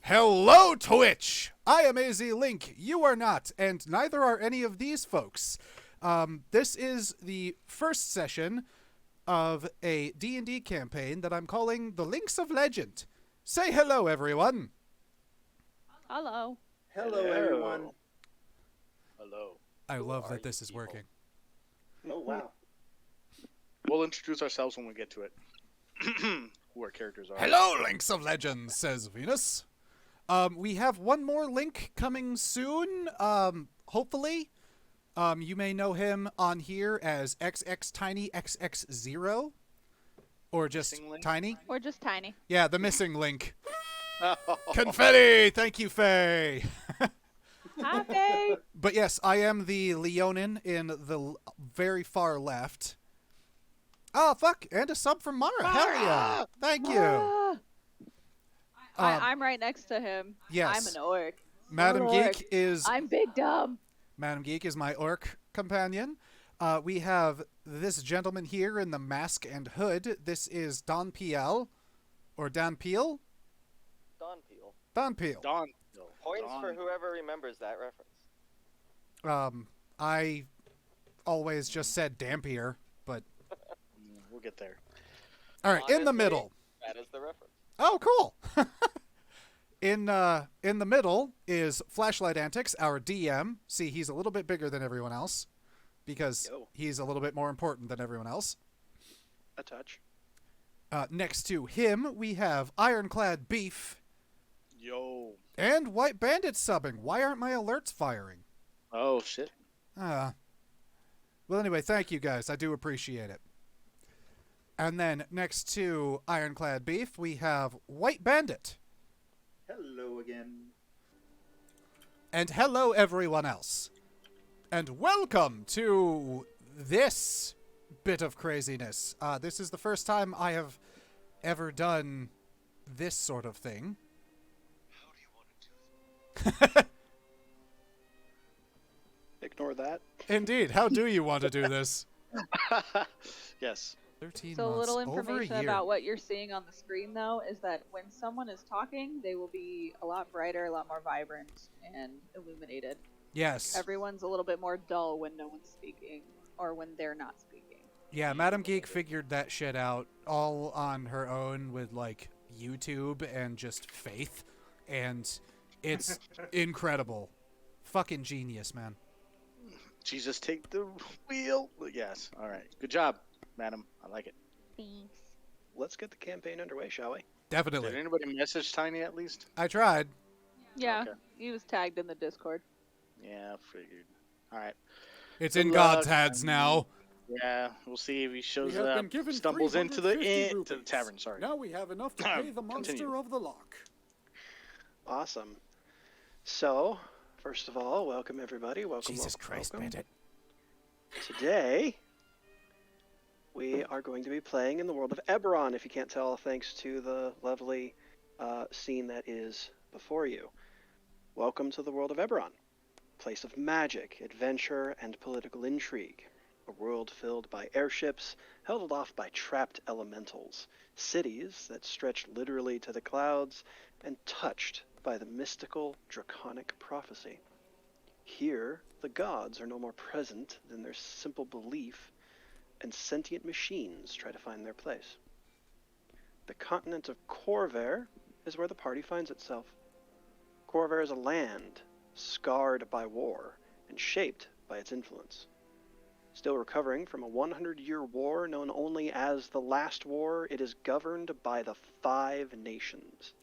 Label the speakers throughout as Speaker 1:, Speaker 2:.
Speaker 1: Hello, Twitch! I am AZ Link, you are not, and neither are any of these folks. This is the first session of a D&D campaign that I'm calling The Links of Legend. Say hello, everyone!
Speaker 2: Hello.
Speaker 3: Hello, everyone.
Speaker 4: Hello.
Speaker 1: I
Speaker 3: Who
Speaker 1: love
Speaker 3: are
Speaker 1: that this
Speaker 3: you
Speaker 1: is
Speaker 3: people?
Speaker 1: working.
Speaker 3: Oh, wow.
Speaker 4: We'll introduce ourselves when we get to it. Who our characters are.
Speaker 1: Hello, Links of Legend, says Venus. We have one more Link coming soon, hopefully. You may know him on here as XXTinyXX0. Or just
Speaker 4: Missing Link?
Speaker 1: Tiny.
Speaker 2: We're just tiny.
Speaker 1: Yeah, the missing Link. Confetti! Thank you, Faye!
Speaker 2: Happy.
Speaker 1: But yes, I am the Leonin in the very far left. Oh, fuck! And a sub from Mara. Hell yeah! Thank you!
Speaker 2: I'm right next to him.
Speaker 1: Yes.
Speaker 2: I'm an orc.
Speaker 1: Madam
Speaker 2: I'm an orc.
Speaker 1: Geek is...
Speaker 2: I'm big dumb.
Speaker 1: Madam Geek is my orc companion. We have this gentleman here in the mask and hood. This is Don Piel. Or Dan Peel?
Speaker 5: Don Peel.
Speaker 1: Don Peel.
Speaker 4: Don.
Speaker 5: Points
Speaker 4: Don.
Speaker 5: for whoever remembers that reference.
Speaker 1: I always just said Dampier, but...
Speaker 4: We'll get there.
Speaker 1: Alright, in the
Speaker 5: Honestly,
Speaker 1: middle.
Speaker 5: That is the reference.
Speaker 1: Oh, cool! In the middle is Flashlight Antics, our DM. See, he's a little bit bigger than everyone else because he's a little bit more important than everyone else.
Speaker 3: A touch.
Speaker 1: Next to him, we have Ironclad Beef
Speaker 4: Yo.
Speaker 1: and White Bandit subbing. Why aren't my alerts firing?
Speaker 4: Oh, shit.
Speaker 1: Well, anyway, thank you guys. I do appreciate it. And then next to Ironclad Beef, we have White Bandit.
Speaker 3: Hello again.
Speaker 1: And hello, everyone else. And welcome to this bit of craziness. This is the first time I have ever done this sort of thing.
Speaker 3: How do you want to do that? Ignore that.
Speaker 1: Indeed. How do you want to do this?
Speaker 4: Yes.
Speaker 1: 13
Speaker 2: So a
Speaker 1: months,
Speaker 2: little
Speaker 1: over a
Speaker 2: information
Speaker 1: year.
Speaker 2: about what you're seeing on the screen, though, is that when someone is talking, they will be a lot brighter, a lot more vibrant, and illuminated.
Speaker 1: Yes.
Speaker 2: Everyone's a little bit more dull when no one's speaking, or when they're not speaking.
Speaker 1: Yeah, Madam Geek figured that shit out all on her own with, like, YouTube and just faith. And it's incredible. Fucking genius, man.
Speaker 4: Jesus, take the wheel. Yes. All right. Good job, madam. I like it.
Speaker 2: Thanks.
Speaker 3: Let's get the campaign underway, shall we?
Speaker 1: Definitely.
Speaker 4: Did anybody message Tiny at least?
Speaker 1: I tried.
Speaker 2: Yeah,
Speaker 4: Okay.
Speaker 2: he was tagged in the Discord.
Speaker 4: Yeah, figured. All right.
Speaker 1: It's
Speaker 4: Good
Speaker 1: in God's
Speaker 4: luck.
Speaker 1: hands now.
Speaker 4: Yeah, we'll see if he shows
Speaker 1: have
Speaker 4: up.
Speaker 1: been given
Speaker 4: Stumbles into the
Speaker 1: 350
Speaker 4: to the tavern. Sorry.
Speaker 1: Now we have enough to pay the monster
Speaker 4: Continue.
Speaker 1: of the lock.
Speaker 3: Awesome. So, first of all, welcome everybody. Welcome,
Speaker 1: Jesus
Speaker 3: welcome,
Speaker 1: Christ,
Speaker 3: welcome.
Speaker 1: Bandit.
Speaker 3: Today, we are going to be playing in the world of Eberron, if you can't tell, thanks to the lovely scene that is before you. Welcome to the world of Eberron, place of magic, adventure, and political intrigue. A world filled by airships, held aloft by trapped elementals, cities that stretch literally to the clouds, and touched by the mystical, draconic prophecy. Here, the gods are no more present than their simple belief, and sentient machines try to find their place. The continent of Corvair is where the party finds itself. Corvair is a land scarred by war and shaped by its influence. Still recovering from a 100-year war known only as the Last War, it is governed by the 5 nations.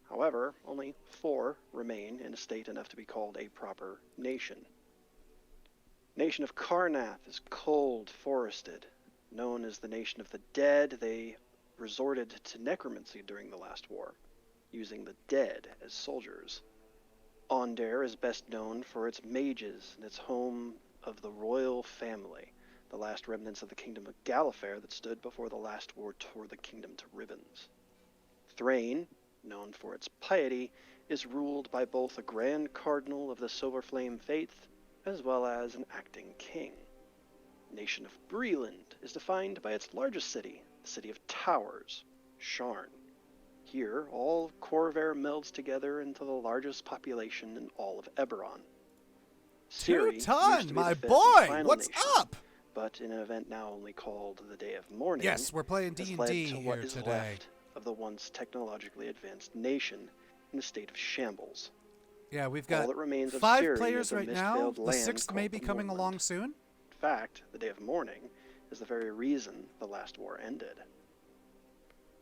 Speaker 3: However, only 4 remain in a state enough to be called a proper nation. Nation of Karnath is cold, forested. Known as the Nation of the Dead, they resorted to necromancy during the Last War, using the dead as soldiers. Aundair is best known for its mages and its home of the royal family, the last remnants of the kingdom of Gallifrey that stood before the Last War tore the kingdom to ribbons. Thrain, known for its piety, is ruled by both a Grand Cardinal of the Silverflame faith as well as an acting king. Nation of Breland is defined by its largest city, the city of Towers, Sharn. Here, all of Corvair melds together into the largest population in all of Eberron. Ciri used to
Speaker 1: Two-Ton,
Speaker 3: be
Speaker 1: my
Speaker 3: the fifth and
Speaker 1: boy!
Speaker 3: final
Speaker 1: What's
Speaker 3: nation,
Speaker 1: up?
Speaker 3: but in an event now only called the Day of Mourning,
Speaker 1: Yes, we're playing
Speaker 3: has
Speaker 1: D&D
Speaker 3: led to what
Speaker 1: here
Speaker 3: is
Speaker 1: today.
Speaker 3: left of the once technologically advanced nation in a state of shambles.
Speaker 1: Yeah, we've
Speaker 3: All
Speaker 1: got
Speaker 3: that remains of
Speaker 1: 5
Speaker 3: Ciri
Speaker 1: players
Speaker 3: is a
Speaker 1: right now.
Speaker 3: mist-veiled
Speaker 1: The
Speaker 3: land
Speaker 1: 6th may
Speaker 3: called
Speaker 1: be
Speaker 3: the
Speaker 1: coming
Speaker 3: Mournland.
Speaker 1: along soon.
Speaker 3: In fact, the Day of Mourning is the very reason the last war ended.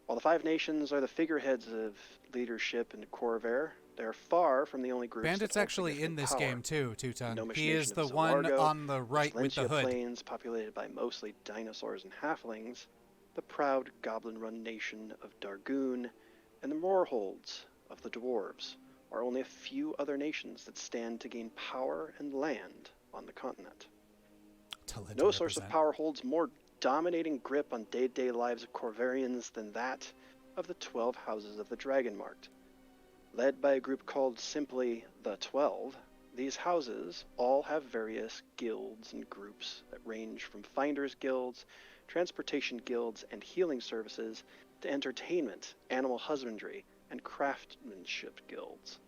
Speaker 3: While the 5 nations are the figureheads of leadership in Corvair, they are far from the only groups
Speaker 1: Bandit's
Speaker 3: that hold
Speaker 1: actually in
Speaker 3: significant
Speaker 1: this
Speaker 3: power.
Speaker 1: game too, Two-Ton.
Speaker 3: Gnomish
Speaker 1: He
Speaker 3: nation
Speaker 1: is
Speaker 3: of
Speaker 1: the one
Speaker 3: Zilargo,
Speaker 1: on the right with the
Speaker 3: Silencia
Speaker 1: hood.
Speaker 3: Plains, populated by mostly dinosaurs and halflings, the proud goblin-run nation of Dargoon, and the Moorholds of the dwarves are only a few other nations that stand to gain power and land on the continent. No source of power holds more dominating grip on day-to-day lives of Corvarians than that of the 12 houses of the Dragonmarked. Led by a group called simply the 12, these houses all have various guilds and groups that range from finders guilds, transportation guilds, and healing services to entertainment, animal husbandry, and craftsmanship guilds.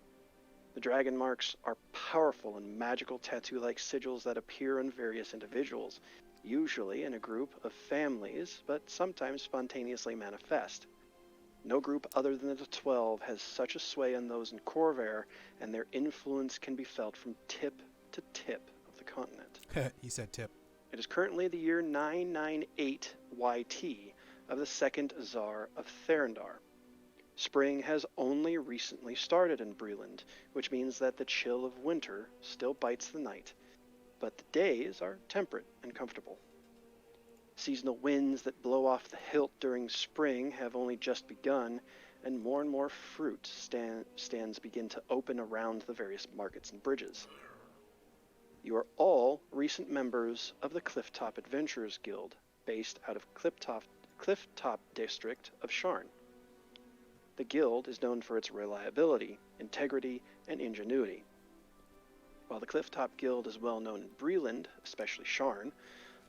Speaker 3: The dragon marks are powerful and magical tattoo-like sigils that appear on various individuals, usually in a group of families, but sometimes spontaneously manifest. No group other than the 12 has such a sway on those in Corvair, and their influence can be felt from tip to tip of the continent.
Speaker 1: He said tip.
Speaker 3: It is currently the year 998 YT of the second Tsar of Therendar. Spring has only recently started in Breland, which means that the chill of winter still bites the night, but the days are temperate and comfortable. Seasonal winds that blow off the hilt during spring have only just begun, and more fruit stands begin to open around the various markets and bridges. You are all recent members of the Clifftop Adventurers Guild, based out of Clifftop District of Sharn. The guild is known for its reliability, integrity, and ingenuity. While the Clifftop Guild is well known in Breland, especially Sharn,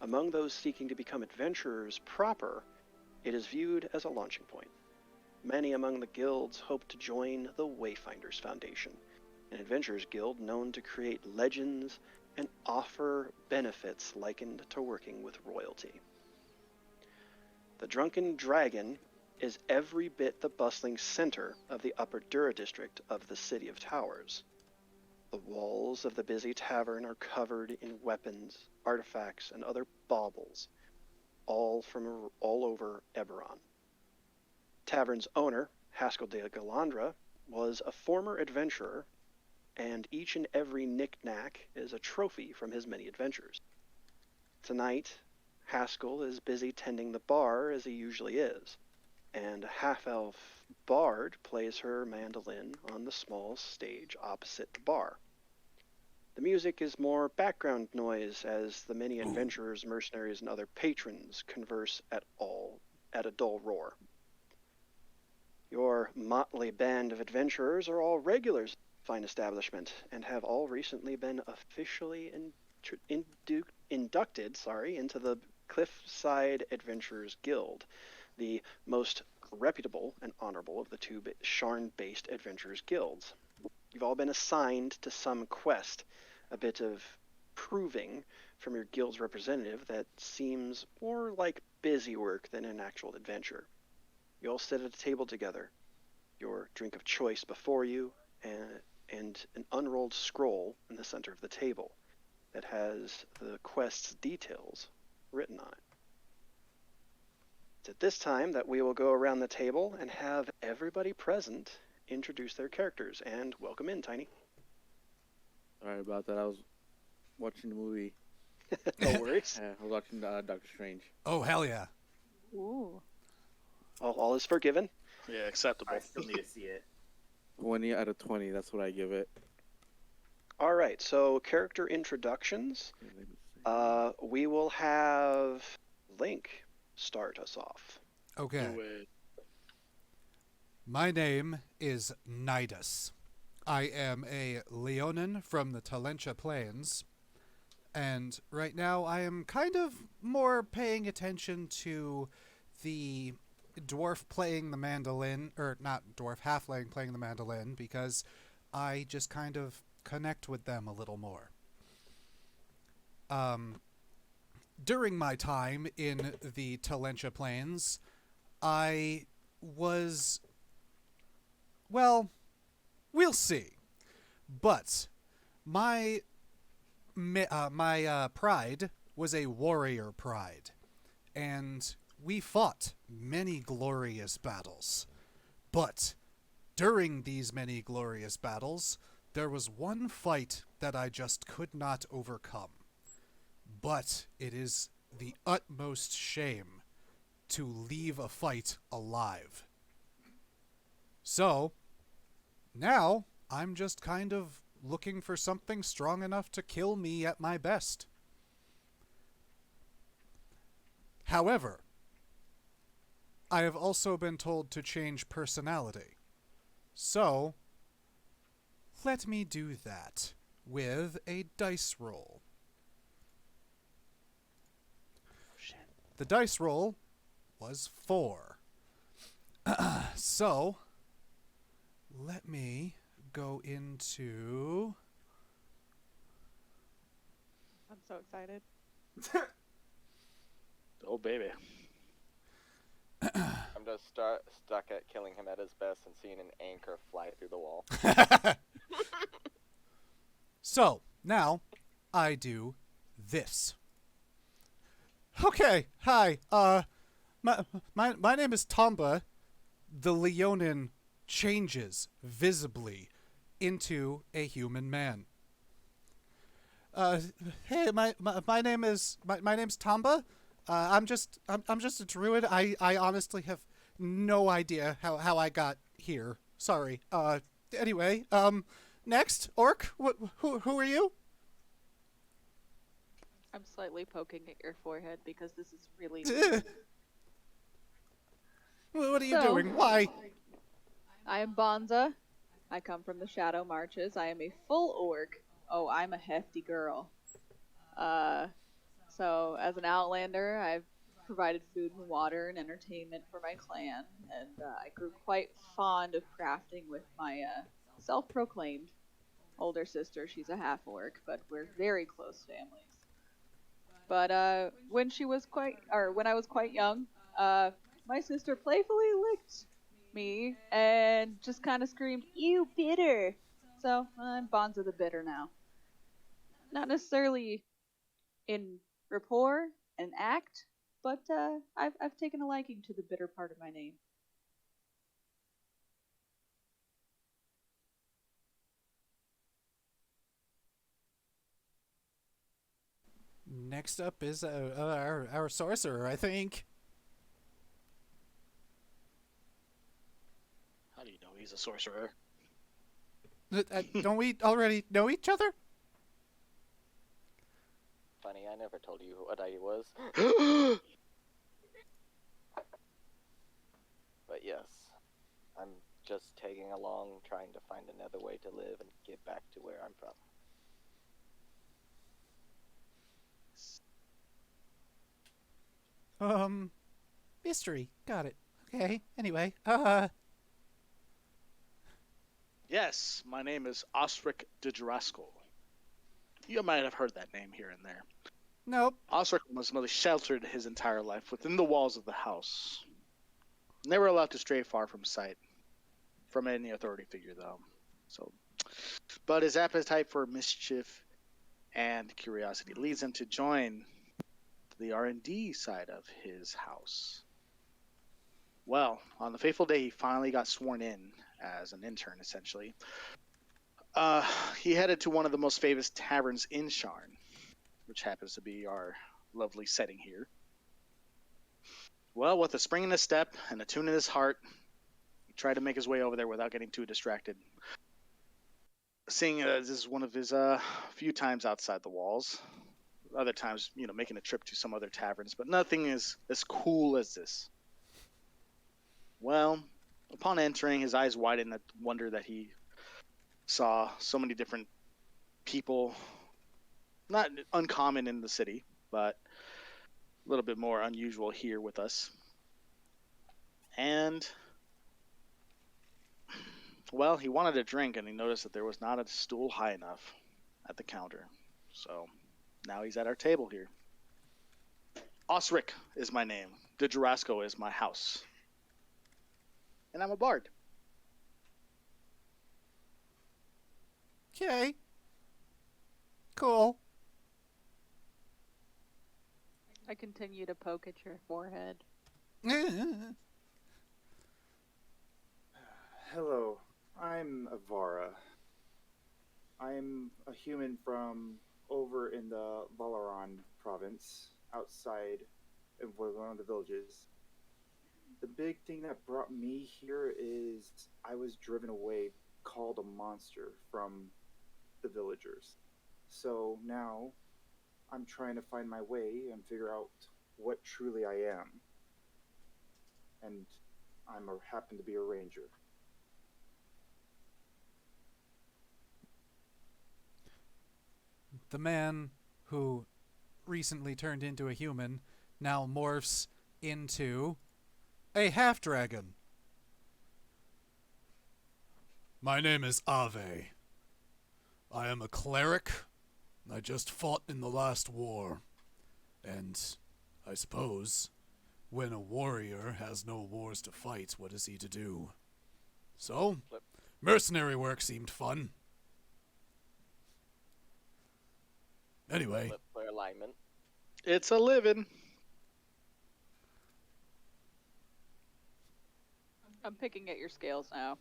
Speaker 3: among those seeking to become adventurers proper, it is viewed as a launching point. Many among the guilds hope to join the Wayfinders Foundation, an adventurers guild known to create legends and offer benefits likened to working with royalty. The Drunken Dragon is every bit the bustling center of the Upper Dura district of the City of Towers. The walls of the busy tavern are covered in weapons, artifacts, and other baubles, all over Eberron. Tavern's owner, Haskell de Galandra, was a former adventurer, and each and every knick-knack is a trophy from his many adventures. Tonight, Haskell is busy tending the bar as he usually is, and a half-elf bard plays her mandolin on the small stage opposite the bar. The music is more background noise as the many adventurers, mercenaries, and other patrons converse at a dull roar. Your motley band of adventurers are all regulars of the fine establishment and have all recently been officially inducted into the Cliffside Adventurers Guild, the most reputable and honorable of the two Sharn-based adventurers guilds. You've all been assigned to some quest, a bit of proving from your guild's representative that seems more like busy work than an actual adventure. You all sit at a table together, your drink of choice before you, and an unrolled scroll in the center of the table that has the quest's details written on it. It's at this time that we will go around the table and have everybody present introduce their characters, and welcome in, Tiny.
Speaker 6: Sorry about that. I was watching the movie.
Speaker 3: No worries.
Speaker 6: I was watching Doctor Strange.
Speaker 1: Oh, hell yeah.
Speaker 2: Ooh.
Speaker 3: All is forgiven.
Speaker 4: Yeah, acceptable.
Speaker 7: I still need to see it.
Speaker 6: 20 out of 20. That's what I give it.
Speaker 3: All right, so character introductions. We will have Link start us off.
Speaker 1: Okay.
Speaker 4: Do it.
Speaker 1: My name is Nidus. I am a Leonin from the Talentia Plains, and right now I am kind of more paying attention to the dwarf playing the mandolin, or not dwarf, halfling playing the mandolin, because I just kind of connect with them a little more. During my time in the Talentia Plains, I was, well, we'll see. But my pride was a warrior pride, and we fought many glorious battles. But during these many glorious battles, there was one fight that I just could not overcome. But it is the utmost shame to leave a fight alive. So, now I'm just kind of looking for something strong enough to kill me at my best. However, I have also been told to change personality. So, let me do that with a dice roll. The dice roll was 4. So, let me go into...
Speaker 2: I'm so excited.
Speaker 4: Oh, baby.
Speaker 5: I'm just stuck at killing him at his best and seeing an anchor fly through the wall.
Speaker 1: So, now, I do this. Okay, hi, my name is Tomba. The Leonin changes visibly into a human man. Hey, my name's Tomba. I'm just a druid. I honestly have no idea how I got here. Sorry. Anyway, next, Orc. Who are you?
Speaker 2: I'm slightly poking at your forehead because this is really.
Speaker 1: What are you
Speaker 2: So-
Speaker 1: doing? Why?
Speaker 2: I am Bonza. I come from the Shadow Marches. I am a full orc. Oh, I'm a hefty girl. So as an outlander, I've provided food and water and entertainment for my clan, and I grew quite fond of crafting with my self-proclaimed older sister. She's a half orc, but we're very close families. But when I was quite young, my sister playfully licked me and just kind of screamed, "You bitter!" So I'm Bonza the Bitter now. Not necessarily in rapport and act, but I've taken a liking to the bitter part of my name.
Speaker 1: Next up is our sorcerer, I think.
Speaker 4: How do you know he's a sorcerer?
Speaker 1: Don't we already know each other?
Speaker 5: Funny, I never told you what I was. But yes, I'm just tagging along, trying to find another way to live and get back to where I'm from.
Speaker 1: Mystery. Got it. Okay. Anyway,
Speaker 4: Yes, my name is Osric de Juraskal. You might have heard that name here and there.
Speaker 1: nope.
Speaker 4: Osric was mostly sheltered his entire life within the walls of the house. Never allowed to stray far from sight from any authority figure, though. But his appetite for mischief and curiosity leads him to join the R&D side of his house. Well, on the fateful day he finally got sworn in as an intern, essentially, he headed to one of the most famous taverns in Sharn, which happens to be our lovely setting here. Well, with a spring in his step and a tune in his heart, he tried to make his way over there without getting too distracted. Seeing this is one of his few times outside the walls. Other times, making a trip to some other taverns, but nothing is as cool as this. Well, upon entering, his eyes widened at wonder that he saw so many different people, not uncommon in the city, but a little bit more unusual here with us. And, well, he wanted a drink, and he noticed that there was not a stool high enough at the counter. So now he's at our table here. Osric is my name. The Jurasco is my house. And I'm a bard.
Speaker 1: Okay. Cool.
Speaker 2: I continue to poke at your forehead.
Speaker 7: Hello, I'm Avara. I'm a human from over in the Valaran province, outside of one of the villages. The big thing that brought me here is I was driven away, called a monster from the villagers. So now I'm trying to find my way and figure out what truly I am. And happen to be a ranger.
Speaker 1: The man who recently turned into a human now morphs into a half-dragon. My name is Ave. I am a cleric. I just fought in the last war. And I suppose when a warrior has no wars to fight, what is he to do? So, mercenary work seemed fun. Anyway.
Speaker 5: Flip for alignment.
Speaker 4: It's a living.
Speaker 2: I'm picking at your scales now.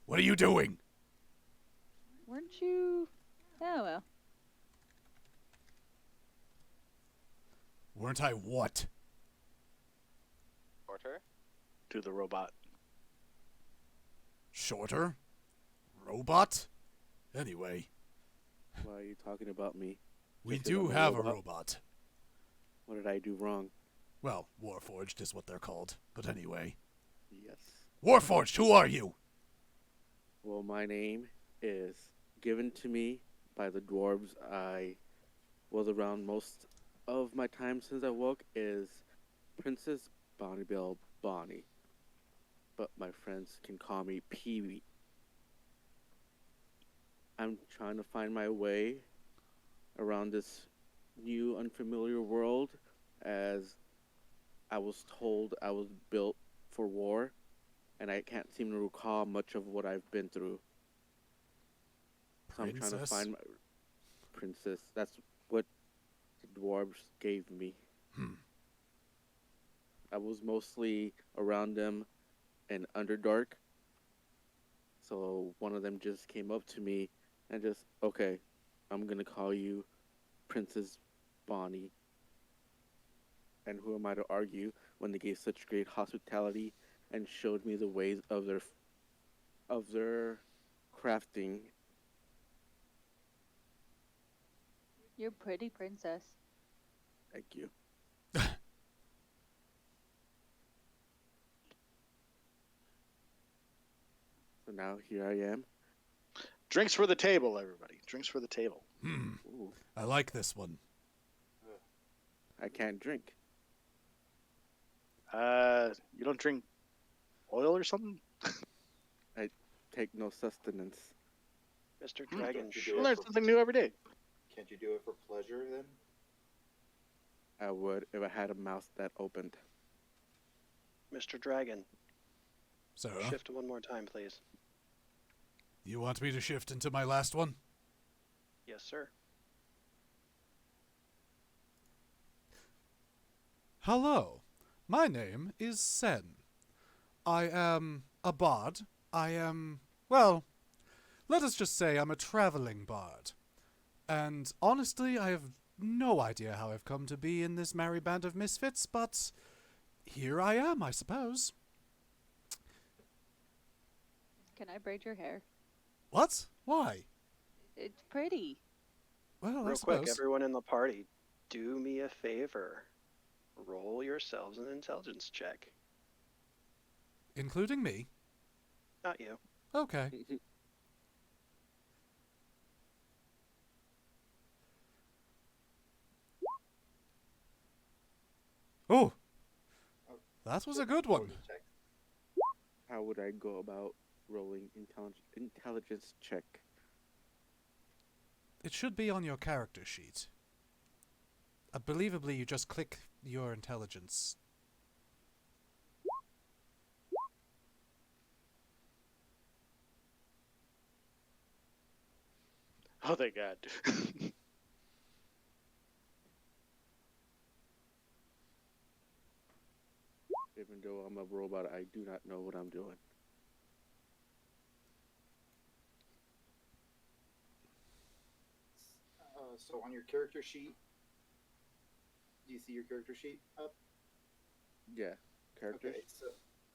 Speaker 1: What are you doing?
Speaker 2: Weren't you? Oh, well.
Speaker 1: Weren't I what?
Speaker 5: Shorter.
Speaker 4: To the robot.
Speaker 1: Shorter? Robot? Anyway.
Speaker 6: Why are you talking about me?
Speaker 1: We
Speaker 6: Just 'cause
Speaker 1: do
Speaker 6: I'm
Speaker 1: have a robot.
Speaker 6: What did I do wrong?
Speaker 1: Well, Warforged is what they're called. But anyway.
Speaker 6: Yes.
Speaker 1: Warforged, who are you?
Speaker 6: Well, my name is given to me by the dwarves I was around most of my time since I woke is Princess Bonnibel Bonnie. But my friends can call me Pee-wee. I'm trying to find my way around this new unfamiliar world as I was told I was built for war, and I can't seem to recall much of what I've been through. So I'm trying to find my princess. That's what the dwarves gave me. I was mostly around them in Underdark. So one of them just came up to me and just, okay, I'm going to call you Princess Bonnie. And who am I to argue when they gave such great hospitality and showed me the ways of their crafting.
Speaker 2: You're pretty, princess.
Speaker 6: Thank you. So now here I am.
Speaker 4: Drinks for the table, everybody. Drinks for the table.
Speaker 6: Ooh,
Speaker 1: I like this one.
Speaker 6: I can't drink.
Speaker 4: You don't drink oil or something?
Speaker 6: I take no sustenance.
Speaker 3: Mr. Dragon,
Speaker 4: You learn something new every day.
Speaker 7: Can't you do it for pleasure then?
Speaker 6: I would if I had a mouth that opened.
Speaker 3: Mr. Dragon,
Speaker 1: Sarah,
Speaker 3: shift one more time, please.
Speaker 1: you want me to shift into my last one?
Speaker 3: Yes, sir.
Speaker 1: Hello, my name is Sen. I am a bard. Well, let us just say I'm a traveling bard. And honestly, I have no idea how I've come to be in this merry band of misfits, but here I am, I suppose.
Speaker 2: Can I braid your hair?
Speaker 1: What? Why?
Speaker 2: It's pretty.
Speaker 1: Well, I
Speaker 3: Real
Speaker 1: suppose.
Speaker 3: quick, everyone in the party, do me a favor. Roll yourselves an intelligence check.
Speaker 1: Including me?
Speaker 3: Not you.
Speaker 1: Okay. Oh! That was a good one.
Speaker 7: Intelligence check.
Speaker 6: How would I go about rolling intelligence check?
Speaker 1: It should be on your character sheet. Unbelievably, you just click your intelligence.
Speaker 4: Oh, thank God.
Speaker 6: Even though I'm a robot, I do not know what I'm doing.
Speaker 7: So on your character sheet, do you see your character sheet up?
Speaker 6: Yeah, characters.
Speaker 7: Okay, so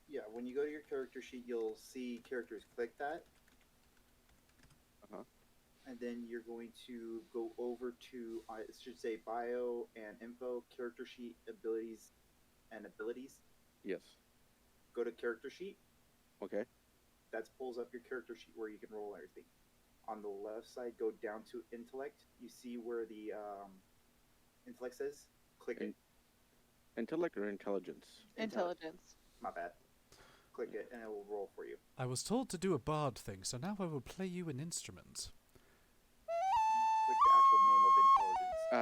Speaker 7: yeah, when you go to your character sheet, you'll see characters. Click that.
Speaker 6: Uh-huh.
Speaker 7: And then you're going to go over to, it should say bio and info, character sheet, abilities, and abilities.
Speaker 6: Yes.
Speaker 7: Go to character sheet.
Speaker 6: Okay.
Speaker 7: That pulls up your character sheet where you can roll everything. On the left side, go down to intellect. You see where the intellect says? Click it.
Speaker 6: Intellect or intelligence?
Speaker 2: Intelligence.
Speaker 7: My bad. Click it and it will roll for you.
Speaker 1: I was told to do a bard thing, so now I will play you an instrument.
Speaker 7: Click the actual name of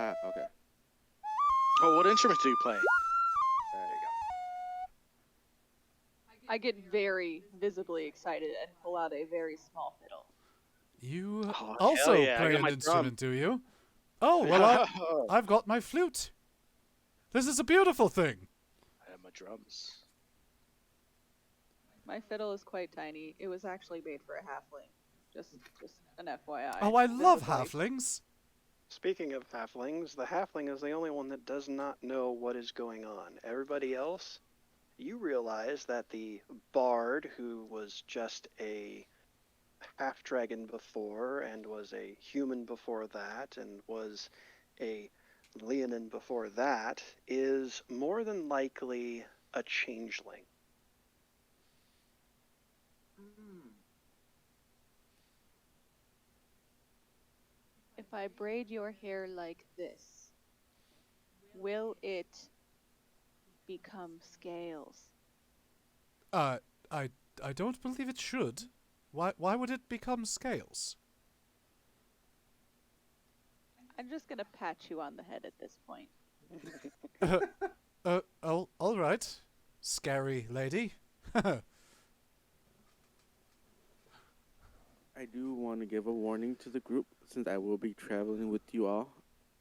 Speaker 7: intelligence.
Speaker 6: Okay.
Speaker 4: Oh, what instrument do you play?
Speaker 7: There you go.
Speaker 2: I get very visibly excited and pull out a very small fiddle.
Speaker 1: You
Speaker 4: Oh,
Speaker 1: also
Speaker 4: hell yeah, I
Speaker 1: play
Speaker 4: got
Speaker 1: an
Speaker 4: my
Speaker 1: instrument, do you? Oh, well, I've got my flute. This is a beautiful thing.
Speaker 4: I have my drums.
Speaker 2: My fiddle is quite tiny. It was actually made for a halfling. Just an FYI.
Speaker 1: Oh, I
Speaker 2: This
Speaker 1: love
Speaker 2: is like-
Speaker 1: halflings.
Speaker 3: Speaking of halflings, the halfling is the only one that does not know what is going on. Everybody else, you realize that the bard, who was just a half-dragon before, and was a human before that, and was a Leonin before that, is more than likely a changeling.
Speaker 2: If I braid your hair like this, will it become scales?
Speaker 1: I don't believe it should. Why would it become scales?
Speaker 2: I'm just gonna pat you on the head at this point.
Speaker 1: All right. Scary lady.
Speaker 6: I do want to give a warning to the group since I will be traveling with you all,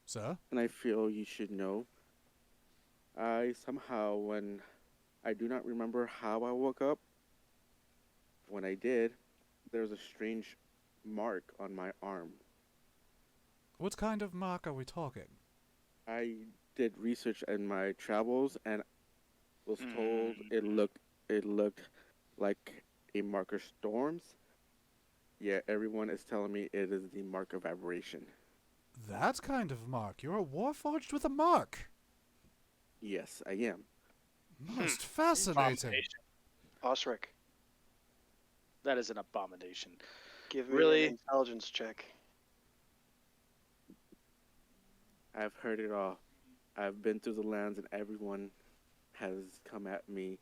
Speaker 1: Sir?
Speaker 6: and I feel you should know. When I do not remember how I woke up, when I did, there was a strange mark on my arm.
Speaker 1: What kind of mark are we talking?
Speaker 6: I did research in my travels and was told it looked like a mark of storms. Yeah, everyone is telling me it is the mark of aberration.
Speaker 1: That kind of mark? You're a Warforged with a mark?
Speaker 6: Yes, I am.
Speaker 1: Most fascinating.
Speaker 4: Abomination.
Speaker 3: Osric,
Speaker 4: That is an abomination.
Speaker 3: give me
Speaker 4: Really?
Speaker 3: an intelligence check.
Speaker 6: I've heard it all. I've been through the lands and everyone has come at me,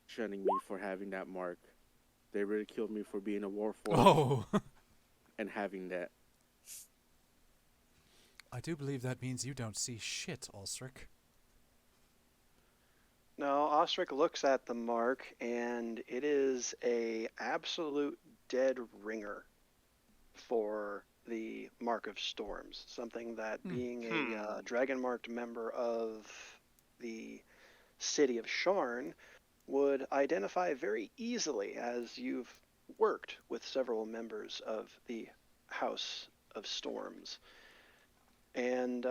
Speaker 6: shunning me for having that mark. They ridiculed me for being a warforged
Speaker 1: Oh.
Speaker 6: and having that.
Speaker 1: I do believe that means you don't see shit, Osric.
Speaker 3: No, Osric looks at the mark, and it is a absolute dead ringer for the Mark of Storms. Something that being a dragon-marked member of the city of Sharn would identify very easily, as you've worked with several members of the House of Storms. And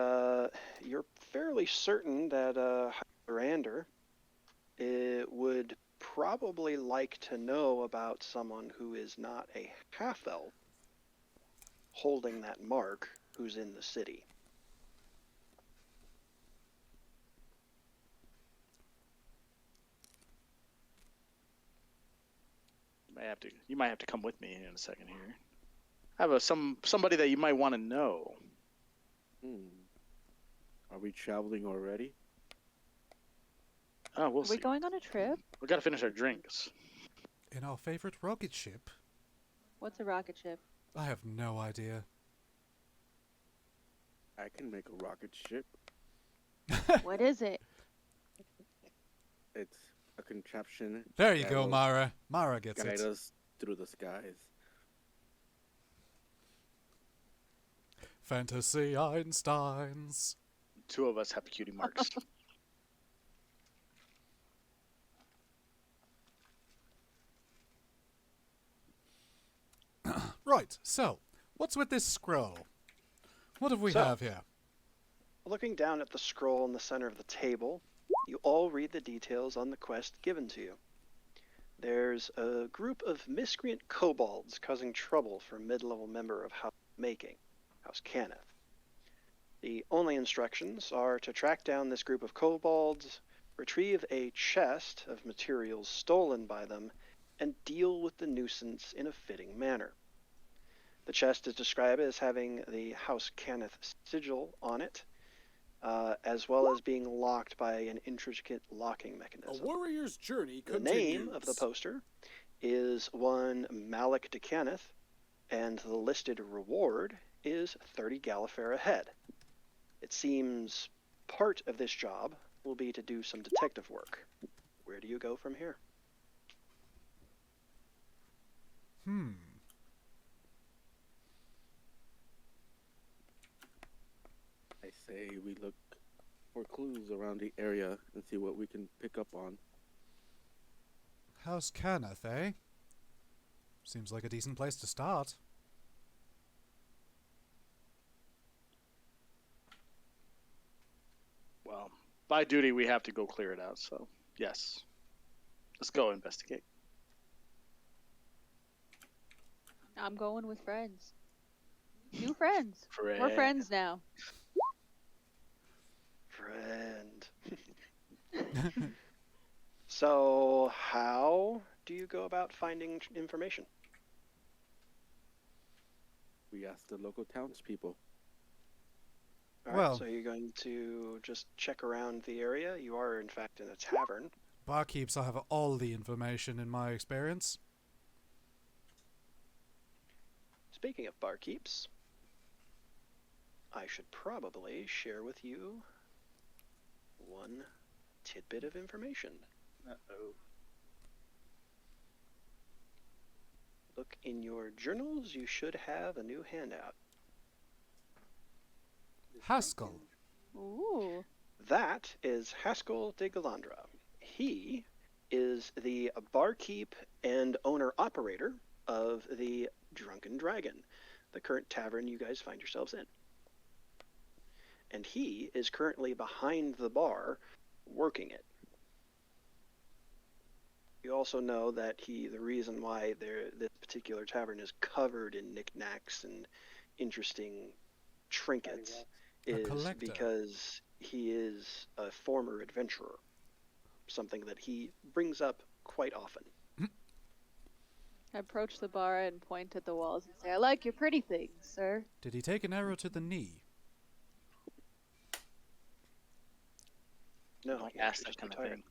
Speaker 3: you're fairly certain that Highlander would probably like to know about someone who is not a half-elf holding that mark who's in the city.
Speaker 4: You might have to come with me in a second here. I have somebody that you might want to know.
Speaker 6: Are we traveling already?
Speaker 4: Oh, we'll
Speaker 2: Are
Speaker 4: see.
Speaker 2: we going on a trip?
Speaker 4: We gotta finish our drinks.
Speaker 1: In our favorite rocket ship?
Speaker 2: What's a rocket ship?
Speaker 1: I have no idea.
Speaker 6: I can make a rocket ship.
Speaker 2: What is it?
Speaker 6: It's a contraption.
Speaker 1: There you
Speaker 6: that
Speaker 1: go,
Speaker 6: will
Speaker 1: Mara. Mara gets
Speaker 6: guide
Speaker 1: it.
Speaker 6: us through the skies.
Speaker 1: Fantasy Einsteins.
Speaker 4: 2 of us have cutie marks.
Speaker 1: Right, so, what's with this scroll? What have we
Speaker 3: So-
Speaker 1: have here?
Speaker 3: Looking down at the scroll in the center of the table, you all read the details on the quest given to you. There's a group of miscreant kobolds causing trouble for a mid-level member of House Making, House Cannith. The only instructions are to track down this group of kobolds, retrieve a chest of materials stolen by them, and deal with the nuisance in a fitting manner. The chest is described as having the House Cannith sigil on it, as well as being locked by an intricate locking
Speaker 1: A
Speaker 3: mechanism.
Speaker 1: warrior's journey
Speaker 3: The name of the poster is one Malik DeCannith, and the listed reward is 30 Gallifera head. It seems part of this job will be to do some detective work. Where do you go from here?
Speaker 6: I say we look for clues around the area and see what we can pick up on.
Speaker 1: House Cannith, eh? Seems like a decent place to start.
Speaker 4: Well, by duty, we have to go clear it out, so yes. Let's go investigate.
Speaker 2: I'm going with friends. New friends. We're
Speaker 4: Friend.
Speaker 2: friends now.
Speaker 3: Friend. So, how do you go about finding information?
Speaker 6: We asked the local townspeople.
Speaker 3: All right,
Speaker 1: Well-
Speaker 3: so you're going to just check around the area. You are, in fact, in a tavern.
Speaker 1: Barkeeps have all the information in my experience.
Speaker 3: Speaking of barkeeps, I should probably share with you one tidbit of information.
Speaker 7: Uh-oh.
Speaker 3: Look in your journals. You should have a new handout.
Speaker 1: Haskell.
Speaker 2: Ooh.
Speaker 3: That is Haskell de Galandra. He is the barkeep and owner-operator of the Drunken Dragon, the current tavern you guys find yourselves in. And he is currently behind the bar, working it. You also know that the reason why this particular tavern is covered in knickknacks and interesting trinkets
Speaker 1: A
Speaker 3: is
Speaker 1: collector.
Speaker 3: because he is a former adventurer, something that he brings up quite often.
Speaker 2: I approach the bar and point at the walls and say, I like your pretty things, sir.
Speaker 1: Did he take an arrow to the knee?
Speaker 3: No,
Speaker 4: Don't
Speaker 3: he
Speaker 4: ask
Speaker 3: actually
Speaker 4: that
Speaker 3: just
Speaker 4: kind of
Speaker 3: retired.
Speaker 4: thing.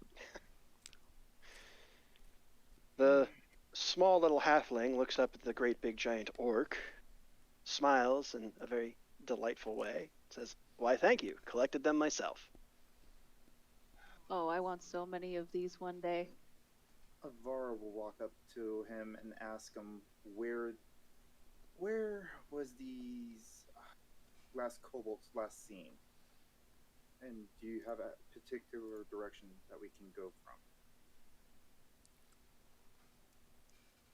Speaker 3: The small little halfling looks up at the great big giant orc, smiles in a very delightful way, says, "Why, thank you. Collected them myself."
Speaker 2: Oh, I want so many of these one day.
Speaker 7: Avara will walk up to him and ask him where was these last kobolds last seen, and do you have a particular direction that we can go from?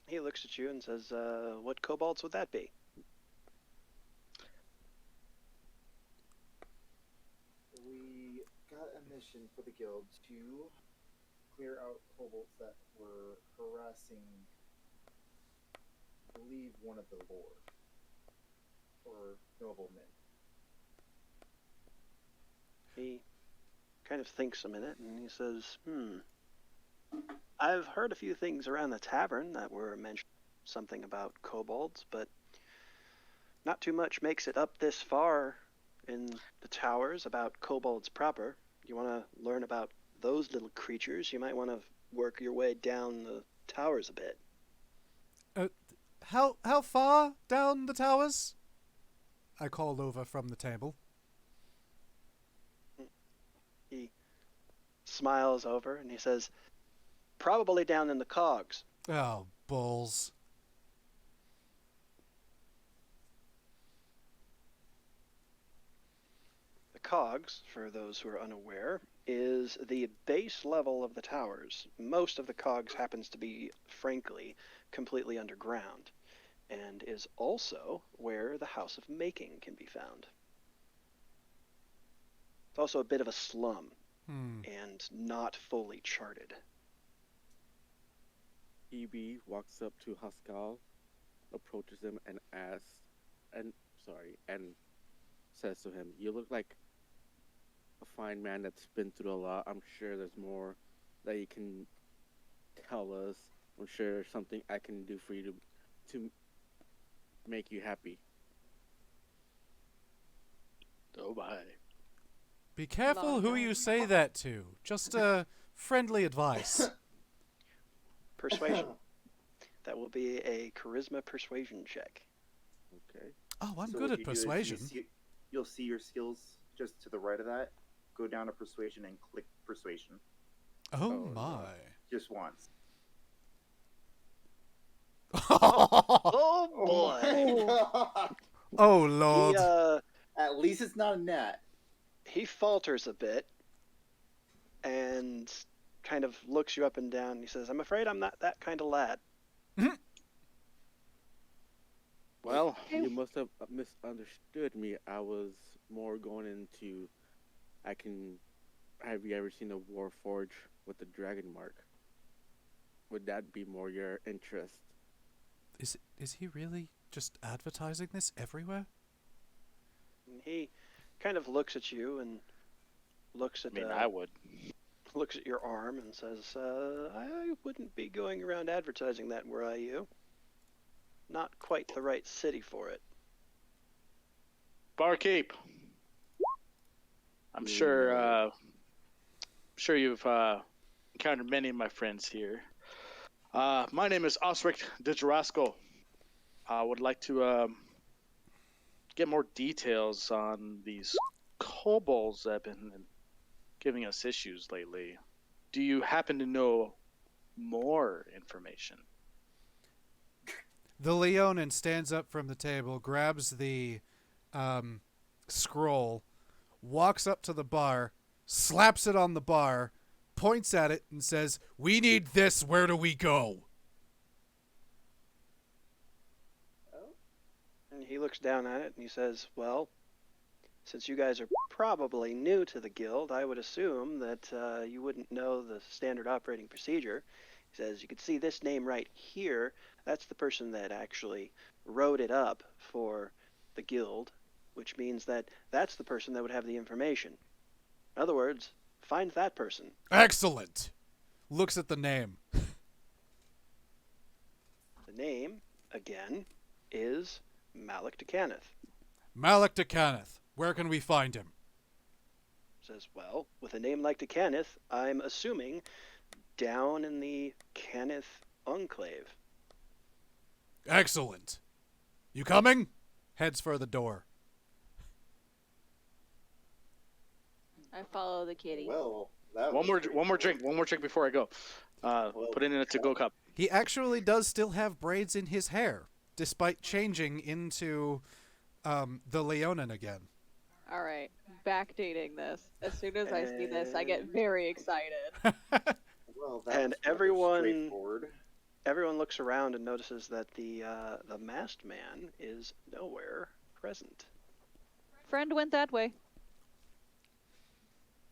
Speaker 3: He looks at you and says, "What kobolds would that be?"
Speaker 7: We got a mission for the guild to clear out kobolds that were harassing, I believe, one of the lord or noblemen.
Speaker 3: He kind of thinks a minute and he says, I've heard a few things around the tavern that were mentioned, something about kobolds, but not too much makes it up this far in the towers about kobolds proper. You want to learn about those little creatures, you might want to work your way down the towers a bit.
Speaker 1: How far down the towers? I called over from the table.
Speaker 3: He smiles over and he says, probably down in the Cogs.
Speaker 1: Oh, balls.
Speaker 3: The Cogs, for those who are unaware, is the base level of the towers. Most of the Cogs happens to be, frankly, completely underground, and is also where the House of Making can be found. It's also a bit of a slum, and not fully charted.
Speaker 6: EB walks up to Haskell, approaches him, and and says to him, "You look like a fine man that's been through a lot. I'm sure there's more that you can tell us. I'm sure there's something I can do for you to make you happy."
Speaker 4: Oh my.
Speaker 1: Be careful who you say that to. Just friendly advice.
Speaker 3: Persuasion. That will be a charisma persuasion check.
Speaker 6: Okay.
Speaker 1: Oh, I'm
Speaker 7: So
Speaker 1: good
Speaker 7: what
Speaker 1: at
Speaker 7: you do is
Speaker 1: persuasion.
Speaker 7: You'll see your skills just to the right of that. Go down to persuasion and click persuasion.
Speaker 1: Oh,
Speaker 6: Oh,
Speaker 1: my.
Speaker 7: Just once.
Speaker 3: Oh boy!
Speaker 7: Oh,
Speaker 1: Oh,
Speaker 3: He
Speaker 1: Lord.
Speaker 7: At least it's not a net.
Speaker 3: he falters a bit and kind of looks you up and down. He says, "I'm afraid I'm not that kind of lad."
Speaker 4: Well,
Speaker 6: You must have misunderstood me. I was more going into, have you ever seen a Warforged with the dragon mark? Would that be more your interest?
Speaker 1: Is he really just advertising this everywhere?
Speaker 3: And he kind of looks at you and looks
Speaker 4: I
Speaker 3: at
Speaker 4: mean, I would.
Speaker 3: looks at your arm and says, "I wouldn't be going around advertising that were I you. Not quite the right city for it."
Speaker 4: Barkeep. I'm sure you've encountered many of my friends here. My name is Osric de Jarasco. I would like to get more details on these kobolds that have been giving us issues lately. Do you happen to know more information?
Speaker 1: The Leonin stands up from the table, grabs the scroll, walks up to the bar, slaps it on the bar, points at it, and says, "We need this. Where do we go?"
Speaker 3: And he looks down at it and he says, "Well, since you guys are probably new to the guild, I would assume that you wouldn't know the standard operating procedure." He says, "You can see this name right here. That's the person that actually wrote it up for the guild, which means that that's the person that would have the information. In other words, find that person."
Speaker 1: Excellent. Looks at the name.
Speaker 3: The name, again, is Malik DeCaneth.
Speaker 1: Malik DeCaneth. Where can we find him?
Speaker 3: Says, "Well, with a name like DeCaneth, I'm assuming down in the Caneth Enclave."
Speaker 1: Excellent. You coming? Heads for the door.
Speaker 2: I follow the kitty.
Speaker 7: Well, that
Speaker 4: One
Speaker 7: was
Speaker 4: more drink before I go. Put it in a to-go cup.
Speaker 1: He actually does still have braids in his hair, despite changing into the Leonin again.
Speaker 2: All right, backdating this. As soon as I see this, I get very excited.
Speaker 7: Well, that
Speaker 3: And
Speaker 7: was rather
Speaker 3: everyone-
Speaker 7: straightforward.
Speaker 3: Everyone looks around and notices that the masked man is nowhere present.
Speaker 2: Friend went that way.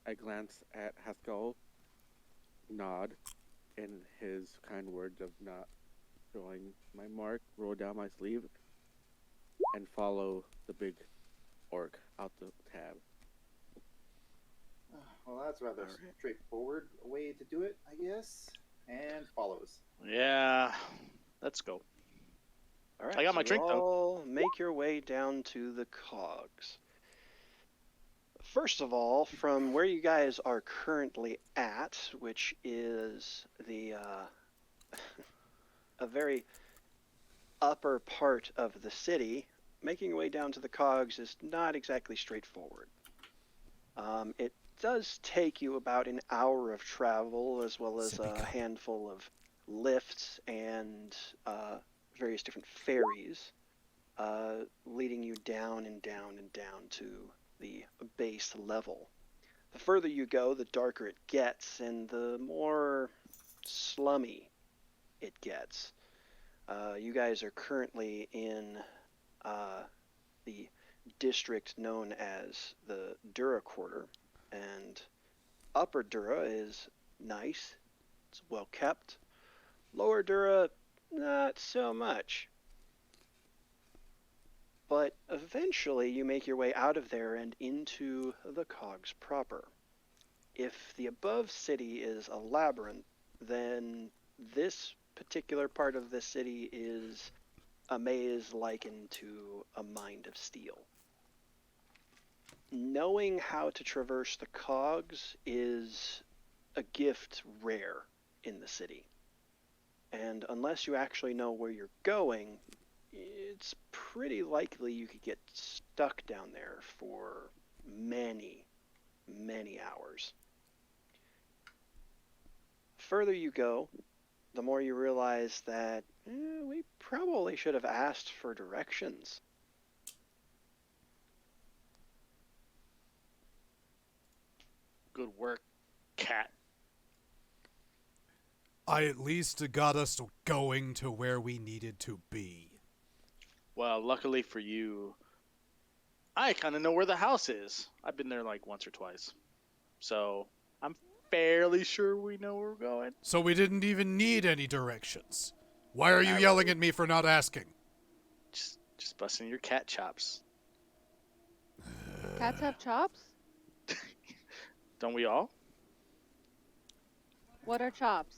Speaker 6: I glance at Haskell, nod, in his kind words of not showing my mark, roll down my sleeve, and follow the big orc out the tab.
Speaker 7: Well, that's rather
Speaker 3: All right.
Speaker 7: straightforward way to do it, I guess. And follows.
Speaker 4: Yeah, let's go.
Speaker 3: All right,
Speaker 4: I got my
Speaker 3: so
Speaker 4: drink,
Speaker 3: you
Speaker 4: though.
Speaker 3: all make your way down to the Cogs. First of all, from where you guys are currently at, which is the a very upper part of the city, making your way down to the Cogs is not exactly straightforward. It does take you about an hour of travel, as well as
Speaker 1: Sippy
Speaker 3: a
Speaker 1: cup.
Speaker 3: handful of lifts and various different ferries, leading you down and down and down to the base level. The further you go, the darker it gets, and the more slummy it gets. You guys are currently in the district known as the Dura Quarter, and Upper Dura is nice, it's well kept. Lower Dura, not so much. But eventually you make your way out of there and into the Cogs proper. If the above city is a labyrinth, then this particular part of the city is a maze likened to a mind of steel. Knowing how to traverse the Cogs is a gift rare in the city. And unless you actually know where you're going, it's pretty likely you could get stuck down there for many, many hours. Further you go, the more you realize that we probably should have asked for directions.
Speaker 4: Good work, cat.
Speaker 1: I at least got us going to where we needed to be.
Speaker 4: Well, luckily for you, I kind of know where the house is. I've been there like once or twice. So I'm fairly sure we know where we're going.
Speaker 1: So we didn't even need any directions. Why are you
Speaker 4: Not
Speaker 1: yelling
Speaker 4: really.
Speaker 1: at me for not asking?
Speaker 4: Just busting your cat chops.
Speaker 2: Cats have chops?
Speaker 4: Don't we all?
Speaker 2: What are chops?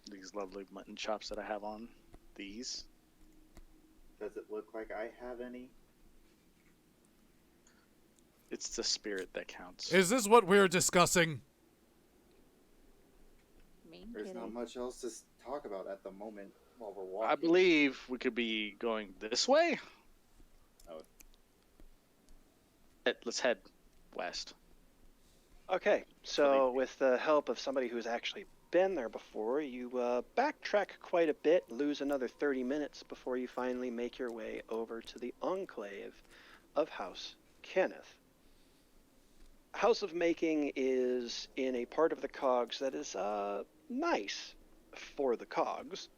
Speaker 4: These lovely mutton chops that I have on these.
Speaker 7: Does it look like I have any?
Speaker 4: It's the spirit that counts.
Speaker 1: Is this what we're discussing?
Speaker 2: Mean
Speaker 7: There's
Speaker 2: kitty.
Speaker 7: not much else to talk about at the moment while we're walking.
Speaker 4: I believe we could be going this way.
Speaker 7: Oh.
Speaker 4: Let's head west.
Speaker 3: Okay, so with the help of somebody who's actually been there before, you backtrack quite a bit, lose another 30 minutes before you finally make your way over to the enclave of House Kenneth. House of Making is in a part of the Cogs that is nice for the Cogs.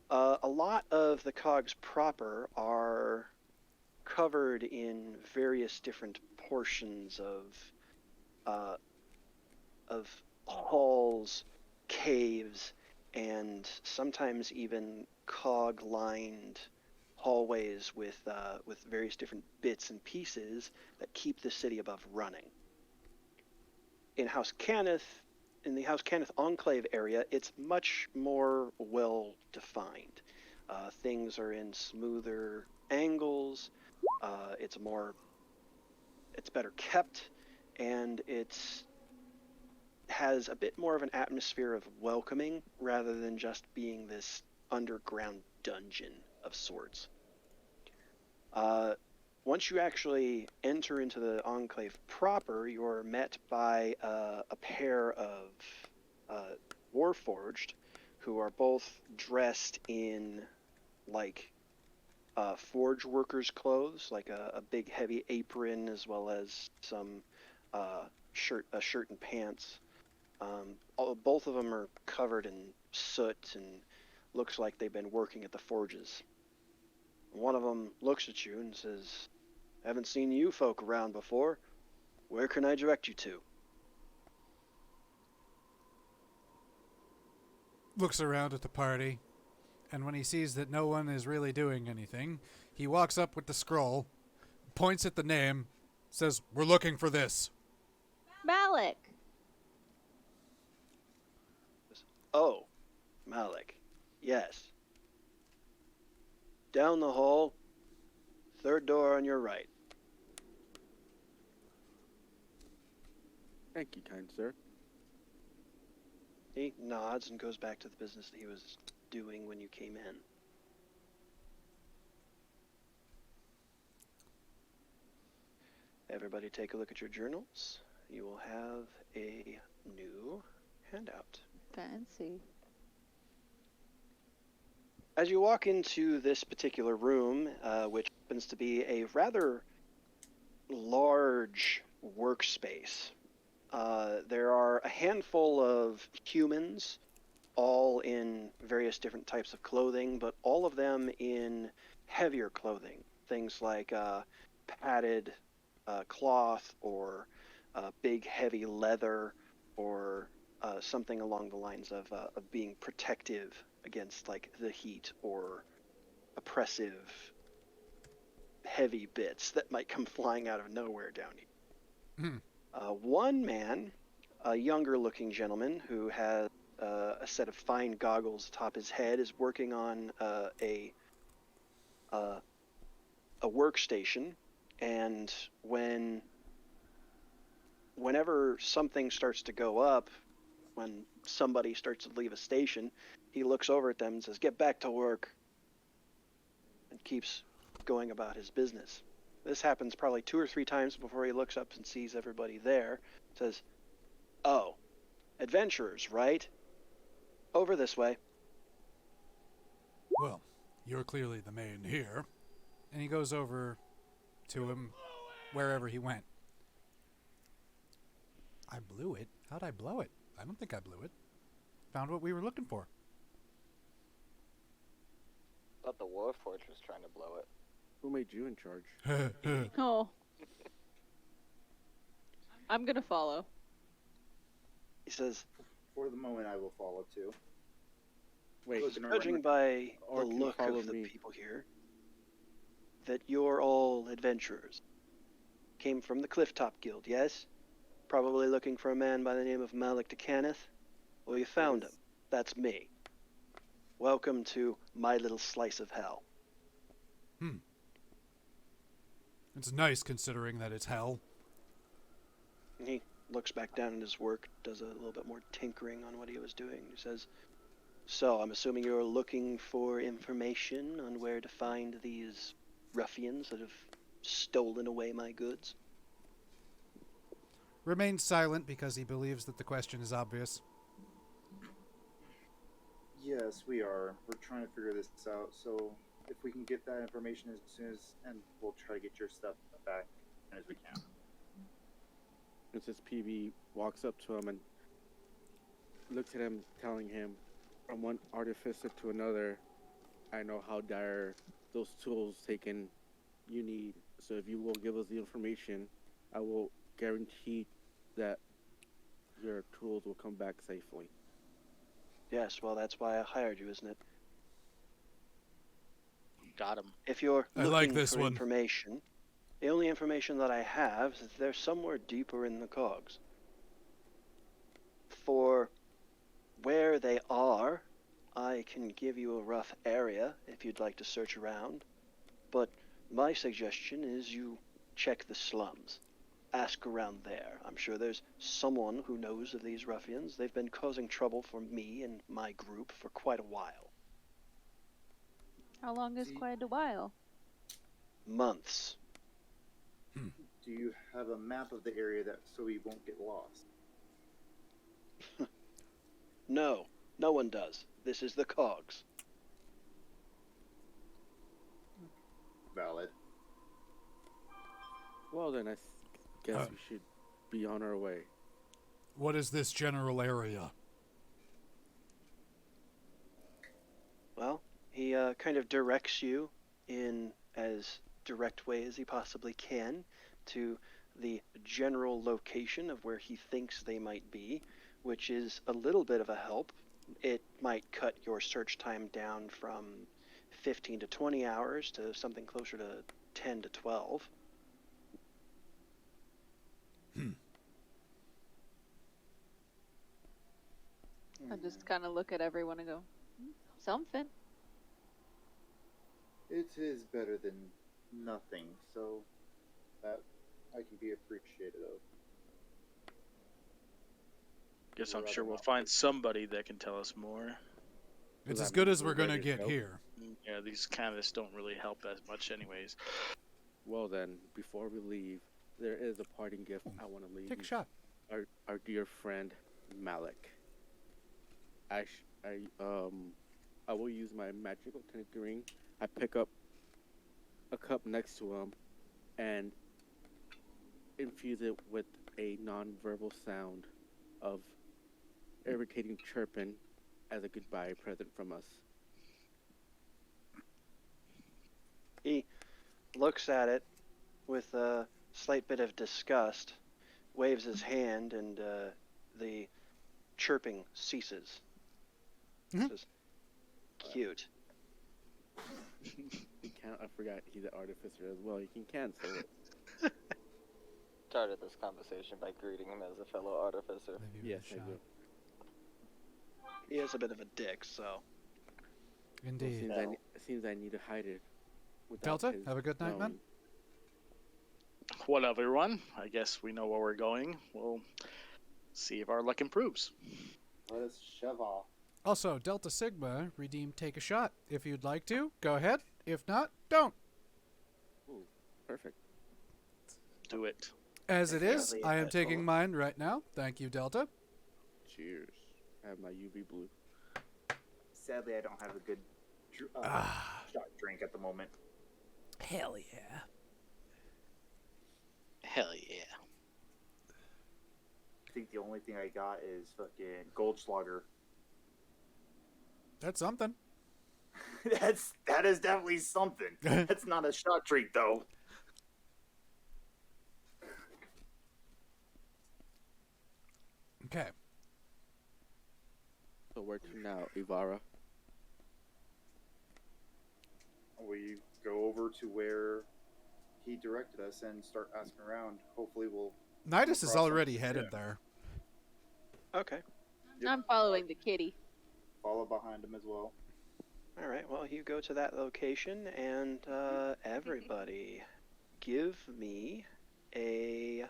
Speaker 3: A lot of the Cogs proper are covered in various different portions of halls, caves, and sometimes even cog-lined hallways with various different bits and pieces that keep the city above running. In the House Kenneth Enclave area, it's much more well defined. Things are in smoother angles. It's better kept, and it has a bit more of an atmosphere of welcoming rather than just being this underground dungeon of sorts. Once you actually enter into the enclave proper, you're met by a pair of Warforged who are both dressed in forge workers' clothes, like a big heavy apron as well as some shirt and pants. Both of them are covered in soot and looks like they've been working at the forges. One of them looks at you and says, "Haven't seen you folk around before. Where can I direct you to?"
Speaker 1: Looks around at the party, and when he sees that no one is really doing anything, he walks up with the scroll, points at the name, says, "We're looking for this."
Speaker 2: Malik!
Speaker 3: "Oh, Malik. Yes. Down the hall, third door on your right."
Speaker 6: Thank you, kind sir.
Speaker 3: He nods and goes back to the business that he was doing when you came in. Everybody take a look at your journals. You will have a new handout.
Speaker 2: Fancy.
Speaker 3: As you walk into this particular room, which happens to be a rather large workspace, there are a handful of humans, all in various different types of clothing, but all of them in heavier clothing. Things like padded cloth or big heavy leather or something along the lines of being protective against like the heat or oppressive heavy bits that might come flying out of nowhere down here. One man, a younger looking gentleman who has a set of fine goggles atop his head, is working on a workstation, and whenever something starts to go up, when somebody starts to leave a station, he looks over at them and says, "Get back to work," and keeps going about his business. This happens probably 2 or 3 times before he looks up and sees everybody there. Says, "Oh, adventurers, right? Over this way."
Speaker 1: Well, you're clearly the main here. And he goes over to him wherever he went. I blew it? How'd I blow it? I don't think I blew it. Found what we were looking for.
Speaker 5: Thought the Warforged was trying to blow it.
Speaker 6: Who made you in charge?
Speaker 2: Oh. I'm gonna follow.
Speaker 3: He says,
Speaker 7: For the moment, I will follow too.
Speaker 6: Wait,
Speaker 7: Looking around
Speaker 3: judging
Speaker 7: like-
Speaker 3: by
Speaker 6: Or
Speaker 3: the
Speaker 6: can
Speaker 3: look
Speaker 6: follow
Speaker 3: of the
Speaker 6: me.
Speaker 3: people here, that you're all adventurers. Came from the Clifftop Guild, yes? Probably looking for a man by the name of Malik de Cannith? Well, you found him. That's me. Welcome to my little slice of hell.
Speaker 1: It's nice considering that it's hell.
Speaker 3: And he looks back down at his work, does a little bit more tinkering on what he was doing. He says, "So, I'm assuming you're looking for information on where to find these ruffians that have stolen away my goods?"
Speaker 1: Remains silent because he believes that the question is obvious.
Speaker 7: Yes, we are. We're trying to figure this out. So if we can get that information as soon as, and we'll try to get your stuff back as we can.
Speaker 6: Mrs. PB walks up to him and looks at him, telling him, from one artificer to another, I know how dire those tools taken you need. So if you will give us the information, I will guarantee that your tools will come back safely.
Speaker 3: Yes, well, that's why I hired you, isn't it?
Speaker 4: Got him.
Speaker 3: If you're
Speaker 1: I
Speaker 3: looking
Speaker 1: like this
Speaker 3: for
Speaker 1: one.
Speaker 3: information, the only information that I have is that they're somewhere deeper in the Cogs. For where they are, I can give you a rough area if you'd like to search around. But my suggestion is you check the slums. Ask around there. I'm sure there's someone who knows of these ruffians. They've been causing trouble for me and my group for quite a while.
Speaker 2: How long is
Speaker 7: See-
Speaker 2: quite a while?
Speaker 3: Months.
Speaker 7: Do you have a map of the area that so we won't get lost?
Speaker 3: No, no one does. This is the Cogs.
Speaker 7: Valid.
Speaker 6: Well, then I guess we should be on our way.
Speaker 1: What is this general area?
Speaker 3: Well, he kind of directs you in as direct way as he possibly can to the general location of where he thinks they might be, which is a little bit of a help. It might cut your search time down from 15 to 20 hours to something closer to 10 to 12.
Speaker 2: I just kind of look at everyone and go, something.
Speaker 7: It is better than nothing, so that I can be appreciative of.
Speaker 4: Guess I'm
Speaker 7: Rather
Speaker 4: sure we'll
Speaker 7: not
Speaker 4: find
Speaker 7: wait.
Speaker 4: somebody that can tell us more.
Speaker 1: It's
Speaker 6: that
Speaker 1: as good
Speaker 6: means
Speaker 1: as
Speaker 6: we're
Speaker 1: we're gonna
Speaker 6: ready to
Speaker 1: get
Speaker 6: go?
Speaker 1: here.
Speaker 4: Yeah, these candidates don't really help as much, anyways.
Speaker 6: Well then, before we leave, there is a parting gift I want to leave
Speaker 1: Take a
Speaker 6: you.
Speaker 1: shot.
Speaker 6: Our dear friend Malik. I will use my magical tinkering. I pick up a cup next to him and infuse it with a non-verbal sound of irritating chirping as a goodbye present from us.
Speaker 3: He looks at it with a slight bit of disgust, waves his hand, and the chirping ceases.
Speaker 1: Mhm.
Speaker 3: Says, cute.
Speaker 6: I forgot he's an artificer as well. He can cancel it.
Speaker 5: Started this conversation by greeting him as a fellow artificer.
Speaker 1: Maybe we
Speaker 6: Yes,
Speaker 1: should.
Speaker 6: I do.
Speaker 3: He is a bit of a dick, so.
Speaker 6: Well,
Speaker 1: Indeed.
Speaker 6: seems I need to hide it. without
Speaker 1: Delta,
Speaker 6: his
Speaker 1: have a good night, man.
Speaker 6: knowing.
Speaker 4: What up, everyone? I guess we know where we're going. We'll see if our luck improves.
Speaker 7: Let us shove off.
Speaker 1: Also, Delta Sigma, redeem take a shot. If you'd like to, go ahead. If not, don't.
Speaker 6: Ooh, perfect.
Speaker 4: Do it.
Speaker 1: As it is,
Speaker 3: Definitely
Speaker 1: I am
Speaker 3: a
Speaker 1: taking
Speaker 3: total-
Speaker 1: mine right now. Thank you, Delta.
Speaker 6: Cheers. I have my UV blue.
Speaker 7: Sadly, I don't have a good shot drink at the moment.
Speaker 1: Hell yeah.
Speaker 4: Hell yeah.
Speaker 7: I think the only thing I got is fucking Goldschlager.
Speaker 1: That's something.
Speaker 7: that is definitely something. That's not a shot drink though.
Speaker 1: Okay.
Speaker 6: So where to now, Avara?
Speaker 7: We go over to where he directed us and start asking around. Hopefully we'll
Speaker 1: Nidus is
Speaker 7: Across
Speaker 1: already
Speaker 7: them.
Speaker 1: headed
Speaker 7: Yeah.
Speaker 1: there.
Speaker 3: Okay.
Speaker 2: I'm following the kitty.
Speaker 7: follow behind him as well.
Speaker 3: All right. Well, you go to that location, and everybody, give me a.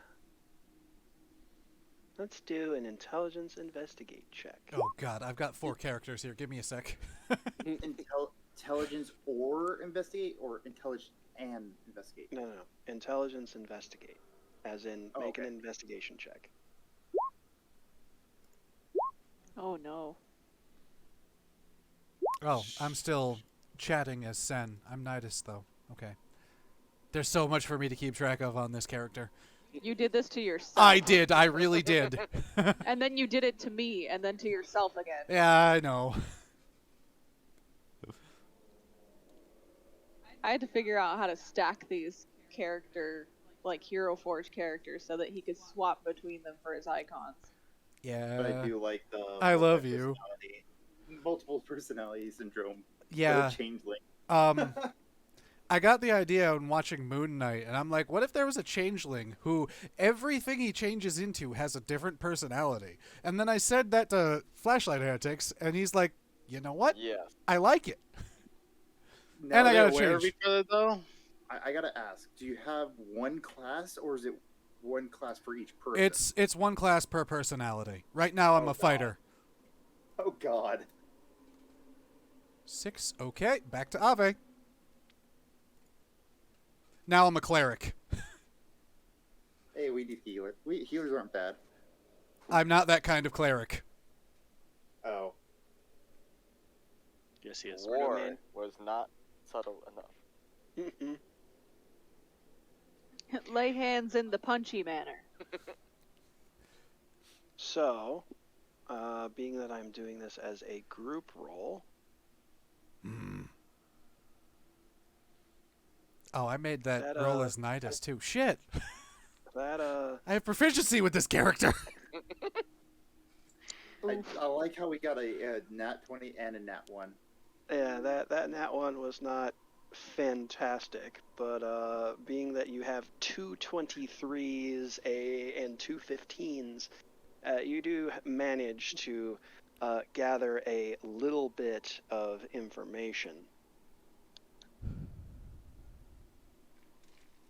Speaker 3: Let's do an intelligence investigate check.
Speaker 1: Oh god, I've got 4 characters here. Give me a sec.
Speaker 7: Intelligence or investigate, or intelligence and investigate?
Speaker 3: No. Intelligence investigate, as in
Speaker 7: Oh,
Speaker 3: make an
Speaker 7: okay.
Speaker 3: investigation check.
Speaker 2: Oh no.
Speaker 1: Oh, I'm still chatting as Sen. I'm Nidus, though. Okay. There's so much for me to keep track of on this character.
Speaker 2: You did this to yourself.
Speaker 1: I did. I really did.
Speaker 2: And then you did it to me, and then to yourself again.
Speaker 1: Yeah, I know.
Speaker 2: I had to figure out how to stack these hero forge characters so that he could swap between them for his icons.
Speaker 7: But I
Speaker 1: Yeah.
Speaker 7: do like the
Speaker 1: I love you.
Speaker 7: multiple personality syndrome.
Speaker 1: Yeah.
Speaker 7: The changeling.
Speaker 1: I got the idea when watching Moon Knight, and I'm like, what if there was a changeling who everything he changes into has a different personality? And then I said that to Flashlight Heretics, and he's like, you know what?
Speaker 5: Yes.
Speaker 1: I like it.
Speaker 7: Now
Speaker 1: And I
Speaker 7: that
Speaker 1: gotta
Speaker 4: Aware of
Speaker 1: change.
Speaker 4: each other, though?
Speaker 7: I gotta ask, do you have one class, or is it one class for each person?
Speaker 1: It's one class per personality. Right now I'm
Speaker 7: Oh,
Speaker 1: a fighter.
Speaker 7: Oh god.
Speaker 1: 6. Okay, back to Ave. Now I'm a cleric.
Speaker 7: Hey, we need healer. Healers aren't bad.
Speaker 1: I'm not that kind of cleric.
Speaker 7: Oh.
Speaker 4: Yes, he is.
Speaker 5: War
Speaker 3: man.
Speaker 5: was not subtle enough.
Speaker 3: Mm-mm.
Speaker 2: Lay hands in the punchy manner.
Speaker 3: So, being that I'm doing this as a group roll,
Speaker 1: Oh, I made that
Speaker 3: That,
Speaker 1: roll as Nidus too. Shit.
Speaker 3: that
Speaker 1: I have proficiency with this character.
Speaker 7: I like how we got a nat 20 and a nat 1.
Speaker 3: yeah, that nat one was not fantastic, but being that you have 2 23s and 2 15s, you do manage to gather a little bit of information.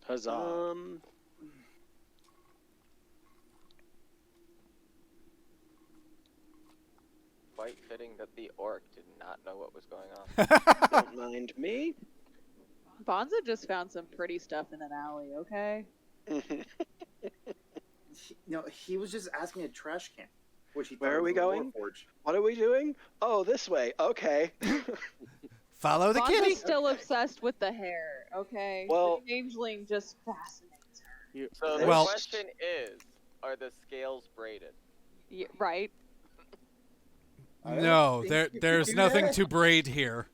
Speaker 4: Huzzah.
Speaker 5: quite fitting that the orc did not know what was going on.
Speaker 3: Don't mind me.
Speaker 2: Bonza just found some pretty stuff in an alley, okay?
Speaker 7: He was just asking a trash can. Which he
Speaker 3: Where
Speaker 7: thought
Speaker 3: are we
Speaker 7: was a
Speaker 3: going?
Speaker 7: Warforged.
Speaker 3: What are we doing? Oh, this way. Okay.
Speaker 1: Follow the
Speaker 2: Bonza's
Speaker 1: kitty.
Speaker 2: still obsessed with the hair, okay?
Speaker 3: Well-
Speaker 2: the changeling just fascinates her.
Speaker 5: So the
Speaker 1: Well-
Speaker 5: question is, are the scales braided?
Speaker 2: Yeah, right?
Speaker 7: I don't
Speaker 1: No,
Speaker 7: think you
Speaker 1: there's
Speaker 7: can do
Speaker 1: nothing
Speaker 7: that.
Speaker 1: to braid here.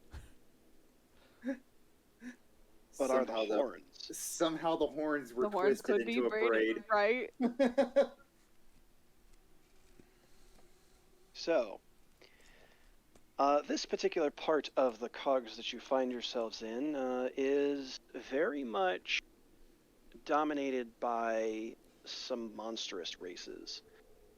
Speaker 3: But are the
Speaker 7: Somehow
Speaker 3: horns?
Speaker 7: Somehow the horns were
Speaker 2: The horns
Speaker 7: twisted
Speaker 2: could be
Speaker 7: into a
Speaker 2: braided,
Speaker 7: braid.
Speaker 2: right?
Speaker 3: So, this particular part of the cogs that you find yourselves in is very much dominated by some monstrous races.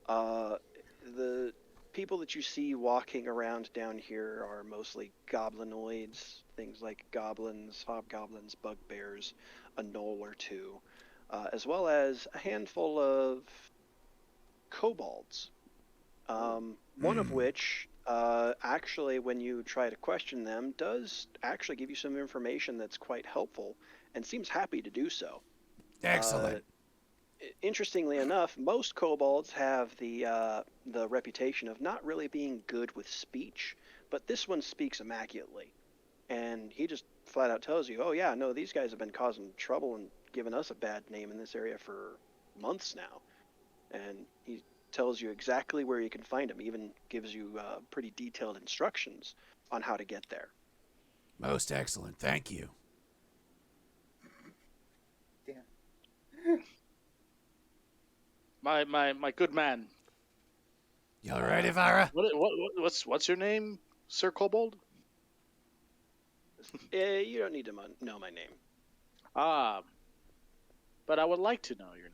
Speaker 3: The people that you see walking around down here are mostly goblinoids, things like goblins, hobgoblins, bugbears, a gnoll or two, as well as a handful of kobolds. One of which, actually, when you try to question them, does actually give you some information that's quite helpful and seems happy to do so.
Speaker 1: Excellent.
Speaker 3: Interestingly enough, most kobolds have the reputation of not really being good with speech, but this one speaks immaculately. And he just flat out tells you, oh yeah, no, these guys have been causing trouble and giving us a bad name in this area for months now. And he tells you exactly where you can find them, even gives you pretty detailed instructions on how to get there.
Speaker 1: Most excellent. Thank you.
Speaker 4: My good man.
Speaker 1: You all right, Avara?
Speaker 4: What's your name, Sir Kobold?
Speaker 3: You don't need to know my name.
Speaker 4: Ah, but I would like to know your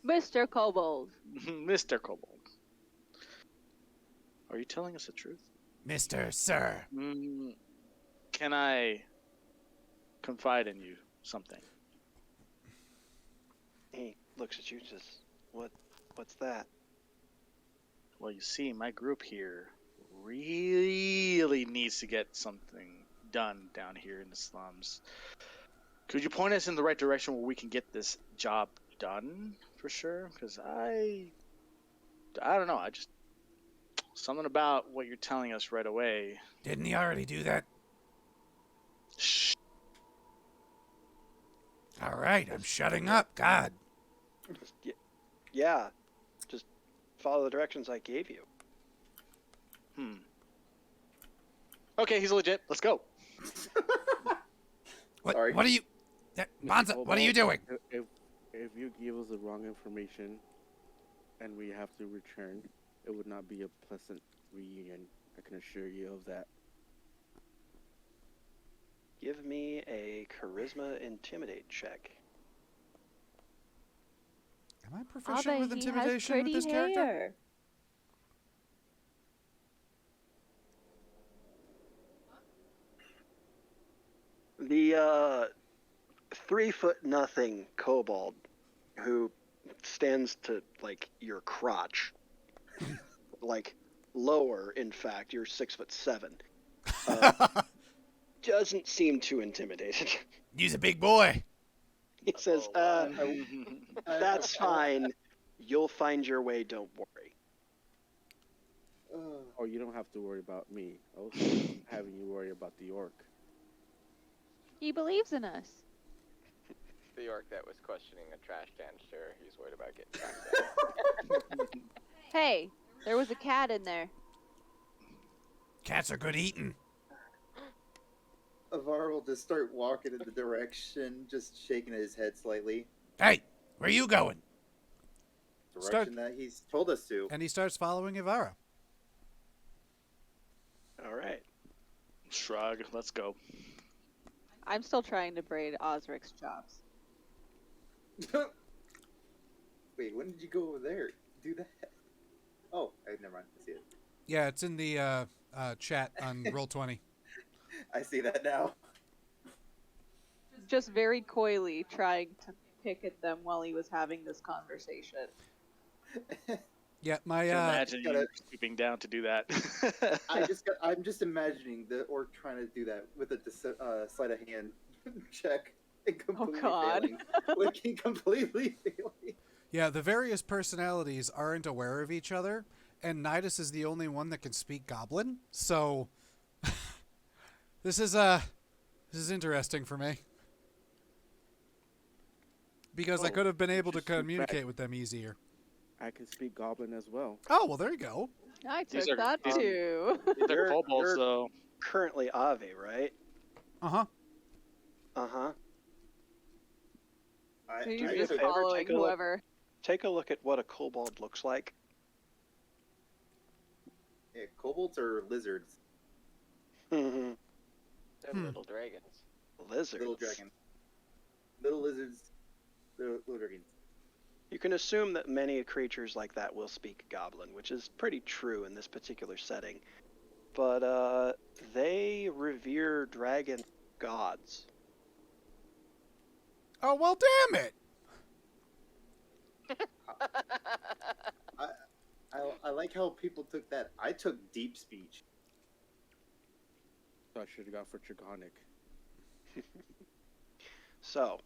Speaker 2: Mr. Kobold.
Speaker 4: name, Mr. Kobold. Are you telling us the truth?
Speaker 1: Mr. Sir.
Speaker 4: Can I confide in you something?
Speaker 3: He looks at you and says, what's that?
Speaker 4: Well, you see, my group here really needs to get something done down here in the slums. Could you point us in the right direction where we can get this job done for sure? Because I don't know. Something about what you're telling us right away.
Speaker 1: Didn't he already do that?
Speaker 4: Shh.
Speaker 1: All right, I'm shutting up. God.
Speaker 3: Yeah, just follow the directions I gave you.
Speaker 4: Okay, he's legit. Let's go.
Speaker 7: Sorry.
Speaker 1: What are you... Bonza, what are you doing?
Speaker 6: If you give us the wrong information and we have to return, it would not be a pleasant reunion. I can assure you of that.
Speaker 3: Give me a charisma intimidate check.
Speaker 1: Am I proficient with intimidation with this character?
Speaker 3: The 3'0" kobold who stands to like your crotch, like lower. In fact, you're 6'7". Doesn't seem too intimidated.
Speaker 1: He's a big boy.
Speaker 3: He says, "That's fine. You'll find your way. Don't worry."
Speaker 6: Oh, you don't have to worry about me. I was having you worry about the orc.
Speaker 2: He believes in us.
Speaker 5: The orc that was questioning a trash can, sure, he's worried about getting tracked down.
Speaker 2: Hey, there was a cat in there.
Speaker 1: Cats are good eating.
Speaker 7: Avara will just start walking in the direction, just shaking his head slightly.
Speaker 1: Hey, where you going?
Speaker 7: Direction that he's told us to.
Speaker 1: And he starts following Avara.
Speaker 3: All right.
Speaker 4: Shrug. Let's go.
Speaker 2: I'm still trying to braid Osric's chops.
Speaker 7: Wait, when did you go over there? Do that? Oh, never mind. I see it.
Speaker 1: Yeah, it's in the chat on Roll20.
Speaker 7: I see that now.
Speaker 2: Just very coyly trying to pick at them while he was having this conversation.
Speaker 1: Yeah, my
Speaker 4: Imagine
Speaker 7: Gotta-
Speaker 4: you stooping down to do that.
Speaker 7: I'm just imagining the orc trying to do that with a sleight of hand check and completely
Speaker 2: God.
Speaker 7: failing. Looking completely failing.
Speaker 1: yeah, the various personalities aren't aware of each other, and Nidus is the only one that can speak Goblin. So this is interesting for me because I
Speaker 6: Oh,
Speaker 1: could have been able to
Speaker 6: just shoot
Speaker 1: communicate
Speaker 6: back.
Speaker 1: with them easier.
Speaker 6: I can speak Goblin as well.
Speaker 1: Oh well, there you go.
Speaker 2: I
Speaker 4: These
Speaker 2: took
Speaker 4: are-
Speaker 2: that
Speaker 4: these-
Speaker 2: too.
Speaker 4: They're
Speaker 3: You're-
Speaker 4: kobolds,
Speaker 3: you're-
Speaker 4: though.
Speaker 3: Currently Ave, right?
Speaker 1: Uh-huh.
Speaker 3: Uh-huh.
Speaker 2: So
Speaker 3: Do
Speaker 2: you're
Speaker 3: me a
Speaker 2: just
Speaker 3: favor,
Speaker 2: following
Speaker 3: take a look.
Speaker 2: whoever.
Speaker 3: Take a look at what a kobold looks like.
Speaker 7: Yeah, kobolds are lizards.
Speaker 3: Mhm.
Speaker 5: They're
Speaker 1: Hmm.
Speaker 5: little dragons.
Speaker 3: Lizards.
Speaker 7: Little dragon. Little lizards. Little dragons.
Speaker 3: You can assume that many creatures like that will speak Goblin, which is pretty true in this particular setting. But they revere dragon gods.
Speaker 1: Oh well, damn it.
Speaker 7: I like how people took that. I took deep speech.
Speaker 6: So I should have gone for Dragonic.
Speaker 3: So,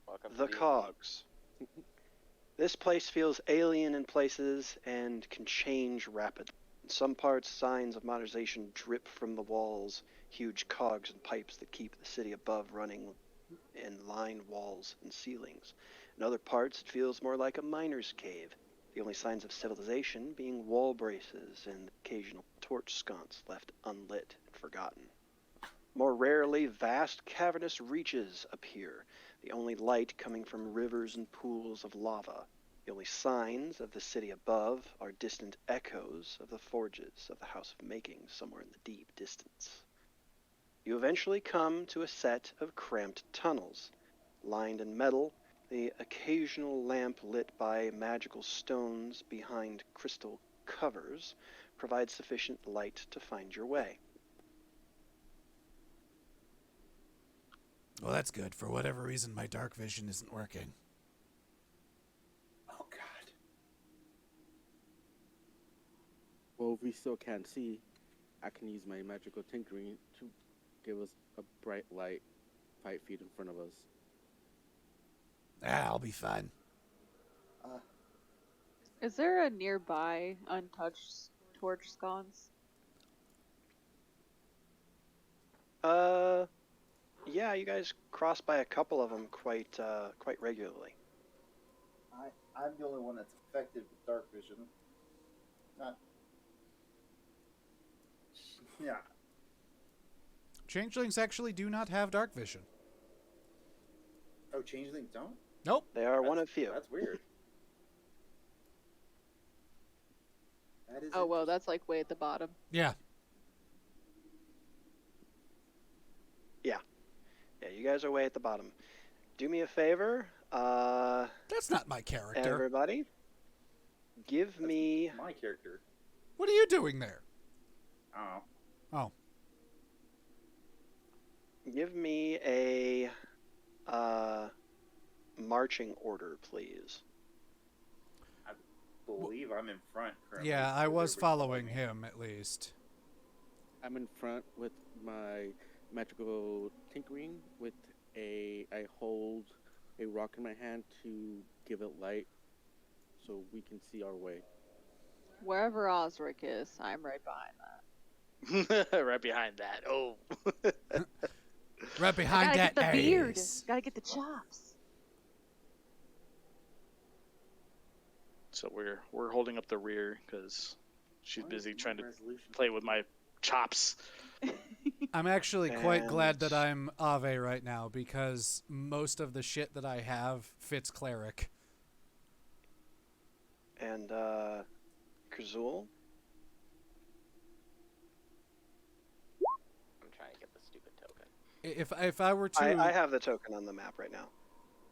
Speaker 5: Welcome
Speaker 3: the
Speaker 5: to D&D.
Speaker 3: Cogs. This place feels alien in places and can change rapidly. In some parts, signs of modernization drip from the walls, huge cogs and pipes that keep the city above running and line walls and ceilings. In other parts, it feels more like a miner's cave, the only signs of civilization being wall braces and occasional torch sconce left unlit and forgotten. More rarely, vast cavernous reaches appear, the only light coming from rivers and pools of lava. The only signs of the city above are distant echoes of the forges of the House of Making somewhere in the deep distance. You eventually come to a set of cramped tunnels, lined in metal, the occasional lamp lit by magical stones behind crystal covers provides sufficient light to find your way.
Speaker 1: Well, that's good. For whatever reason, my dark vision isn't working.
Speaker 7: Oh God.
Speaker 6: Well, if we still can't see, I can use my magical tinkering to give us a bright light 5 feet in front of us.
Speaker 1: Ah, I'll be fine.
Speaker 2: Is there a nearby untouched torch sconce?
Speaker 3: Yeah, you guys cross by a couple of them quite regularly.
Speaker 7: I'm the only one that's affected with dark vision. Not. Yeah.
Speaker 1: Changelings actually do not have dark vision.
Speaker 7: Oh, changelings don't.
Speaker 1: Nope.
Speaker 3: They are one of few.
Speaker 7: That's weird. That is.
Speaker 2: Oh well, that's like way at the bottom.
Speaker 1: Yeah.
Speaker 3: Yeah, you guys are way at the bottom. Do me a favor,
Speaker 1: That's not my character.
Speaker 3: everybody. Give me
Speaker 7: my character.
Speaker 1: What are you doing there?
Speaker 7: Oh.
Speaker 1: Oh.
Speaker 3: give me a marching order, please.
Speaker 7: I believe I'm in front currently.
Speaker 1: Yeah, I
Speaker 7: so
Speaker 1: was
Speaker 7: everybody's
Speaker 1: following
Speaker 7: me.
Speaker 1: him at least.
Speaker 6: I'm in front with my magical tinkering I hold a rock in my hand to give it light so we can see our way.
Speaker 2: Wherever Osric is, I'm right behind that.
Speaker 4: Right behind that. Oh.
Speaker 1: Right behind
Speaker 2: I gotta
Speaker 1: that
Speaker 2: get the beard.
Speaker 1: ace.
Speaker 2: Gotta get the chops.
Speaker 4: So we're holding up the rear because she's
Speaker 7: Why
Speaker 4: busy
Speaker 7: is
Speaker 4: trying to
Speaker 7: resolution
Speaker 4: play with my chops.
Speaker 1: I'm actually quite glad that
Speaker 3: And-
Speaker 1: I'm Ave right now because most of the shit that I have fits cleric.
Speaker 3: And Kazul.
Speaker 5: I'm trying to get the stupid token.
Speaker 1: If I were to
Speaker 3: I have the token on the map right now.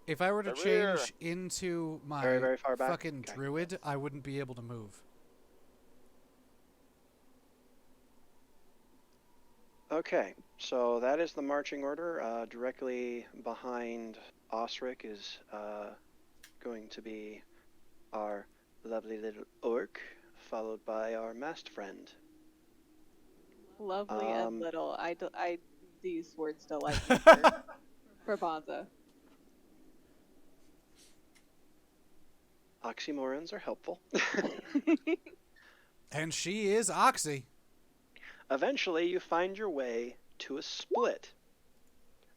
Speaker 1: if I were to
Speaker 5: The rear.
Speaker 1: change into my
Speaker 3: Very, very far back?
Speaker 1: fucking
Speaker 3: Okay.
Speaker 1: druid, I wouldn't be able to move.
Speaker 3: Okay, so that is the marching order. Directly behind Osric is going to be our lovely little orc, followed by our masked friend.
Speaker 2: Lovely and
Speaker 3: Um,
Speaker 2: little. These words delight me for Bonza.
Speaker 3: Oxymorons are helpful.
Speaker 1: And she is Oxy.
Speaker 3: Eventually, you find your way to a split.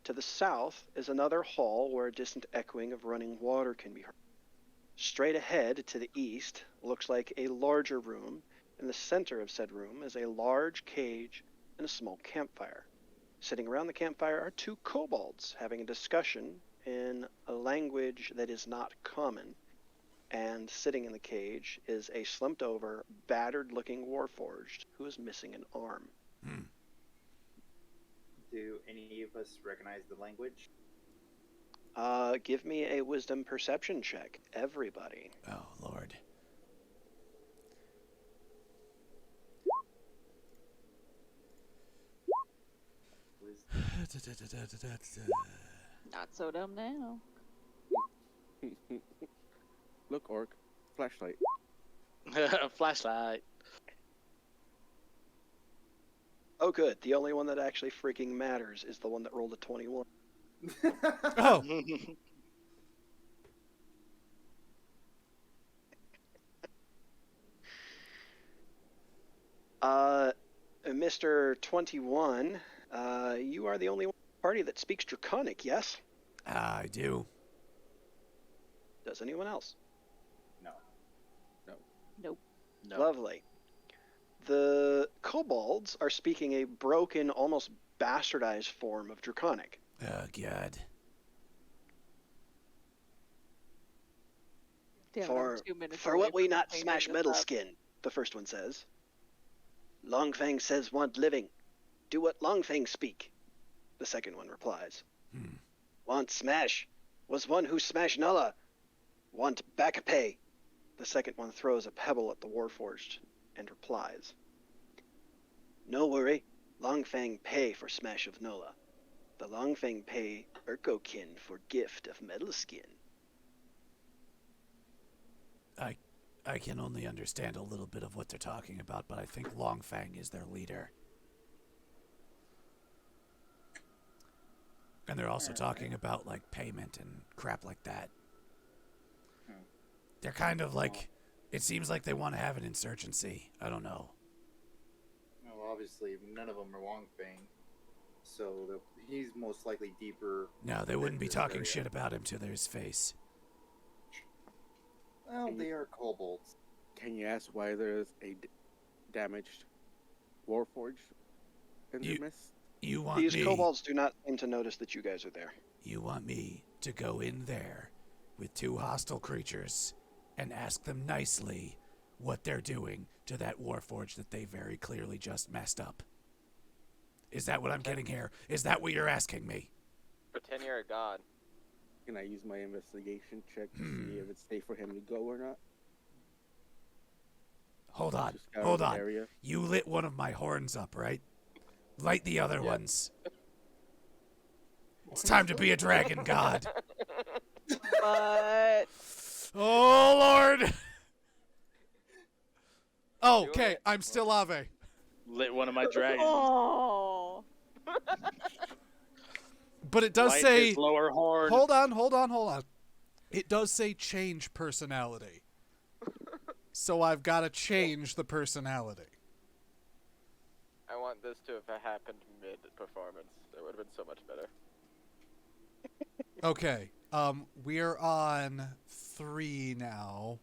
Speaker 3: To the south is another hall where a distant echoing of running water can be heard. Straight ahead to the east looks like a larger room. In the center of said room is a large cage and a small campfire. Sitting around the campfire are two kobolds having a discussion in a language that is not common. And sitting in the cage is a slumped-over, battered-looking Warforged who is missing an arm.
Speaker 7: Do any of us recognize the language?
Speaker 3: Give me a wisdom perception check, everybody.
Speaker 1: Oh, Lord.
Speaker 2: Not so dumb now.
Speaker 6: Look, orc. Flashlight.
Speaker 4: Flashlight.
Speaker 3: Oh, good. The only one that actually freaking matters is the one that rolled a 21.
Speaker 1: Oh,
Speaker 3: Mr. 21, you are the only one in the party that speaks Draconic, yes?
Speaker 1: I do.
Speaker 3: Does anyone else?
Speaker 7: No.
Speaker 2: Nope.
Speaker 4: No.
Speaker 3: Lovely. The kobolds are speaking a broken, almost bastardized form of Draconic.
Speaker 1: Oh, God.
Speaker 2: Damn,
Speaker 3: For,
Speaker 2: I'm 2 minutes
Speaker 3: for
Speaker 2: away
Speaker 3: what we
Speaker 2: from
Speaker 3: not
Speaker 2: cleaning
Speaker 3: smash
Speaker 2: this
Speaker 3: metal
Speaker 2: up.
Speaker 3: skin, the first one says. Longfang says want living. Do what Longfang speak, the second one replies. Want smash. Was one who smash Nulla. Want back pay. The second one throws a pebble at the Warforged and replies. No worry. Longfang pay for smash of Nulla. The Longfang pay Urkokin for gift of metal skin.
Speaker 1: I can only understand a little bit of what they're talking about, but I think Longfang is their leader. And they're also talking about, like, payment and crap like that. They're kind of like, it seems like they want to have an insurgency. I don't know.
Speaker 7: Well, obviously, none of them are Wongfang, so he's most likely deeper.
Speaker 1: No, they wouldn't be
Speaker 7: this
Speaker 1: talking
Speaker 7: area.
Speaker 1: shit about him to his face.
Speaker 7: Well, they are kobolds.
Speaker 6: Can you ask why there's a damaged Warforged in the mist?
Speaker 1: You want
Speaker 3: These
Speaker 1: me...
Speaker 3: kobolds do not seem to notice that you guys are there.
Speaker 1: You want me to go in there with two hostile creatures and ask them nicely what they're doing to that Warforged that they very clearly just messed up? Is that what I'm getting here? Is that what you're asking me?
Speaker 5: Pretend you're a god.
Speaker 6: Can I use my investigation check to see if it's safe for him to go or not?
Speaker 1: Hold on,
Speaker 6: Just scour
Speaker 1: hold
Speaker 6: the
Speaker 1: on.
Speaker 6: area.
Speaker 1: You lit one of my horns up, right? Light the other ones. It's time to be a dragon god.
Speaker 2: But
Speaker 1: Oh, Lord! Oh,
Speaker 5: Do
Speaker 1: okay,
Speaker 5: it.
Speaker 1: I'm still Ave.
Speaker 4: Lit one of my dragons.
Speaker 2: oh,
Speaker 1: But it does
Speaker 4: Light
Speaker 1: say...
Speaker 4: his lower horn.
Speaker 1: Hold on. It does say change personality. So I've got to change the personality.
Speaker 5: I want this to have happened mid-performance. That would have been so much better.
Speaker 1: Okay, we're on 3 now.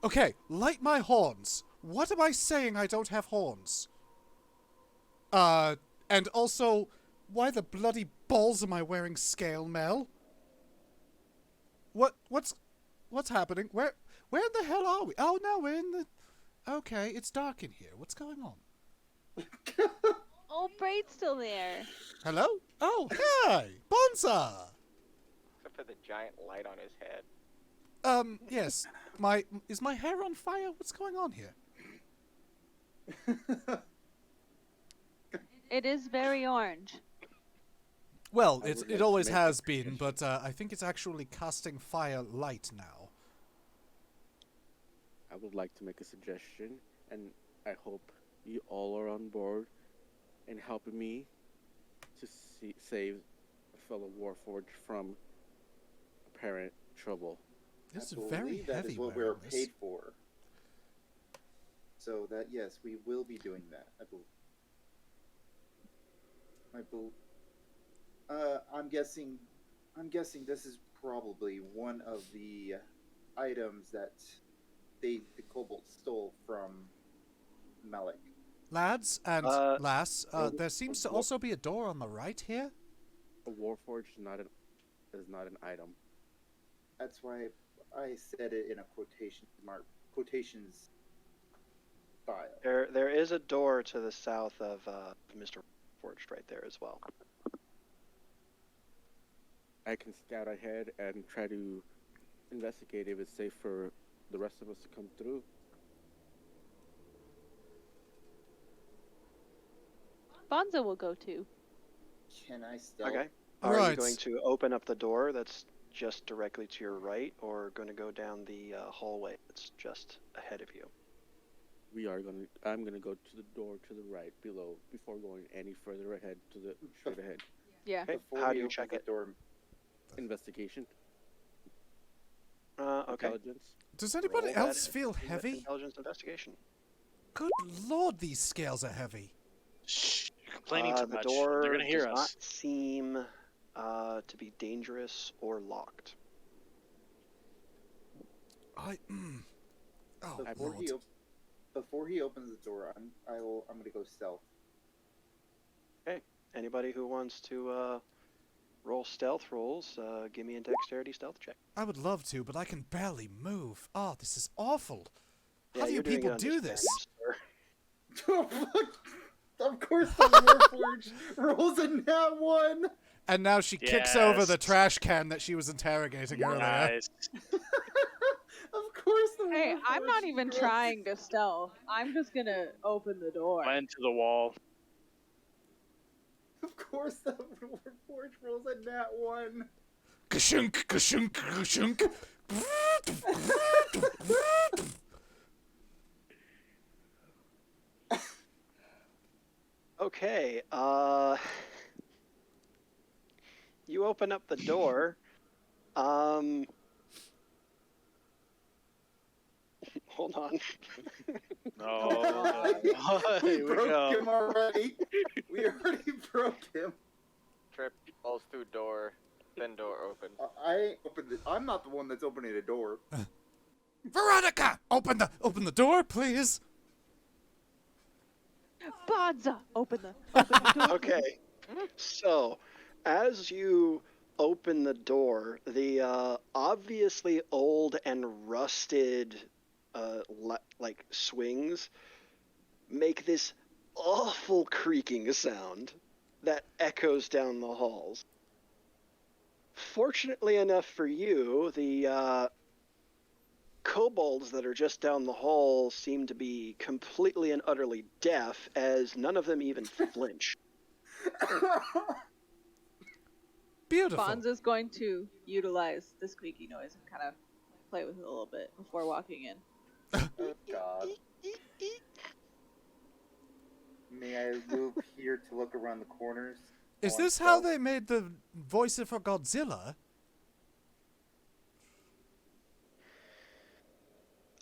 Speaker 1: Okay, light my horns. What am I saying I don't have horns? And also, why the bloody balls am I wearing scale mail? What's happening? Where the hell are we? Oh no, we're in the... Okay, it's dark in here. What's going on?
Speaker 2: oh, Braid's still there.
Speaker 1: Hello? Oh, hi! Bonza!
Speaker 5: Except for the giant light on his head.
Speaker 1: Yes. Is my hair on fire? What's going on here?
Speaker 2: It is very orange.
Speaker 1: Well,
Speaker 6: I would like
Speaker 1: it
Speaker 6: to
Speaker 1: always
Speaker 6: make a
Speaker 1: has been,
Speaker 6: suggestion.
Speaker 1: but I think it's actually casting fire light now.
Speaker 6: I would like to make a suggestion, and I hope you all are on board in helping me to save a fellow Warforged from apparent trouble.
Speaker 1: It's
Speaker 7: I believe
Speaker 1: very
Speaker 7: that
Speaker 1: heavy
Speaker 7: is what
Speaker 1: wearing
Speaker 7: we're
Speaker 1: this.
Speaker 7: paid for. So that yes, we will be doing that. I believe. I'm guessing. I'm guessing this is probably one of the items that the Kobold stole from Malik.
Speaker 1: Lads and
Speaker 3: Uh,
Speaker 1: lass, there seems to also be a door on the right here.
Speaker 6: A Warforged is not an item.
Speaker 7: That's why I said it in a quotations style.
Speaker 3: there is a door to the south of Mr. Forged right there as well.
Speaker 6: I can scout ahead and try to investigate if it's safe for the rest of us to come through.
Speaker 2: Bonza will go too.
Speaker 7: Can I stealth?
Speaker 3: Okay. Are
Speaker 1: Right.
Speaker 3: you going to open up the door that's just directly to your right, or going to go down the hallway that's just ahead of you?
Speaker 6: I'm gonna go to the door to the right below before going any further ahead to the straight ahead.
Speaker 2: Yeah.
Speaker 3: Okay.
Speaker 7: Before
Speaker 3: How
Speaker 7: he
Speaker 3: do you
Speaker 7: opens
Speaker 3: check
Speaker 7: the
Speaker 3: it?
Speaker 7: door,
Speaker 6: Investigation.
Speaker 3: Okay.
Speaker 6: Intelligence.
Speaker 1: Does anybody
Speaker 3: Roll that
Speaker 1: else feel heavy?
Speaker 3: Intelligence investigation.
Speaker 1: Good lord, these scales are heavy.
Speaker 4: Shh, you're complaining too
Speaker 3: The
Speaker 4: much.
Speaker 3: door
Speaker 4: They're gonna hear
Speaker 3: does
Speaker 4: us.
Speaker 3: not seem to be dangerous or locked.
Speaker 1: Oh,
Speaker 7: before
Speaker 1: lord.
Speaker 7: before he opens the door, I'm going to go stealth.
Speaker 3: Anybody who wants to roll stealth rolls, give me a dexterity stealth check.
Speaker 1: I would love to, but I can barely move. Oh, this is awful. How
Speaker 3: Yeah,
Speaker 1: do you
Speaker 3: you're doing
Speaker 1: people
Speaker 3: it
Speaker 1: do
Speaker 3: under
Speaker 1: this?
Speaker 3: standards, sir.
Speaker 7: Of course, the Warforged rolls a nat 1.
Speaker 1: And now she kicks over the
Speaker 4: Yes.
Speaker 1: trash can that she was interrogating earlier.
Speaker 4: Nice.
Speaker 7: Of course, the
Speaker 2: Hey, I'm not
Speaker 7: Warforged
Speaker 2: even
Speaker 7: rolls-
Speaker 2: trying to stealth. I'm just gonna open the door.
Speaker 4: Went to the wall.
Speaker 7: Of course, the Warforged rolls a nat 1.
Speaker 1: Kashunk, kashunk, kashunk.
Speaker 3: Okay, you open up the door. Hold on.
Speaker 4: Oh,
Speaker 7: we
Speaker 4: here we
Speaker 7: broke
Speaker 4: go.
Speaker 7: him already. We already broke him.
Speaker 5: Trip falls through door, then door opens.
Speaker 7: I'm not the one that's opening the door.
Speaker 1: Veronica, open the door, please.
Speaker 2: Bonza, open the door.
Speaker 3: Okay, so as you open the door, the obviously old and rusted like swings make this awful creaking sound that echoes down the halls. Fortunately enough for you, the kobolds that are just down the hall seem to be completely and utterly deaf, as none of them even flinch.
Speaker 1: Beautiful.
Speaker 2: Bonza's going to utilize the squeaky noise and kind of play with it a little bit before walking in.
Speaker 7: Oh God. May I move here to look around the corners?
Speaker 1: Is
Speaker 7: on
Speaker 1: this how
Speaker 7: stealth?
Speaker 1: they made the voice for Godzilla?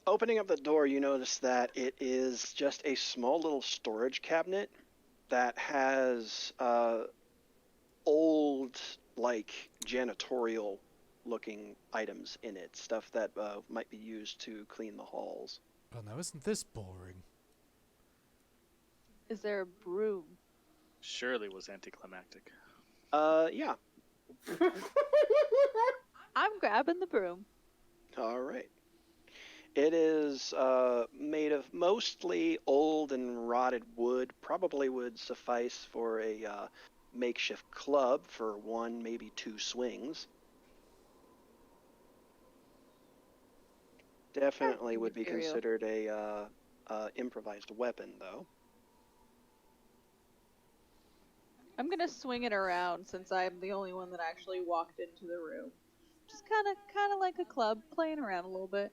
Speaker 3: Opening up the door, you notice that it is just a small little storage cabinet that has old, like, janitorial looking items in it. Stuff that might be used to clean the halls.
Speaker 1: Oh, now isn't this boring?
Speaker 2: Is there a broom?
Speaker 4: Surely was anticlimactic.
Speaker 3: Yeah.
Speaker 2: I'm grabbing the broom.
Speaker 3: All right. It is made of mostly old and rotted wood. Probably would suffice for a makeshift club for one, maybe two swings. Definitely would be
Speaker 2: material.
Speaker 3: considered a improvised weapon, though.
Speaker 2: I'm gonna swing it around since I'm the only one that actually walked into the room. Just kind of like a club, playing around a little bit.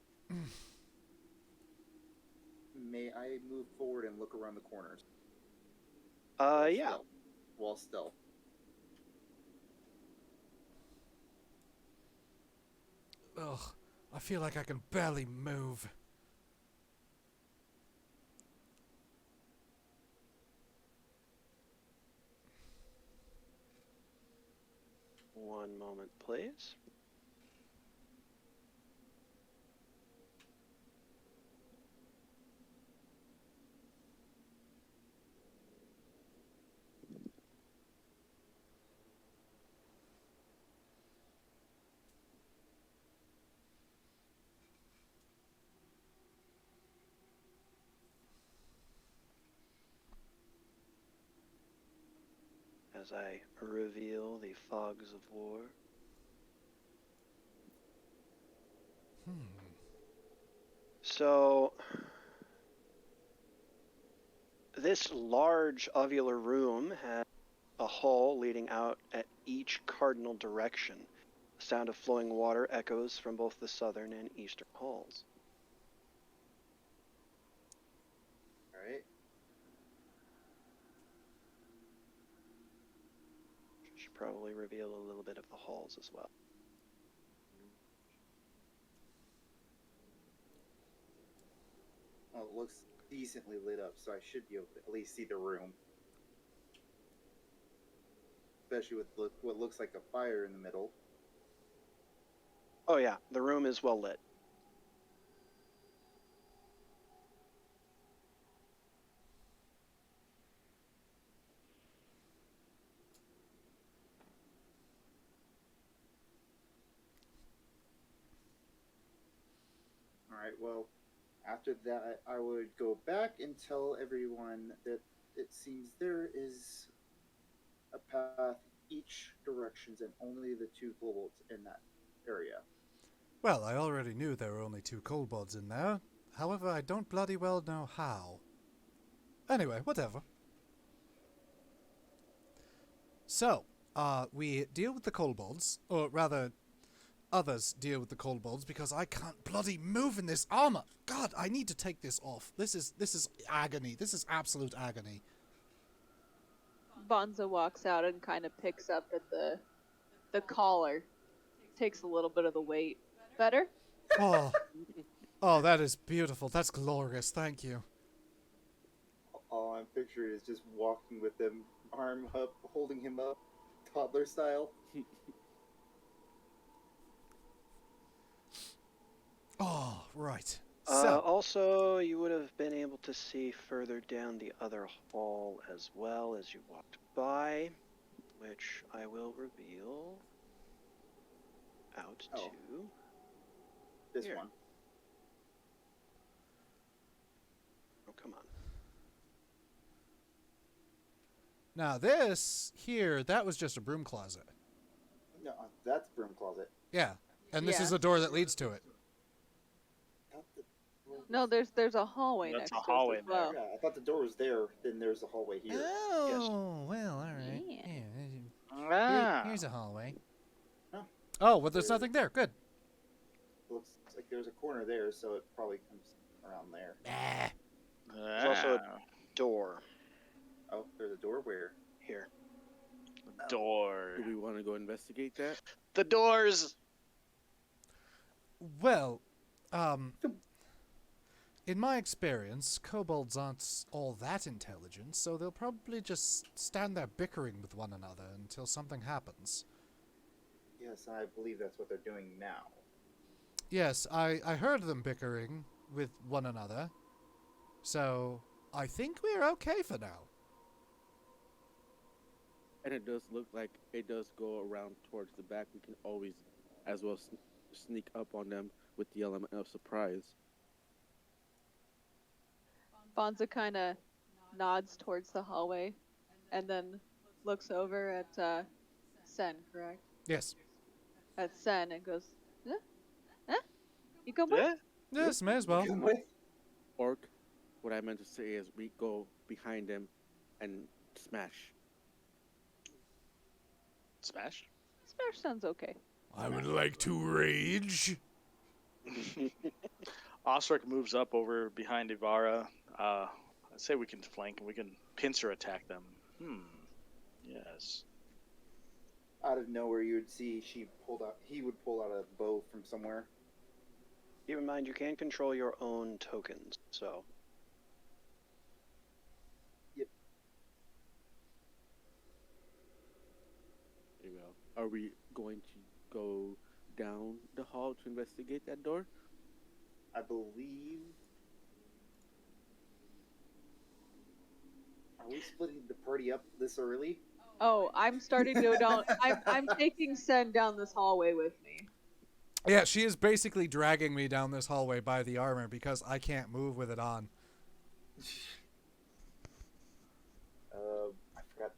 Speaker 7: May I move forward and look around the corners?
Speaker 3: Yeah.
Speaker 7: Wall stealth.
Speaker 1: Ugh, I feel like I can barely move.
Speaker 3: One moment, please. As I reveal the fogs of war. So, this large ovular room has a hall leading out at each cardinal direction. The sound of flowing water echoes from both the southern and eastern halls.
Speaker 7: Alright.
Speaker 3: Should probably reveal a little bit of the halls as well.
Speaker 7: Well, it looks decently lit up, so I should be able to at least see the room. Especially with what looks like a fire in the middle.
Speaker 3: Oh yeah, the room is well lit.
Speaker 7: Alright, well, after that, I would go back and tell everyone that it seems there is a path each directions and only the 2 kobolds in that area.
Speaker 1: Well, I already knew there were only 2 kobolds in there. However, I don't bloody well know how. Anyway, whatever. So, we deal with the kobolds, or rather, others deal with the kobolds because I can't bloody move in this armor. God, I need to take this off. This is agony. This is absolute agony.
Speaker 2: Bonza walks out and kind of picks up at the collar. Takes a little bit of the weight. Better?
Speaker 1: Oh, oh, that is beautiful. That's glorious. Thank you.
Speaker 7: All I'm picturing is just walking with them, arm up, holding him up, toddler style.
Speaker 1: Oh, right. So,
Speaker 3: Also, you would have been able to see further down the other hall as well as you walked by, which I will reveal out
Speaker 7: Oh.
Speaker 3: to
Speaker 7: This
Speaker 3: Here.
Speaker 7: one.
Speaker 3: Oh, come on.
Speaker 1: now this here, that was just a broom closet.
Speaker 7: No, that's broom closet.
Speaker 1: Yeah, and this
Speaker 2: Yeah.
Speaker 1: is the door that leads to it.
Speaker 7: Thought the door
Speaker 2: No,
Speaker 7: was-
Speaker 2: there's a hallway
Speaker 4: That's
Speaker 2: next
Speaker 4: a
Speaker 2: to
Speaker 4: hallway
Speaker 2: us as well.
Speaker 7: Yeah, I thought the door was there. Then there's a hallway here.
Speaker 1: Oh, well, all right.
Speaker 2: Yeah.
Speaker 1: Here's a hallway.
Speaker 7: Oh.
Speaker 1: Oh, well, there's nothing there. Good.
Speaker 7: Looks like there's a corner there, so it probably comes around there.
Speaker 1: Ah.
Speaker 3: There's also a door
Speaker 7: Oh, there's a door where?
Speaker 3: here.
Speaker 4: Door.
Speaker 6: Do we want to go investigate that?
Speaker 4: The doors.
Speaker 1: Well, in my experience, kobolds aren't all that intelligent, so they'll probably just stand there bickering with one another until something happens.
Speaker 7: Yes, I believe that's what they're doing now.
Speaker 1: Yes, I heard them bickering with one another, so I think we're okay for now.
Speaker 6: And it does look like it does go around towards the back. We can always as well sneak up on them with the element of surprise.
Speaker 2: Bonza kind of nods towards the hallway and then looks over at Sen, correct?
Speaker 1: Yes.
Speaker 2: At Sen and goes, huh? You come with?
Speaker 4: Yeah.
Speaker 1: Yes, may as well.
Speaker 7: Come with?
Speaker 6: Orc, what I meant to say is we go behind them and smash.
Speaker 4: Smash.
Speaker 2: Smash sounds okay.
Speaker 1: I would like to rage.
Speaker 4: Osric moves up over behind Avara. I'd say we can flank and we can pincer attack them. Yes.
Speaker 7: Out of nowhere, you would see he would pull out a bow from somewhere.
Speaker 3: Keep in mind, you can control your own tokens, so.
Speaker 7: Yep.
Speaker 6: There you go. Are we going to go down the hall to investigate that door?
Speaker 7: I believe. Are we splitting the party up this early?
Speaker 2: Oh, I'm starting to go down. I'm taking Sen down this hallway with me.
Speaker 1: Yeah, she is basically dragging me down this hallway by the armor because I can't move with it on.
Speaker 7: I forgot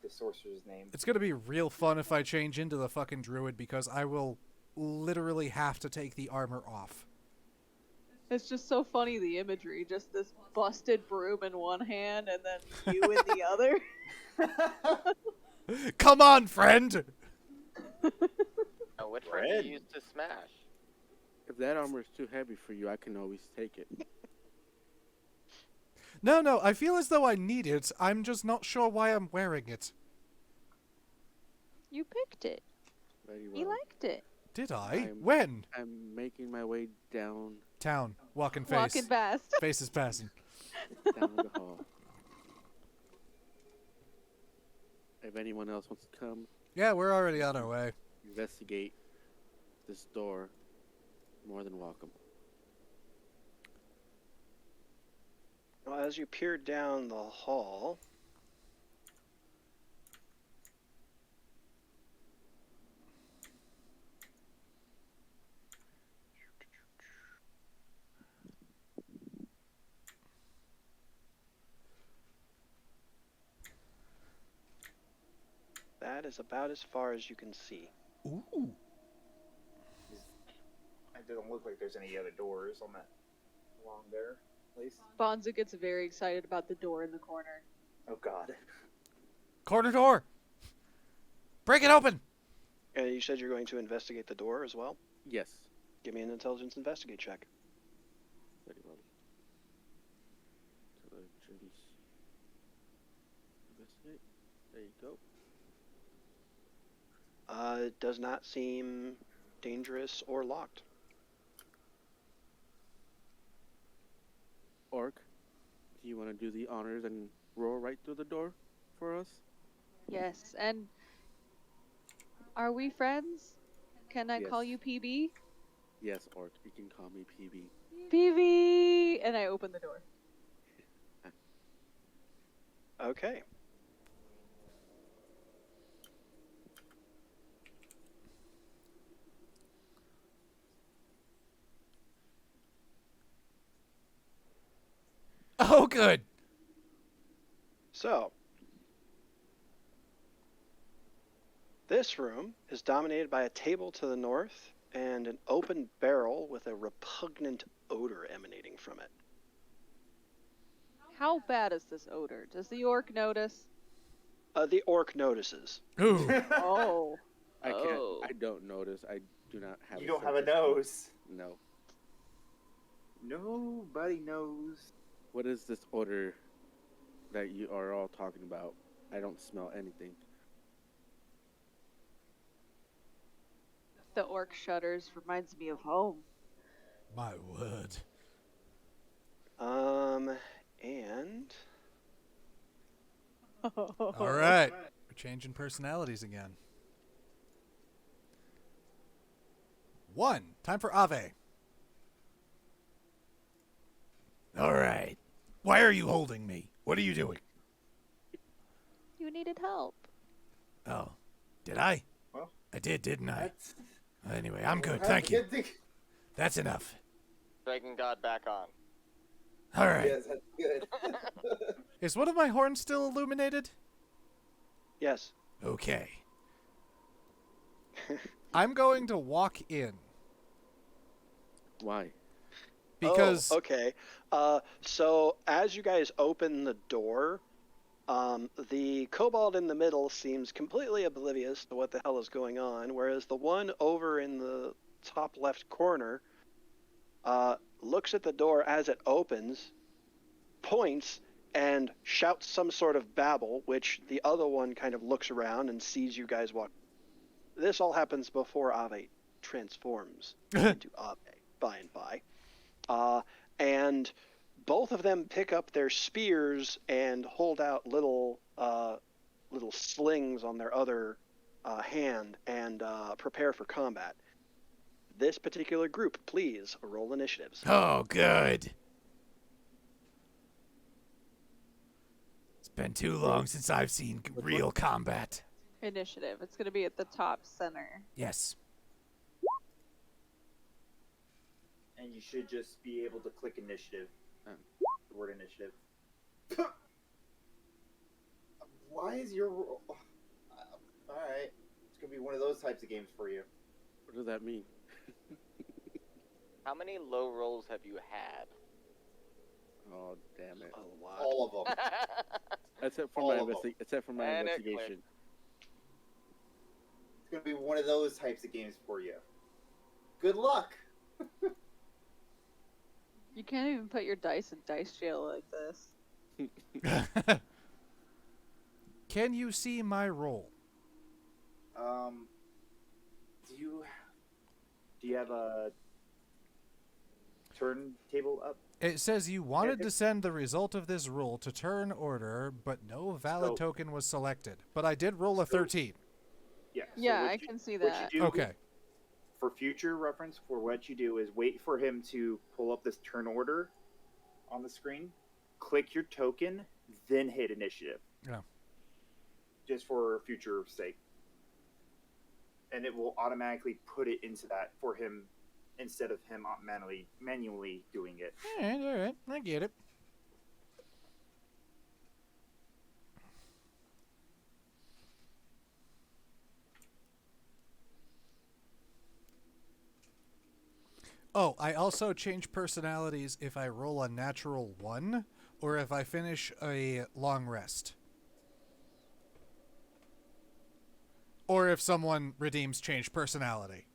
Speaker 7: the sorcerer's name.
Speaker 1: It's going to be real fun if I change into the fucking druid because I will literally have to take the armor off.
Speaker 2: It's just so funny, the imagery. Just this busted broom in one hand and then you in the other.
Speaker 1: Come on, friend!
Speaker 5: Now, which one do you use to smash?
Speaker 6: If that armor is too heavy for you, I can always take it.
Speaker 1: No, I feel as though I need it. I'm just not sure why I'm wearing it.
Speaker 2: You picked it.
Speaker 6: Very well.
Speaker 2: You liked it.
Speaker 1: Did I?
Speaker 6: I'm-
Speaker 1: When?
Speaker 6: I'm making my way down
Speaker 1: Town. Walking face.
Speaker 2: Walking fast.
Speaker 1: Face is passing.
Speaker 6: down the hall. If anyone else wants to come
Speaker 1: Yeah, we're already on our way.
Speaker 6: investigate this door, more than welcome.
Speaker 3: Well, as you peer down the hall, that is about as far as you can see.
Speaker 1: Ooh.
Speaker 7: It doesn't look like there's any other doors on that along there, at least.
Speaker 2: Bonza gets very excited about the door in the corner.
Speaker 7: Oh God.
Speaker 1: Corner door! Break it open!
Speaker 3: You said you're going to investigate the door as well?
Speaker 6: Yes.
Speaker 3: Give me an intelligence investigate check.
Speaker 6: Very well. Intelligence. Investigate. There you go.
Speaker 3: It does not seem dangerous or locked.
Speaker 6: Orc, do you want to do the honors and roll right through the door for us?
Speaker 2: Yes, and are we friends? Can I call
Speaker 6: Yes.
Speaker 2: you PB?
Speaker 6: Yes, Orc, you can call me PB.
Speaker 2: PB! And I open the door.
Speaker 3: Okay.
Speaker 1: Oh, good.
Speaker 3: So, this room is dominated by a table to the north and an open barrel with a repugnant odor emanating from it.
Speaker 2: How bad is this odor? Does the orc notice?
Speaker 3: The orc notices.
Speaker 1: Ooh.
Speaker 2: Oh.
Speaker 6: I can't.
Speaker 2: Oh.
Speaker 6: I don't notice. I do not have.
Speaker 7: You don't have a
Speaker 6: sense of smell.
Speaker 7: nose.
Speaker 6: No.
Speaker 7: Nobody knows.
Speaker 6: What is this odor that you are all talking about? I don't smell anything.
Speaker 2: The orc shudders. Reminds me of home.
Speaker 1: My word.
Speaker 3: And
Speaker 1: All right. We're changing personalities again. 1. Time for Ave. All right. Why are you holding me? What are you doing?
Speaker 2: You needed help.
Speaker 1: Oh. Did I?
Speaker 7: Well,
Speaker 1: I did, didn't I?
Speaker 7: That's
Speaker 1: Anyway, I'm good.
Speaker 7: that's
Speaker 1: Thank
Speaker 7: a
Speaker 1: you.
Speaker 7: good thing.
Speaker 1: That's enough.
Speaker 5: Dragon God back on.
Speaker 1: All right.
Speaker 7: Yes, that's good.
Speaker 1: Is one of my horns still illuminated?
Speaker 3: yes.
Speaker 1: Okay. I'm going to walk in
Speaker 6: Why?
Speaker 1: because
Speaker 3: okay. So as you guys open the door, The kobold in the middle seems completely oblivious to what the hell is going on, whereas the one over in the top left corner looks at the door as it opens, points, and shouts some sort of babble, which the other one kind of looks around and sees you guys walk. This all happens before Ave transforms into Ave by and by. And both of them pick up their spears and hold out little slings on their other hand and prepare for combat. This particular group, please roll initiatives.
Speaker 1: Oh, good. It's been too long since I've seen real combat.
Speaker 2: Initiative. It's going to be at the top center.
Speaker 1: Yes.
Speaker 7: And you should just be able to click initiative. The word initiative. Why is your... Alright. It's going to be one of those types of games for you.
Speaker 6: What does that mean?
Speaker 5: How many low rolls have you had?
Speaker 6: Oh, damn it.
Speaker 3: A lot.
Speaker 7: All of them.
Speaker 6: Except for
Speaker 7: All
Speaker 6: my
Speaker 7: of them.
Speaker 5: And it
Speaker 6: investigation.
Speaker 7: It's going to be one of those types of games for you. Good luck!
Speaker 2: You can't even put your dice in dice jail like this.
Speaker 1: Can you see my roll?
Speaker 7: Do you have a turntable up?
Speaker 1: It says you wanted to send the result of this roll to turn order, but no valid token was selected. But I did roll a 13.
Speaker 7: Yeah. So
Speaker 2: Yeah,
Speaker 7: what
Speaker 2: I
Speaker 7: you-
Speaker 2: can see
Speaker 7: what
Speaker 2: that.
Speaker 7: you do
Speaker 1: Okay.
Speaker 7: For future reference, for what you do is wait for him to pull up this turn order on the screen, click your token, then hit initiative.
Speaker 1: Yeah.
Speaker 7: Just for future sake. And it will automatically put it into that for him instead of him manually doing it.
Speaker 1: All right. I get it. Oh, I also change personalities if I roll a natural 1 or if I finish a long rest. Or if someone redeems change personality.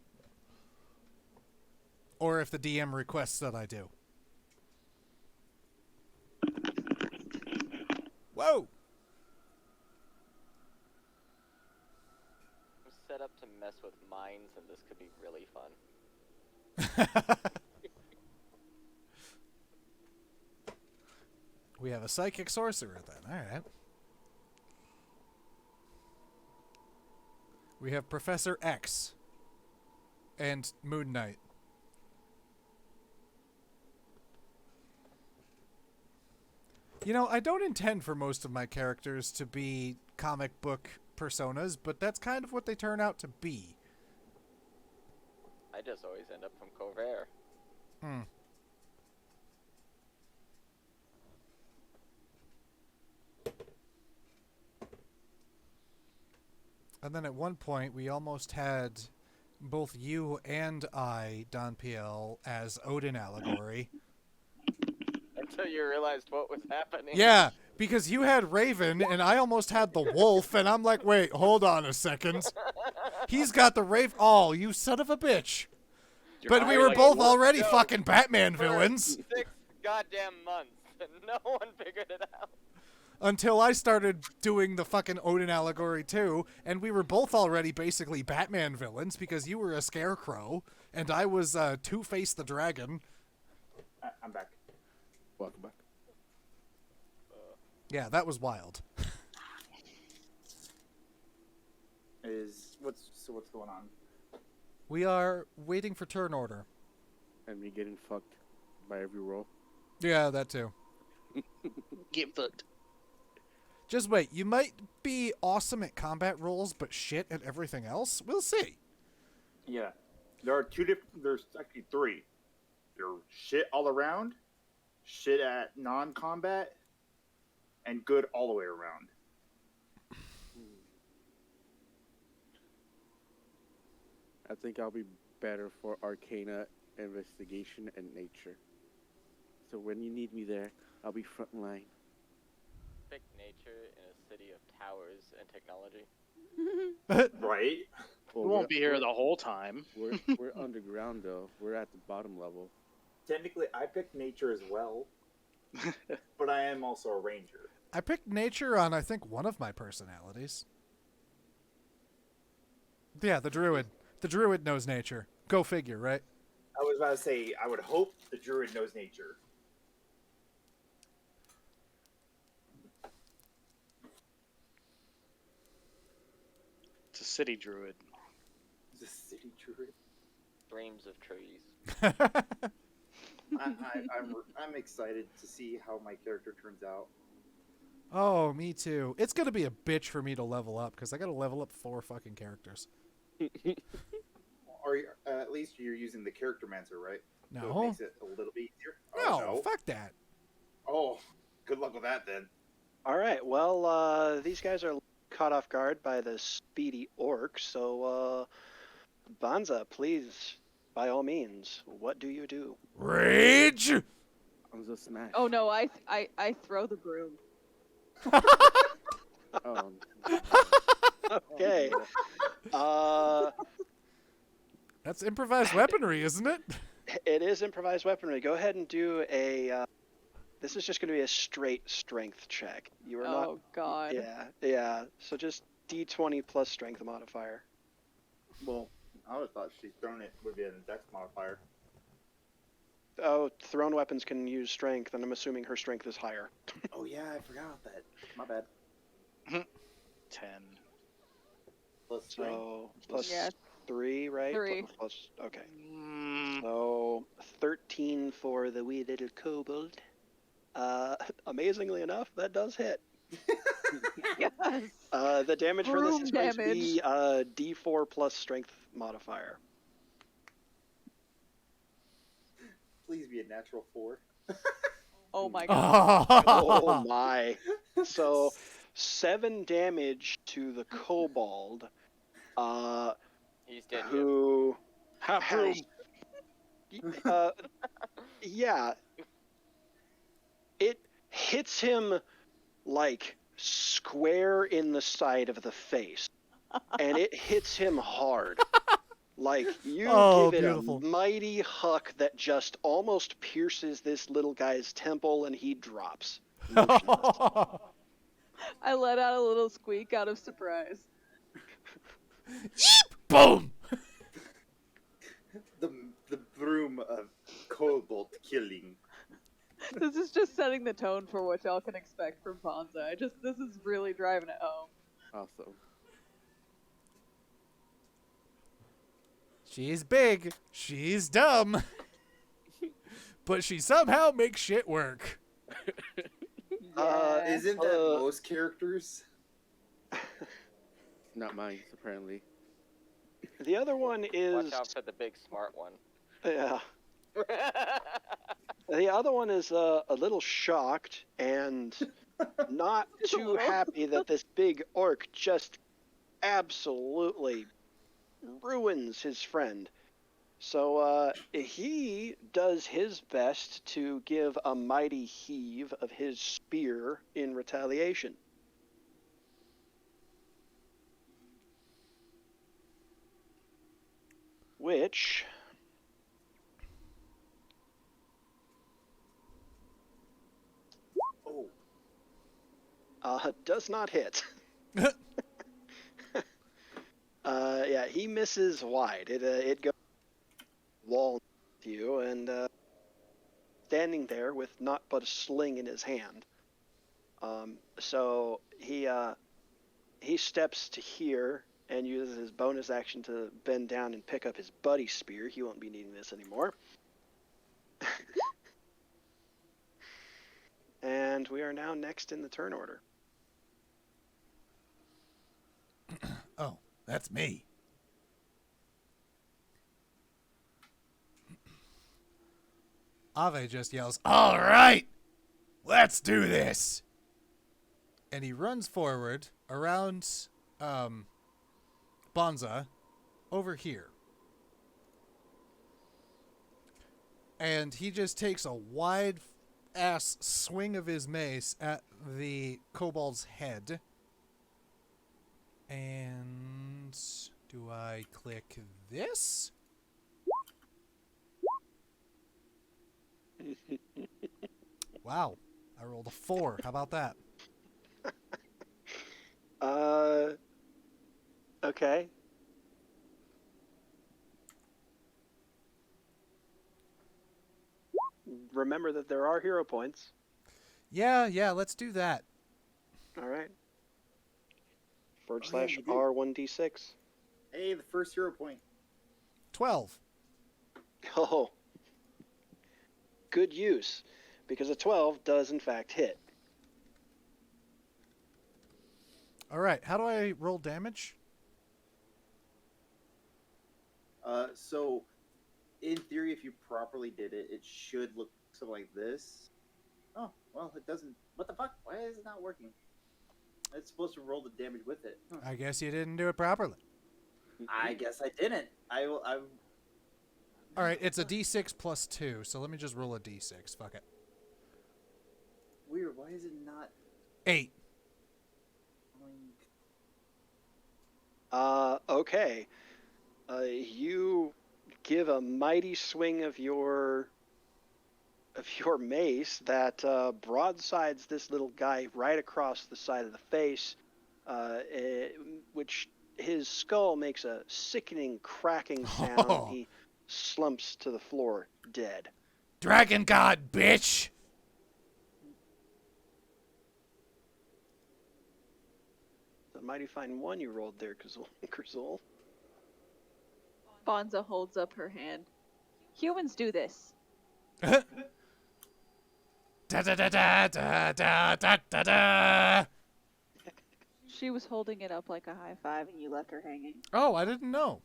Speaker 1: Or if the DM requests that I do. Whoa!
Speaker 5: I'm set up to mess with minds, and this could be really fun.
Speaker 1: We have a psychic sorcerer then. Alright. We have Professor X. And Moon Knight. You know, I don't intend for most of my characters to be comic book personas, but that's kind of what they turn out to be.
Speaker 5: I just always end up from Cover.
Speaker 1: And then at one point, we almost had both you and I, Don PL, as Odin allegory.
Speaker 5: Until you realized what was happening.
Speaker 1: Yeah, because you had Raven, and I almost had the wolf, and I'm like, wait, hold on a second. He's got the Raven. Oh, you son of a bitch. But we were both already fucking Batman villains.
Speaker 5: 6 goddamn months, and no one figured it out.
Speaker 1: Until I started doing the fucking Odin allegory too, and we were both already basically Batman villains because you were a scarecrow, and I was Two-Face the Dragon.
Speaker 7: I'm back.
Speaker 6: Welcome back.
Speaker 1: Yeah, that was wild.
Speaker 7: What's going on?
Speaker 1: We are waiting for turn order.
Speaker 6: And me getting fucked by every roll.
Speaker 1: Yeah, that too.
Speaker 4: Get fucked.
Speaker 1: Just wait, you might be awesome at combat rolls, but shit at everything else? We'll see.
Speaker 7: Yeah. There's actually 3. You're shit all around, shit at non-combat, and good all the way around.
Speaker 6: I think I'll be better for Arcana, Investigation, and Nature. So when you need me there, I'll be front line.
Speaker 5: Pick nature. nature in a city of towers and technology?
Speaker 7: Right?
Speaker 4: We
Speaker 6: Well,
Speaker 4: won't be here the whole time.
Speaker 6: We're underground though. We're at the bottom level.
Speaker 7: Technically, I picked nature as well, but I am also a ranger.
Speaker 1: I picked nature on, I think, one of my personalities. Yeah, the druid. The druid knows nature. Go figure, right?
Speaker 7: I was about to say, I would hope the druid knows nature.
Speaker 4: It's a city druid.
Speaker 7: He's a city druid.
Speaker 5: Dreams of trees.
Speaker 7: I'm excited to see how my character turns out.
Speaker 1: Oh, me too. It's gonna be a bitch for me to level up, because I gotta level up 4 fucking characters.
Speaker 7: Or at least you're using the character mancer, right? So it
Speaker 1: No.
Speaker 7: makes it a little bit easier.
Speaker 1: No, fuck that.
Speaker 7: Oh, good luck with that then.
Speaker 3: All right. Well, these guys are caught off guard by the speedy orc. So, Bonza, please, by all means, what do you do?
Speaker 1: Rage!
Speaker 6: I was a smash.
Speaker 2: Oh no, I throw the broom.
Speaker 6: Oh.
Speaker 3: Okay.
Speaker 1: That's improvised weaponry, isn't it?
Speaker 3: It is improvised weaponry. Go ahead and do a. This is just going to be a straight strength check. You are not.
Speaker 2: Oh god.
Speaker 3: Yeah. So just D20 plus strength modifier.
Speaker 7: Well, I would have thought she's thrown it would be a dex modifier.
Speaker 3: Oh, thrown weapons can use strength, and I'm assuming her strength is higher.
Speaker 7: Oh yeah, I forgot about that. My bad.
Speaker 4: 10.
Speaker 7: Plus strength.
Speaker 3: So plus
Speaker 2: Yeah.
Speaker 3: 3, right?
Speaker 2: 3.
Speaker 3: Plus. Okay.
Speaker 4: Mm,
Speaker 3: So 13 for the wee little kobold. Amazingly enough, that does hit.
Speaker 2: Yes.
Speaker 3: The damage for this
Speaker 2: Broom
Speaker 3: is going to be
Speaker 2: damage.
Speaker 3: D4 plus strength modifier.
Speaker 7: Please be a natural 4.
Speaker 2: Oh my god.
Speaker 3: Oh my. So 7 damage to the kobold,
Speaker 5: He's dead.
Speaker 3: who
Speaker 4: half room.
Speaker 3: has, yeah, it hits him like square in the side of the face, and it hits him hard. Like, you
Speaker 1: Oh,
Speaker 3: give it
Speaker 1: beautiful.
Speaker 3: a mighty huck that just almost pierces this little guy's temple, and he drops. Motionless.
Speaker 2: I let out a little squeak out of surprise.
Speaker 1: Boom!
Speaker 7: The broom of kobold killing.
Speaker 2: This is just setting the tone for what y'all can expect from Bonza. This is really driving it home.
Speaker 6: Awesome.
Speaker 1: She's big, she's dumb, but she somehow makes shit work.
Speaker 7: Isn't that most characters?
Speaker 6: Not mine, apparently.
Speaker 3: The other one is...
Speaker 5: Watch out for the big smart one.
Speaker 3: Yeah. The other one is a little shocked and not too happy that this big orc just absolutely ruins his friend. So he does his best to give a mighty heave of his spear in retaliation. Which... does not hit. Yeah, he misses wide. It goes wall to you, and standing there with not but a sling in his hand. So he steps to here and uses his bonus action to bend down and pick up his buddy spear. He won't be needing this anymore. And we are now next in the turn order.
Speaker 1: Oh, that's me. Ave just yells, "All right, let's do this!" And he runs forward around Bonza over here. And he just takes a wide ass swing of his mace at the kobold's head. And do I click this? Wow, I rolled a 4. How about that?
Speaker 3: Okay. Remember that there are hero points.
Speaker 1: Yeah, let's do that.
Speaker 3: All right.
Speaker 7: Oh,
Speaker 3: /
Speaker 7: yeah, you do.
Speaker 3: R1d6.
Speaker 7: Hey, the first hero point.
Speaker 1: 12.
Speaker 3: Oh. Good use, because a 12 does in fact hit.
Speaker 1: All right, how do I roll damage?
Speaker 7: So, in theory, if you properly did it, it should look something like this. Oh, well, it doesn't. What the fuck? Why is it not working? It's supposed to roll the damage with it. Huh.
Speaker 1: I guess you didn't do it properly.
Speaker 7: I guess I didn't. I'm
Speaker 1: All right, it's a d6 plus 2, so let me just roll a d6. Fuck it.
Speaker 7: weird. Why is it not?
Speaker 1: 8.
Speaker 3: Okay. You give a mighty swing of your mace that broadsides this little guy right across the side of the face, which his skull makes a sickening cracking sound.
Speaker 1: Oh.
Speaker 3: He slumps to the floor dead.
Speaker 1: Dragon God, bitch!
Speaker 3: The mighty fine one you rolled there, Kazul.
Speaker 2: Bonza holds up her hand. Humans do this.
Speaker 1: Da da da da da da da da da.
Speaker 2: She was holding it up like a high five and you left her hanging.
Speaker 1: Oh, I didn't know.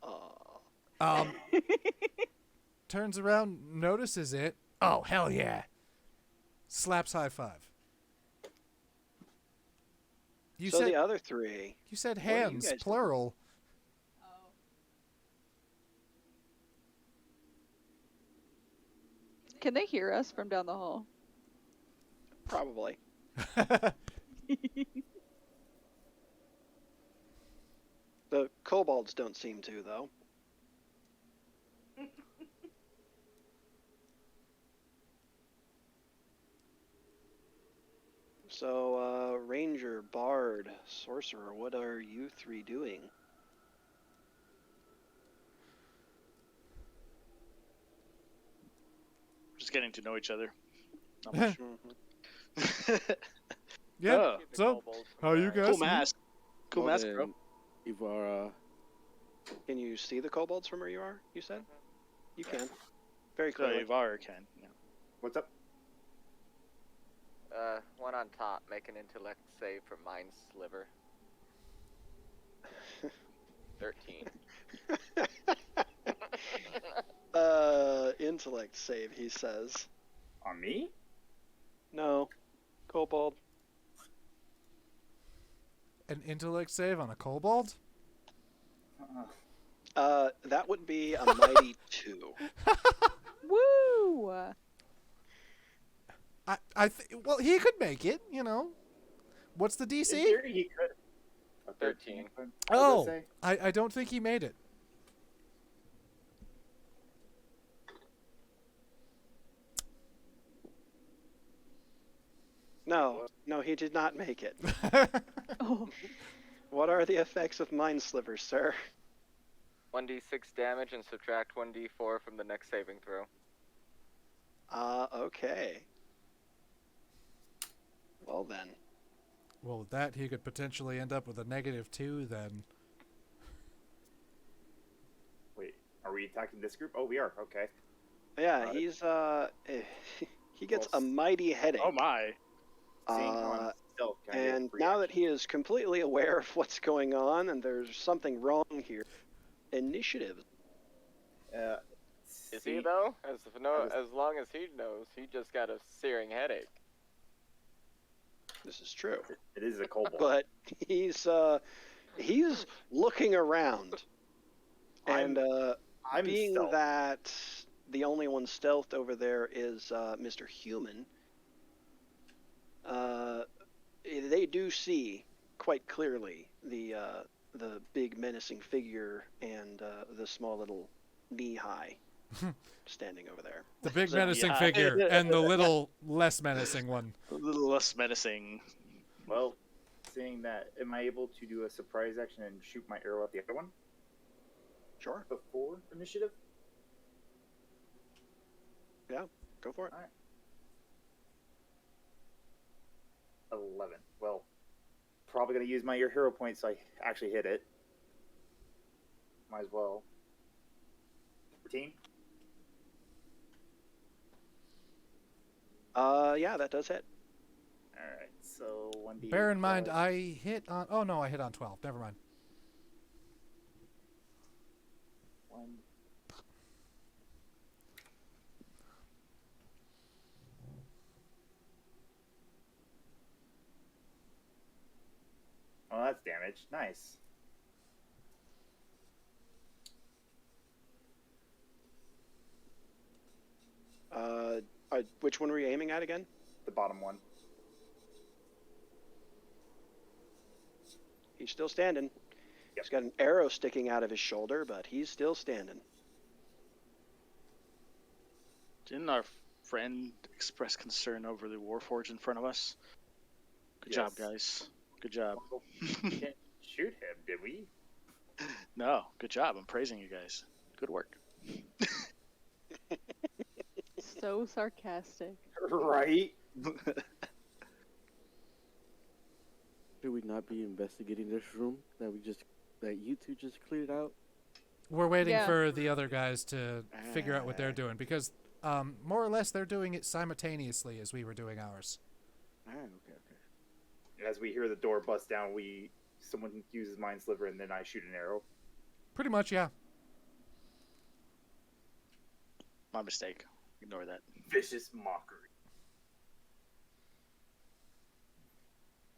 Speaker 3: Oh.
Speaker 1: Turns around, notices it. Oh, hell yeah. Slaps high five. You
Speaker 3: So
Speaker 1: said
Speaker 3: the other three.
Speaker 1: you said
Speaker 3: what are you
Speaker 1: hands,
Speaker 3: guys doing?
Speaker 1: plural.
Speaker 2: Can they hear us from down the hall?
Speaker 3: Probably. The kobolds don't seem to, though. So, Ranger, Bard, Sorcerer, what are you three doing?
Speaker 4: Just getting to know each other. Not much.
Speaker 1: Yeah.
Speaker 4: Oh,
Speaker 1: So, how you guys?
Speaker 4: cool mask. Cool
Speaker 6: Well,
Speaker 4: mask, bro.
Speaker 6: then, Avara,
Speaker 3: Can you see the kobolds from where you are, you said? You can. Very
Speaker 4: So
Speaker 3: clearly.
Speaker 4: Avara can. Yeah.
Speaker 7: What's up?
Speaker 5: One on top, make an intellect save for Mind Sliver. 13.
Speaker 3: Intellect save, he says.
Speaker 7: On me?
Speaker 3: No. Kobold.
Speaker 1: An intellect save on a kobold?
Speaker 3: That would be a mighty 2.
Speaker 2: Woo!
Speaker 1: Well, he could make it, you know. What's the
Speaker 7: In
Speaker 1: DC?
Speaker 7: theory, he could. A
Speaker 5: 13.
Speaker 7: What did
Speaker 1: Oh,
Speaker 7: I say?
Speaker 1: I don't think he made it.
Speaker 3: No, he did not make it.
Speaker 2: Oh,
Speaker 3: What are the effects of Mind Sliver, sir?
Speaker 5: 1d6 damage and subtract 1d4 from the next saving throw.
Speaker 3: Okay. Well then.
Speaker 1: Well, with that, he could potentially end up with a -2 then.
Speaker 7: Wait, are we attacking this group? Oh, we are. Okay.
Speaker 3: Yeah,
Speaker 7: Got it.
Speaker 3: he's he gets a
Speaker 7: Well,
Speaker 3: mighty headache.
Speaker 4: Oh my.
Speaker 7: Seeing how I'm stealth, can I get
Speaker 3: And
Speaker 7: free
Speaker 3: now that
Speaker 7: action?
Speaker 3: he is completely aware of what's going on and there's something wrong here, initiative.
Speaker 5: Is
Speaker 7: see,
Speaker 5: he though? As
Speaker 7: was-
Speaker 5: long as he knows, he just got a searing headache.
Speaker 3: This is true.
Speaker 7: It is a kobold.
Speaker 3: But he's looking around. And
Speaker 7: I'm
Speaker 3: being
Speaker 7: stealth.
Speaker 3: that the only one stealthed over there is Mr. Human, they do see quite clearly the big menacing figure and the small little knee-high standing over there.
Speaker 1: The big
Speaker 4: So,
Speaker 1: menacing
Speaker 4: yeah.
Speaker 1: figure and the little less menacing one.
Speaker 4: A little less menacing.
Speaker 7: Well, seeing that, am I able to do a surprise action and shoot my arrow at the other one
Speaker 3: Sure.
Speaker 7: before initiative?
Speaker 3: Yeah, go for it.
Speaker 7: All right. 11. Well, probably going to use my hero point so I actually hit it. Might as well. 14?
Speaker 3: Yeah, that does hit.
Speaker 7: Alright, so 1d8.
Speaker 1: Bear in mind, I hit on... Oh, no, I hit on 12. Never mind.
Speaker 7: 1. Oh, that's damage. Nice.
Speaker 3: Which one were you aiming at again?
Speaker 7: The bottom one.
Speaker 3: He's still standing. He's got an arrow sticking out of his shoulder, but he's still standing.
Speaker 4: Didn't our friend express concern over the Warforged in front of us? Good job,
Speaker 7: Yes.
Speaker 4: guys. Good job.
Speaker 7: Well, we didn't shoot him, did we?
Speaker 4: No, good job. I'm praising you guys. Good work.
Speaker 2: So sarcastic.
Speaker 7: Right?
Speaker 6: Should we not be investigating this room that you two just cleared out?
Speaker 1: We're waiting
Speaker 2: Yeah.
Speaker 1: for the other guys to figure out what they're doing because more or less they're doing it simultaneously as we were doing ours.
Speaker 6: Okay.
Speaker 7: As we hear the door bust down, someone uses Mind Sliver and then I shoot an arrow.
Speaker 1: Pretty much, yeah.
Speaker 4: My mistake. Ignore that.
Speaker 7: Vicious mockery.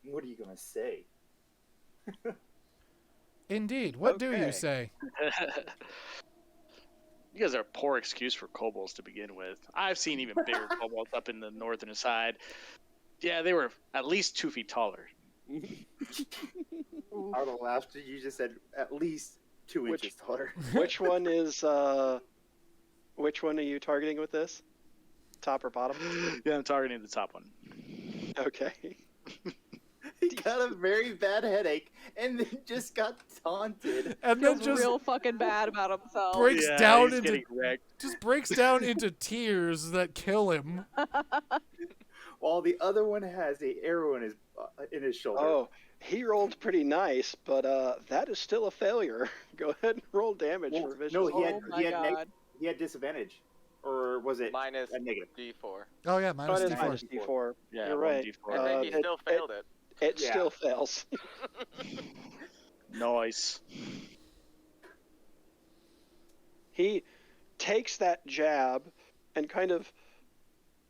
Speaker 7: What are you gonna say?
Speaker 1: Indeed. What do
Speaker 3: Okay.
Speaker 1: you say?
Speaker 4: You guys are a poor excuse for kobolds to begin with. I've seen even bigger kobolds up in the northern side. Yeah, they were at least 2 feet taller.
Speaker 7: I would have laughed. You just said at least 2
Speaker 3: Which-
Speaker 7: inches taller.
Speaker 3: Which one is? Which one are you targeting with this? Top or bottom?
Speaker 4: Yeah, I'm targeting the top one.
Speaker 3: Okay.
Speaker 7: He got a very bad headache and then just got taunted.
Speaker 1: And then
Speaker 2: Feels
Speaker 1: just
Speaker 2: real fucking bad about himself.
Speaker 1: breaks
Speaker 4: Yeah,
Speaker 1: down
Speaker 4: he's
Speaker 1: into
Speaker 4: getting wrecked.
Speaker 1: just breaks down into tears that kill him.
Speaker 7: While the other one has a arrow in his shoulder.
Speaker 3: Oh, he rolled pretty nice, but that is still a failure. Go ahead and roll damage
Speaker 7: Well,
Speaker 3: for vicious.
Speaker 7: no, he had,
Speaker 2: Oh my
Speaker 7: he, had
Speaker 2: god.
Speaker 7: he had disadvantage. Or was it
Speaker 5: Minus
Speaker 7: a negative?
Speaker 5: D4.
Speaker 1: Oh yeah,
Speaker 3: Oh,
Speaker 1: minus
Speaker 3: it is
Speaker 1: D4.
Speaker 3: minus D4.
Speaker 4: Yeah,
Speaker 3: You're
Speaker 4: one
Speaker 3: right.
Speaker 4: D4.
Speaker 5: And then he still failed it.
Speaker 3: It
Speaker 7: Yeah.
Speaker 3: still fails.
Speaker 4: Nice.
Speaker 3: He takes that jab and kind of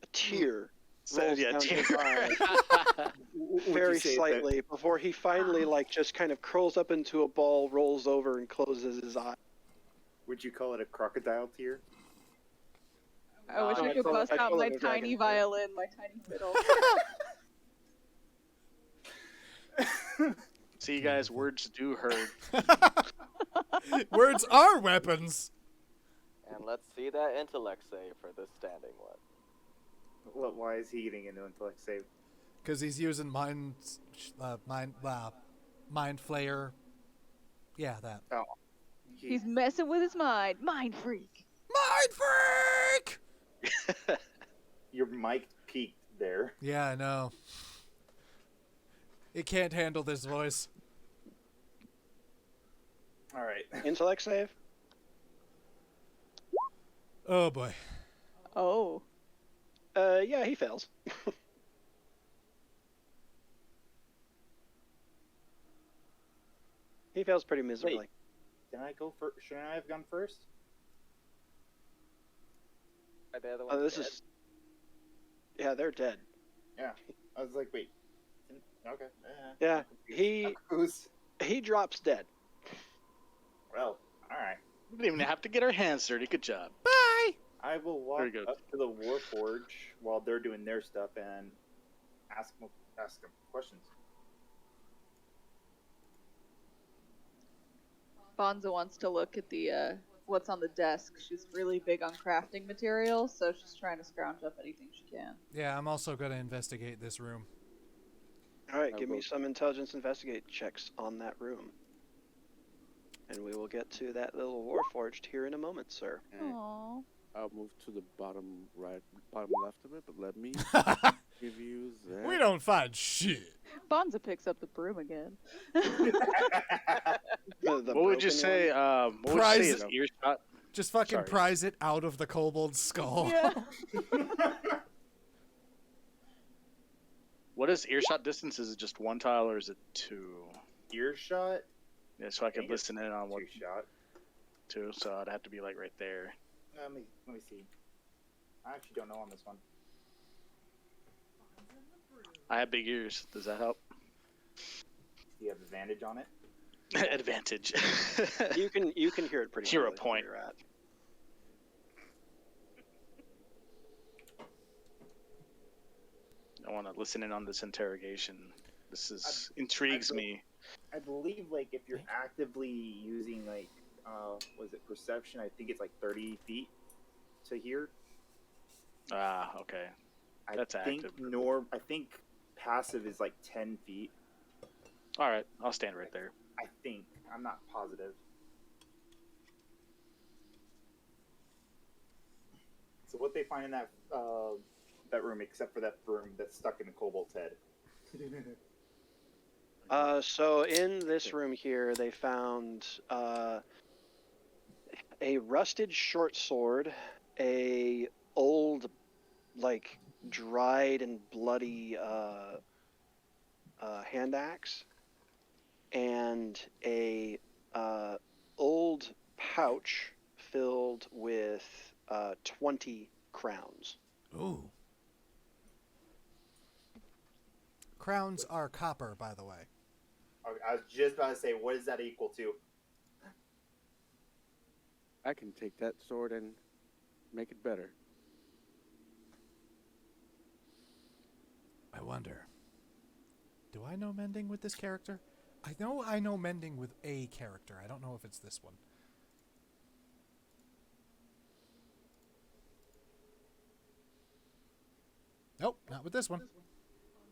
Speaker 3: a tear rolls down his eye
Speaker 7: Would you
Speaker 3: very
Speaker 7: say that-
Speaker 3: slightly before he finally just kind of curls up into a ball, rolls over, and closes his eye.
Speaker 7: Would you call it a crocodile tear?
Speaker 2: I wish I
Speaker 3: I
Speaker 2: could
Speaker 3: call it-
Speaker 2: bust
Speaker 3: I
Speaker 2: out
Speaker 3: call
Speaker 2: my
Speaker 3: it a
Speaker 2: tiny
Speaker 3: dragon.
Speaker 2: violin, my tiny fiddle.
Speaker 4: See, guys, words do hurt.
Speaker 1: Words are weapons.
Speaker 5: And let's see that intellect save for this standing one.
Speaker 7: Why is he getting into intellect save?
Speaker 1: Because he's using mind flayer. Yeah, that.
Speaker 2: He's messing with his mind. Mind freak.
Speaker 1: Mind freak!
Speaker 7: Your mic peaked there.
Speaker 1: Yeah, I know. It can't handle this voice.
Speaker 7: All right.
Speaker 3: Intellect save?
Speaker 1: Oh boy.
Speaker 2: Oh.
Speaker 3: Yeah, he fails. He fails pretty miserably.
Speaker 7: Can I go first? Should I have gone first?
Speaker 5: Are the other ones
Speaker 3: This
Speaker 5: dead?
Speaker 3: is. Yeah, they're dead.
Speaker 7: Yeah. I was like, wait. Okay.
Speaker 3: Yeah, he
Speaker 7: Who's?
Speaker 3: drops dead.
Speaker 7: Well, all right.
Speaker 4: We didn't even have to get our hands dirty. Good job.
Speaker 1: Bye!
Speaker 7: I will walk
Speaker 4: Very good.
Speaker 7: up to the Warforged while they're doing their stuff and ask them questions.
Speaker 2: Bonza wants to look at the what's on the desk. She's really big on crafting materials, so she's trying to scrounge up anything she can.
Speaker 1: Yeah, I'm also going to investigate this room.
Speaker 3: All right, give me some intelligence investigate checks on that room. And we will get to that little Warforged here in a moment, sir.
Speaker 6: And
Speaker 2: Aww.
Speaker 6: I'll move to the bottom left of it, but let me give you that.
Speaker 1: We don't find shit.
Speaker 2: Bonza picks up the broom again.
Speaker 3: The
Speaker 4: What would you
Speaker 3: broken
Speaker 4: say?
Speaker 3: one?
Speaker 4: What would you
Speaker 1: Prize
Speaker 4: say
Speaker 1: it.
Speaker 4: is earshot?
Speaker 1: Just fucking
Speaker 4: Sorry.
Speaker 1: prize it out of the kobold's skull.
Speaker 2: Yeah.
Speaker 4: What is earshot distance? Is it just one tile or is it two?
Speaker 7: Earshot.
Speaker 4: Yeah, so I could
Speaker 7: think it's
Speaker 4: listen in on what
Speaker 7: Two-shot.
Speaker 4: two. So I'd have to be like right there.
Speaker 7: Let me see. I actually don't know on this one.
Speaker 4: I have big ears. Does that help?
Speaker 7: Do you have advantage on it?
Speaker 4: Advantage.
Speaker 3: You can hear it pretty
Speaker 4: Hero
Speaker 3: clearly
Speaker 4: point.
Speaker 3: where you're at.
Speaker 4: I want to listen in on this interrogation. This is intrigues me.
Speaker 7: I believe like if you're actively using like was it perception? I think it's like 30 feet to hear.
Speaker 4: Ah, okay. That's
Speaker 7: I think
Speaker 4: active.
Speaker 7: I think passive is like 10 feet.
Speaker 4: All right, I'll stand right there.
Speaker 7: I think. I'm not positive. So what they find in that room, except for that broom that's stuck in the kobold's head.
Speaker 3: So in this room here, they found a rusted short sword, a old, like, dried and bloody hand axe, and a old pouch filled with 20 crowns.
Speaker 1: Ooh. Crowns are copper, by the way.
Speaker 7: I was just about to say, what is that equal to?
Speaker 6: I can take that sword and make it better.
Speaker 1: I wonder. Do I know mending with this character? I know mending with a character. I don't know if it's this one. Nope, not with this one.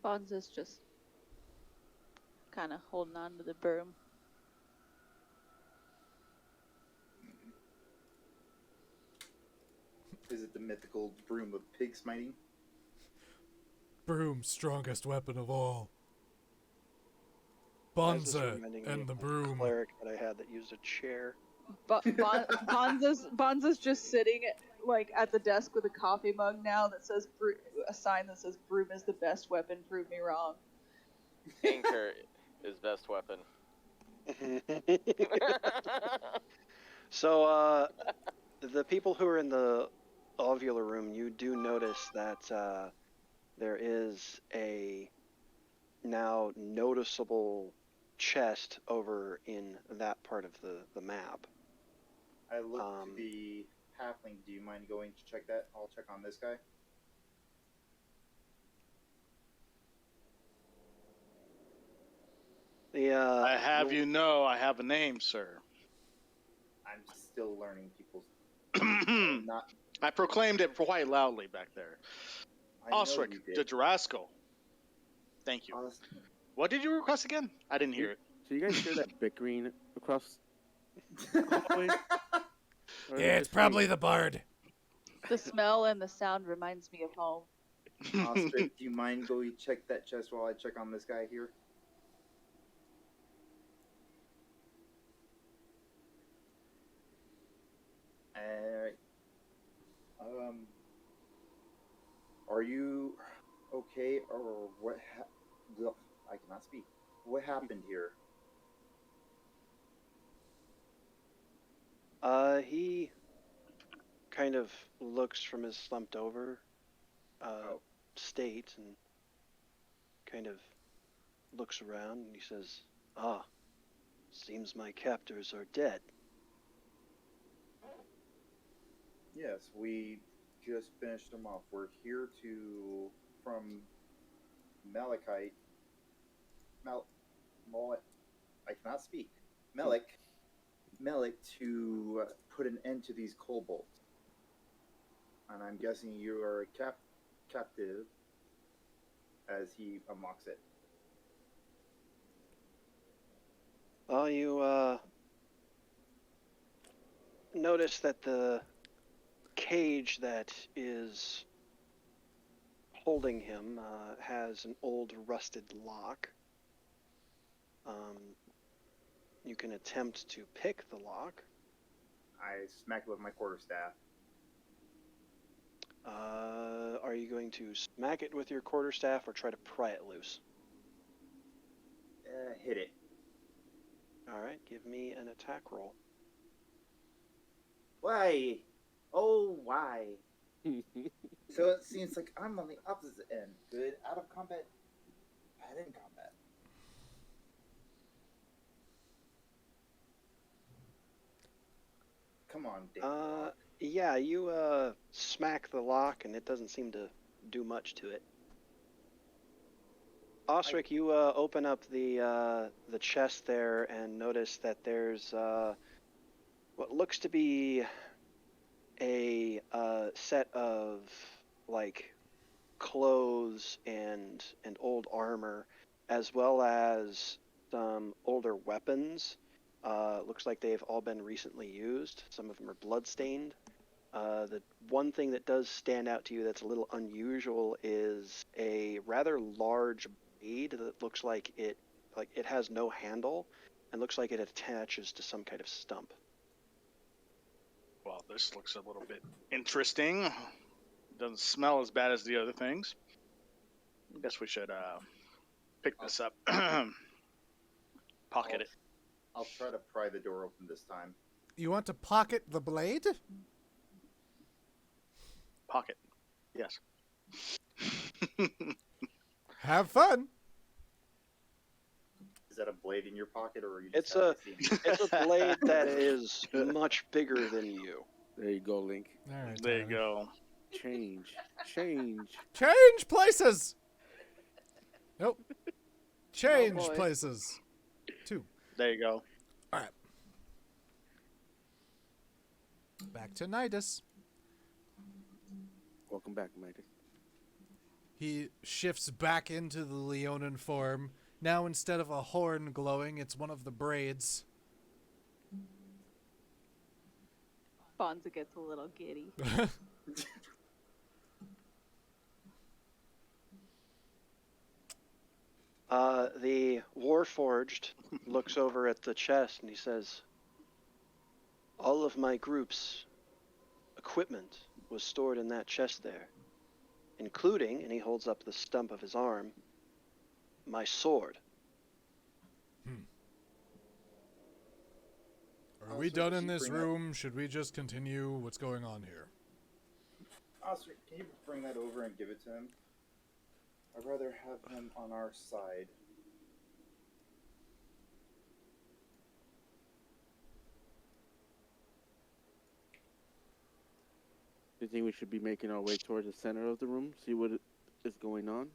Speaker 2: Bonza's just kind of holding on to the broom.
Speaker 7: Is it the mythical broom of pig smiting?
Speaker 1: Broom, strongest weapon of all.
Speaker 3: Why is this
Speaker 1: Bonza
Speaker 3: reminding me
Speaker 1: and
Speaker 3: of
Speaker 1: the
Speaker 3: my
Speaker 1: broom.
Speaker 3: cleric that I had that used a chair.
Speaker 2: Bonza's just sitting like at the desk with a coffee mug now that says a sign that says "Broom is the best weapon. Prove me wrong."
Speaker 5: Anchor is best weapon.
Speaker 3: So, the people who are in the ovular room, you do notice that there is a now noticeable chest over in that part of the map.
Speaker 7: I look to the halfling. Do you mind going to check that? I'll check on this guy.
Speaker 4: I have you know I have a name, sir.
Speaker 7: I'm still learning people's. Not.
Speaker 4: I proclaimed it quite loudly back there.
Speaker 7: I know
Speaker 4: Osric
Speaker 7: you
Speaker 4: de
Speaker 7: did.
Speaker 4: Jarasco. Thank you. What did you request again? I didn't hear it.
Speaker 6: So you guys hear that bickering across the hallway? Or is it
Speaker 1: Yeah, it's
Speaker 6: just
Speaker 1: probably
Speaker 6: me?
Speaker 1: the bard.
Speaker 2: The smell and the sound reminds me of home.
Speaker 7: Ostrich, do you mind going check that chest while I check on this guy here? Alright. Are you okay, or what? I cannot speak. What happened here?
Speaker 3: He kind of looks from his slumped over state and kind of looks around and he says, seems my captors are dead.
Speaker 7: Yes, we just finished them off. We're here from Malachite. I cannot speak. Melik to put an end to these kobolds. And I'm guessing you are a captive as he unlocks it.
Speaker 3: Well, you notice that the cage that is holding him has an old rusted lock. You can attempt to pick the lock.
Speaker 7: I smack it with my quarterstaff.
Speaker 3: Are you going to smack it with your quarterstaff or try to pry it loose?
Speaker 7: Hit it.
Speaker 3: All right, give me an attack roll.
Speaker 7: Why? Oh, why? So it seems like I'm on the opposite end. Good out of combat, bad in combat. Come on, Dave.
Speaker 3: Yeah, you smack the lock and it doesn't seem to do much to it. Osric, you open up the chest there and notice that there's what looks to be a set of like clothes and old armor, as well as some older weapons. Looks like they've all been recently used. Some of them are bloodstained. The one thing that does stand out to you that's a little unusual is a rather large blade that looks like it has no handle and looks like it attaches to some kind of stump.
Speaker 4: Well, this looks a little bit interesting. Doesn't smell as bad as the other things. I guess we should pick this up. Pocket it.
Speaker 7: I'll try to pry the door open this time.
Speaker 1: You want to pocket the blade?
Speaker 4: Pocket. Yes.
Speaker 1: Have fun.
Speaker 7: Is that a blade in your pocket, or are you
Speaker 3: It's
Speaker 7: just
Speaker 3: it's a blade that is much bigger than you.
Speaker 6: There you go, Link.
Speaker 1: All right.
Speaker 4: There you
Speaker 1: Tyler.
Speaker 4: go.
Speaker 6: Change.
Speaker 1: Change places. Nope. Change
Speaker 3: boy.
Speaker 1: places. 2.
Speaker 4: There you go.
Speaker 1: All right. Back to Nidus.
Speaker 6: Welcome back, Midas.
Speaker 1: He shifts back into the Leonin form. Now, instead of a horn glowing, it's one of the braids.
Speaker 2: Bonza gets a little giddy.
Speaker 3: The Warforged looks over at the chest and he says, all of my group's equipment was stored in that chest there, including, and he holds up the stump of his arm, my sword.
Speaker 1: Are we done in this room? Should we just continue? What's going on here?
Speaker 7: Oscar, can you bring that over and give it to him? I'd rather have him on our side.
Speaker 6: Do you think we should be making our way towards the center of the room, see what is going on?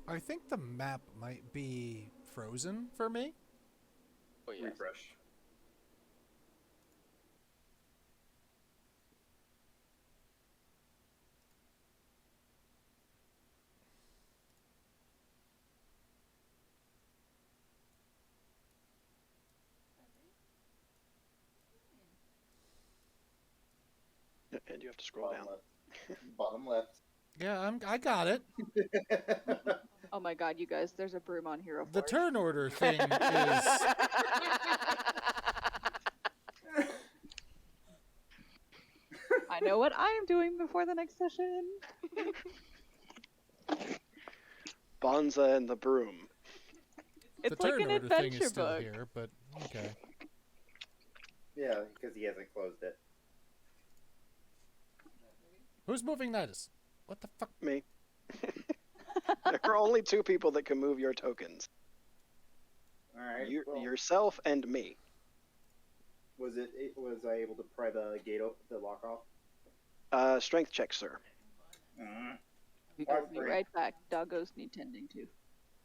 Speaker 1: I think the map might be frozen for me.
Speaker 5: Oh, yes.
Speaker 7: Refresh.
Speaker 3: And you have to scroll down.
Speaker 7: Bottom left.
Speaker 1: Yeah, I got it.
Speaker 2: Oh my god, you guys, there's a broom on Hero
Speaker 1: The
Speaker 2: Forge.
Speaker 1: turn order thing is...
Speaker 2: I know what I am doing before the next session.
Speaker 3: Bonza and the broom.
Speaker 2: It's
Speaker 1: the
Speaker 2: like
Speaker 1: turn
Speaker 2: an
Speaker 1: order thing
Speaker 2: adventure
Speaker 1: is still
Speaker 2: book.
Speaker 1: here, but okay.
Speaker 7: Yeah, because he hasn't closed it.
Speaker 1: Who's moving Nidus? What the fuck?
Speaker 3: Me. There are only two people that can move your tokens.
Speaker 7: All right.
Speaker 3: Yourself and me.
Speaker 7: Was I able to pry the gate the lock off?
Speaker 3: Strength check, sir.
Speaker 2: I'll be right back. Doggos need tending to.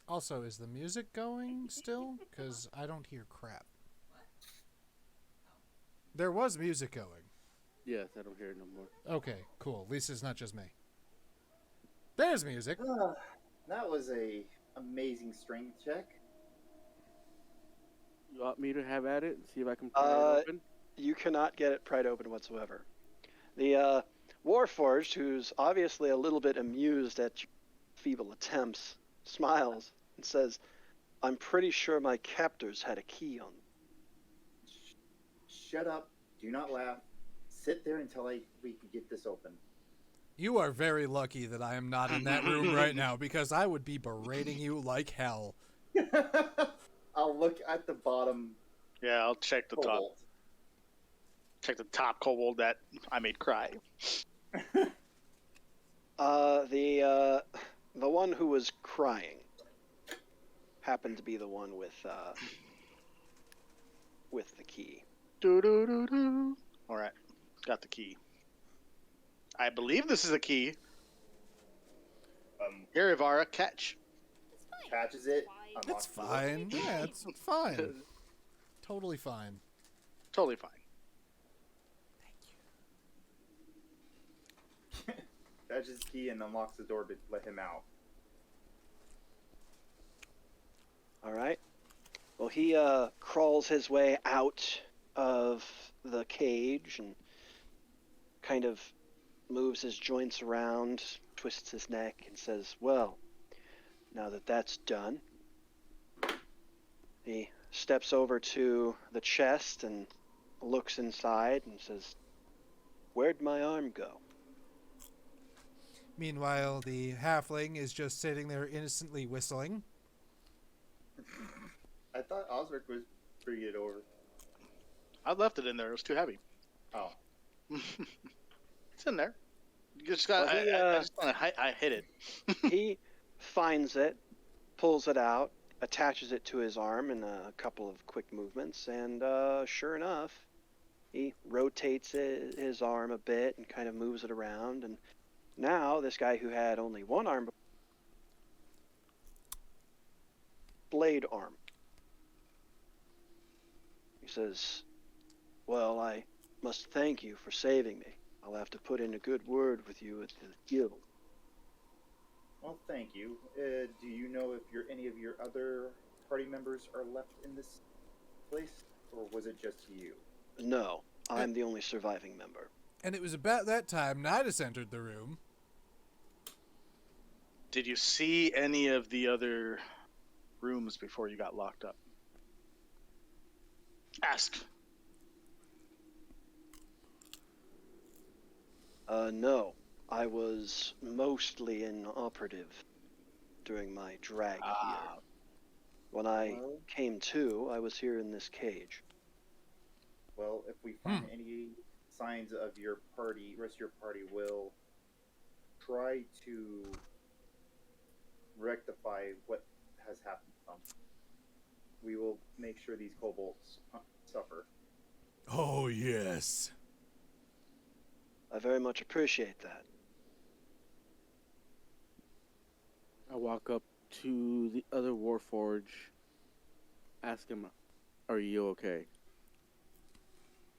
Speaker 1: Also, is the music going still? Because I don't hear crap. There was music going.
Speaker 6: Yes, I don't hear it no more.
Speaker 1: Okay, cool. At least it's not just me. There's music.
Speaker 7: That was a amazing strength check.
Speaker 6: You want me to have at it and see if I can pry it open?
Speaker 3: You cannot get it pried open whatsoever. The Warforged, who's obviously a little bit amused at your feeble attempts, smiles and says, "I'm pretty sure my captors had a key on them."
Speaker 7: Shut up. Do not laugh. Sit there until we can get this open.
Speaker 1: You are very lucky that I am not in that room right now, because I would be berating you like hell.
Speaker 7: I'll look at the bottom.
Speaker 4: Yeah, I'll check the top.
Speaker 7: Kobold.
Speaker 4: Check the top kobold that I made cry.
Speaker 3: The one who was crying happened to be the one with the key.
Speaker 4: Do. All right, got the key. I believe this is a key. Here, Avara, catch.
Speaker 7: Catches it.
Speaker 1: It's fine. Yeah, it's fine. Totally fine.
Speaker 4: Totally fine.
Speaker 7: Catches the key and unlocks the door to let him out.
Speaker 3: All right. Well, he crawls his way out of the cage and kind of moves his joints around, twists his neck, and says, "Well, now that that's done," he steps over to the chest and looks inside and says, "Where'd my arm go?"
Speaker 1: Meanwhile, the halfling is just sitting there innocently whistling.
Speaker 7: I thought Osric was bringing it over.
Speaker 4: I left it in there. It was too heavy.
Speaker 7: Oh.
Speaker 4: It's in there. You just got.
Speaker 3: Well,
Speaker 4: I hit it.
Speaker 3: He finds it, pulls it out, attaches it to his arm in a couple of quick movements, and sure enough, he rotates his arm a bit and kind of moves it around, and now this guy who had only one arm, blade arm. He says, "Well, I must thank you for saving me. I'll have to put in a good word with you at the guild."
Speaker 7: Well, thank you. Do you know if any of your other party members are left in this place, or was it just you?
Speaker 3: No, I'm the only surviving member.
Speaker 1: And it was about that time Nidus entered the room.
Speaker 4: Did you see any of the other rooms before you got locked up? Ask.
Speaker 3: No. I was mostly inoperative during my drag here. When I came to, I was here in this cage.
Speaker 7: Well, if we find any signs of your party, rest of your party will try to rectify what has happened to them. We will make sure these kobolds suffer.
Speaker 1: Oh, yes.
Speaker 3: I very much appreciate that.
Speaker 6: I walk up to the other Warforged, ask him, "Are you okay?"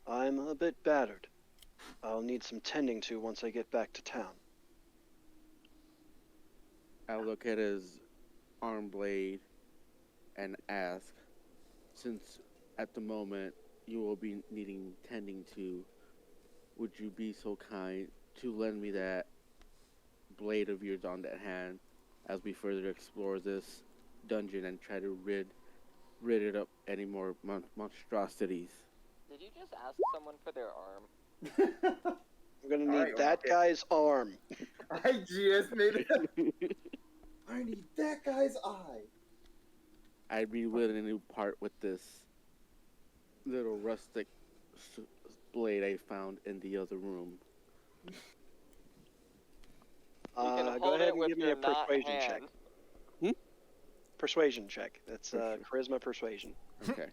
Speaker 3: I'm a bit battered. I'll need some tending to once I get back to town.
Speaker 6: I look at his arm blade and ask, "Since at the moment you will be needing tending to, would you be so kind to lend me that blade of yours on that hand as we further explore this dungeon and try to rid it of any more monstrosities?"
Speaker 5: Did you just ask someone for their arm?
Speaker 3: I'm gonna need that guy's arm.
Speaker 7: I just made it. I need that guy's eye.
Speaker 6: I'd be willing to part with this little rustic blade I found in the other room.
Speaker 5: You can
Speaker 3: Go
Speaker 5: hold
Speaker 3: ahead
Speaker 5: it
Speaker 3: and
Speaker 5: with
Speaker 3: give me
Speaker 5: your
Speaker 3: a
Speaker 5: not
Speaker 3: persuasion check.
Speaker 5: hand.
Speaker 3: Persuasion check. That's
Speaker 6: Persuasion.
Speaker 3: charisma persuasion.
Speaker 6: Okay.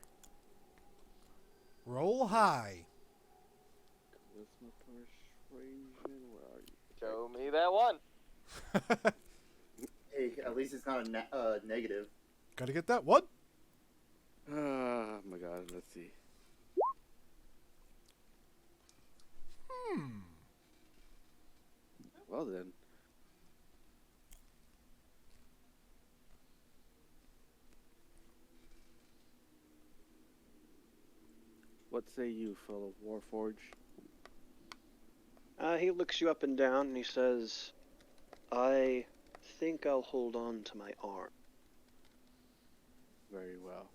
Speaker 1: Roll high.
Speaker 6: Charisma persuasion. Where are you?
Speaker 5: Show me that one.
Speaker 7: Hey, at least it's not a negative.
Speaker 1: Gotta get that one.
Speaker 6: Oh my god. Let's see. Well then. What say you, fellow Warforged?
Speaker 3: He looks you up and down and he says, I think I'll hold on to my arm.
Speaker 6: Very well.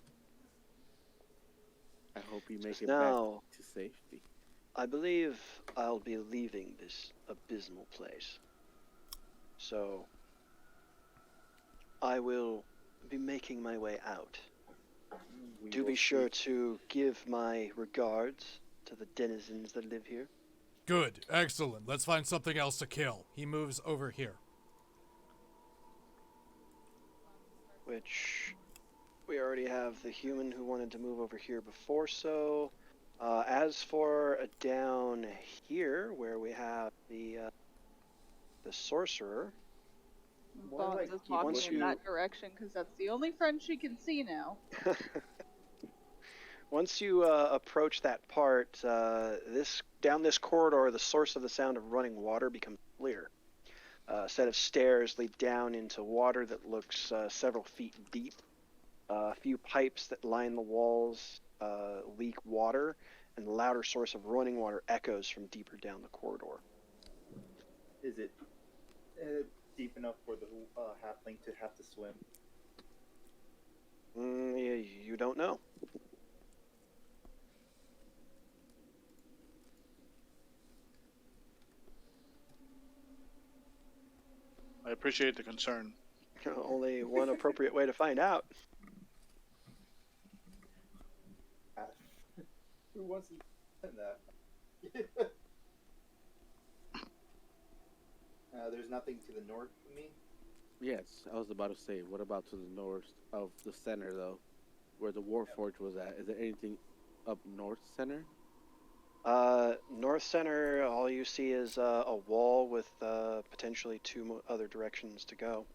Speaker 6: I hope you make
Speaker 3: Just
Speaker 6: it
Speaker 3: now,
Speaker 6: back to safety.
Speaker 3: I believe I'll be leaving this abysmal place. So, I will be making my way out. Do be sure to give my regards to the denizens that live here.
Speaker 1: Good. Excellent. Let's find something else to kill. He moves over here.
Speaker 3: Which, we already have the human who wanted to move over here before, so... as for down here, where we have the sorcerer...
Speaker 2: Bonza's walking in that direction because that's the only friend she can see now.
Speaker 3: Once you approach that part, down this corridor, the source of the sound of running water becomes clear. A set of stairs lead down into water that looks several feet deep. A few pipes that line the walls leak water, and the louder source of running water echoes from deeper down the corridor.
Speaker 7: Is it deep enough for the halfling to have to swim?
Speaker 3: You don't know.
Speaker 4: I appreciate the concern.
Speaker 3: Only one appropriate way to find out.
Speaker 7: Who wants to send that? There's nothing to the north of me?
Speaker 6: Yes, I was about to say, what about to the north of the center, though? Where the Warforged was at? Is there anything up north center?
Speaker 3: North center, all you see is a wall with potentially two other directions to go.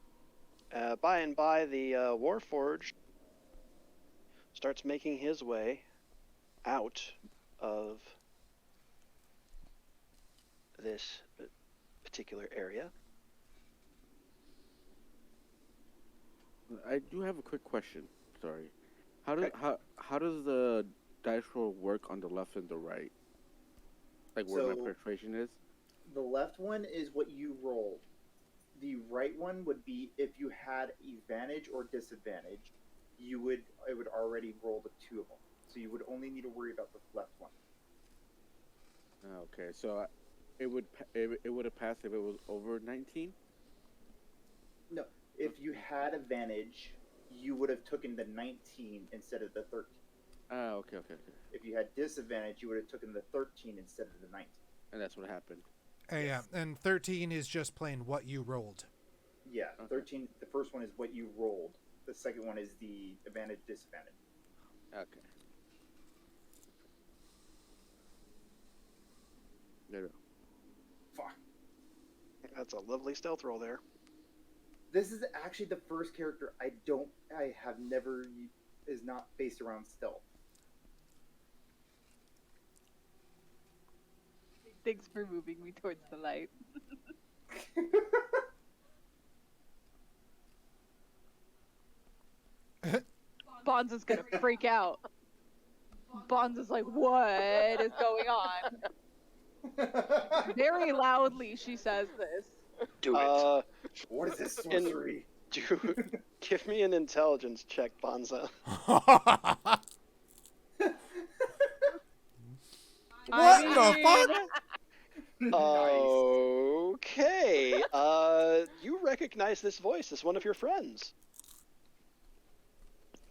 Speaker 3: By and by, the Warforged starts making his way out of this particular area.
Speaker 6: I do have a quick question. Sorry. How does the dice roll work on the left and the right? Like where my
Speaker 7: So-
Speaker 6: persuasion is?
Speaker 7: The left one is what you rolled. The right one would be if you had advantage or disadvantage, it would already roll the two of them. So you would only need to worry about the left one.
Speaker 6: Okay, so it would have passed if it was over 19?
Speaker 7: No, if you had advantage, you would have taken the 19 instead of the 13.
Speaker 6: Okay.
Speaker 7: If you had disadvantage, you would have taken the 13 instead of the 19.
Speaker 6: And that's what happened.
Speaker 1: Yeah, and 13 is just plain what you rolled.
Speaker 7: Yeah,
Speaker 6: Okay.
Speaker 7: 13. The first one is what you rolled. The second one is the advantage disadvantage.
Speaker 6: Okay. There we go.
Speaker 7: Fuck.
Speaker 3: That's a lovely stealth roll there.
Speaker 7: This is actually the first character I have never is not based around stealth.
Speaker 2: Thanks for moving me towards the light. Bonza's gonna freak out. Bonza's like, what is going on? Very loudly, she says this.
Speaker 5: Do it.
Speaker 7: What is this sorcery?
Speaker 3: Give me an intelligence check, Bonza.
Speaker 1: What the fuck?
Speaker 3: Okay. You recognize this voice as one of your friends.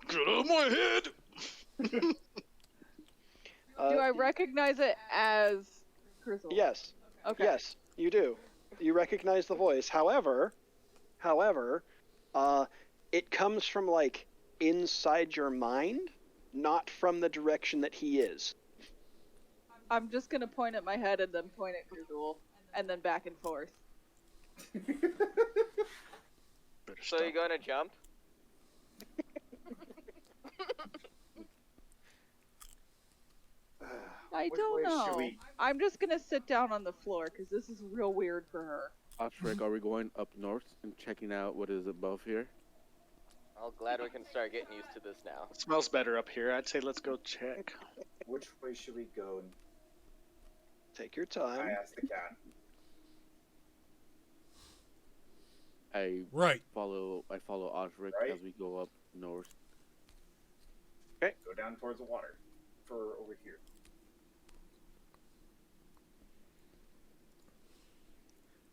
Speaker 4: Get out of my head!
Speaker 2: Do I recognize it as Grizzle?
Speaker 3: Yes.
Speaker 2: Okay.
Speaker 3: Yes, you do. You recognize the voice. However, it comes from like inside your mind, not from the direction that he is.
Speaker 2: I'm just gonna point at my head and then point at Gurgul, and then back and forth.
Speaker 4: Better
Speaker 5: So
Speaker 4: stop.
Speaker 5: you're gonna jump?
Speaker 2: I
Speaker 7: Which
Speaker 2: don't
Speaker 7: way
Speaker 2: know.
Speaker 7: should we-
Speaker 2: I'm just gonna sit down on the floor because this is real weird for her.
Speaker 6: Osric, are we going up north and checking out what is above here?
Speaker 5: I'm glad we can start getting used to this now.
Speaker 4: It smells better up here. I'd say let's go check.
Speaker 7: Which way should we go?
Speaker 3: Take your
Speaker 7: I
Speaker 3: time.
Speaker 7: asked the cat.
Speaker 6: I
Speaker 1: Right.
Speaker 6: follow Osric
Speaker 7: Right.
Speaker 6: as we go up north.
Speaker 7: Go down towards the water. For over here.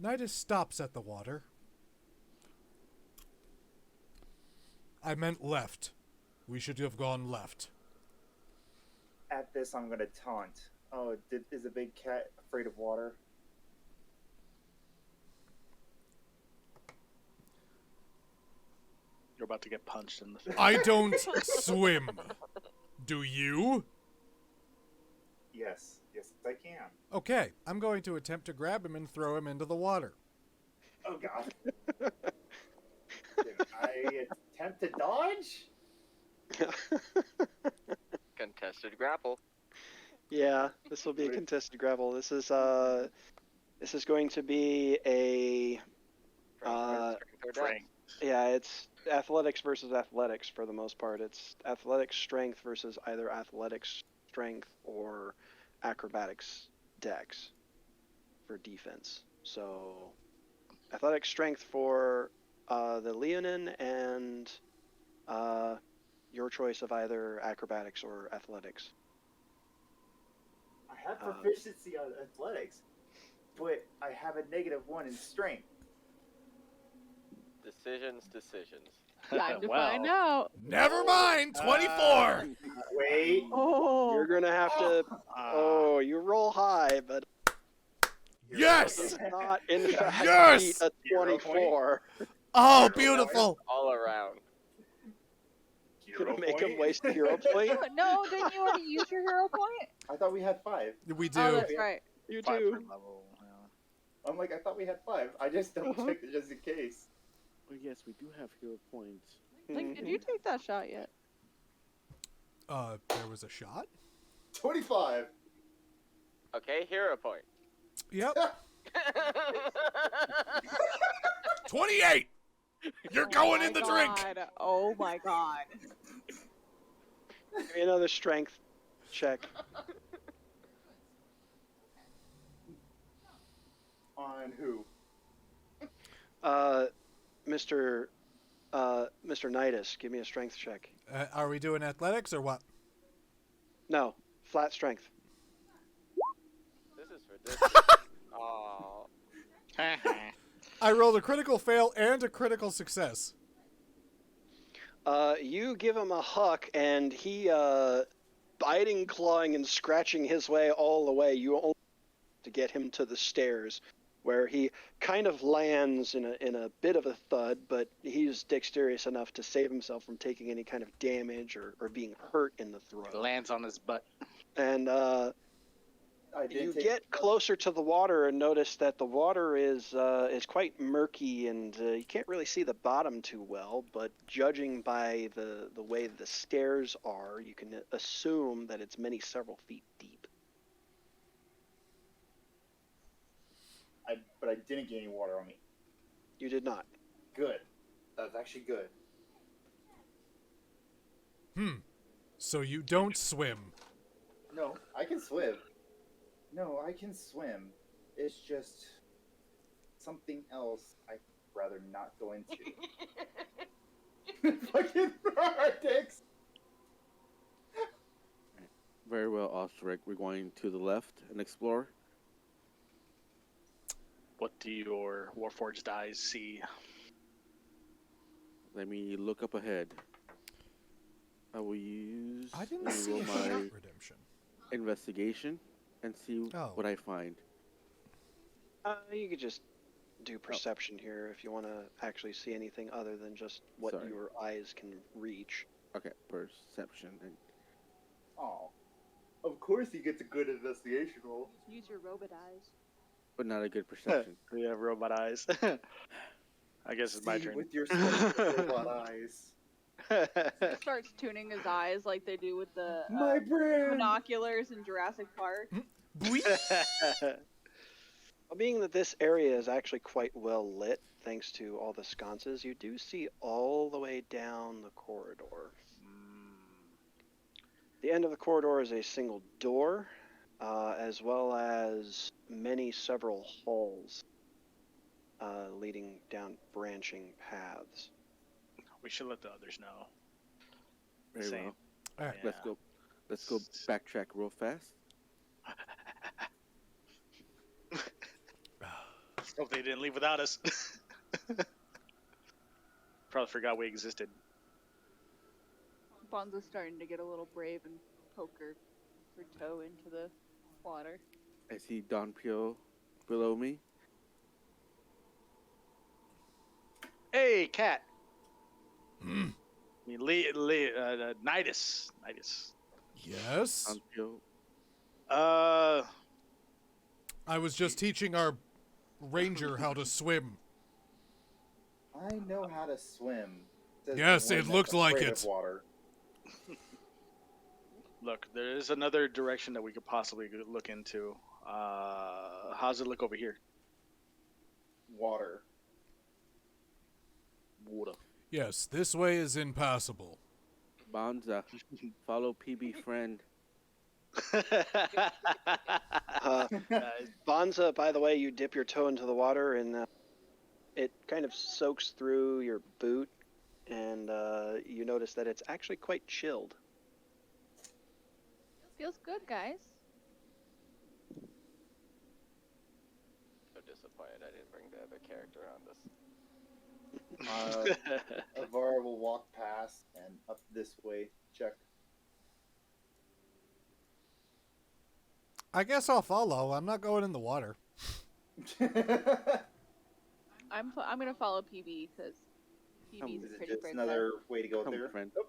Speaker 1: Nidus stops at the water. I meant left. We should have gone left.
Speaker 7: At this, I'm gonna taunt. Oh, is a big cat afraid of water?
Speaker 4: You're about to get punched in the face.
Speaker 1: I don't swim. Do you?
Speaker 7: Yes, I can.
Speaker 1: Okay, I'm going to attempt to grab him and throw him into the water.
Speaker 7: Oh God. Did I attempt to dodge?
Speaker 5: Contested grapple.
Speaker 3: Yeah, this will be a contested grapple. This is going to be a
Speaker 5: Strength or dex?
Speaker 4: Strength.
Speaker 3: yeah, it's athletics versus athletics for the most part. It's athletics strength versus either athletics strength or acrobatics dex for defense. So athletics strength for the Leonin and your choice of either acrobatics or athletics.
Speaker 7: I have proficiency on athletics, but I have a -1 in strength.
Speaker 5: Decisions.
Speaker 2: Time to
Speaker 4: Well.
Speaker 2: find out.
Speaker 1: Never mind, 24!
Speaker 7: Wait.
Speaker 2: Oh.
Speaker 3: You're gonna have to. Oh, you roll high, but
Speaker 1: Yes!
Speaker 3: it's not in fact
Speaker 1: Yes!
Speaker 3: beat a 24.
Speaker 1: Oh, beautiful!
Speaker 5: All around.
Speaker 3: Gonna make him waste a hero point.
Speaker 2: No, didn't you already use your hero point?
Speaker 7: I thought we had 5.
Speaker 1: We do.
Speaker 2: Oh, that's right.
Speaker 3: You
Speaker 4: 5 per
Speaker 3: do.
Speaker 4: level. Yeah.
Speaker 7: I'm like, I thought we had 5. I just double checked it just in case.
Speaker 6: Oh yes, we do have hero points.
Speaker 2: Like, did you take that shot yet?
Speaker 1: There was a shot?
Speaker 7: 25.
Speaker 5: Okay, hero point.
Speaker 1: Yep. 28! You're going
Speaker 2: Oh
Speaker 1: in
Speaker 2: my
Speaker 1: the drink!
Speaker 2: God. Oh my god.
Speaker 3: Give me another strength check.
Speaker 7: On who?
Speaker 3: Mr. Nidus, give me a strength check.
Speaker 1: Are we doing athletics or what?
Speaker 3: No, flat strength.
Speaker 5: This is ridiculous. Oh.
Speaker 1: I rolled a critical fail and a critical success.
Speaker 3: You give him a huck, and he, biting, clawing, and scratching his way all the way. You only to get him to the stairs, where he kind of lands in a bit of a thud, but he's dexterous enough to save himself from taking any kind of damage or being hurt in the throw.
Speaker 4: Lands on his butt.
Speaker 3: And
Speaker 7: I did
Speaker 3: you
Speaker 7: take-
Speaker 3: get closer to the water and notice that the water is quite murky, and you can't really see the bottom too well. But judging by the way the stairs are, you can assume that it's several feet deep.
Speaker 7: But I didn't get any water on me.
Speaker 3: You did not.
Speaker 7: Good. That's actually good.
Speaker 1: So you don't swim.
Speaker 7: No, I can swim. No, I can swim. It's just something else I'd rather not go into. Fucking dicks.
Speaker 6: Very well, Osric. We're going to the left and explore.
Speaker 4: What do your Warforged eyes see?
Speaker 6: Let me look up ahead. I will use
Speaker 1: I didn't
Speaker 6: and
Speaker 1: see
Speaker 6: roll
Speaker 1: a
Speaker 6: my
Speaker 1: shot redemption.
Speaker 6: investigation and see
Speaker 1: Oh.
Speaker 6: what I find.
Speaker 3: You could just do perception here if you want to actually see anything other than just what
Speaker 6: Sorry.
Speaker 3: your eyes can reach.
Speaker 6: Okay, perception. And
Speaker 7: Oh, of course he gets a good investigation roll.
Speaker 2: Use your robot eyes.
Speaker 6: but not a good perception.
Speaker 4: We have robot eyes. I guess it's my
Speaker 7: See
Speaker 4: turn.
Speaker 7: with your robot eyes.
Speaker 2: He starts tuning his eyes like they do with the
Speaker 7: My brand.
Speaker 2: binoculars in Jurassic Park.
Speaker 3: Well, being that this area is actually quite well lit, thanks to all the sconces, you do see all the way down the corridor. The end of the corridor is a single door, as well as several halls leading down branching paths.
Speaker 4: We should let the others know.
Speaker 6: Very
Speaker 4: Same.
Speaker 6: well.
Speaker 1: All right.
Speaker 4: Yeah.
Speaker 6: Let's go backtrack real fast.
Speaker 4: Hope they didn't leave without us. Probably forgot we existed.
Speaker 2: Bonza's starting to get a little brave and poke her toe into the water.
Speaker 6: I see Don Pio below me.
Speaker 4: Hey, cat. Nidus.
Speaker 1: Yes.
Speaker 6: Don Pio.
Speaker 1: I was just teaching our ranger how to swim.
Speaker 7: I know how to swim. Says
Speaker 1: Yes,
Speaker 7: the one
Speaker 1: it
Speaker 7: that's
Speaker 1: looked like
Speaker 7: afraid
Speaker 1: it.
Speaker 7: of water.
Speaker 4: Look, there is another direction that we could possibly look into. How's it look over here?
Speaker 7: Water.
Speaker 4: Water.
Speaker 1: Yes, this way is impassable.
Speaker 6: Bonza. Follow PB friend.
Speaker 3: Bonza, by the way, you dip your toe into the water and it kind of soaks through your boot, and you notice that it's actually quite chilled.
Speaker 2: Feels good, guys.
Speaker 5: So disappointed I didn't bring the other character on this.
Speaker 7: Avara will walk past and up this way. Check.
Speaker 1: I guess I'll follow. I'm not going in the water.
Speaker 2: I'm gonna follow PB because PB's
Speaker 7: Is
Speaker 2: a
Speaker 7: it
Speaker 2: pretty
Speaker 7: just
Speaker 2: princess.
Speaker 7: another way to go
Speaker 6: Come,
Speaker 7: there?
Speaker 6: friend.
Speaker 7: Oh,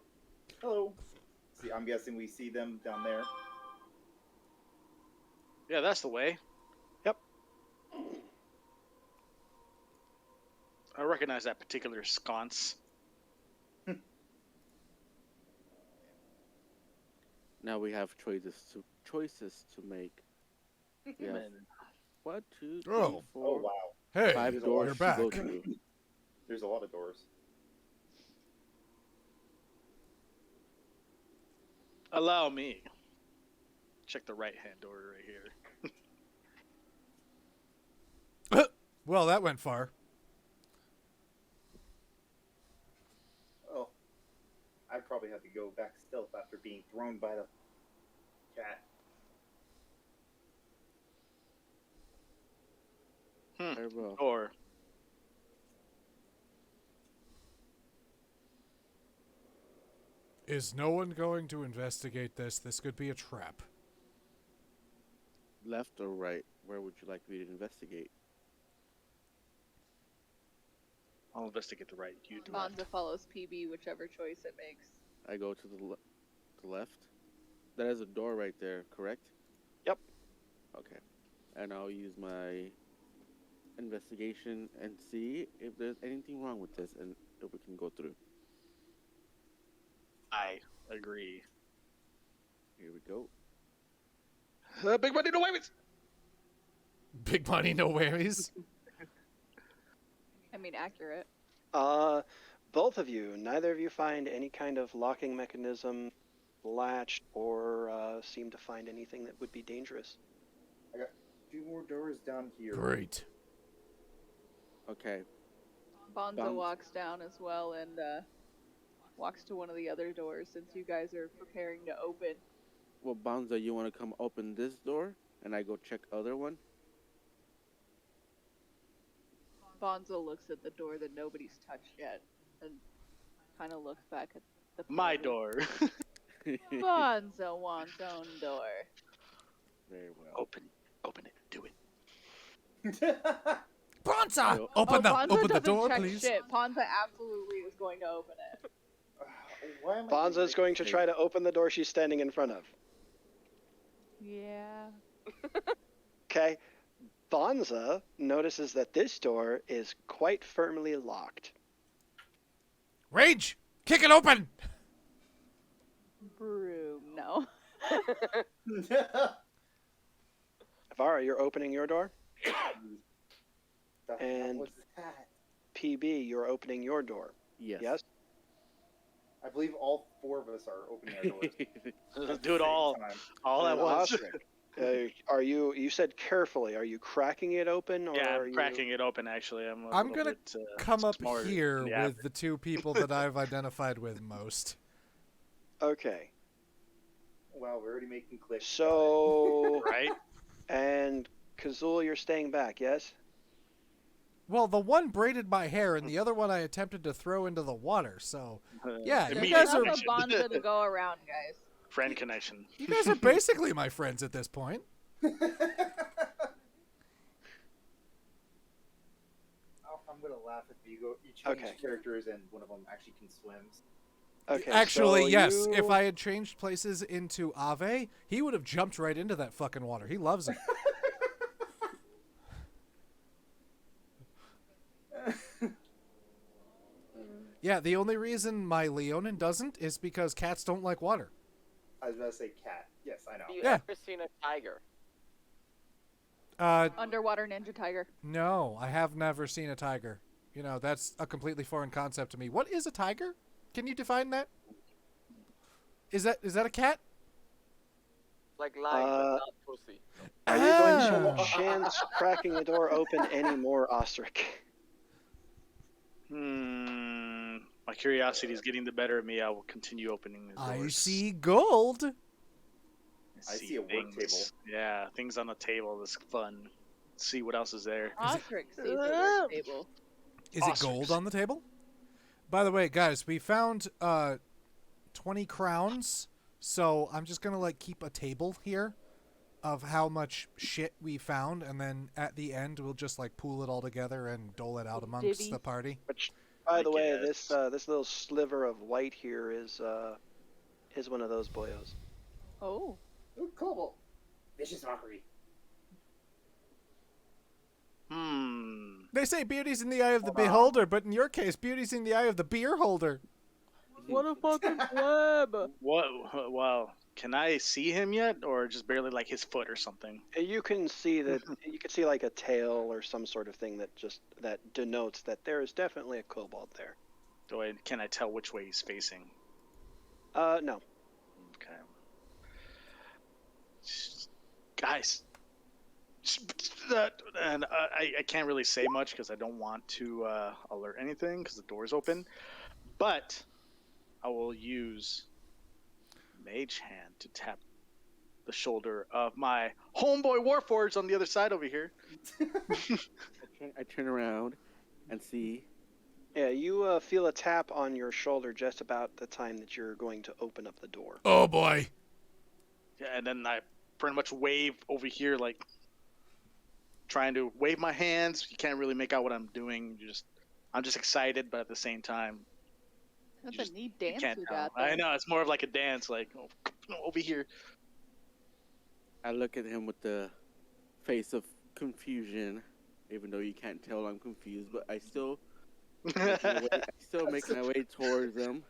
Speaker 7: hello. See, I'm guessing we see them down there.
Speaker 4: Yeah, that's the way.
Speaker 3: Yep.
Speaker 4: I recognize that particular sconce.
Speaker 6: Now we have choices to make. We have 1, 2, 3,
Speaker 1: Oh.
Speaker 6: 4,
Speaker 7: Oh wow,
Speaker 1: Hey,
Speaker 6: 5 doors
Speaker 1: you're
Speaker 6: to
Speaker 1: back.
Speaker 6: go through.
Speaker 7: there's a lot of doors.
Speaker 4: Allow me. Check the right-hand door right here.
Speaker 1: Well, that went far.
Speaker 7: Oh, I probably have to go back stealth after being thrown by the cat.
Speaker 6: Very well.
Speaker 4: Or
Speaker 1: Is no one going to investigate this? This could be a trap.
Speaker 6: Left or right? Where would you like me to investigate?
Speaker 4: I'll investigate the right. You do left.
Speaker 2: Bonza follows PB, whichever choice it makes.
Speaker 6: I go to the left. That is a door right there, correct?
Speaker 3: Yep.
Speaker 6: Okay. And I'll use my investigation and see if there's anything wrong with this and if we can go through.
Speaker 4: I agree.
Speaker 6: Here we go.
Speaker 4: Big money, no worries.
Speaker 1: Big money, no worries.
Speaker 2: I mean, accurate.
Speaker 3: Both of you, neither of you find any kind of locking mechanism latched or seem to find anything that would be dangerous.
Speaker 7: I got 2 more doors down here.
Speaker 1: Great.
Speaker 6: Okay.
Speaker 2: Bonza walks down as well and walks to one of the other doors since you guys are preparing to open.
Speaker 6: Well, Bonza, you want to come open this door and I go check other one?
Speaker 2: Bonza looks at the door that nobody's touched yet and kind of looks back at the
Speaker 4: My
Speaker 2: party.
Speaker 4: door.
Speaker 2: Bonza wants own door.
Speaker 6: Very well.
Speaker 4: Open it. Do it.
Speaker 1: Bonza,
Speaker 6: Oh,
Speaker 1: open
Speaker 2: Bonza
Speaker 1: the
Speaker 2: doesn't
Speaker 1: door,
Speaker 2: check
Speaker 1: please.
Speaker 2: shit. Bonza absolutely is going to open it.
Speaker 7: Why am I
Speaker 3: Bonza is going to try to open the door she's standing in front of.
Speaker 2: Yeah.
Speaker 3: Okay. Bonza notices that this door is quite firmly locked.
Speaker 1: Rage, kick it open.
Speaker 2: Broom, no.
Speaker 3: Avara, you're opening your door.
Speaker 7: The hell
Speaker 3: And-
Speaker 7: was that?
Speaker 3: PB, you're opening your door.
Speaker 6: yes.
Speaker 3: Yes?
Speaker 7: I believe all 4 of us are opening our doors.
Speaker 4: Let's do it all at
Speaker 3: And
Speaker 4: once.
Speaker 3: Ostrich, are you said carefully, are you cracking it open? Or
Speaker 4: Yeah,
Speaker 3: are
Speaker 4: I'm
Speaker 3: you...
Speaker 4: cracking it open. Actually, I'm
Speaker 1: I'm gonna come up
Speaker 4: smarter
Speaker 1: here
Speaker 4: than the
Speaker 1: with
Speaker 4: average.
Speaker 1: the 2 people that I've identified with most.
Speaker 3: Okay.
Speaker 7: Wow, we're already making clicks.
Speaker 3: So...
Speaker 4: right.
Speaker 3: And Kazul, you're staying back, yes?
Speaker 1: Well, the one braided my hair, and the other one I attempted to throw into the water. So, yeah, you
Speaker 2: There's
Speaker 1: guys
Speaker 2: enough
Speaker 1: are
Speaker 2: of Bonza to go around, guys.
Speaker 4: Friend connection.
Speaker 1: you guys are basically my friends at this point.
Speaker 7: I'm gonna laugh if you change
Speaker 3: Okay.
Speaker 7: characters and one of them actually can swim.
Speaker 3: Okay.
Speaker 1: Actually,
Speaker 3: so
Speaker 1: yes.
Speaker 3: you-
Speaker 1: If I had changed places into Ave, he would have jumped right into that fucking water. He loves it. Yeah, the only reason my Leonin doesn't is because cats don't like water.
Speaker 7: I was about to say cat. Yes, I know.
Speaker 5: Have you
Speaker 1: Yeah.
Speaker 5: ever seen a tiger?
Speaker 2: Underwater ninja tiger.
Speaker 1: No, I have never seen a tiger. You know, that's a completely foreign concept to me. What is a tiger? Can you define that? Is that a cat?
Speaker 5: Like lying, but
Speaker 3: Uh,
Speaker 5: not pussy.
Speaker 3: Are you going
Speaker 1: Ah.
Speaker 3: to chance cracking the door open anymore, Ostrich?
Speaker 4: My curiosity is getting the better of me. I will continue opening the
Speaker 1: I
Speaker 4: doors.
Speaker 1: see gold.
Speaker 7: I see a work
Speaker 4: things.
Speaker 7: table.
Speaker 4: Yeah, things on the table. That's fun. See what else is there.
Speaker 2: Ostrich sees the work table.
Speaker 1: Is
Speaker 4: Ostrich.
Speaker 1: it gold on the table? By the way, guys, we found 20 crowns, so I'm just gonna keep a table here of how much shit we found, and then at the end we'll just pool it all together and dole it out amongst
Speaker 2: Divvy.
Speaker 1: the party.
Speaker 3: Which, by the
Speaker 4: I
Speaker 3: way,
Speaker 4: guess.
Speaker 3: this little sliver of white here is one of those boyos.
Speaker 2: Oh.
Speaker 7: Ooh, Kobold. Vicious mockery.
Speaker 1: They say beauty's in the eye of the beholder, but in your case, beauty's in the eye of the beer holder.
Speaker 2: What a fucking pleb!
Speaker 4: What? Wow. Can I see him yet, or just barely his foot or something?
Speaker 3: You can see that you can see a tail or some sort of thing that denotes that there is definitely a kobold there.
Speaker 4: Can I tell which way he's facing?
Speaker 3: No.
Speaker 4: Okay. Guys. And I can't really say much because I don't want to alert anything because the door's open. But I will use Mage Hand to tap the shoulder of my homeboy Warforged on the other side over here.
Speaker 6: I turn around and see.
Speaker 3: Yeah, you feel a tap on your shoulder just about the time that you're going to open up the door.
Speaker 1: Oh boy.
Speaker 4: Yeah, and then I pretty much wave over here, trying to wave my hands. You can't really make out what I'm doing. I'm just excited, but at the same time,
Speaker 2: That's
Speaker 4: just-
Speaker 2: a neat
Speaker 4: you
Speaker 2: dance
Speaker 4: can't
Speaker 2: you
Speaker 4: tell.
Speaker 2: got there.
Speaker 4: I know, it's more of like a dance, over here.
Speaker 6: I look at him with the face of confusion, even though you can't tell I'm confused. But I still make my way towards him.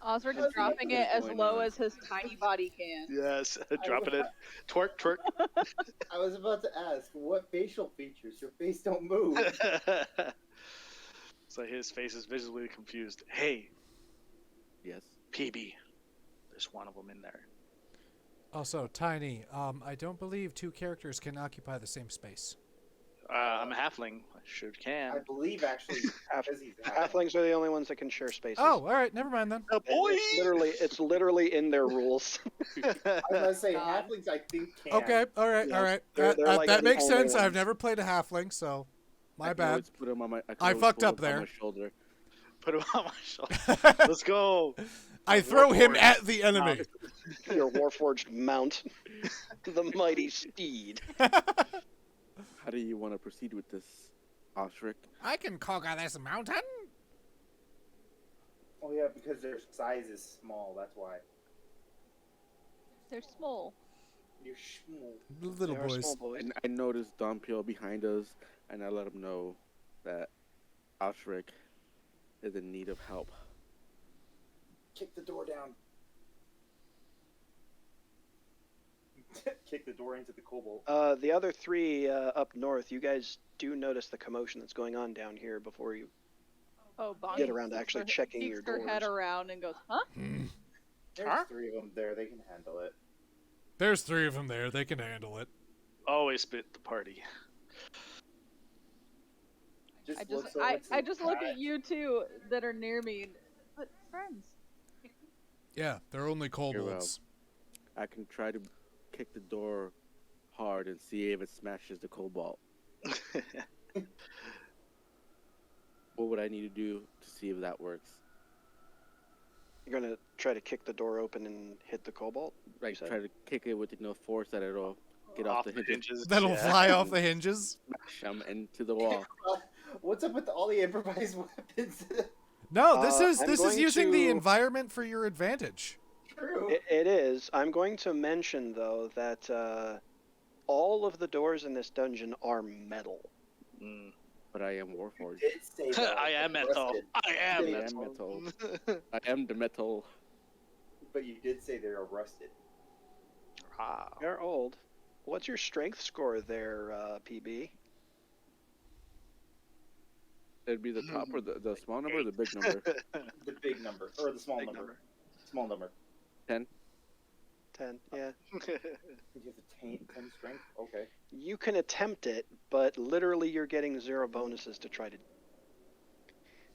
Speaker 2: Ostrich is dropping it as low as his tiny body can.
Speaker 4: Yes, dropping it. Twerk, twerk.
Speaker 7: I was about to ask, what facial features? Your face don't move.
Speaker 4: So his face is visibly confused. Hey,
Speaker 6: Yes.
Speaker 4: PB, there's one of them in there.
Speaker 1: Also, Tiny, I don't believe 2 characters can occupy the same space.
Speaker 4: I'm a halfling. I sure
Speaker 7: I
Speaker 4: can.
Speaker 7: believe actually, because he's
Speaker 3: Halflings are the only ones that can share spaces.
Speaker 1: Oh, all right, never mind then.
Speaker 4: Oh, boy!
Speaker 3: It's literally in their rules.
Speaker 7: I was about to say,
Speaker 2: God.
Speaker 7: halflings I think can.
Speaker 1: Okay, all right,
Speaker 3: Yeah,
Speaker 1: all right.
Speaker 3: they're
Speaker 1: That
Speaker 3: the
Speaker 1: makes
Speaker 3: only
Speaker 1: sense. I've
Speaker 3: ones.
Speaker 1: never played a halfling, so my
Speaker 6: I can
Speaker 1: bad.
Speaker 6: always put him on my.
Speaker 1: I
Speaker 6: always
Speaker 1: fucked
Speaker 6: put
Speaker 1: up
Speaker 6: him on
Speaker 1: there.
Speaker 6: my shoulder.
Speaker 4: Put him on my shoulder. Let's go.
Speaker 1: I throw him
Speaker 4: Warforged.
Speaker 1: at the enemy.
Speaker 3: Your Warforged mount, the mighty steed.
Speaker 6: How do you want to proceed with this, Oshric.
Speaker 1: I can conquer this mountain.
Speaker 7: Oh yeah, because their size is small. That's why.
Speaker 2: They're small.
Speaker 7: You're small.
Speaker 1: Little
Speaker 3: They are
Speaker 1: boys.
Speaker 3: small boys.
Speaker 6: And I noticed Donpio behind us, and I let him know that Oshric is in need of help.
Speaker 7: Kick the door down. Kick the door into the kobold.
Speaker 3: The other three up north, you guys do notice the commotion that's going on down here before you
Speaker 2: Oh, Bonnie
Speaker 3: get around to actually checking your
Speaker 2: peeks her head
Speaker 3: doors.
Speaker 2: around and goes, huh?
Speaker 7: There's
Speaker 4: Huh?
Speaker 7: 3 of them there. They can handle it.
Speaker 1: There's 3 of them there. They can handle it.
Speaker 4: Always spit the party.
Speaker 7: Just
Speaker 2: I
Speaker 7: looks
Speaker 2: just,
Speaker 7: over
Speaker 2: I,
Speaker 7: to
Speaker 2: I
Speaker 7: the
Speaker 2: just look
Speaker 7: cat.
Speaker 2: at you two that are near me. But friends.
Speaker 1: Yeah, they're only kobolds.
Speaker 6: I can try to kick the door hard and see if it smashes the cobalt. What would I need to do to see if that works?
Speaker 3: You're gonna try to kick the door open and hit the cobalt?
Speaker 6: Like,
Speaker 3: said?
Speaker 6: try to kick it with enough force that it'll get off the hinges,
Speaker 1: That'll
Speaker 4: yeah.
Speaker 1: fly off the hinges.
Speaker 6: smash them into the wall.
Speaker 7: What's up with all the improvised weapons?
Speaker 1: No,
Speaker 3: I'm
Speaker 1: this is
Speaker 3: going
Speaker 1: using the
Speaker 3: to-
Speaker 1: environment for your advantage.
Speaker 7: True.
Speaker 3: It is. I'm going to mention, though, that all of the doors in this dungeon are metal.
Speaker 4: Mm.
Speaker 6: But I am Warforged.
Speaker 7: Did say that,
Speaker 4: I am
Speaker 7: but
Speaker 4: metal.
Speaker 7: rusted.
Speaker 4: I am
Speaker 7: I
Speaker 6: am
Speaker 4: metal.
Speaker 6: I am the metal.
Speaker 7: But you did say they're rusted.
Speaker 4: Wow.
Speaker 3: They're old. What's your strength score there, PB?
Speaker 6: It'd be the top or the small number or the big number?
Speaker 7: The big number. Or the small
Speaker 3: Big
Speaker 7: number.
Speaker 3: number.
Speaker 7: Small number.
Speaker 3: 10, yeah.
Speaker 7: You have a 10 strength? Okay.
Speaker 3: You can attempt it, but literally you're getting 0 bonuses to try to.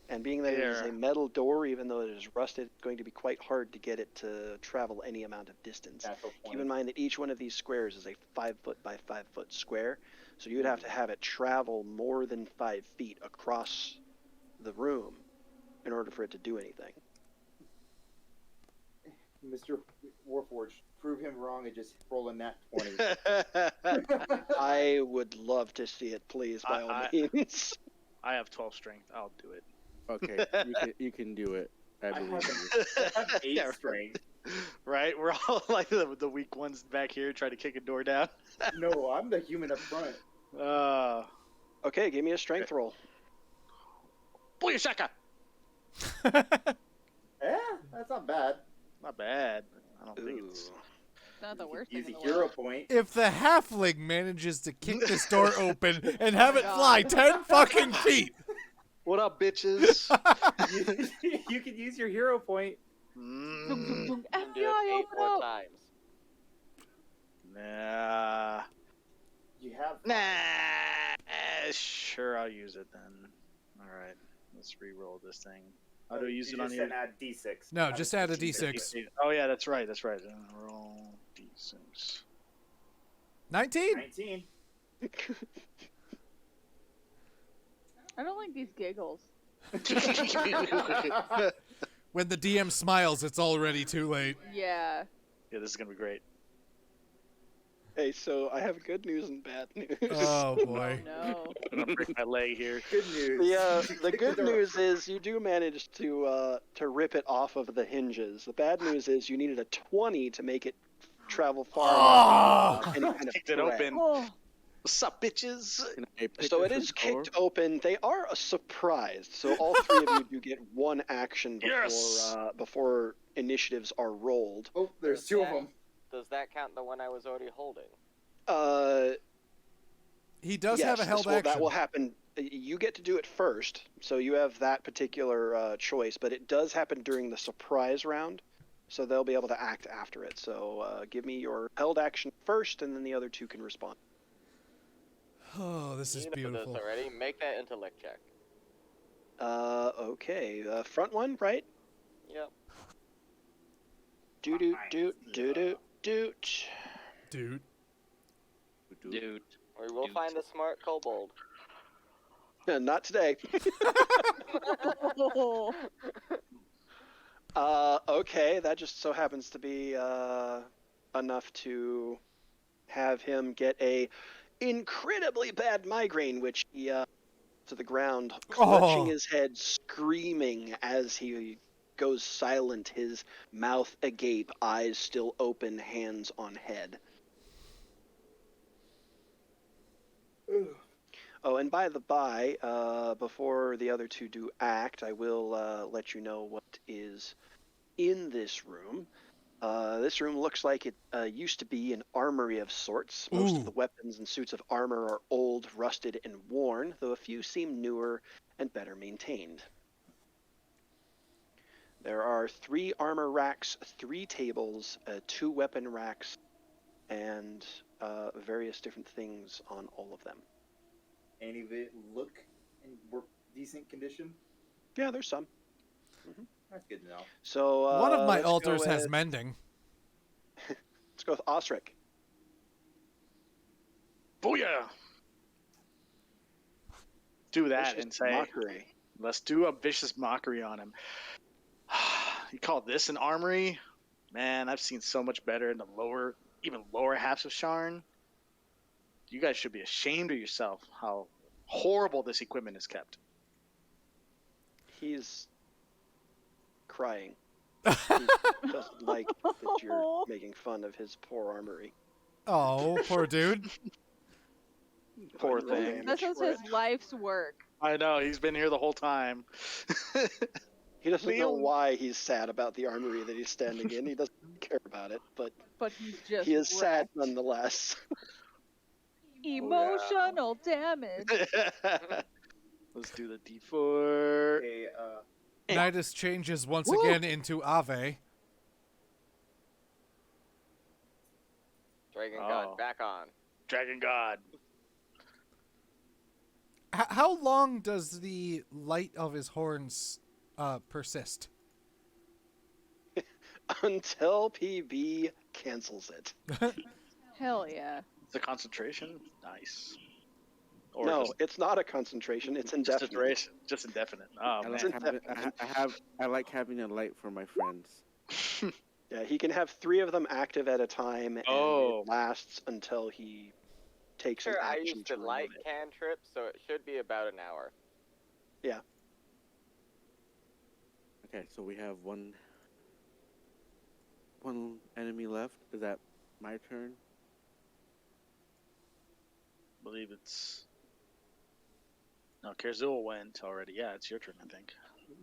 Speaker 3: And being that it is
Speaker 4: There.
Speaker 3: a metal door, even though it is rusted, it's going to be quite hard to get it to travel any amount of distance.
Speaker 7: Natural 20.
Speaker 3: Keep in mind that each one of these squares is a 5 foot by 5 foot square, so you'd have to have it travel more than 5 feet across the room in order for it to do anything.
Speaker 7: Mr. Warforged, prove him wrong and just roll a nat 20.
Speaker 3: I would love to see it, please, by all
Speaker 4: I-
Speaker 3: means.
Speaker 4: I have 12 strength. I'll do it.
Speaker 6: Okay, you can do it. I
Speaker 7: I
Speaker 6: believe
Speaker 7: have,
Speaker 6: you.
Speaker 7: I have 8
Speaker 4: Yeah, right.
Speaker 7: strength.
Speaker 4: Right? We're all like the weak ones back here trying to kick a door down.
Speaker 7: No, I'm the human up front.
Speaker 3: Okay, give me a strength roll.
Speaker 4: Booyashaka!
Speaker 7: Yeah, that's not bad.
Speaker 4: Not bad. I don't think it's.
Speaker 3: Ooh.
Speaker 2: Not the worst
Speaker 7: Use
Speaker 2: thing
Speaker 7: a
Speaker 2: in the
Speaker 7: hero
Speaker 2: world.
Speaker 7: point.
Speaker 1: If the halfling manages to kick this door open and have it
Speaker 2: God.
Speaker 1: fly 10 fucking feet,
Speaker 4: What up, bitches?
Speaker 7: You can use your hero point.
Speaker 2: Zoom, zoom,
Speaker 4: Mm,
Speaker 2: zoom.
Speaker 5: You can do
Speaker 2: FBI,
Speaker 5: it 8
Speaker 2: open
Speaker 5: more
Speaker 2: up.
Speaker 5: times.
Speaker 4: nah.
Speaker 7: You have.
Speaker 4: Nah. Sure, I'll use it then. Alright. Let's re-roll this thing. How do I use
Speaker 7: you
Speaker 4: it on
Speaker 7: just
Speaker 4: here?
Speaker 7: said add d6.
Speaker 1: No, just add a d6.
Speaker 4: Oh, yeah, that's right. That's right. Roll d6.
Speaker 1: 19?
Speaker 7: 19.
Speaker 2: I don't like these giggles.
Speaker 1: When the DM smiles, it's already too late.
Speaker 2: Yeah.
Speaker 4: Yeah, this is gonna be great.
Speaker 3: Hey, so I have good news and bad news.
Speaker 1: Oh boy.
Speaker 2: No.
Speaker 4: I'm gonna break my leg here.
Speaker 7: Good news.
Speaker 3: The
Speaker 7: Kick
Speaker 3: good
Speaker 7: door.
Speaker 3: news is you do manage to rip it off of the hinges. The bad news is you needed a 20 to make it travel far enough.
Speaker 1: Oh!
Speaker 3: Any kind of
Speaker 4: Kicked it
Speaker 3: threat.
Speaker 4: open.
Speaker 2: Oh,
Speaker 4: What's up, bitches?
Speaker 6: Can I pick
Speaker 3: So
Speaker 6: it
Speaker 3: it
Speaker 6: from
Speaker 3: is
Speaker 6: the floor?
Speaker 3: kicked open. They are surprised. So all 3 of you do get 1 action before
Speaker 4: Yes!
Speaker 3: before initiatives are rolled.
Speaker 7: Oh, there's 2 of them.
Speaker 5: Does that count the one I was already holding?
Speaker 1: He does
Speaker 3: yes,
Speaker 1: have a held
Speaker 3: this will-
Speaker 1: action.
Speaker 3: That will happen. You get to do it first, so you have that particular choice. But it does happen during the surprise round, so they'll be able to act after it. So give me your held action first, and then the other 2 can respond.
Speaker 1: Oh, this is
Speaker 5: You know
Speaker 1: beautiful.
Speaker 5: this already. Make that intellect check.
Speaker 3: Okay. Front one, right?
Speaker 5: Yep.
Speaker 3: Doot doot doot doot doot doot.
Speaker 1: Dude.
Speaker 4: Dude.
Speaker 5: We will find the smart kobold.
Speaker 3: Not today.
Speaker 2: oh.
Speaker 3: Okay, that just so happens to be enough to have him get a incredibly bad migraine, which he to the ground, clutching
Speaker 1: Oh.
Speaker 3: his head, screaming as he goes silent, his mouth agape, eyes still open, hands on head. Oh, and by the by, before the other two do act, I will let you know what is in this room. This room looks like it used to be an armory of sorts. Most of the weapons and suits of armor are old, rusted, and worn, though a few seem newer and better maintained. There are 3 armor racks, 3 tables, 2 weapon racks, and various different things on all of them.
Speaker 7: Any of it look in decent condition?
Speaker 3: Yeah, there's some.
Speaker 7: That's good to know.
Speaker 3: So
Speaker 1: One of my
Speaker 3: let's go
Speaker 1: altars has
Speaker 3: with-
Speaker 1: mending.
Speaker 3: Let's go with Osric.
Speaker 4: Booyah! Do that
Speaker 3: Vicious
Speaker 4: and say,
Speaker 3: mockery.
Speaker 4: let's do a vicious mockery on him. You call this an armory? Man, I've seen so much better in the lower, even lower halves of Sharn. You guys should be ashamed of yourself how horrible this equipment is kept.
Speaker 3: He's crying. He doesn't like that you're making fun of his poor armory.
Speaker 1: Oh, poor dude.
Speaker 3: Poor
Speaker 7: you roll
Speaker 3: thing.
Speaker 7: damage
Speaker 2: This is
Speaker 7: for
Speaker 2: his
Speaker 7: it.
Speaker 2: life's work.
Speaker 4: I know, he's been here the whole time.
Speaker 3: He doesn't know
Speaker 4: Liam.
Speaker 3: why he's sad about the armory that he's standing in. He doesn't care about it, but
Speaker 2: But he's just
Speaker 3: he is sad
Speaker 2: wrecked.
Speaker 3: nonetheless.
Speaker 2: Emotional damage.
Speaker 4: Let's do the D4.
Speaker 7: Okay,
Speaker 1: Nidus changes once
Speaker 4: Woo!
Speaker 1: again into Ave.
Speaker 5: Dragon
Speaker 4: Oh.
Speaker 5: God, back on.
Speaker 4: Dragon God.
Speaker 1: How long does the light of his horns persist?
Speaker 3: Until PB cancels it.
Speaker 2: Hell yeah.
Speaker 4: The concentration? Nice. Or
Speaker 3: No,
Speaker 4: just,
Speaker 3: it's not a concentration. It's
Speaker 4: just
Speaker 3: indefinite.
Speaker 4: duration. Just indefinite. Oh,
Speaker 6: I
Speaker 4: man.
Speaker 6: like, I like having a light for my friends.
Speaker 3: Yeah, he can have 3 of them active at a time, and
Speaker 4: Oh.
Speaker 3: it lasts until he takes an
Speaker 5: Sure, I
Speaker 3: action
Speaker 5: used
Speaker 3: to
Speaker 5: to light
Speaker 3: remove it.
Speaker 5: cantrip, so it should be about an hour.
Speaker 6: Okay, so we have one enemy left. Is that my turn?
Speaker 4: I believe it's. No, Kerzul went already. Yeah, it's your turn, I think.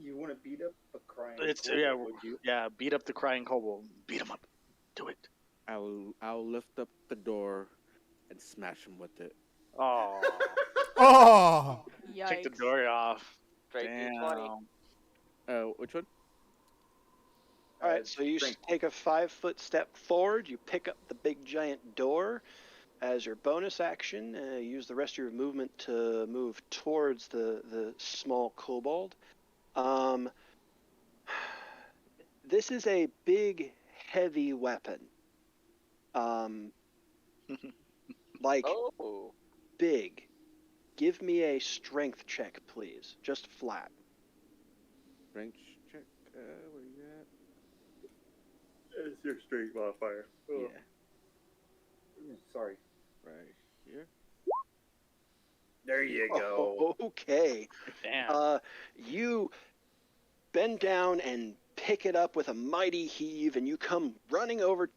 Speaker 7: you want to beat up a crying
Speaker 4: It's
Speaker 7: kobold,
Speaker 4: yeah,
Speaker 7: would you?
Speaker 4: yeah. Beat up the crying kobold. Beat him up. Do it.
Speaker 6: I'll lift up the door and smash him with it.
Speaker 4: Oh,
Speaker 1: Oh!
Speaker 2: Yikes.
Speaker 4: take the door off.
Speaker 5: Straight D20.
Speaker 4: Damn.
Speaker 6: Which one?
Speaker 3: All right, so you
Speaker 7: strength.
Speaker 3: take a 5-foot step forward. You pick up the big giant door as your bonus action. Use the rest of your movement to move towards the small kobold. This is a big, heavy weapon. Like
Speaker 5: Oh,
Speaker 3: big. Give me a strength check, please. Just flat.
Speaker 6: Strength check. Where you at?
Speaker 7: It's your strength modifier.
Speaker 6: Yeah,
Speaker 7: Sorry.
Speaker 6: right here.
Speaker 7: There you go.
Speaker 3: Oh, okay.
Speaker 4: Damn.
Speaker 3: You bend down and pick it up with a mighty heave, and you come running over,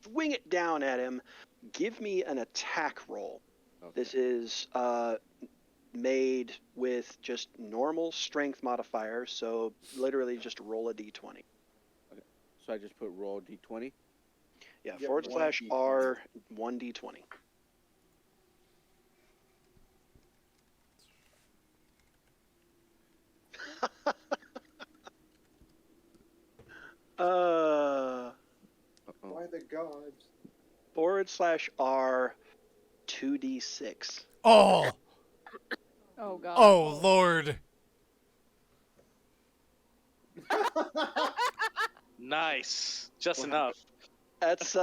Speaker 3: swing it down at him. Give me an attack roll.
Speaker 6: Okay.
Speaker 3: This is made with just normal strength modifier, so literally just roll a d20.
Speaker 6: So I just put roll d20.
Speaker 3: Yeah,
Speaker 7: Yeah,
Speaker 3: forward
Speaker 7: one
Speaker 3: slash
Speaker 7: d20.
Speaker 3: R 1d20.
Speaker 6: Uh-oh.
Speaker 7: By the gods.
Speaker 3: Forward slash R 2d6.
Speaker 1: Oh!
Speaker 2: Oh god.
Speaker 1: Oh, Lord.
Speaker 4: Nice. Just enough.
Speaker 3: That's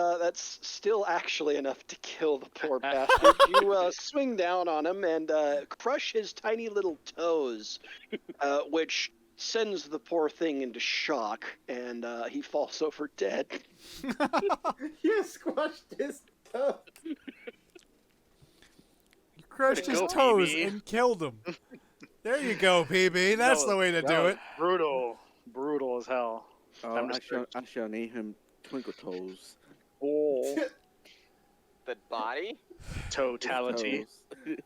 Speaker 3: still actually enough to kill the poor bastard. You swing down on him and crush his tiny little toes, which sends the poor thing into shock, and he falls over dead.
Speaker 7: You squashed his toe.
Speaker 1: You crushed
Speaker 4: Way to
Speaker 1: his
Speaker 4: go,
Speaker 1: toes
Speaker 4: PB.
Speaker 1: and killed him. There you go, PB. That's
Speaker 4: That
Speaker 1: the way to
Speaker 4: was-
Speaker 1: do
Speaker 4: that
Speaker 1: it.
Speaker 4: was brutal as hell.
Speaker 6: Oh,
Speaker 4: I'm
Speaker 6: I
Speaker 4: just
Speaker 6: shall name him Twinkle Toes.
Speaker 4: Oh,
Speaker 5: The body?
Speaker 4: totality.
Speaker 6: Toes.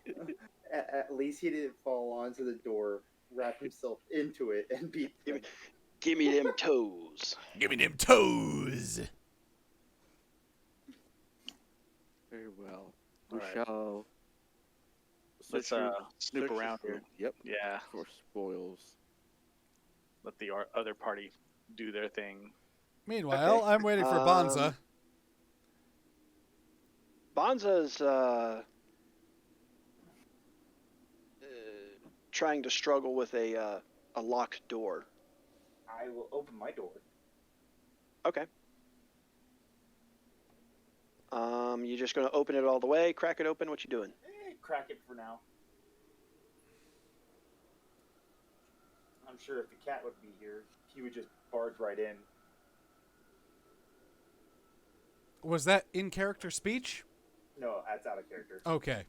Speaker 7: At least he didn't fall onto the door, wrap himself into it, and beat them.
Speaker 3: Give me them toes.
Speaker 1: Give me them toes.
Speaker 6: Very well.
Speaker 4: All
Speaker 6: We
Speaker 4: right.
Speaker 6: shall
Speaker 4: Let's
Speaker 6: search
Speaker 4: snoop
Speaker 6: search
Speaker 4: around
Speaker 6: for-
Speaker 4: here.
Speaker 6: Yep.
Speaker 4: Yeah,
Speaker 6: For spoils.
Speaker 4: let the other party do their thing.
Speaker 1: Meanwhile,
Speaker 3: Okay.
Speaker 1: I'm waiting for Bonza.
Speaker 3: Bonza's trying to struggle with a locked door.
Speaker 7: I will open my door.
Speaker 3: Okay. You just gonna open it all the way, crack it open? What you doing?
Speaker 7: Crack it for now. I'm sure if the cat would be here, he would just barge right in.
Speaker 1: Was that in character speech?
Speaker 7: No, that's out of character.
Speaker 1: Okay.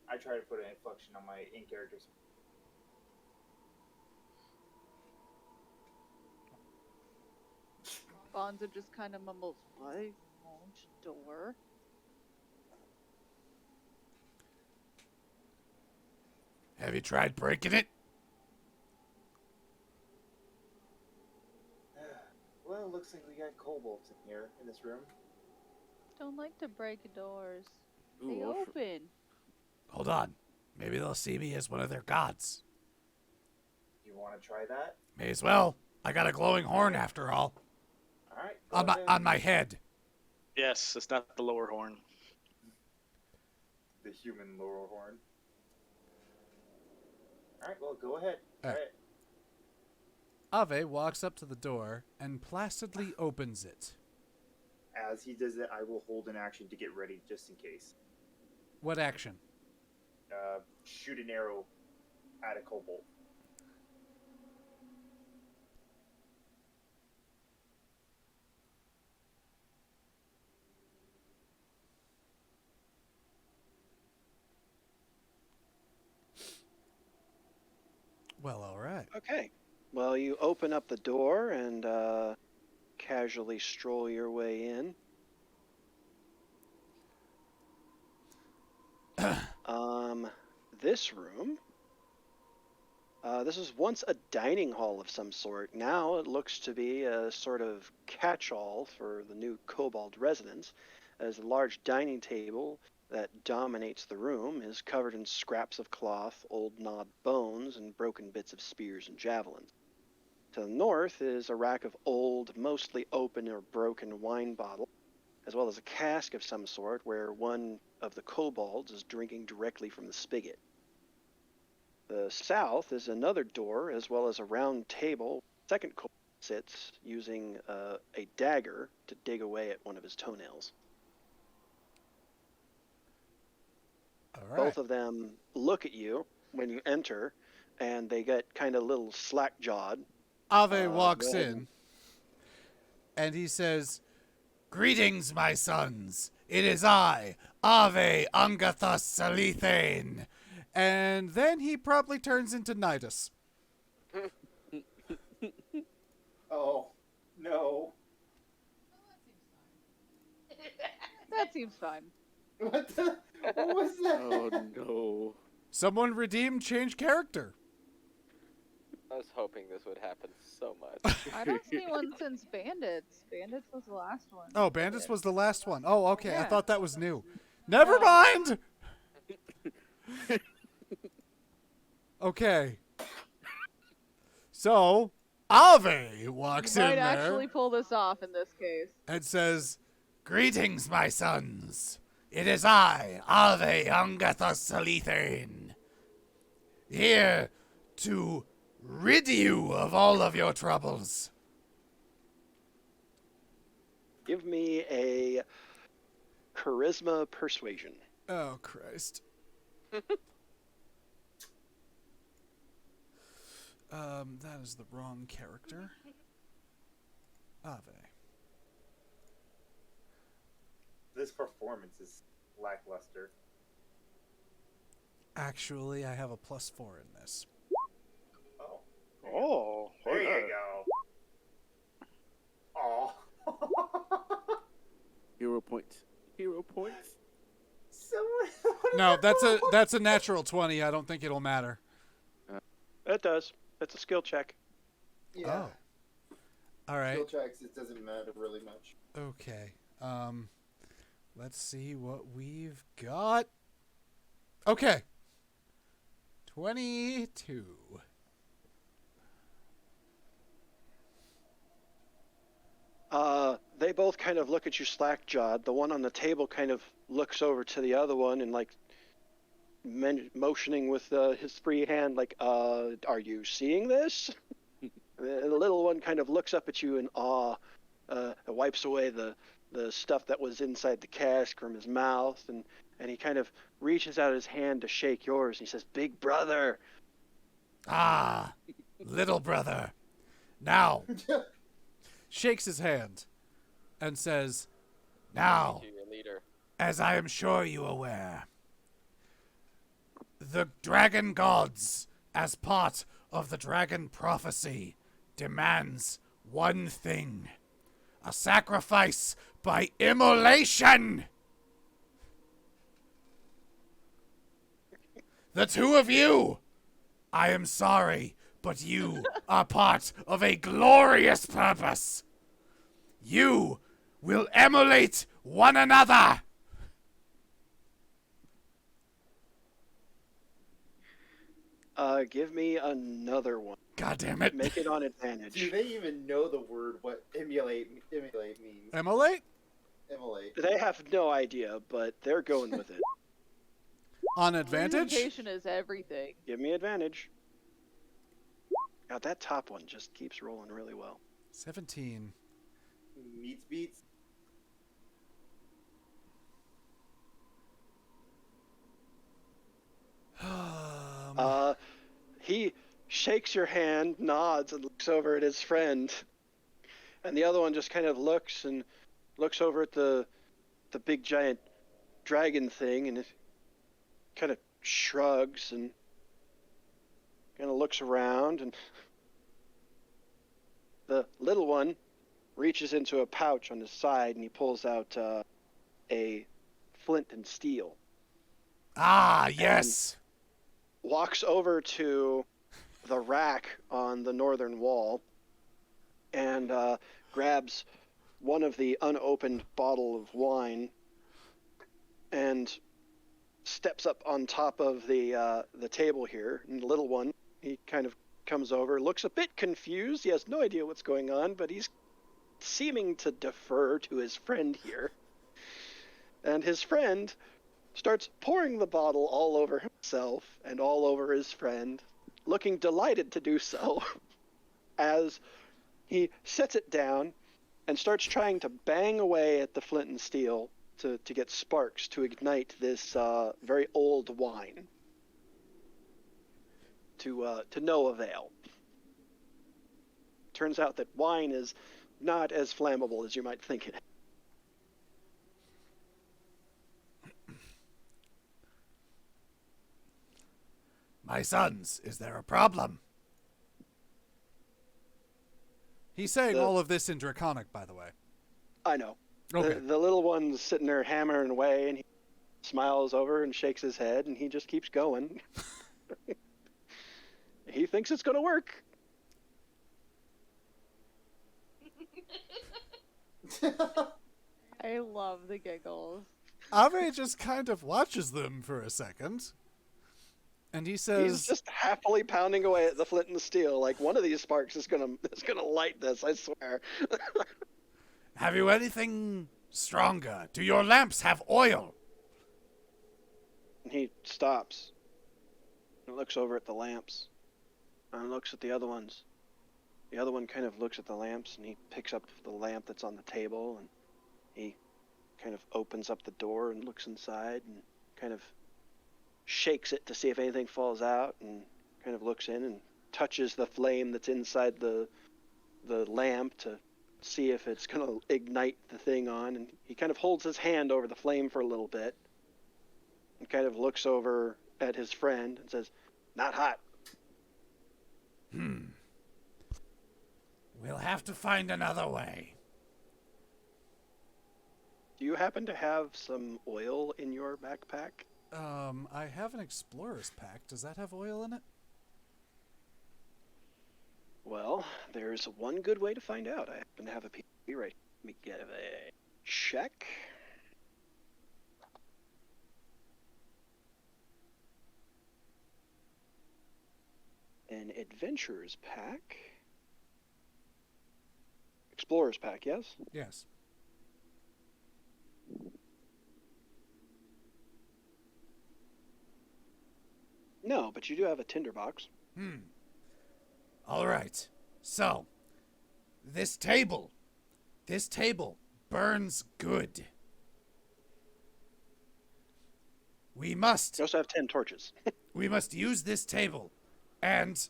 Speaker 7: I try to put an inflection on my in character.
Speaker 2: Bonza just kind of mumbles, "I won't door."
Speaker 1: Have you tried breaking it?
Speaker 7: Well, it looks like we got kobolds in here in this room.
Speaker 2: Don't like to break doors.
Speaker 6: Ooh,
Speaker 2: They
Speaker 6: I'll
Speaker 2: open.
Speaker 1: Hold on. Maybe they'll see me as one of their gods.
Speaker 7: You want to try that?
Speaker 1: May as well. I got a glowing horn after all.
Speaker 7: All right.
Speaker 1: On my head.
Speaker 4: Yes, it's not the lower horn.
Speaker 7: The human lower horn. All right. Well, go ahead.
Speaker 1: All
Speaker 7: All
Speaker 1: right.
Speaker 7: right.
Speaker 1: Ave walks up to the door and placidly opens it.
Speaker 7: As he does that, I will hold an action to get ready just in case.
Speaker 1: What action?
Speaker 7: Shoot an arrow at a kobold.
Speaker 1: Well, all right.
Speaker 3: Okay. Well, you open up the door and casually stroll your way in. This room. This was once a dining hall of some sort. Now it looks to be a sort of catch-all for the new Kobold residents, as the large dining table that dominates the room is covered in scraps of cloth, old gnawed bones, and broken bits of spears and javelins. To the north is a rack of old, mostly open or broken wine bottles, as well as a cask of some sort where one of the kobolds is drinking directly from the spigot. The south is another door, as well as a round table. Second kobold sits using a dagger to dig away at one of his toenails.
Speaker 1: All right.
Speaker 3: Both of them look at you when you enter, and they get kind of a little slack-jawed.
Speaker 1: Ave walks
Speaker 3: go ahead.
Speaker 1: in, and he says, "Greetings, my sons. It is I, Ave Angathos Salithane." And then he promptly turns into Nidus.
Speaker 7: Oh, no.
Speaker 2: That seems fine.
Speaker 7: What the? What was that?
Speaker 6: Oh no.
Speaker 1: Someone redeemed change character.
Speaker 5: I was hoping this would happen so much.
Speaker 2: I don't see one since Bandits. Bandits was the last one.
Speaker 1: Oh, Bandits was the last one. Oh, okay. I
Speaker 2: Yeah.
Speaker 1: thought that was new. Never mind. Okay. So, Ave walks
Speaker 2: You
Speaker 1: in
Speaker 2: might
Speaker 1: there
Speaker 2: actually pull this off in this case.
Speaker 1: and says, "Greetings, my sons. It is I, Ave Angathos Salithane, here to rid you of all of your troubles."
Speaker 3: Give me a charisma persuasion.
Speaker 1: Oh, Christ. That is the wrong character. Ave.
Speaker 7: This performance is lackluster.
Speaker 1: Actually, I have a +4 in this.
Speaker 7: Oh.
Speaker 4: Oh,
Speaker 7: There
Speaker 4: okay.
Speaker 7: you go. Oh.
Speaker 6: Hero points. Hero points.
Speaker 7: Someone.
Speaker 1: No, that's a natural 20. I don't think it'll matter.
Speaker 3: It does. It's a skill check.
Speaker 7: Yeah.
Speaker 1: Oh. All right.
Speaker 7: Skill checks, it doesn't matter really much.
Speaker 1: Okay. Let's see what we've got. Okay. 22.
Speaker 3: They both kind of look at you slack-jawed. The one on the table kind of looks over to the other one and like motioning with his free hand, like, "Are you seeing this?" The little one kind of looks up at you in awe, wipes away the stuff that was inside the cask from his mouth, and he kind of reaches out his hand to shake yours. And he says, "Big brother."
Speaker 1: Ah, little brother. Now, shakes his hand and says, "Now,
Speaker 5: To your leader.
Speaker 1: as I am sure you are aware, the dragon gods, as part of the dragon prophecy, demands one thing: a sacrifice by immolation. The two of you, I am sorry, but you are part of a glorious purpose. You will immolate one another."
Speaker 3: Give me another one.
Speaker 1: God damn it.
Speaker 3: Make it on advantage.
Speaker 7: Do they even know the word what emulate means?
Speaker 1: Immolate?
Speaker 7: Immolate.
Speaker 3: They have no idea, but they're going with it.
Speaker 1: On advantage?
Speaker 2: Communication is everything.
Speaker 3: Give me advantage. God, that top one just keeps rolling really well.
Speaker 1: 17.
Speaker 7: Meets beats.
Speaker 3: He shakes your hand, nods, and looks over at his friend. And the other one just kind of looks over at the big giant dragon thing, and it kind of shrugs and kind of looks around. And the little one reaches into a pouch on his side and he pulls out a flint and steel.
Speaker 1: Ah, yes.
Speaker 3: Walks over to the rack on the northern wall and grabs one of the unopened bottle of wine and steps up on top of the table here. And the little one, he kind of comes over, looks a bit confused. He has no idea what's going on, but he's seeming to defer to his friend here. And his friend starts pouring the bottle all over himself and all over his friend, looking delighted to do so, as he sets it down and starts trying to bang away at the flint and steel to get sparks to ignite this very old wine, to no avail. Turns out that wine is not as flammable as you might think it is.
Speaker 1: My sons, is there a problem? He's saying all of this in Draconic, by the way.
Speaker 3: I know.
Speaker 1: Okay.
Speaker 3: The little one's sitting there hammering away, and he smiles over and shakes his head, and he just keeps going. He thinks it's going to work.
Speaker 2: I love the giggles.
Speaker 1: Ave just kind of watches them for a second. And he says,
Speaker 3: He's just happily pounding away at the flint and steel, like one of these sparks is gonna light this, I swear.
Speaker 1: "Have you anything stronger? Do your lamps have oil?"
Speaker 3: And he stops and looks over at the lamps and looks at the other ones. The other one kind of looks at the lamps, and he picks up the lamp that's on the table, and he kind of opens up the door and looks inside and kind of shakes it to see if anything falls out, and kind of looks in and touches the flame that's inside the lamp to see if it's going to ignite the thing on. And he kind of holds his hand over the flame for a little bit and kind of looks over at his friend and says, "Not hot."
Speaker 1: We'll have to find another way.
Speaker 3: Do you happen to have some oil in your backpack?
Speaker 1: I have an explorer's pack. Does that have oil in it?
Speaker 3: Well, there's one good way to find out. I happen to have a PB right. Let me get a check. An adventurer's pack. Explorer's pack, yes?
Speaker 1: Yes.
Speaker 3: No, but you do have a tinderbox.
Speaker 1: All right. So, this table burns good. We must
Speaker 3: You also have 10 torches.
Speaker 1: We must use this table. And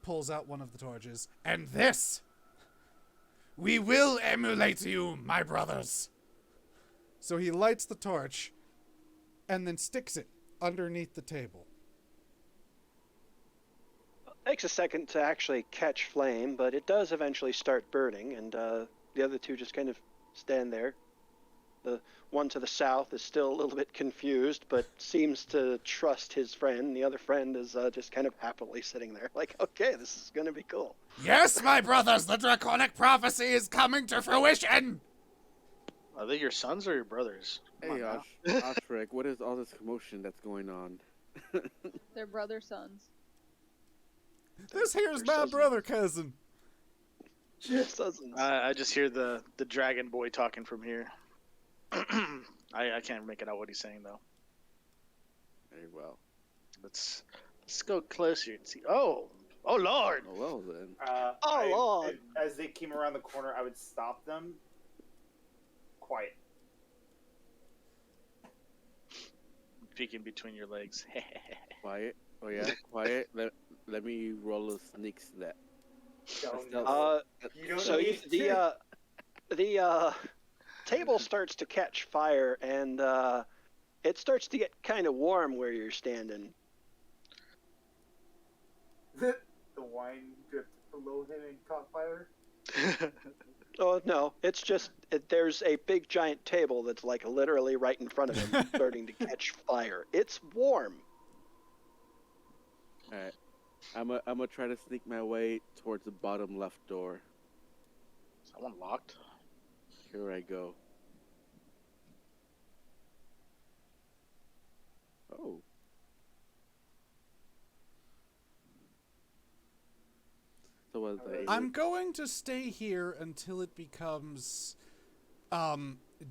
Speaker 1: pulls out one of the torches. And this, we will emulate you, my brothers. So he lights the torch and then sticks it underneath the table.
Speaker 3: Takes a second to actually catch flame, but it does eventually start burning, and the other two just kind of stand there. The one to the south is still a little bit confused, but seems to trust his friend. The other friend is just kind of happily sitting there, like, okay, this is going to be cool.
Speaker 1: Yes, my brothers, the draconic prophecy is coming to fruition.
Speaker 4: Are they your sons or your brothers?
Speaker 6: Hey, Oshric, what is all this commotion that's going on?
Speaker 2: They're brother sons.
Speaker 1: This here's my
Speaker 3: Cousins.
Speaker 1: brother cousin.
Speaker 3: Cousins.
Speaker 4: I just hear the dragon boy talking from here. I can't make it out what he's saying though.
Speaker 6: Very well.
Speaker 4: Let's go closer and see. Oh Lord!
Speaker 6: Oh, well then.
Speaker 3: Lord.
Speaker 7: As they came around the corner, I would stop them. Quiet.
Speaker 4: Peeking between your legs.
Speaker 6: Quiet. Oh yeah, quiet. Let me roll a sneak step.
Speaker 7: You don't
Speaker 3: So
Speaker 7: need
Speaker 3: the table starts to catch fire, and it starts to get kind of warm where you're standing.
Speaker 7: The wine dripped below him and caught fire.
Speaker 3: Oh no, it's just there's a big giant table that's like literally right in front of him, starting to catch fire. It's warm.
Speaker 6: All right. I'm gonna try to sneak my way towards the bottom left door.
Speaker 4: Is that one locked?
Speaker 6: Here I go. Oh. So was
Speaker 1: I'm going to stay here until it becomes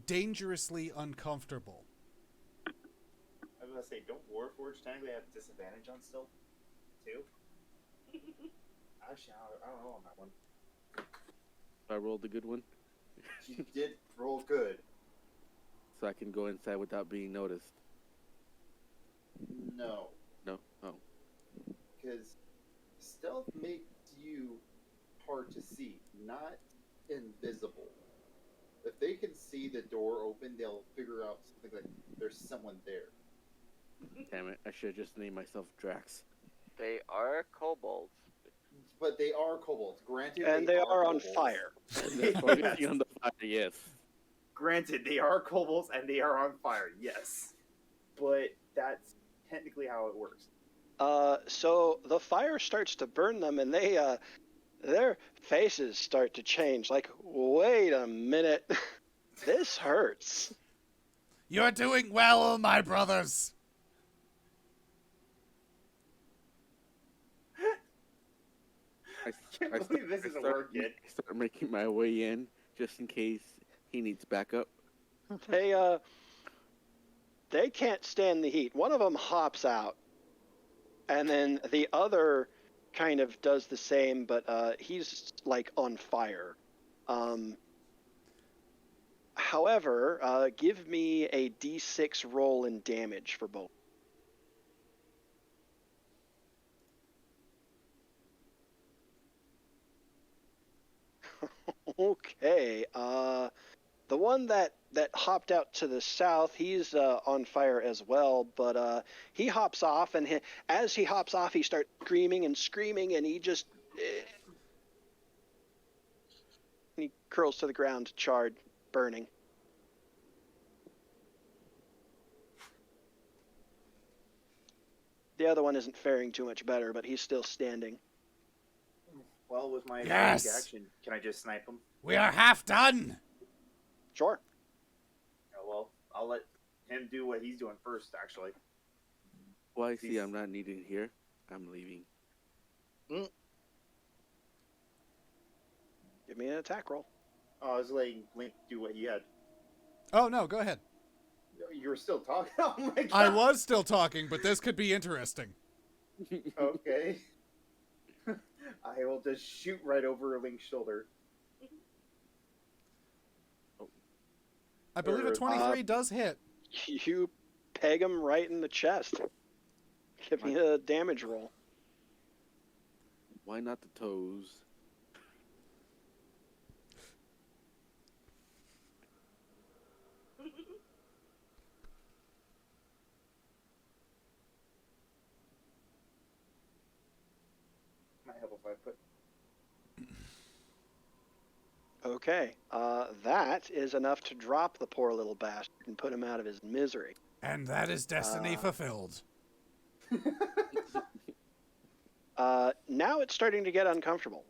Speaker 1: dangerously uncomfortable.
Speaker 7: I was gonna say, don't Warforged technically have disadvantage on stealth too? Actually, I don't know on that one.
Speaker 6: I rolled a good one,
Speaker 7: You did roll good.
Speaker 6: so I can go inside without being noticed.
Speaker 7: No,
Speaker 6: No. Oh.
Speaker 7: because stealth makes you hard to see, not invisible. If they can see the door open, they'll figure out something like there's someone there.
Speaker 6: Damn it! I should have just named myself Drax.
Speaker 5: They are kobolds.
Speaker 7: But they are kobolds. Granted,
Speaker 3: And they are on
Speaker 7: kobolds.
Speaker 3: fire.
Speaker 6: They're focusing on the fire. Yes.
Speaker 7: Granted, they are kobolds and they are on fire. Yes, but that's technically how it works.
Speaker 3: So the fire starts to burn them, and their faces start to change. Like, wait a minute, this hurts.
Speaker 1: You're doing well, my brothers.
Speaker 7: I can't believe this isn't working.
Speaker 6: I start making my way in just in case he needs backup.
Speaker 3: They can't stand the heat. One of them hops out, and then the other kind of does the same, but he's like on fire. However, give me a d6 roll in damage for both. Okay. the one that hopped out to the south, he's on fire as well, but he hops off, and as he hops off, he starts screaming, and he just he curls to the ground, charred, burning. The other one isn't faring too much better, but he's still standing.
Speaker 7: Well, with my
Speaker 1: Yes!
Speaker 7: big action, can I just snipe him?
Speaker 1: We are half done.
Speaker 3: Sure.
Speaker 7: Oh, well, I'll let him do what he's doing first, actually.
Speaker 6: Well, I see I'm not needed here. I'm leaving.
Speaker 3: Give me an attack roll.
Speaker 7: Oh, I was letting Link do what he had.
Speaker 1: Oh no, go ahead.
Speaker 7: You were still talking? Oh my god!
Speaker 1: I was still talking, but this could be interesting.
Speaker 7: Okay. I will just shoot right over Link's shoulder.
Speaker 1: I believe a 23 does hit.
Speaker 3: You peg him right in the chest. Give me a damage roll.
Speaker 6: Why not the toes?
Speaker 7: Might help if I put.
Speaker 3: Okay, that is enough to drop the poor little bastard and put him out of his misery.
Speaker 1: And that is destiny fulfilled.
Speaker 3: Now it's starting to get uncomfortable.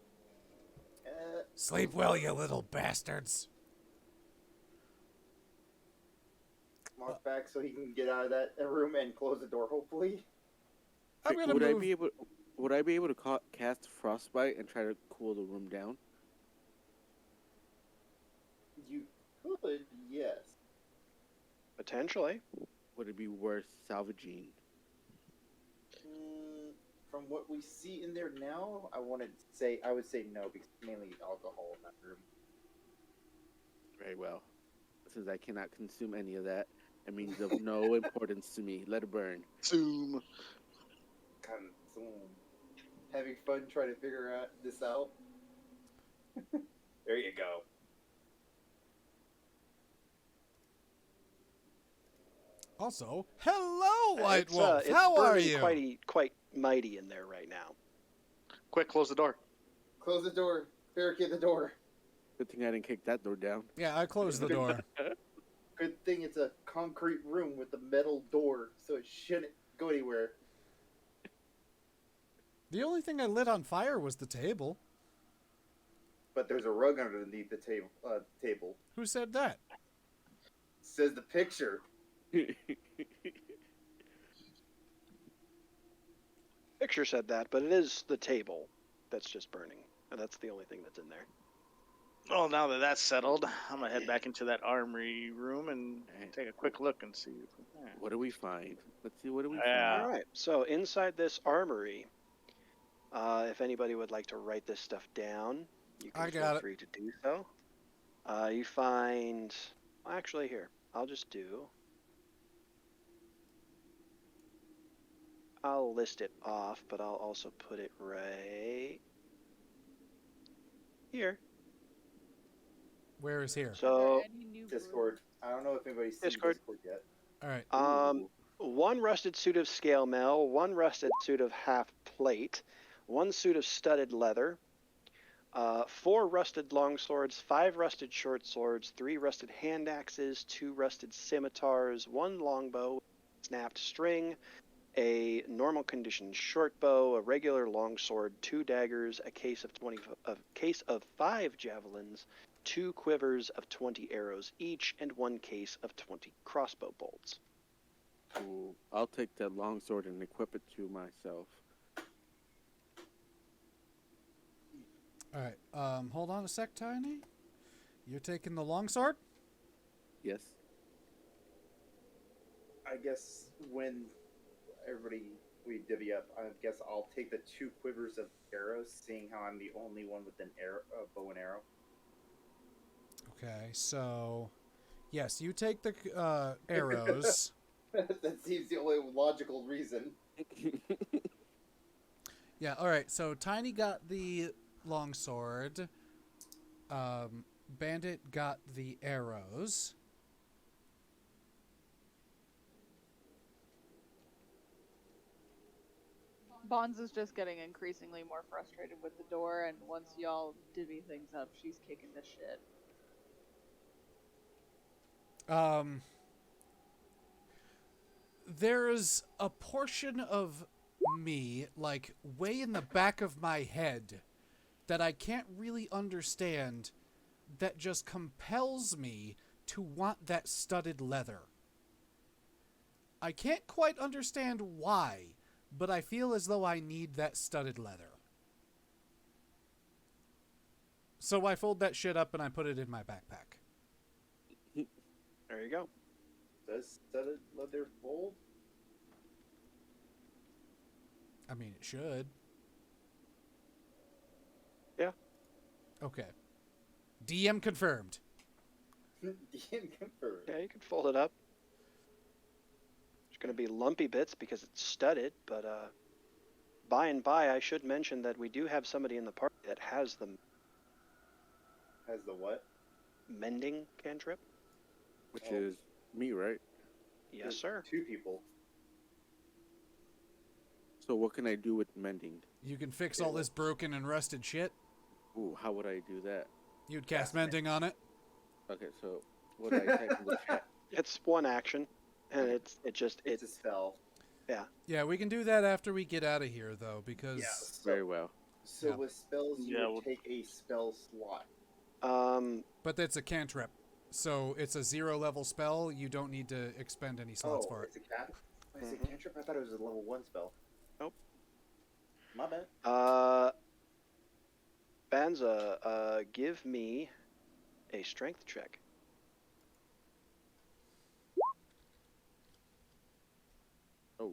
Speaker 1: Sleep well, you little bastards.
Speaker 7: Mark back so he can get out of that room and close the door, hopefully.
Speaker 1: I'm gonna
Speaker 6: would
Speaker 1: move.
Speaker 6: Would I be able to cast frostbite and try to cool the room down?
Speaker 7: You could, yes.
Speaker 3: Potentially.
Speaker 6: Would it be worth salvaging?
Speaker 7: From what we see in there now, I would say no, because it's mainly alcohol in that room.
Speaker 6: Very well. Since I cannot consume any of that, it means of no importance to me. Let it burn.
Speaker 4: Zoom.
Speaker 7: Consume. Having fun trying to figure this out. There you go.
Speaker 1: Also, hello, White
Speaker 3: It's,
Speaker 1: Wolf.
Speaker 3: it's
Speaker 1: How are
Speaker 3: burning
Speaker 1: you?
Speaker 3: Quite mighty in there right now.
Speaker 4: Quick, close the door.
Speaker 7: Close the door. Barricade the door.
Speaker 6: Good thing I didn't kick that door down.
Speaker 1: Yeah, I closed the door.
Speaker 7: Good thing it's a concrete room with a metal door, so it shouldn't go anywhere.
Speaker 1: The only thing I lit on fire was the table.
Speaker 7: But there's a rug underneath the table.
Speaker 1: Who said that?
Speaker 7: Says the picture.
Speaker 3: Picture said that, but it is the table that's just burning. And that's the only thing that's in there.
Speaker 4: Well, now that that's settled, I'm gonna head back into that armory room and take a quick look and see.
Speaker 6: What do we find? Let's see. What do we
Speaker 4: Yeah.
Speaker 3: All right. So inside this armory, if anybody would like to write this stuff down, you can feel free to do so. You find... Well, actually, here. I'll just do... I'll list it off, but I'll also put it right here.
Speaker 1: Where is here?
Speaker 3: So,
Speaker 7: Discord. I don't know if anybody's seen Discord yet.
Speaker 1: All right.
Speaker 3: one rusted suit of scale mail, one rusted suit of half plate, one suit of studded leather, 4 rusted longswords, 5 rusted short swords, 3 rusted hand axes, 2 rusted scimitars, 1 longbow, snapped string, a normal condition short bow, a regular longsword, 2 daggers, a case of 5 javelins, 2 quivers of 20 arrows each, and 1 case of 20 crossbow bolts.
Speaker 6: Ooh, I'll take that longsword and equip it to myself.
Speaker 1: All right. Hold on a sec, Tiny. You're taking the longsword?
Speaker 6: Yes.
Speaker 7: I guess when we divvy up, I guess I'll take the 2 quivers of arrows, seeing how I'm the only one with an bow and arrow.
Speaker 1: Okay, so yes, you take the arrows.
Speaker 7: That seems the only logical reason.
Speaker 1: Yeah, all right. So Tiny got the longsword. Bandit got the arrows.
Speaker 2: Bonza's just getting increasingly more frustrated with the door, and once y'all divvy things up, she's kicking the shit.
Speaker 1: There's a portion of me, like, way in the back of my head that I can't really understand that just compels me to want that studded leather. I can't quite understand why, but I feel as though I need that studded leather. So I fold that shit up and I put it in my backpack.
Speaker 3: There you go.
Speaker 7: Does studded leather fold?
Speaker 1: I mean, it should.
Speaker 3: Yeah.
Speaker 1: Okay. DM confirmed.
Speaker 7: DM confirmed.
Speaker 3: Yeah, you can fold it up. There's going to be lumpy bits because it's studded, but by and by, I should mention that we do have somebody in the party that has the
Speaker 7: Has the what?
Speaker 3: mending cantrip.
Speaker 6: Which is me, right?
Speaker 3: Yes,
Speaker 7: There's
Speaker 3: sir.
Speaker 7: 2 people.
Speaker 6: So what can I do with mending?
Speaker 1: You can fix all this broken and rusted shit.
Speaker 6: Ooh, how would I do that?
Speaker 1: You'd cast mending on it.
Speaker 6: Okay, so what do I type in the chat?
Speaker 3: It's one action, and it's
Speaker 7: It's a spell.
Speaker 1: Yeah, we can do that after we get out of here, though, because
Speaker 7: Yeah.
Speaker 6: Very well.
Speaker 7: So
Speaker 1: Yeah.
Speaker 7: with spells, you
Speaker 4: Yeah,
Speaker 7: would take a spell slot.
Speaker 1: but that's a cantrip, so it's a 0-level spell. You don't need to expend any slots for it.
Speaker 7: It's a cat. Wait, is it
Speaker 3: Mhm.
Speaker 7: cantrip? I thought it was a level 1 spell.
Speaker 3: Nope.
Speaker 7: My bad.
Speaker 3: Bonza, give me a strength check.
Speaker 6: Oh.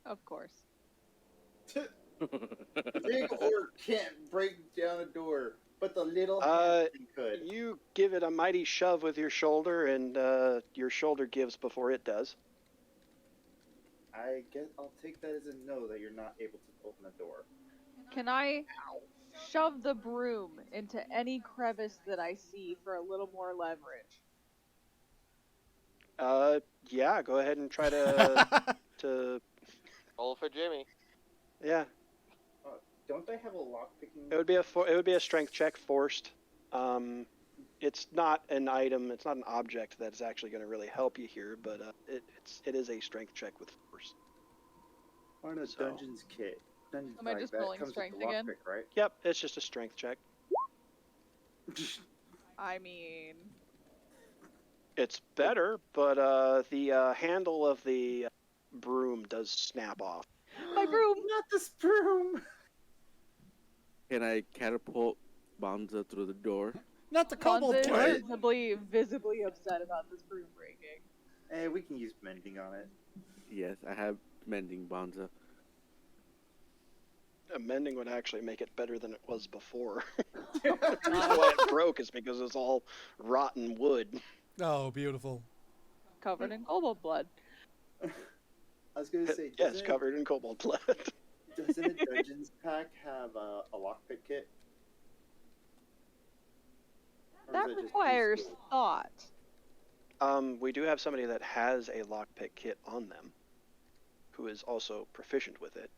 Speaker 2: Of course.
Speaker 7: Big orc can't break down a door, but the little handsome could.
Speaker 3: You give it a mighty shove with your shoulder, and your shoulder gives before it does.
Speaker 7: I guess I'll take that as a no that you're not able to open the door.
Speaker 2: Can I shove the broom into any crevice that I see for a little more leverage?
Speaker 3: Yeah, go ahead and try to
Speaker 5: Roll for Jimmy.
Speaker 3: yeah.
Speaker 7: Don't they have a lockpicking?
Speaker 3: It would be a strength check forced. It's not an item. It's not an object that's actually going to really help you here, but it is a strength check with force.
Speaker 7: On a
Speaker 3: So-
Speaker 7: dungeons kit. Dungeons
Speaker 2: Am I
Speaker 7: like
Speaker 2: just
Speaker 7: that
Speaker 2: rolling
Speaker 7: comes with
Speaker 2: strength
Speaker 7: the
Speaker 2: again?
Speaker 7: lockpick, right?
Speaker 3: Yep, it's just a strength check.
Speaker 2: I mean,
Speaker 3: It's better, but the handle of the broom does snap off.
Speaker 2: my broom!
Speaker 7: Not this broom.
Speaker 6: Can I catapult Bonza through the door?
Speaker 1: Not the kobold
Speaker 2: Bonza
Speaker 1: killer.
Speaker 2: is visibly upset about this broom breaking.
Speaker 7: Hey, we can use mending on it.
Speaker 6: Yes, I have mending Bonza.
Speaker 3: Amending would actually make it better than it was before. The reason why it broke is because it's all rotten wood.
Speaker 1: Oh, beautiful.
Speaker 2: Covered in kobold blood.
Speaker 7: I was gonna say,
Speaker 3: Yes,
Speaker 7: doesn't-
Speaker 3: covered in kobold blood.
Speaker 7: Doesn't a dungeons pack have a lockpick kit? Or
Speaker 2: That
Speaker 7: is it just
Speaker 2: requires
Speaker 7: these two?
Speaker 2: thought.
Speaker 3: We do have somebody that has a lockpick kit on them, who is also proficient with it.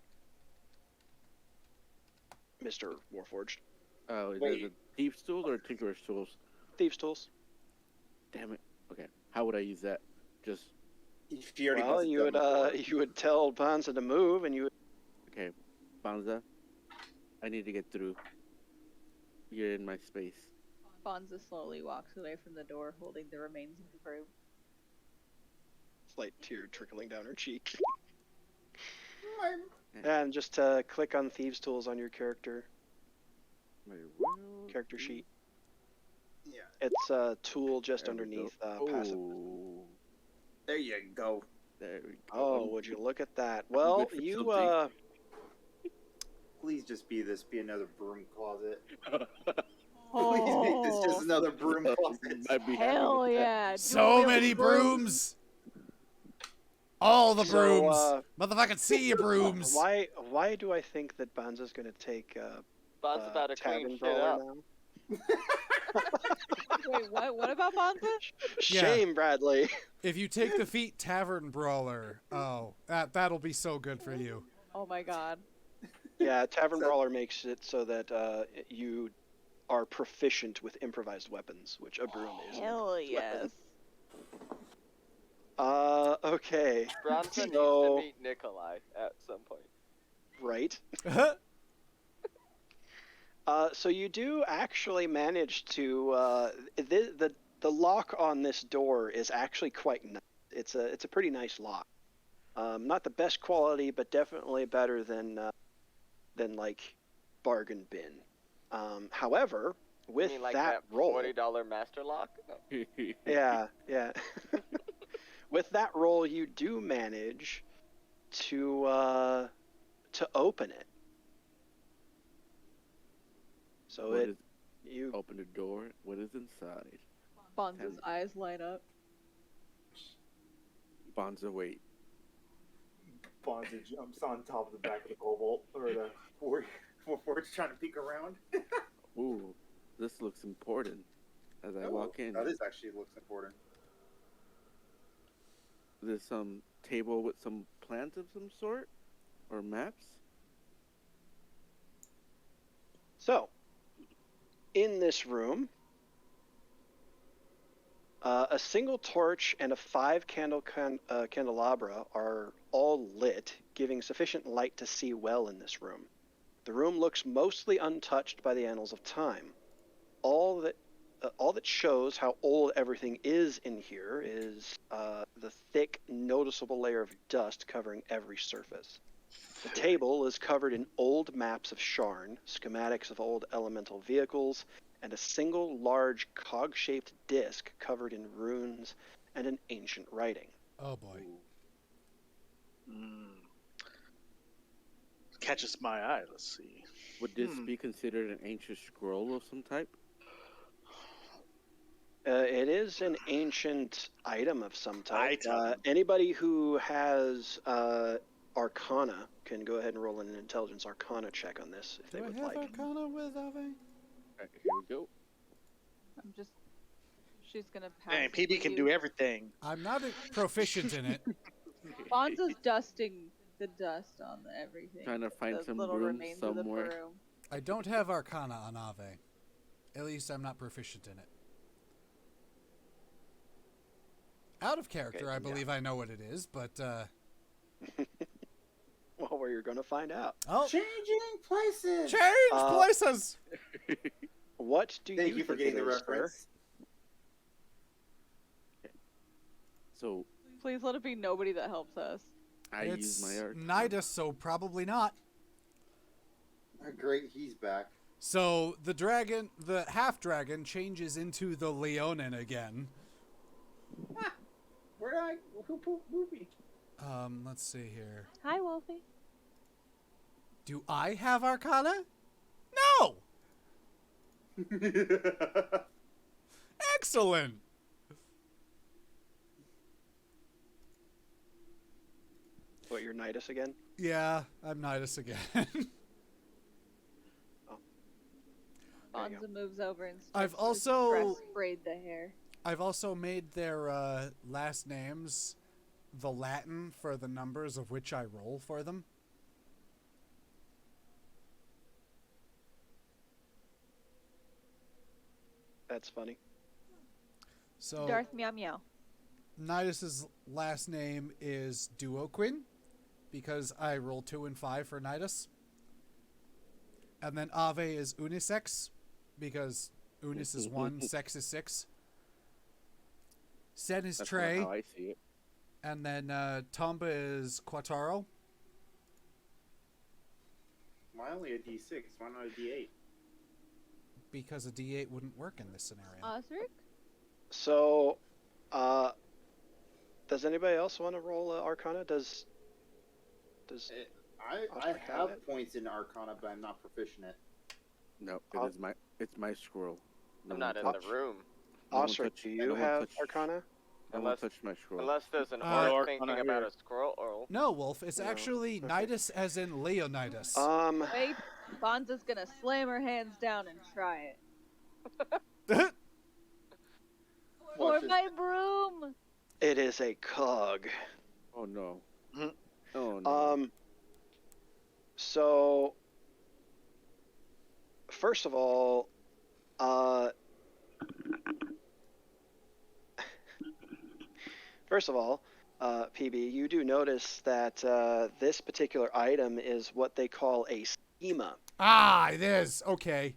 Speaker 3: Mr. Warforged.
Speaker 6: Oh, is
Speaker 7: Wait.
Speaker 6: it a thief's tool or a tinkerer's tools?
Speaker 3: Thieves' tools.
Speaker 6: Damn it. Okay, how would I use that? Just,
Speaker 7: She already
Speaker 3: Well,
Speaker 7: busted
Speaker 3: you
Speaker 7: down
Speaker 3: would
Speaker 7: the door.
Speaker 3: you would tell Bonza to move, and you would.
Speaker 6: okay, Bonza, I need to get through. You're in my space.
Speaker 2: Bonza slowly walks away from the door, holding the remains of the broom.
Speaker 3: Slight tear trickling down her cheek.
Speaker 7: I'm-
Speaker 3: And just click on Thieves' Tools on your character sheet.
Speaker 7: Yeah.
Speaker 3: It's a tool just
Speaker 6: There we
Speaker 3: underneath
Speaker 6: go.
Speaker 3: passive.
Speaker 6: Oh,
Speaker 7: There you go.
Speaker 6: there we go.
Speaker 3: Oh, would you look at that? Well,
Speaker 6: good for
Speaker 3: you
Speaker 6: something.
Speaker 7: Please just be another broom closet.
Speaker 2: Oh,
Speaker 7: Please make this just another broom closet.
Speaker 6: I'd be happy
Speaker 2: hell
Speaker 6: with that.
Speaker 2: yeah!
Speaker 1: So
Speaker 2: Dual
Speaker 1: many
Speaker 2: wield
Speaker 1: brooms. All the
Speaker 3: So,
Speaker 1: brooms. Motherfucking see you brooms.
Speaker 3: why do I think that Bonza's going to take
Speaker 5: Bon's about to clean
Speaker 3: tavern
Speaker 5: shit
Speaker 3: brawler
Speaker 5: up.
Speaker 3: now?
Speaker 2: Wait, what? What about Bonza?
Speaker 3: Shame, Bradley.
Speaker 1: If you take the feat Tavern Brawler, that'll be so good for you.
Speaker 2: Oh my god.
Speaker 3: Yeah, Tavern Brawler makes it so that you are proficient with improvised weapons, which a broom is.
Speaker 2: Hell yes.
Speaker 3: Okay.
Speaker 5: Bronson needs
Speaker 3: So-
Speaker 5: to meet Nikolai at some point.
Speaker 3: Right. So you do actually manage to the lock on this door is actually quite nice. It's a pretty nice lock. Not the best quality, but definitely better than like bargain bin. However, with
Speaker 5: you mean like
Speaker 3: that
Speaker 5: that
Speaker 3: roll,
Speaker 5: $40 master lock? No.
Speaker 3: yeah. With that roll, you do manage to open it. So
Speaker 6: What is-
Speaker 3: you
Speaker 6: Open the door. What is inside?
Speaker 2: Bonza's eyes light up.
Speaker 6: Bonza, wait.
Speaker 7: Bonza jumps on top of the back of the kobold, or the Warforged trying to peek around.
Speaker 6: Ooh, this looks important. As I walk in,
Speaker 7: That actually looks important.
Speaker 6: there's some table with some plans of some sort, or maps.
Speaker 3: So, in this room, a single torch and a 5-candle candelabra are all lit, giving sufficient light to see well in this room. The room looks mostly untouched by the annals of time. All that shows how old everything is in here is the thick, noticeable layer of dust covering every surface. The table is covered in old maps of Sharn, schematics of old elemental vehicles, and a single large cog-shaped disc covered in runes and an ancient writing.
Speaker 1: Oh boy.
Speaker 4: Catches my eye. Let's see.
Speaker 6: Would this be considered an ancient scroll of some type?
Speaker 3: It is an ancient item of some type.
Speaker 4: Item.
Speaker 3: Anybody who has Arcana can go ahead and roll an intelligence Arcana check on this if they
Speaker 1: Do I
Speaker 3: would
Speaker 1: have
Speaker 3: like.
Speaker 1: Arcana with Ave?
Speaker 6: Alright, here we go.
Speaker 2: I'm just. She's gonna pass.
Speaker 4: Dang, PB can do everything.
Speaker 1: I'm not proficient in it.
Speaker 2: Bonza's dusting the dust on everything.
Speaker 6: Trying to find
Speaker 2: the
Speaker 6: some
Speaker 2: little
Speaker 6: room
Speaker 2: remains of the
Speaker 6: somewhere.
Speaker 2: broom.
Speaker 1: I don't have Arcana on Ave. At least I'm not proficient in it. Out of character,
Speaker 3: Okay,
Speaker 1: I believe I know what it is, but
Speaker 3: Well, where you're going to find out.
Speaker 1: oh,
Speaker 7: Changing places.
Speaker 1: change places.
Speaker 3: What do
Speaker 7: Thank you for
Speaker 3: think
Speaker 7: getting
Speaker 3: it
Speaker 7: the
Speaker 3: is, sir?
Speaker 7: reference.
Speaker 6: So
Speaker 2: Please let it be nobody that helps us.
Speaker 6: I
Speaker 1: It's
Speaker 6: use my art.
Speaker 1: Nidus, so probably not.
Speaker 7: Great, he's back.
Speaker 1: So the dragon, the half dragon, changes into the Leonin again.
Speaker 7: Where I? Who moved me?
Speaker 1: Let's see here.
Speaker 2: Hi, Wolfie.
Speaker 1: Do I have Arcana? No. Excellent.
Speaker 3: What, you're Nidus again?
Speaker 1: Yeah, I'm Nidus again.
Speaker 3: There you
Speaker 2: Bonza moves over and
Speaker 1: I've
Speaker 2: starts to
Speaker 1: also-
Speaker 2: press braid the hair.
Speaker 1: I've also made their last names the Latin for the numbers of which I roll for them.
Speaker 3: That's funny.
Speaker 1: So
Speaker 2: Darth Meow Meow.
Speaker 1: Nidus's last name is Duoquin because I roll 2 and 5 for Nidus. And then Ave is unisex because unis is 1, sex is 6. Sen is
Speaker 6: That's
Speaker 1: Trey,
Speaker 6: not how I see it.
Speaker 1: and then Tomba is Quattaro.
Speaker 7: Why only a D6? Why not a D8?
Speaker 1: Because a D8 wouldn't work in this scenario.
Speaker 2: Osric?
Speaker 3: So, does anybody else want to roll Arcana? Does
Speaker 7: I
Speaker 3: Osric have
Speaker 7: have
Speaker 3: it?
Speaker 7: points in Arcana, but I'm not proficient in it.
Speaker 6: No,
Speaker 3: I'll-
Speaker 6: it's my scroll.
Speaker 5: I'm
Speaker 6: one
Speaker 5: not in
Speaker 6: touch-
Speaker 5: the room.
Speaker 6: no one
Speaker 3: Osric,
Speaker 6: touch-
Speaker 3: do
Speaker 6: no
Speaker 3: you
Speaker 6: one
Speaker 3: have
Speaker 6: touch-
Speaker 3: Arcana?
Speaker 6: No one
Speaker 5: Unless-
Speaker 6: touched my scroll.
Speaker 5: Unless there's an
Speaker 1: Uh,
Speaker 5: orc thinking
Speaker 4: Arcana
Speaker 5: about
Speaker 4: here.
Speaker 5: a scroll. Or
Speaker 1: No, Wolf, it's
Speaker 3: No.
Speaker 1: actually Nidus as in Leonidas.
Speaker 3: Um,
Speaker 2: Wait, Bonza's gonna slam her hands down and try it. For
Speaker 5: Watch
Speaker 2: my broom.
Speaker 3: It is a cog.
Speaker 6: Oh no.
Speaker 4: Mhm.
Speaker 6: Oh no.
Speaker 3: So first of all, PB, you do notice that this particular item is what they call a schema.
Speaker 1: Ah, it is. Okay.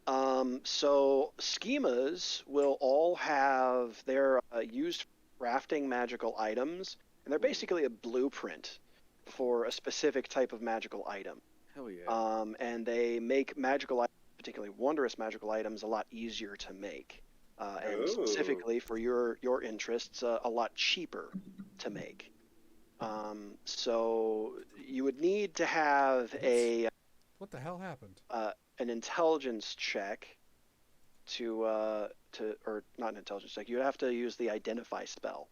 Speaker 3: So schemas will all have their used for crafting magical items, and they're basically a blueprint for a specific type of magical item.
Speaker 6: Hell yeah.
Speaker 3: And they make magical items, particularly wondrous magical items, a lot easier to make. And
Speaker 7: Ooh.
Speaker 3: specifically for your interests, a lot cheaper to make. So you would need to have
Speaker 1: What the hell happened?
Speaker 3: an intelligence check or not an intelligence check. You'd have to use the identify spell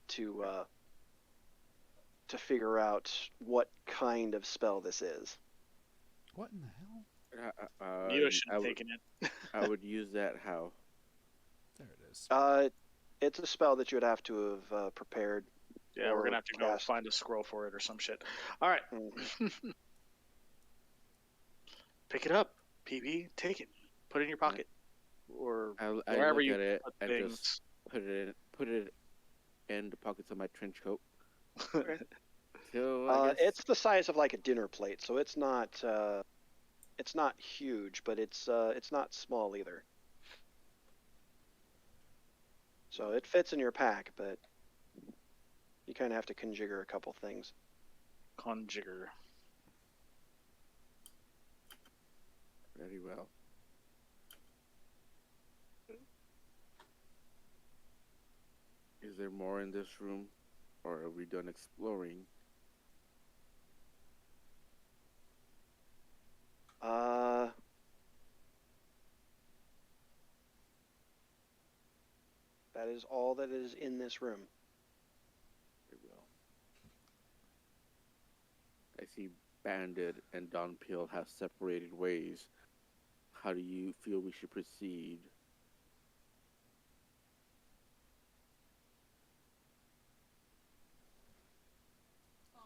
Speaker 3: to figure out what kind of spell this is.
Speaker 1: What in the hell?
Speaker 4: You should have taken it.
Speaker 6: I would use that how?
Speaker 1: There it is.
Speaker 3: It's a spell that you would have to have prepared.
Speaker 4: Yeah, we're gonna have to go
Speaker 3: cast.
Speaker 4: find a scroll for it or some shit. All right, pick it up, PB. Take it. Put it in your pocket, or
Speaker 6: I
Speaker 4: wherever
Speaker 6: look
Speaker 4: you
Speaker 6: at it
Speaker 4: put
Speaker 6: and
Speaker 4: things.
Speaker 6: just put it in the pockets of my trench coat. So I guess
Speaker 3: It's the size of like a dinner plate, so it's not huge, but it's not small either. So it fits in your pack, but you kind of have to conjigger a couple things.
Speaker 4: Conjigger.
Speaker 6: very well. Is there more in this room, or are we done exploring?
Speaker 3: That is all that is in this room.
Speaker 6: Very well. I see Bandit and Don Peel have separated ways. How do you feel we should proceed?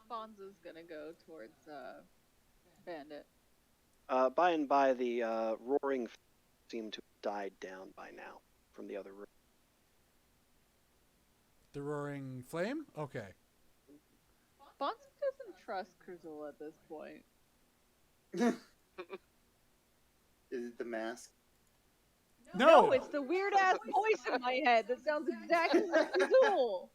Speaker 2: Bonza's gonna go towards Bandit.
Speaker 3: By and by, the roaring seemed to have died down by now from the other room.
Speaker 1: The roaring flame? Okay.
Speaker 2: Bonza doesn't trust Kurzul at this point.
Speaker 7: Is it the mask?
Speaker 1: No!
Speaker 2: it's the weird ass voice in my head that sounds exactly like Kurzul.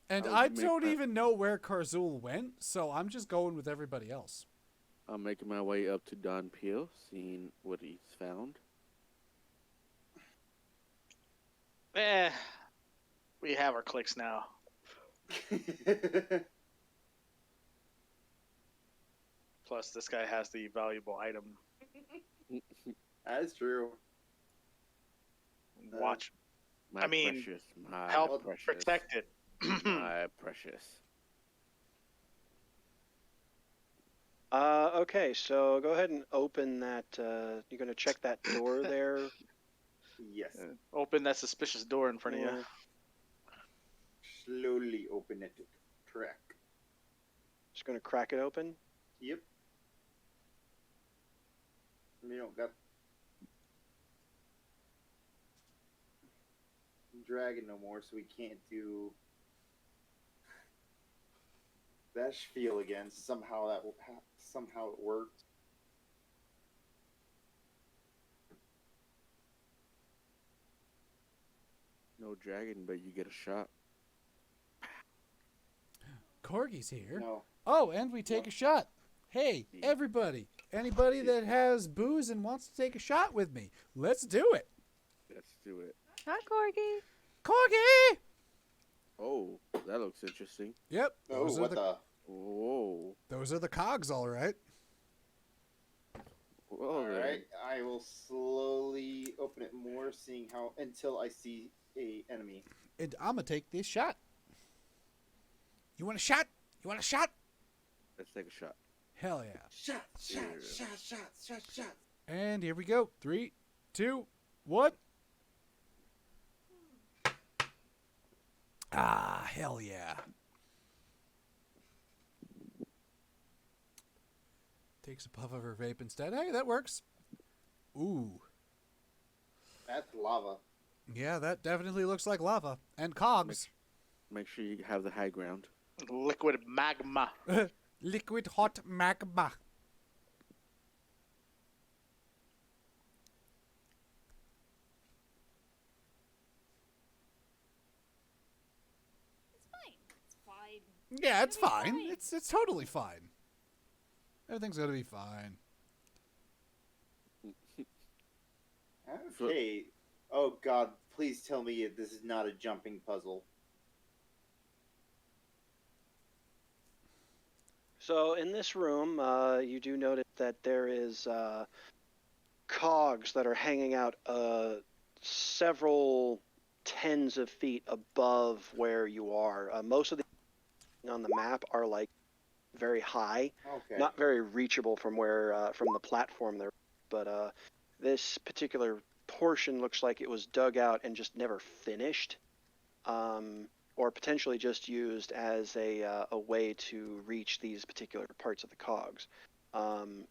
Speaker 1: And
Speaker 6: I would
Speaker 1: I
Speaker 6: make
Speaker 1: don't
Speaker 6: that-
Speaker 1: even know where Karzul went, so I'm just going with everybody else.
Speaker 6: I'm making my way up to Don Peel, seeing what he's found.
Speaker 4: We have our clicks now. Plus, this guy has the valuable item.
Speaker 7: That's true.
Speaker 4: Watch.
Speaker 6: My
Speaker 4: I mean,
Speaker 6: precious, my
Speaker 4: Help
Speaker 6: precious,
Speaker 4: protect it.
Speaker 6: my precious.
Speaker 3: Okay, so go ahead and open that. You're going to check that door there.
Speaker 7: Yes.
Speaker 4: Open that suspicious door in front of you.
Speaker 7: Slowly open it. Crack.
Speaker 3: Just going to crack it open.
Speaker 7: Yep. We don't got dragon no more, so we can't do that spiel again. Somehow it worked.
Speaker 6: No dragon, but you get a shot.
Speaker 1: Corgi's here.
Speaker 7: No.
Speaker 1: Oh, and we take a shot. Hey, everybody. Anybody that has booze and wants to take a shot with me, let's do it.
Speaker 6: Let's do it.
Speaker 2: Hi, Corgi.
Speaker 1: Corgi!
Speaker 6: Oh, that looks interesting.
Speaker 1: Yep.
Speaker 7: Oh,
Speaker 1: Those, are
Speaker 7: what
Speaker 1: the,
Speaker 7: the?
Speaker 6: Whoa.
Speaker 1: those are the cogs, all right.
Speaker 6: Whoa
Speaker 7: All
Speaker 6: then.
Speaker 7: right. I will slowly open it more, seeing how until I see a enemy.
Speaker 1: And I'm going to take this shot. You want a shot? You want a shot?
Speaker 6: Let's take a shot.
Speaker 1: Hell yeah.
Speaker 7: Shot.
Speaker 1: And here we go. 3, 2, 1. Ah, hell yeah. Takes a puff of her vape instead. Hey, that works. Ooh.
Speaker 7: That's lava.
Speaker 1: Yeah, that definitely looks like lava. And cogs.
Speaker 6: Make sure you have the high ground.
Speaker 4: Liquid magma.
Speaker 1: Liquid hot magma.
Speaker 8: It's fine.
Speaker 1: Yeah, it's
Speaker 8: It'll be
Speaker 1: fine.
Speaker 8: fine.
Speaker 1: It's totally fine. Everything's gonna be fine.
Speaker 7: Okay. Oh God, please tell me this is not a jumping puzzle.
Speaker 3: So in this room, you do notice that there is cogs that are hanging out several tens of feet above where you are. Most of the on the map are like very high,
Speaker 7: Okay.
Speaker 3: not very reachable from where from the platform there. But this particular portion looks like it was dug out and just never finished. Or potentially just used as a way to reach these particular parts of the cogs. And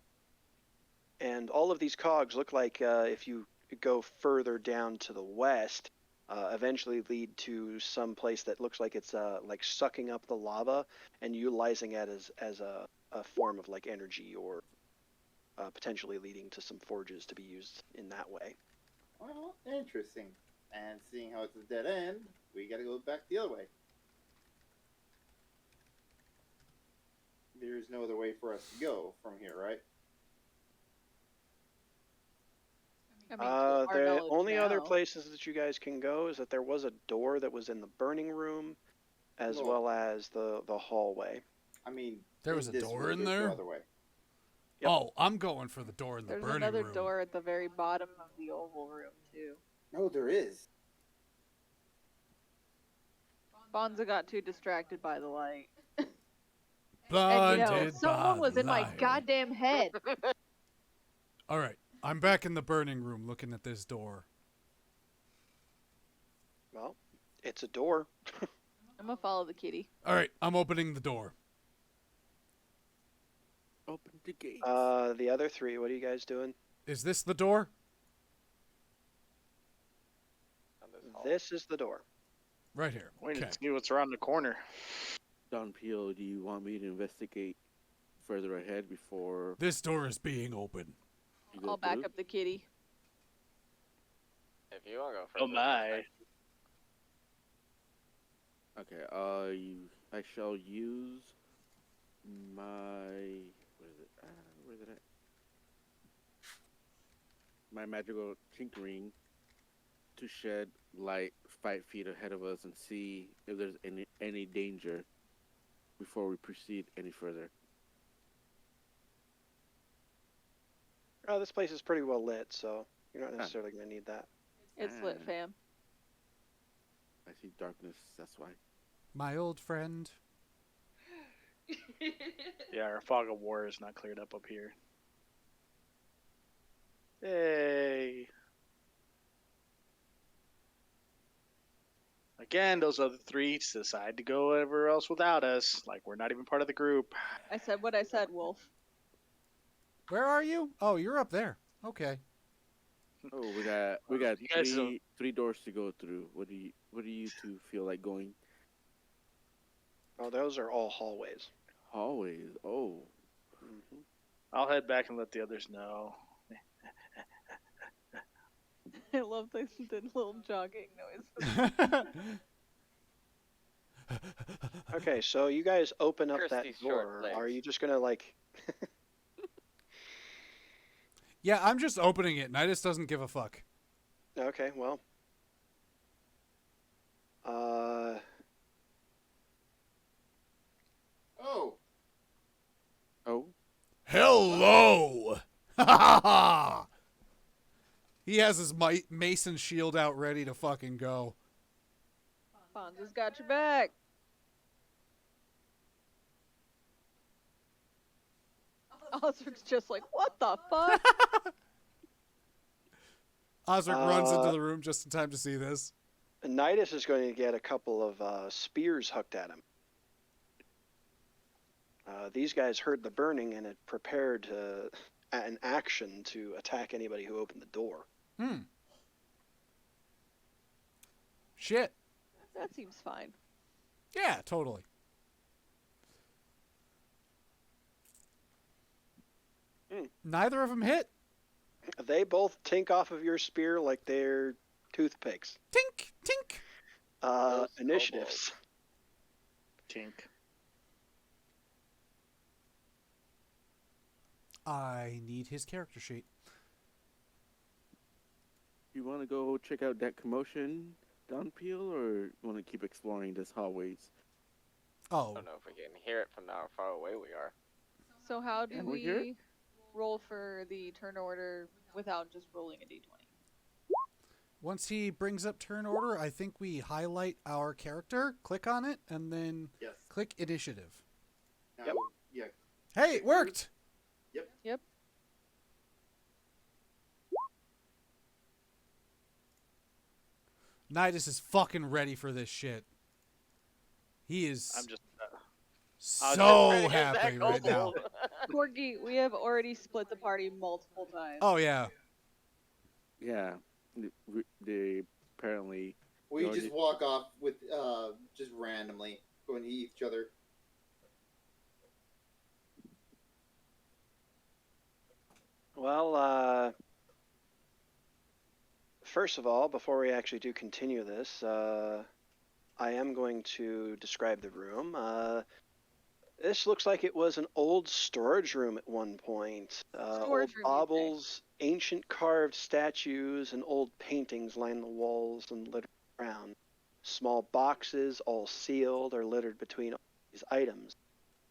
Speaker 3: all of these cogs look like, if you go further down to the west, eventually lead to some place that looks like it's like sucking up the lava and utilizing it as a form of like energy, or potentially leading to some forges to be used in that way.
Speaker 7: Well, interesting. And seeing how it's a dead end, we gotta go back the other way. There's no other way for us to go from here, right?
Speaker 2: I mean, to our
Speaker 3: The
Speaker 2: knowledge
Speaker 3: only other
Speaker 2: now.
Speaker 3: places that you guys can go is that there was a door that was in the burning room, as
Speaker 7: Well-
Speaker 3: well as the hallway.
Speaker 7: I mean,
Speaker 1: There was a
Speaker 7: this
Speaker 1: door
Speaker 7: room,
Speaker 1: in
Speaker 7: there's
Speaker 1: there?
Speaker 7: No other way.
Speaker 3: Yep.
Speaker 1: Oh, I'm going for the door in the
Speaker 2: There's
Speaker 1: burning
Speaker 2: another
Speaker 1: room.
Speaker 2: door at the very bottom of the oval room too.
Speaker 7: No, there is.
Speaker 2: Bonza got too distracted by the light.
Speaker 1: Blinded
Speaker 2: And you know, someone
Speaker 1: by
Speaker 2: was in my
Speaker 1: light.
Speaker 2: goddamn head.
Speaker 1: All right, I'm back in the burning room looking at this door.
Speaker 3: Well, it's a door.
Speaker 2: I'm gonna follow the kitty.
Speaker 1: All right, I'm opening the door.
Speaker 6: Open the gates.
Speaker 3: The other three, what are you guys doing?
Speaker 1: Is this the door?
Speaker 5: On this hall.
Speaker 3: This is the door.
Speaker 1: Right here.
Speaker 4: Wait
Speaker 1: Okay.
Speaker 4: to see what's around the corner.
Speaker 6: Don Peel, do you want me to investigate further ahead before
Speaker 1: This door is being opened.
Speaker 6: you go
Speaker 2: I'll back
Speaker 6: through?
Speaker 2: up the kitty.
Speaker 5: If you want to go first.
Speaker 4: Oh my.
Speaker 6: Okay, I shall use my, what is it? Where is it at? My magical tinkering to shed light 5 feet ahead of us and see if there's any danger before we proceed any further.
Speaker 3: This place is pretty well lit, so you're not necessarily going to need that.
Speaker 2: It's lit, fam.
Speaker 6: I see darkness, that's why.
Speaker 1: My old friend.
Speaker 4: Yeah, our fog of war is not cleared up here. Hey. Again, those other three decide to go everywhere else without us. Like we're not even part of the group.
Speaker 2: I said what I said, Wolf.
Speaker 1: Where are you? Oh, you're up there. Okay.
Speaker 6: Oh, we got
Speaker 4: You guys
Speaker 6: three doors to go through. What do you two feel like going?
Speaker 3: Oh, those are all hallways.
Speaker 6: Hallways. Oh.
Speaker 3: Mm-hmm.
Speaker 4: I'll head back and let the others know.
Speaker 2: I love the little jogging noises.
Speaker 3: Okay, so you guys open up that
Speaker 5: Kirsty's short
Speaker 3: door.
Speaker 5: legs.
Speaker 3: Are you just going to like...
Speaker 1: Yeah, I'm just opening it. Nidus doesn't give a fuck.
Speaker 3: Okay, well.
Speaker 7: Oh,
Speaker 6: Oh.
Speaker 1: Hello! Ha ha ha! He has his mason shield out ready to fucking go.
Speaker 2: Bonza's got your back. Osric's just like, what the fuck?
Speaker 1: Osric runs into the room just in time to see this.
Speaker 3: Nidus is going to get a couple of spears hooked at him. These guys heard the burning and had prepared an action to attack anybody who opened the door.
Speaker 1: Shit.
Speaker 2: That seems fine.
Speaker 1: Yeah, totally. Neither of them hit.
Speaker 3: They both tink off of your spear like they're toothpicks.
Speaker 1: Tink, tink.
Speaker 5: Those
Speaker 3: Initiatives.
Speaker 4: Tink.
Speaker 1: I need his character sheet.
Speaker 6: You want to go check out that commotion down Peel, or you want to keep exploring this hallways?
Speaker 5: I
Speaker 1: Oh,
Speaker 5: don't know if we can hear it from how far away we are.
Speaker 2: So how do
Speaker 6: Can we hear
Speaker 2: we roll for the turn order without just rolling a d20?
Speaker 1: once he brings up turn order, I think we highlight our character, click on it, and then
Speaker 7: Yes.
Speaker 1: click initiative.
Speaker 7: Now,
Speaker 3: Yep.
Speaker 7: Yeah.
Speaker 1: Hey, it worked!
Speaker 2: Yep.
Speaker 1: Nidus is fucking ready for this shit. He is
Speaker 4: I'm just.
Speaker 1: so
Speaker 5: ready to get
Speaker 1: happy
Speaker 5: that
Speaker 1: right now.
Speaker 5: kobold.
Speaker 2: Corgi, we have already split the party multiple times.
Speaker 1: Oh, yeah.
Speaker 6: Yeah, they apparently.
Speaker 7: We
Speaker 6: No,
Speaker 7: just
Speaker 6: you-
Speaker 7: walk off with just randomly going to each other.
Speaker 3: Well, first of all, before we actually do continue this, I am going to describe the room. This looks like it was an old storage room at one point.
Speaker 2: Storage
Speaker 3: Old
Speaker 2: room, you say?
Speaker 3: baubles, ancient carved statues, and old paintings line the walls and litter around. Small boxes, all sealed, are littered between all these items.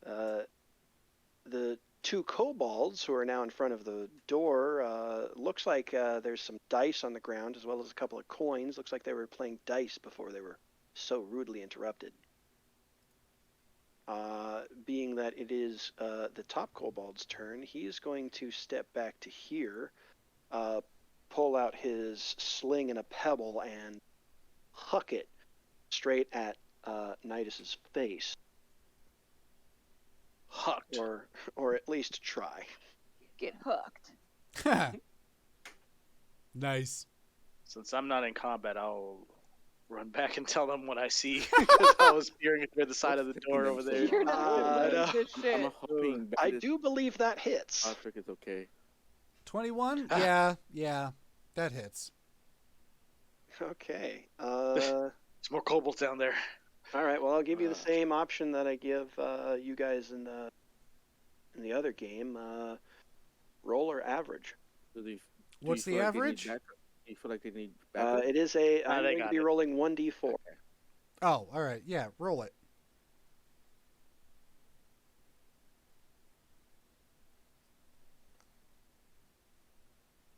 Speaker 3: The two kobolds who are now in front of the door, looks like there's some dice on the ground as well as a couple of coins. Looks like they were playing dice before they were so rudely interrupted. Being that it is the top kobold's turn, he is going to step back to here, pull out his sling and a pebble, and huck it straight at Nidus's face,
Speaker 4: Hucked.
Speaker 3: or at least try.
Speaker 2: Get hooked.
Speaker 1: Nice.
Speaker 4: Since I'm not in combat, I'll run back and tell them what I see. Because I was peering through the side of the door over there.
Speaker 2: You're not
Speaker 3: Uh,
Speaker 2: doing this
Speaker 6: I'm
Speaker 2: shit.
Speaker 6: hoping
Speaker 3: I
Speaker 6: Bandit
Speaker 3: do believe that hits.
Speaker 6: Osric is okay.
Speaker 1: 21? Yeah. That hits.
Speaker 3: Okay.
Speaker 4: There's more kobolds down there.
Speaker 3: All right. Well, I'll give you the same option that I give you guys in the other game. Roll or average.
Speaker 6: Do they,
Speaker 1: What's the average?
Speaker 6: Do you feel like they need backup?
Speaker 3: It is a.
Speaker 4: Ah,
Speaker 3: I'm
Speaker 4: they
Speaker 3: going to
Speaker 4: got
Speaker 3: be
Speaker 4: it.
Speaker 3: rolling 1d4.
Speaker 1: Oh, all right. Yeah, roll it.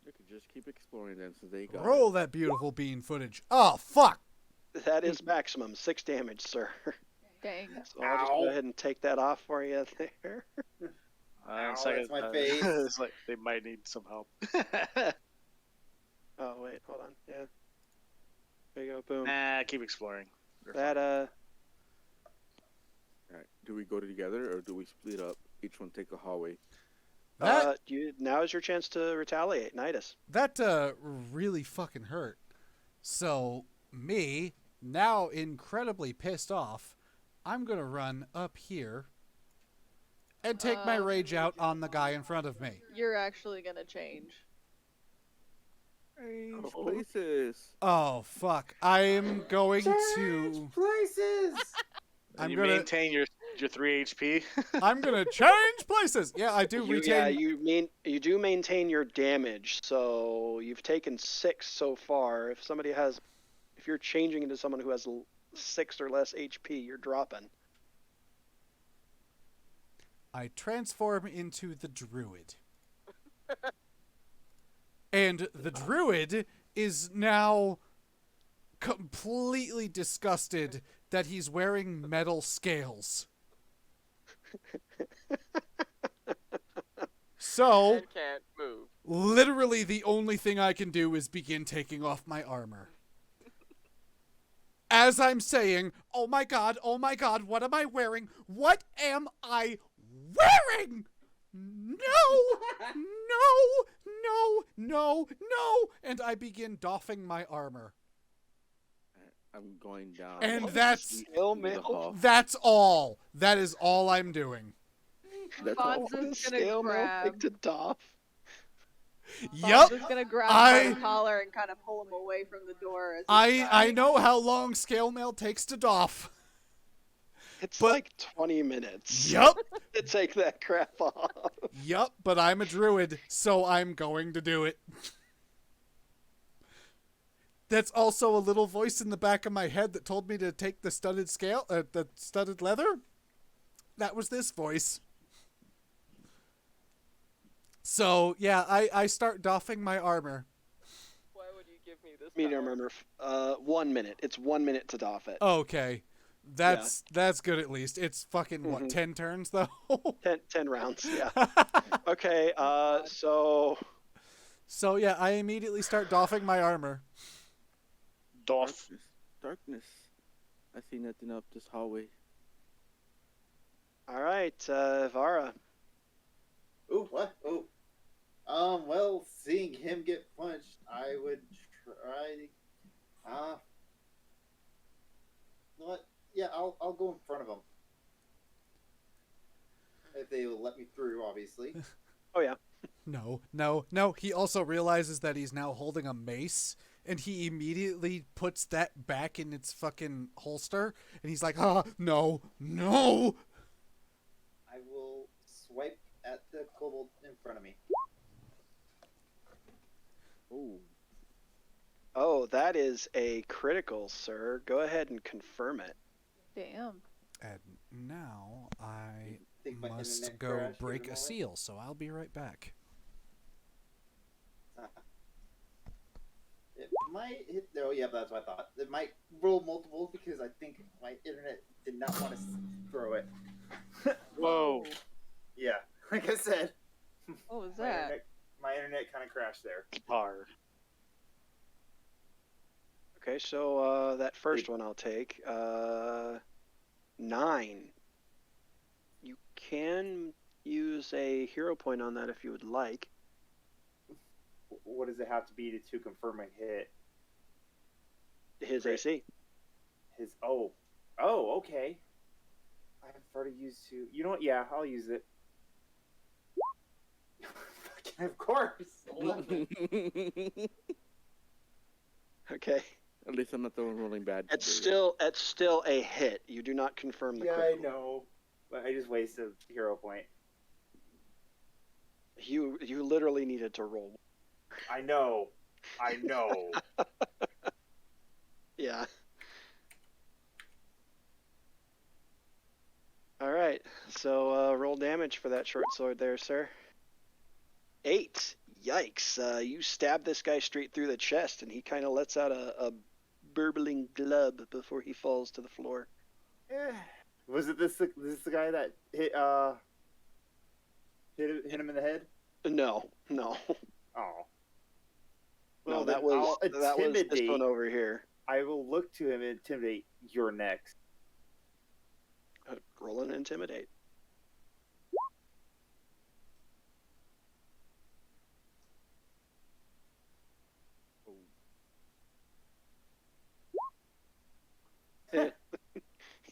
Speaker 6: They could just keep exploring them since they got
Speaker 1: Roll that beautiful bean footage. Oh, fuck!
Speaker 3: That is maximum 6 damage, sir.
Speaker 2: Dang.
Speaker 3: So I'll just go ahead and take that off for you there.
Speaker 7: Ow,
Speaker 4: Second,
Speaker 7: that's my face.
Speaker 4: It's like they might need some help.
Speaker 3: Oh wait, hold on. Yeah. There you go. Boom.
Speaker 4: Nah, keep exploring. They're
Speaker 3: That
Speaker 4: fine.
Speaker 6: All right. Do we go together or do we split up? Each one take a hallway.
Speaker 1: That
Speaker 3: now is your chance to retaliate, Nidus.
Speaker 1: that really fucking hurt. So, me, now incredibly pissed off, I'm gonna run up here and take my rage out on the guy in front of me.
Speaker 2: You're actually gonna change.
Speaker 6: Change places.
Speaker 1: Oh, fuck. I'm going to...
Speaker 7: places.
Speaker 1: I'm
Speaker 4: you
Speaker 1: gonna...
Speaker 4: maintain your 3 HP.
Speaker 1: I'm gonna change places. Yeah, I do retain...
Speaker 3: You do maintain your damage, so you've taken 6 so far. If you're changing into someone who has 6 or less HP, you're dropping.
Speaker 1: I transform into the druid. And the druid is now completely disgusted that he's wearing metal scales. So,
Speaker 5: And can't move.
Speaker 1: literally the only thing I can do is begin taking off my armor. As I'm saying, oh my god, what am I wearing? What am I wearing? No! No! And I begin doffing my armor.
Speaker 6: I'm going down.
Speaker 1: And
Speaker 6: into the hall.
Speaker 1: that's all. That is all I'm doing.
Speaker 6: That's all.
Speaker 3: What does
Speaker 2: Bonza's gonna
Speaker 3: scale mail
Speaker 2: grab.
Speaker 3: take to doff?
Speaker 1: Yup.
Speaker 2: Bonza's gonna grab by the collar and kind of pull him away from the door. As
Speaker 1: I know how long scale mail takes to doff.
Speaker 3: It's
Speaker 1: But-
Speaker 3: like 20 minutes
Speaker 1: Yup.
Speaker 3: to take that crap off.
Speaker 1: Yup, but I'm a druid, so I'm going to do it. That's also a little voice in the back of my head that told me to take the the studded leather. That was this voice. So, yeah, I start doffing my armor.
Speaker 5: Why would you give me this?
Speaker 3: Medium
Speaker 5: power?
Speaker 3: armor. 1 minute. It's 1 minute to doff it.
Speaker 1: Okay. That's good at least. It's fucking, what, 10 turns, though?
Speaker 3: 10 rounds, yeah. Okay, so...
Speaker 1: So, yeah, I immediately start doffing my armor.
Speaker 4: Doff.
Speaker 6: Darkness. I see nothing up this hallway.
Speaker 3: Alright, Avara.
Speaker 7: Ooh, what? Oh. Well, seeing him get punched, I would try. What? Yeah, I'll go in front of him. If they will let me through, obviously.
Speaker 3: Oh, yeah.
Speaker 1: No. He also realizes that he's now holding a mace, and he immediately puts that back in its fucking holster, and he's like, no.
Speaker 7: I will swipe at the kobold in front of me.
Speaker 6: Oh.
Speaker 3: Oh, that is a critical, sir. Go ahead and confirm it.
Speaker 2: Damn.
Speaker 1: And now I
Speaker 7: Think my
Speaker 1: must
Speaker 7: internet
Speaker 1: go
Speaker 7: crashed for
Speaker 1: break
Speaker 7: the
Speaker 1: a
Speaker 7: moment?
Speaker 1: seal, so I'll be right back.
Speaker 7: It might hit. Oh, yeah, that's what I thought. It might roll multiples because I think my internet did not want to throw it.
Speaker 4: Whoa.
Speaker 7: Yeah, like I said.
Speaker 2: What was
Speaker 7: My
Speaker 2: that?
Speaker 7: internet kind of crashed there.
Speaker 4: Hard.
Speaker 3: Okay, so that first one I'll take. 9. You can use a hero point on that if you would like.
Speaker 7: What does it have to be to confirm a hit?
Speaker 3: His
Speaker 7: Great.
Speaker 3: AC.
Speaker 7: His okay. I've already used 2. You know what? Yeah, I'll use it. Of course. 11.
Speaker 3: Okay.
Speaker 6: At least I'm not the one rolling bad.
Speaker 3: It's still a hit. You do not confirm the
Speaker 7: Yeah, I
Speaker 3: critical.
Speaker 7: know, but I just wasted a hero point.
Speaker 3: You literally needed to roll.
Speaker 7: I know.
Speaker 3: Yeah. All right. So roll damage for that short sword there, sir. 8. Yikes. You stab this guy straight through the chest, and he kind of lets out a burbling glub before he falls to the floor.
Speaker 7: Was it this the guy that hit him in the head?
Speaker 3: No.
Speaker 7: Oh.
Speaker 3: No,
Speaker 7: Well,
Speaker 3: that
Speaker 7: then
Speaker 3: was
Speaker 7: I'll
Speaker 3: this one
Speaker 7: intimidate.
Speaker 3: over here.
Speaker 7: I will look to him and intimidate. You're next.
Speaker 3: Roll and intimidate.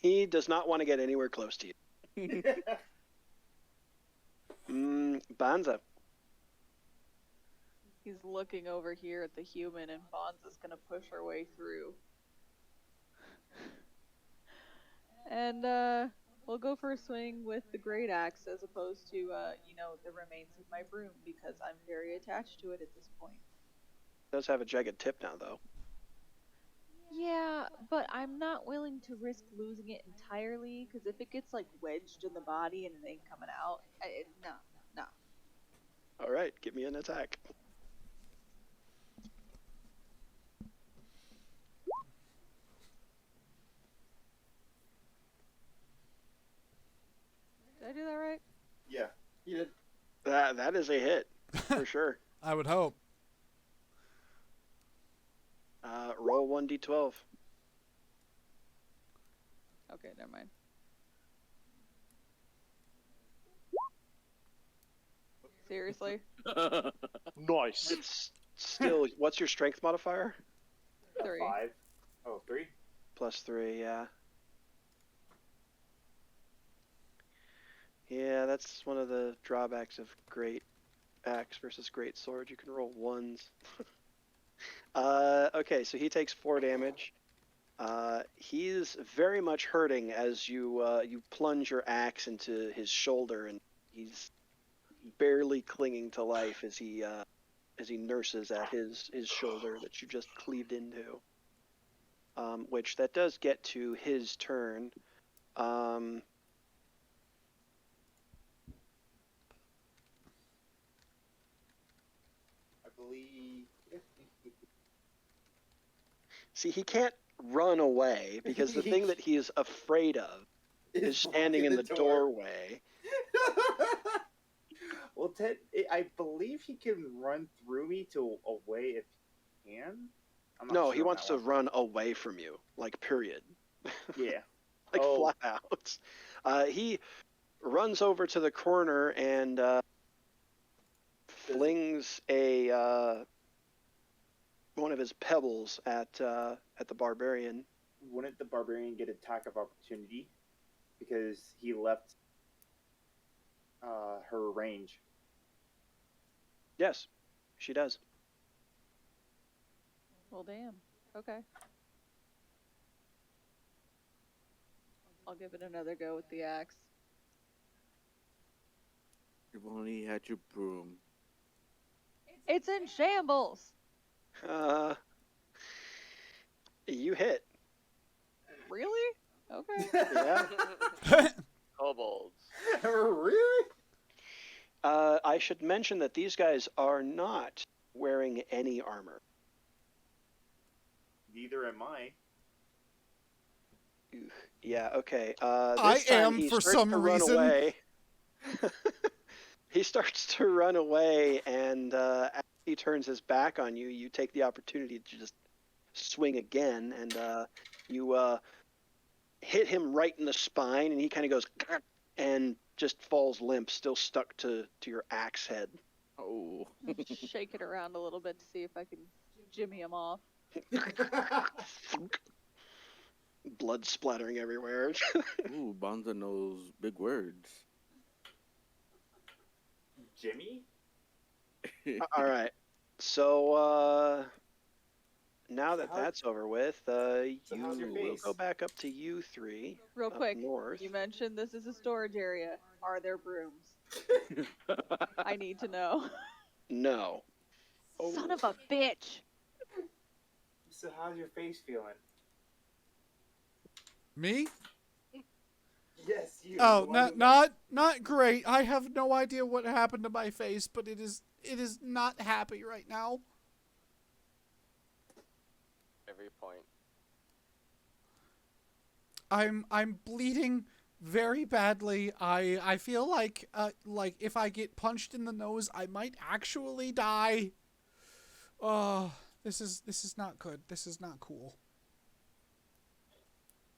Speaker 3: He does not want to get anywhere close to you. Bonza.
Speaker 2: He's looking over here at the human, and Bonza's gonna push her way through. And we'll go for a swing with the great axe as opposed to the remains of my broom, because I'm very attached to it at this point.
Speaker 3: It does have a jagged tip now, though.
Speaker 2: Yeah, but I'm not willing to risk losing it entirely, because if it gets like wedged in the body and it ain't coming out, no.
Speaker 3: All right, give me an attack.
Speaker 2: Did I do that right?
Speaker 7: Yeah, you did.
Speaker 3: That is a hit for sure.
Speaker 1: I would hope.
Speaker 3: Roll 1d12.
Speaker 2: Okay, never mind. Seriously?
Speaker 4: Nice.
Speaker 3: It's still. What's your strength modifier?
Speaker 2: 3.
Speaker 7: 5. Oh, 3?
Speaker 3: +3, yeah. Yeah, that's one of the drawbacks of great axe versus great sword. You can roll 1s. Okay, so he takes 4 damage. He's very much hurting as you plunge your axe into his shoulder, and he's barely clinging to life as he nurses at his shoulder that you just cleaved into. Which that does get to his turn.
Speaker 7: I believe.
Speaker 3: See, he can't run away because the thing that he is afraid of is standing in the doorway.
Speaker 7: Well, Ted, I believe he can run through me to away if he can. I'm not
Speaker 3: No,
Speaker 7: sure
Speaker 3: he
Speaker 7: on
Speaker 3: wants
Speaker 7: that
Speaker 3: to
Speaker 7: one.
Speaker 3: run away from you, like period.
Speaker 7: Yeah.
Speaker 3: Like
Speaker 7: Oh.
Speaker 3: flat out. He runs over to the corner and flings one of his pebbles at the barbarian.
Speaker 7: Wouldn't the barbarian get attack of opportunity because he left her range?
Speaker 3: Yes, she does.
Speaker 2: Well, damn. Okay. I'll give it another go with the axe.
Speaker 6: If only you had your broom.
Speaker 2: It's in shambles!
Speaker 3: You hit.
Speaker 2: Really? Okay.
Speaker 3: Yeah.
Speaker 5: Kobolds.
Speaker 7: Really?
Speaker 3: I should mention that these guys are not wearing any armor.
Speaker 7: Neither am I.
Speaker 3: Yeah, okay.
Speaker 1: I
Speaker 3: This time
Speaker 1: am,
Speaker 3: he
Speaker 1: for
Speaker 3: starts
Speaker 1: some
Speaker 3: to run
Speaker 1: reason.
Speaker 3: away. He starts to run away, and as he turns his back on you, you take the opportunity to just swing again, and you hit him right in the spine, and he kind of goes and just falls limp, still stuck to your axe head.
Speaker 6: Oh.
Speaker 2: Shake it around a little bit to see if I can jimmy him off.
Speaker 3: Blood splattering everywhere.
Speaker 6: Ooh, Bonza knows big words.
Speaker 7: Jimmy?
Speaker 3: All right. So now that
Speaker 7: So how-
Speaker 3: that's over with,
Speaker 7: how's your
Speaker 3: we'll
Speaker 7: face?
Speaker 3: go back up to you three.
Speaker 2: Real
Speaker 3: up
Speaker 2: quick,
Speaker 3: north.
Speaker 2: you mentioned this is a storage area. Are there brooms? I need to know.
Speaker 3: No.
Speaker 2: Son of a bitch!
Speaker 7: So how's your face feeling?
Speaker 1: Me?
Speaker 7: Yes, you.
Speaker 1: Oh, not great. I have no idea what happened to my face, but it is not happy right now.
Speaker 5: Every point.
Speaker 1: I'm bleeding very badly. I feel like if I get punched in the nose, I might actually die. Oh, this is not good. This is not cool.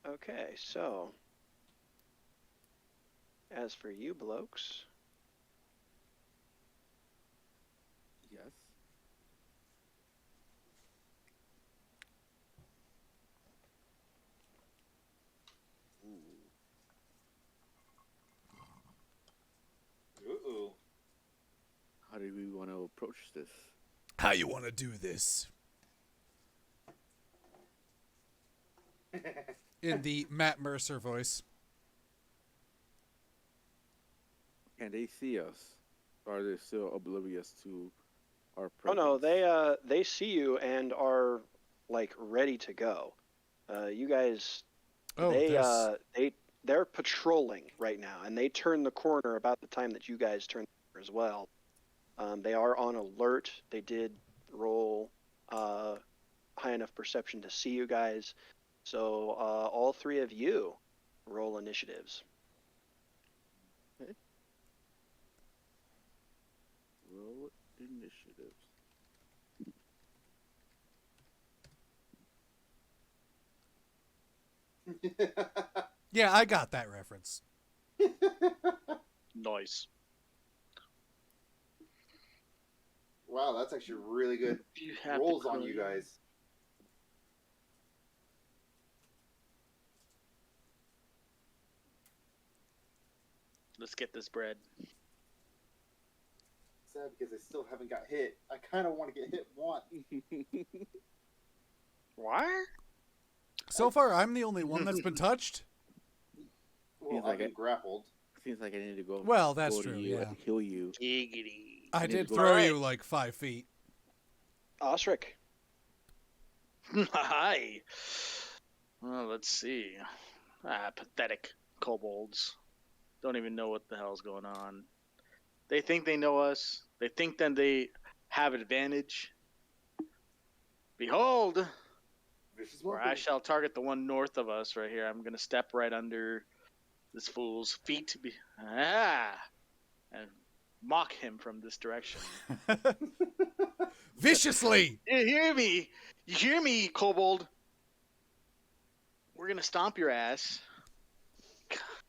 Speaker 3: Okay, so as for you blokes,
Speaker 6: Yes.
Speaker 7: Ooh.
Speaker 6: How do we want to approach this?
Speaker 1: How you want to do this? In the Matt Mercer voice.
Speaker 6: Can they see us? Or are they still oblivious to our
Speaker 3: oh
Speaker 6: presence?
Speaker 3: no, they see you and are like ready to go. You guys,
Speaker 1: Oh,
Speaker 3: they're patrolling right now, and they turn the corner about the time that you guys turn the corner as well. They are on alert. They did roll high enough perception to see you guys. So all three of you roll initiatives.
Speaker 6: Okay. roll initiative.
Speaker 1: Yeah, I got that reference.
Speaker 4: Nice.
Speaker 7: Wow, that's actually really good
Speaker 4: You have
Speaker 7: rolls
Speaker 4: to
Speaker 7: on you
Speaker 4: clear.
Speaker 7: guys.
Speaker 4: Let's get this bread.
Speaker 7: Sad because I still haven't got hit. I kind of want to get hit once.
Speaker 4: What?
Speaker 1: So far, I'm the only one that's been touched.
Speaker 7: Well,
Speaker 6: Seems
Speaker 7: I've
Speaker 6: like
Speaker 7: been
Speaker 6: it.
Speaker 7: grappled.
Speaker 6: Seems like I need to go.
Speaker 1: Well, that's
Speaker 6: go to
Speaker 1: true,
Speaker 6: you
Speaker 1: yeah.
Speaker 6: and heal you.
Speaker 4: Giggity.
Speaker 1: I
Speaker 6: need
Speaker 1: did
Speaker 6: to go-
Speaker 1: throw
Speaker 4: Alright.
Speaker 1: you like 5 feet.
Speaker 3: Osric.
Speaker 4: Hi. Well, let's see. Pathetic kobolds. Don't even know what the hell's going on. They think they know us. They think that they have advantage. Behold,
Speaker 7: Vicious
Speaker 4: where I
Speaker 7: welcome.
Speaker 4: shall target the one north of us right here. I'm gonna step right under this fool's feet, and mock him from this direction.
Speaker 1: Viciously!
Speaker 4: You hear me? You hear me, kobold? We're gonna stomp your ass,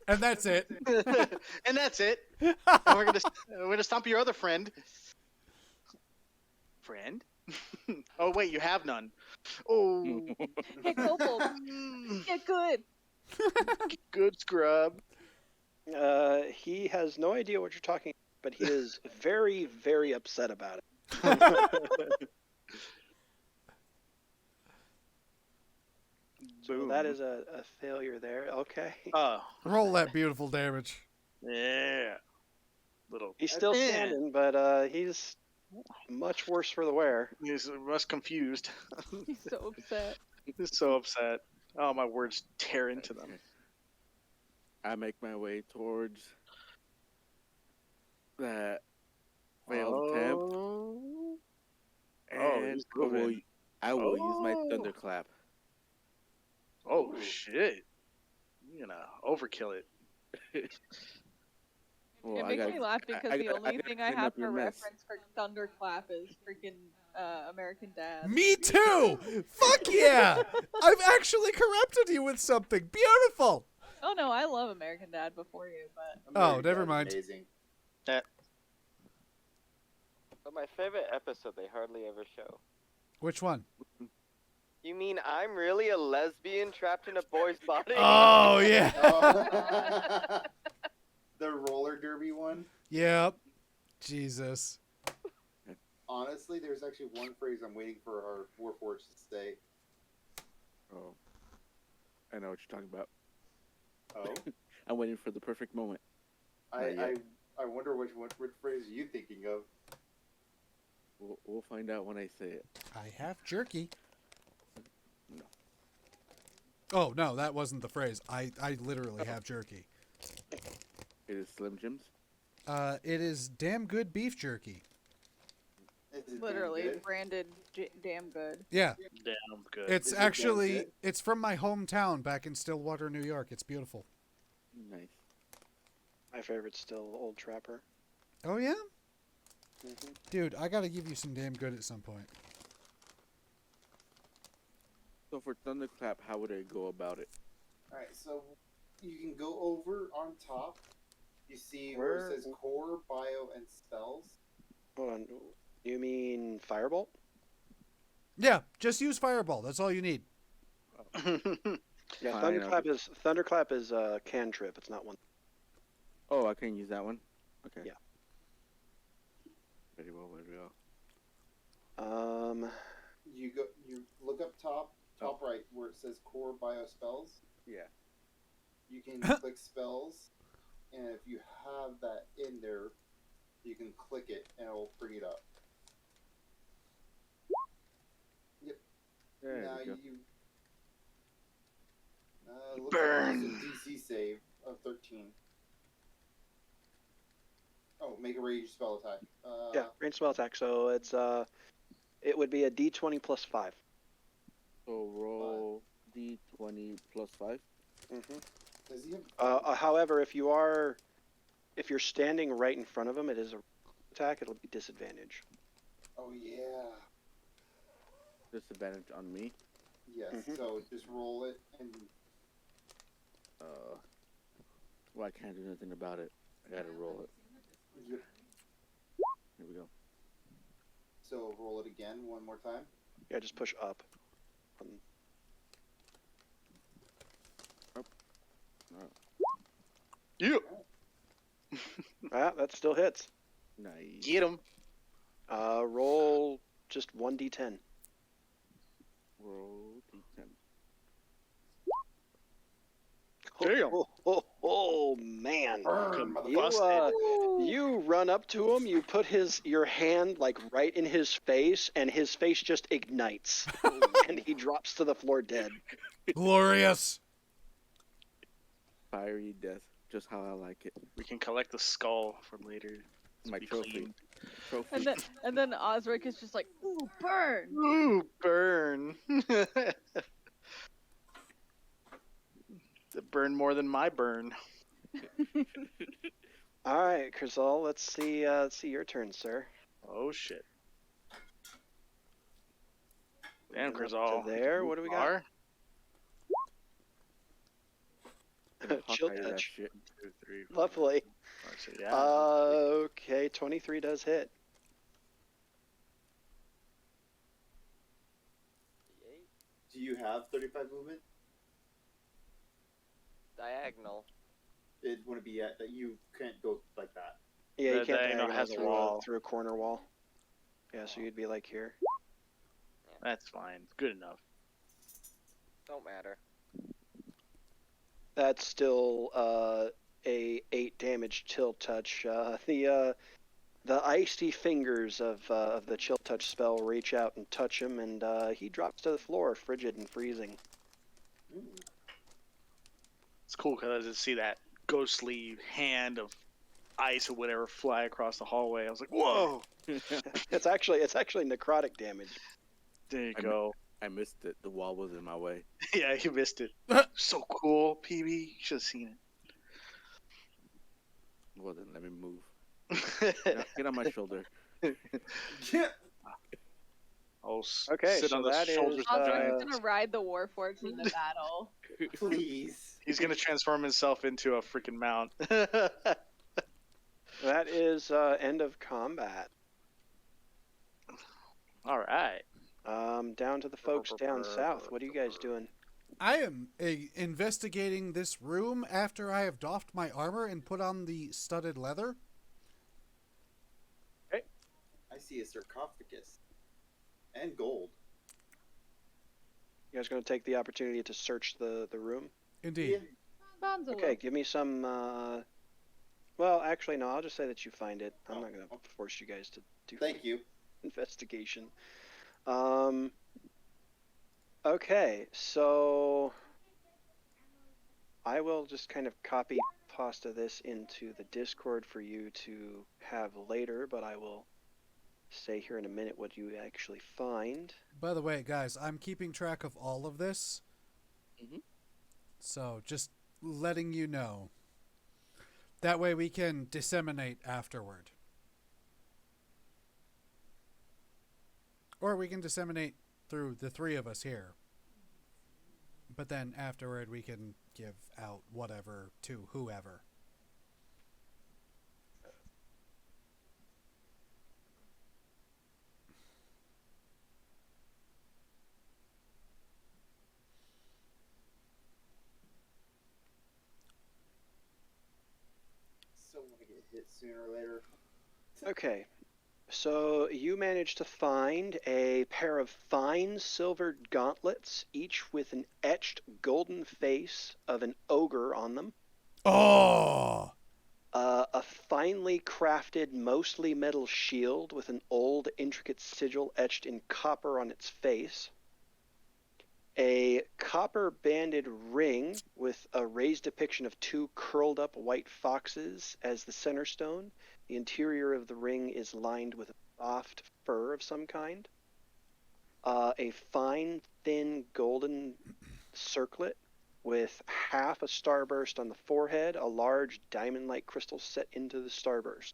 Speaker 1: And that's it.
Speaker 4: and that's it. And we're gonna stomp your other friend. Friend? Oh wait, you have none. Oh,
Speaker 2: Hey, Kobold, get good.
Speaker 4: good scrub.
Speaker 3: He has no idea what you're talking about, but he is very, very upset about it. So
Speaker 4: Boom.
Speaker 3: that is a failure there. Okay.
Speaker 4: Oh,
Speaker 1: Roll that beautiful damage.
Speaker 4: yeah. Little.
Speaker 3: He's still
Speaker 4: Eh.
Speaker 3: standing, but he's much worse for the wear.
Speaker 4: He's much confused.
Speaker 2: He's so upset.
Speaker 4: He's so upset. Oh, my words tear into them.
Speaker 6: I make my way towards that failed attempt,
Speaker 4: Oh,
Speaker 6: and
Speaker 4: he's
Speaker 6: I will,
Speaker 4: moving.
Speaker 6: use my
Speaker 4: Oh.
Speaker 6: thunderclap.
Speaker 4: Oh shit! You're gonna overkill it.
Speaker 6: Well,
Speaker 2: It
Speaker 6: I
Speaker 2: makes
Speaker 6: gotta-
Speaker 2: me laugh because
Speaker 6: I
Speaker 2: the
Speaker 6: gotta- I
Speaker 2: only
Speaker 6: gotta
Speaker 2: thing I
Speaker 6: clean
Speaker 2: have
Speaker 6: up your
Speaker 2: for
Speaker 6: mess.
Speaker 2: reference for Thunderclap is freaking American Dad.
Speaker 1: Me too! Fuck yeah! I've actually corrupted you with something. Beautiful!
Speaker 2: Oh no, I love American Dad before you, but
Speaker 1: Oh,
Speaker 7: American
Speaker 1: never
Speaker 7: Dad's
Speaker 1: mind.
Speaker 7: Amazing.
Speaker 5: But my favorite episode they hardly ever show.
Speaker 1: Which one?
Speaker 5: You mean I'm really a lesbian trapped in a boy's body?
Speaker 1: Oh, yeah.
Speaker 7: Oh. The roller derby one.
Speaker 1: Yep. Jesus.
Speaker 7: Honestly, there's actually one phrase I'm waiting for our Warforged to say.
Speaker 6: Oh, I know what you're talking about.
Speaker 7: Oh,
Speaker 6: I'm waiting for the perfect moment.
Speaker 7: I wonder which phrase are you thinking of?
Speaker 6: We'll find out when I say it.
Speaker 1: I have jerky.
Speaker 6: No.
Speaker 1: Oh, no, that wasn't the phrase. I literally have jerky.
Speaker 6: It is Slim Jims.
Speaker 1: It is damn good beef jerky.
Speaker 7: Is it
Speaker 2: literally
Speaker 7: damn good?
Speaker 2: branded damn good.
Speaker 1: Yeah.
Speaker 4: Damn good.
Speaker 1: It's
Speaker 7: Is it damn
Speaker 1: actually,
Speaker 7: good?
Speaker 1: it's from my hometown back in Stillwater, New York. It's beautiful.
Speaker 6: Nice.
Speaker 3: My favorite's still Old Trapper.
Speaker 1: Oh, yeah?
Speaker 3: Mm-hmm.
Speaker 1: Dude, I gotta give you some damn good at some point.
Speaker 6: So for thunderclap, how would I go about it?
Speaker 7: Alright, so you can go over on top. You see where
Speaker 3: Where-
Speaker 7: it says core, bio, and spells.
Speaker 3: Hold on. You mean Firebolt?
Speaker 1: Yeah, just use Fireball. That's all you need.
Speaker 3: Yeah,
Speaker 6: Fine,
Speaker 3: Thunderclap is a cantrip. It's not one.
Speaker 6: Oh, I can use that one. Okay.
Speaker 3: Yeah.
Speaker 6: Very well. Very well.
Speaker 7: You look up top right, where it says core, bio, spells.
Speaker 6: Yeah.
Speaker 7: You can click spells, and if you have that in there, you can click it, and it'll bring it up.
Speaker 6: There
Speaker 7: now
Speaker 6: we go.
Speaker 7: looks
Speaker 4: Burn.
Speaker 7: like it's a DC save of 13. Oh, make a ranged spell attack.
Speaker 3: Yeah, range spell attack. So it's it would be a D20 plus 5.
Speaker 6: So roll D20 plus 5.
Speaker 3: Mm-hmm.
Speaker 7: Does he have?
Speaker 3: However, if you're standing right in front of him, it is a attack, it'll be disadvantage.
Speaker 7: Oh yeah.
Speaker 6: Disadvantage on me.
Speaker 7: Yes.
Speaker 3: Mhm.
Speaker 7: So just roll it and
Speaker 6: Well, I can't do nothing about it. I gotta roll it.
Speaker 7: yep.
Speaker 6: Here we go.
Speaker 7: So roll it again one more time.
Speaker 3: Yeah, just push up.
Speaker 4: Yeah.
Speaker 3: Ah, that still hits.
Speaker 6: Nice.
Speaker 4: Get him.
Speaker 3: Roll just 1d10.
Speaker 6: Roll d10.
Speaker 4: Damn.
Speaker 3: Oh, man.
Speaker 7: Burn,
Speaker 3: You,
Speaker 7: motherfucker.
Speaker 3: you run up to him, you put your hand like right in his face, and his face just ignites. And he drops to the floor dead.
Speaker 1: Glorious.
Speaker 6: Fiery death, just how I like it.
Speaker 4: We can collect the skull for later.
Speaker 6: My
Speaker 4: Be
Speaker 6: trophy.
Speaker 4: clean.
Speaker 6: Trophy.
Speaker 2: And then Osric is just like, ooh, burn.
Speaker 4: Ooh, burn. That burn more than my burn.
Speaker 3: All right, Krizal, let's see your turn, sir.
Speaker 4: Oh shit. Damn,
Speaker 3: Moving up
Speaker 4: Krizal.
Speaker 3: to there, what do we got?
Speaker 4: Are?
Speaker 3: Chill
Speaker 6: Hawkeye that
Speaker 3: touch.
Speaker 6: shit.
Speaker 4: 2, 3, 4,
Speaker 3: Lovely.
Speaker 4: 5, 6, yeah.
Speaker 3: Okay, 23 does hit.
Speaker 7: Do you have 35 movement?
Speaker 5: Diagonal.
Speaker 7: It wouldn't be yet that you can't go like that.
Speaker 3: Yeah, you
Speaker 4: The
Speaker 3: can't
Speaker 4: diagonal
Speaker 3: diagonal
Speaker 4: has a
Speaker 3: through
Speaker 4: wall.
Speaker 3: through a corner wall. Yeah, so you'd be like here.
Speaker 4: That's fine. Good enough.
Speaker 5: Don't matter.
Speaker 3: That's still a 8 damage chill touch. The icy fingers of the chill touch spell reach out and touch him, and he drops to the floor, frigid and freezing.
Speaker 4: It's cool because I just see that ghostly hand of ice or whatever fly across the hallway. I was like, whoa!
Speaker 3: It's actually necrotic damage.
Speaker 4: There you go.
Speaker 6: I missed it. The wall was in my way.
Speaker 4: Yeah, you missed it. So cool, PB. You should have seen
Speaker 6: Well, then let me move.
Speaker 4: it.
Speaker 6: Get on my shoulder.
Speaker 7: Yeah.
Speaker 4: I'll
Speaker 3: Okay,
Speaker 4: sit
Speaker 3: so
Speaker 4: on the
Speaker 3: that is,
Speaker 4: shoulders of
Speaker 2: Osric
Speaker 4: giants.
Speaker 2: is gonna ride the Warforged into battle.
Speaker 7: Please.
Speaker 4: He's gonna transform himself into a freaking mount.
Speaker 3: That is end of combat.
Speaker 4: All right.
Speaker 3: Down to the folks down south. What are you guys doing?
Speaker 1: I am investigating this room after I have doffed my armor and put on the studded leather.
Speaker 7: I see a sarcophagus. And gold.
Speaker 3: You guys going to take the opportunity to search the room?
Speaker 1: Indeed.
Speaker 2: Bonza
Speaker 3: Okay,
Speaker 2: will.
Speaker 3: give me some. Well, actually, no. I'll just say that you find it. I'm not going to force you guys to do
Speaker 7: Thank you.
Speaker 3: investigation. Okay, so I will just kind of copy pasta this into the Discord for you to have later, but I will say here in a minute what you actually find.
Speaker 1: By the way, guys, I'm keeping track of all of this.
Speaker 6: Mhm.
Speaker 1: So just letting you know. That way we can disseminate afterward. Or we can disseminate through the three of us here. But then afterward we can give out whatever to whoever.
Speaker 7: So I'm gonna get hit sooner or later.
Speaker 3: Okay, so you managed to find a pair of fine silvered gauntlets, each with an etched golden face of an ogre on them.
Speaker 1: Oh!
Speaker 3: A finely crafted, mostly metal shield with an old, intricate sigil etched in copper on its face. A copper-banded ring with a raised depiction of two curled-up white foxes as the center stone. The interior of the ring is lined with soft fur of some kind. A fine, thin, golden circlet with half a starburst on the forehead, a large diamond-like crystal set into the starburst.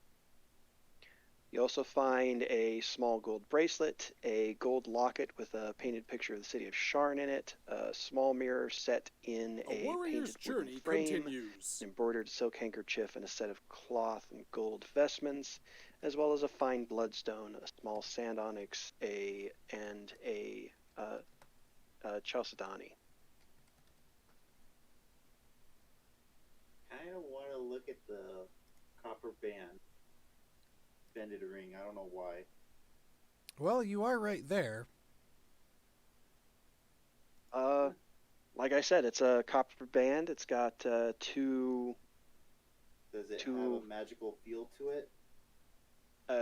Speaker 3: You also find a small gold bracelet, a gold locket with a painted picture of the city of Sharn in it, a small mirror set in
Speaker 1: A
Speaker 3: a
Speaker 1: warrior's
Speaker 3: painted wooden
Speaker 1: journey
Speaker 3: frame,
Speaker 1: continues.
Speaker 3: an embroidered silk handkerchief, and a set of cloth and gold vestments, as well as a fine bloodstone, a small sand onyx, and a chalcedony.
Speaker 7: I kind of want to look at the copper banded ring. I don't know why.
Speaker 1: Well, you are right there.
Speaker 3: Like I said, it's a copper band. It's got two.
Speaker 7: Does it
Speaker 3: To-
Speaker 7: have a magical feel to it?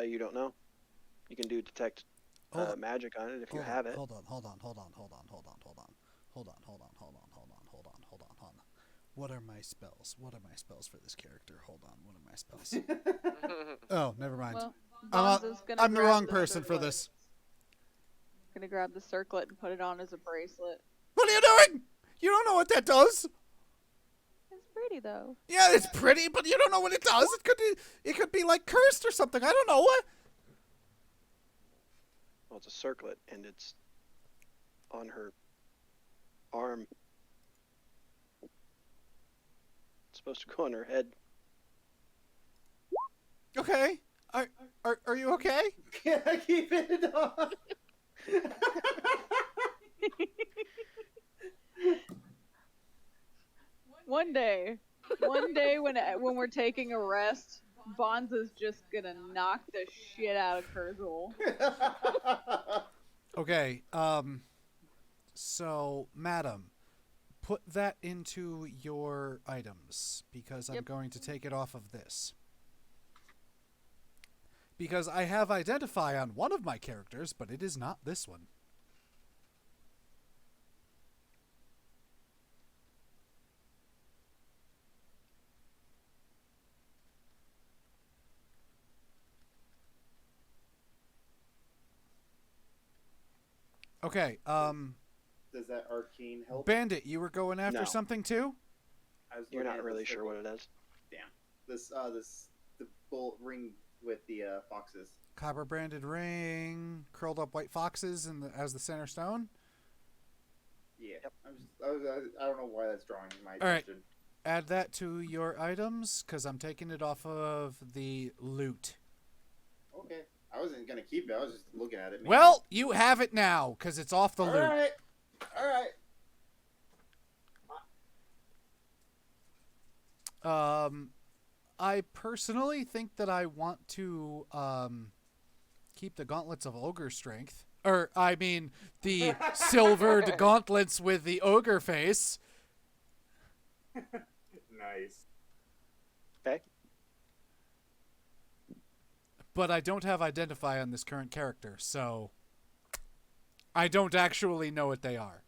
Speaker 3: You don't know. You can do detect
Speaker 1: Hold on.
Speaker 3: magic on it if you
Speaker 1: Hold
Speaker 3: have
Speaker 1: on,
Speaker 3: it.
Speaker 1: Hold on. What are my spells? What are my spells for this character? Hold on. What are my spells? Oh, never mind.
Speaker 2: Well,
Speaker 1: I'm
Speaker 2: Bonza's gonna
Speaker 1: I'm the
Speaker 2: grab
Speaker 1: wrong person for
Speaker 2: circlet.
Speaker 1: this.
Speaker 2: Gonna grab the circlet and put it on as a bracelet.
Speaker 1: What are you doing? You don't know what that does.
Speaker 2: It's pretty though.
Speaker 1: Yeah, it's pretty, but you don't know what it does. It could be like cursed or something. I don't know what.
Speaker 3: Well, it's a circlet, and it's on her arm. It's supposed to go on her head.
Speaker 1: Okay. Are you okay?
Speaker 7: Can I keep it on?
Speaker 2: One day when we're taking a rest, Bonza's just gonna knock the shit out of Kurzul.
Speaker 1: Okay. So, madam, put that into your items because I'm
Speaker 2: Yep.
Speaker 1: going to take it off of this. Because I have identify on one of my characters, but it is not this one. Okay,
Speaker 7: Does that arcane help?
Speaker 1: Bandit, you were going after
Speaker 3: No.
Speaker 1: something too?
Speaker 7: I was
Speaker 3: You're
Speaker 7: looking
Speaker 3: not
Speaker 7: at
Speaker 3: really
Speaker 7: the
Speaker 3: sure what
Speaker 7: circle.
Speaker 3: it is.
Speaker 7: Damn. The bullet ring with the foxes.
Speaker 1: Copper branded ring, curled up white foxes as the center stone.
Speaker 7: Yeah.
Speaker 3: Yep.
Speaker 7: I don't know why that's drawing my
Speaker 1: All right.
Speaker 7: attention.
Speaker 1: Add that to your items because I'm taking it off of the loot.
Speaker 7: Okay. I wasn't gonna keep it. I was just looking at it. maybe.
Speaker 1: Well, you have it now because it's off the
Speaker 7: All
Speaker 1: loot.
Speaker 7: right. All right.
Speaker 1: I personally think that I want to keep the gauntlets of ogre strength. Or, I mean, the silvered gauntlets with the ogre face.
Speaker 7: Nice.
Speaker 3: Okay.
Speaker 1: But I don't have identify on this current character, so I don't actually know what they are.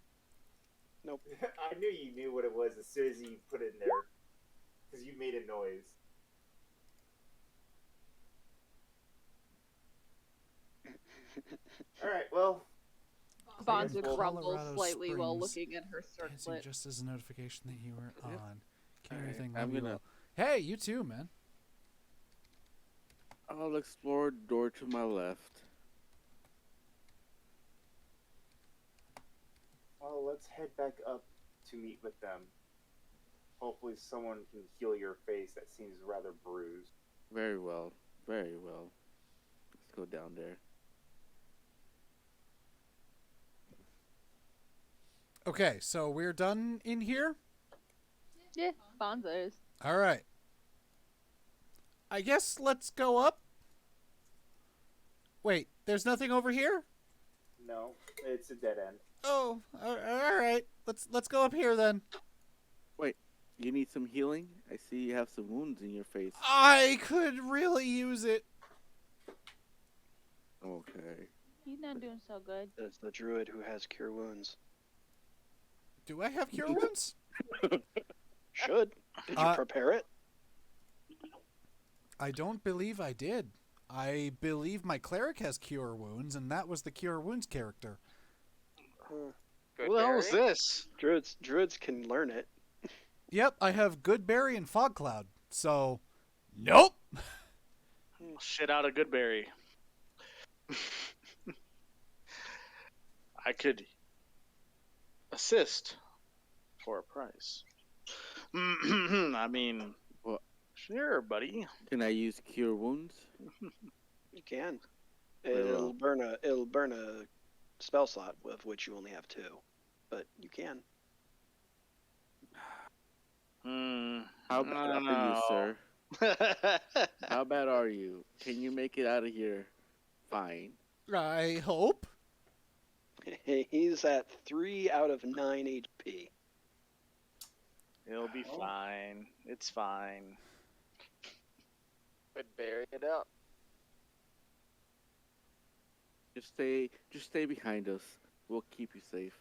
Speaker 3: Nope.
Speaker 7: I knew you knew what it was as soon as you put it in there, because you made a noise. All right. Well.
Speaker 2: Bonza
Speaker 7: Well,
Speaker 2: grumbles
Speaker 1: Colorado
Speaker 2: slightly while
Speaker 1: Springs.
Speaker 2: looking at her
Speaker 1: Answering
Speaker 2: circlet.
Speaker 1: just as a notification that you were on. Carry
Speaker 6: Alright,
Speaker 1: everything
Speaker 6: I'm
Speaker 1: you
Speaker 6: gonna-
Speaker 1: will. Hey, you too, man.
Speaker 6: I'll explore door to my left.
Speaker 7: Well, let's head back up to meet with them. Hopefully, someone can heal your face that seems rather bruised.
Speaker 6: Very well. Very well. Let's go down there.
Speaker 1: Okay, so we're done in here?
Speaker 2: Yeah, Bonza is.
Speaker 1: All right. I guess let's go up. Wait, there's nothing over here?
Speaker 7: No, it's a dead end.
Speaker 1: Oh, all right. Let's go up here then.
Speaker 6: You need some healing? I see you have some wounds in your face.
Speaker 1: I could really use it.
Speaker 6: Okay.
Speaker 2: He's not doing so good.
Speaker 3: It's the druid who has cure wounds.
Speaker 1: Do I have cure wounds?
Speaker 3: Should. Did you prepare it?
Speaker 1: I don't believe I did. I believe my cleric has cure wounds, and that was the cure wounds character.
Speaker 5: Good
Speaker 4: Who the hell is
Speaker 5: berry.
Speaker 4: this?
Speaker 3: Druids can learn it.
Speaker 1: Yep, I have good berry and fog cloud. So, nope.
Speaker 4: Shit out of Goodberry. I could assist for a price. I mean,
Speaker 6: Well,
Speaker 4: sure, buddy.
Speaker 6: can I use cure wounds?
Speaker 3: You can.
Speaker 6: Very well.
Speaker 3: It'll burn a spell slot of which you only have 2, but you can.
Speaker 6: How bad
Speaker 4: I don't
Speaker 6: are you,
Speaker 4: know.
Speaker 6: sir? How bad are you? Can you make it out of here? Fine.
Speaker 1: I hope.
Speaker 3: He's at 3 out of 9 HP.
Speaker 4: He'll be fine. It's fine.
Speaker 5: But bury it up.
Speaker 6: Just stay behind us. We'll keep you safe.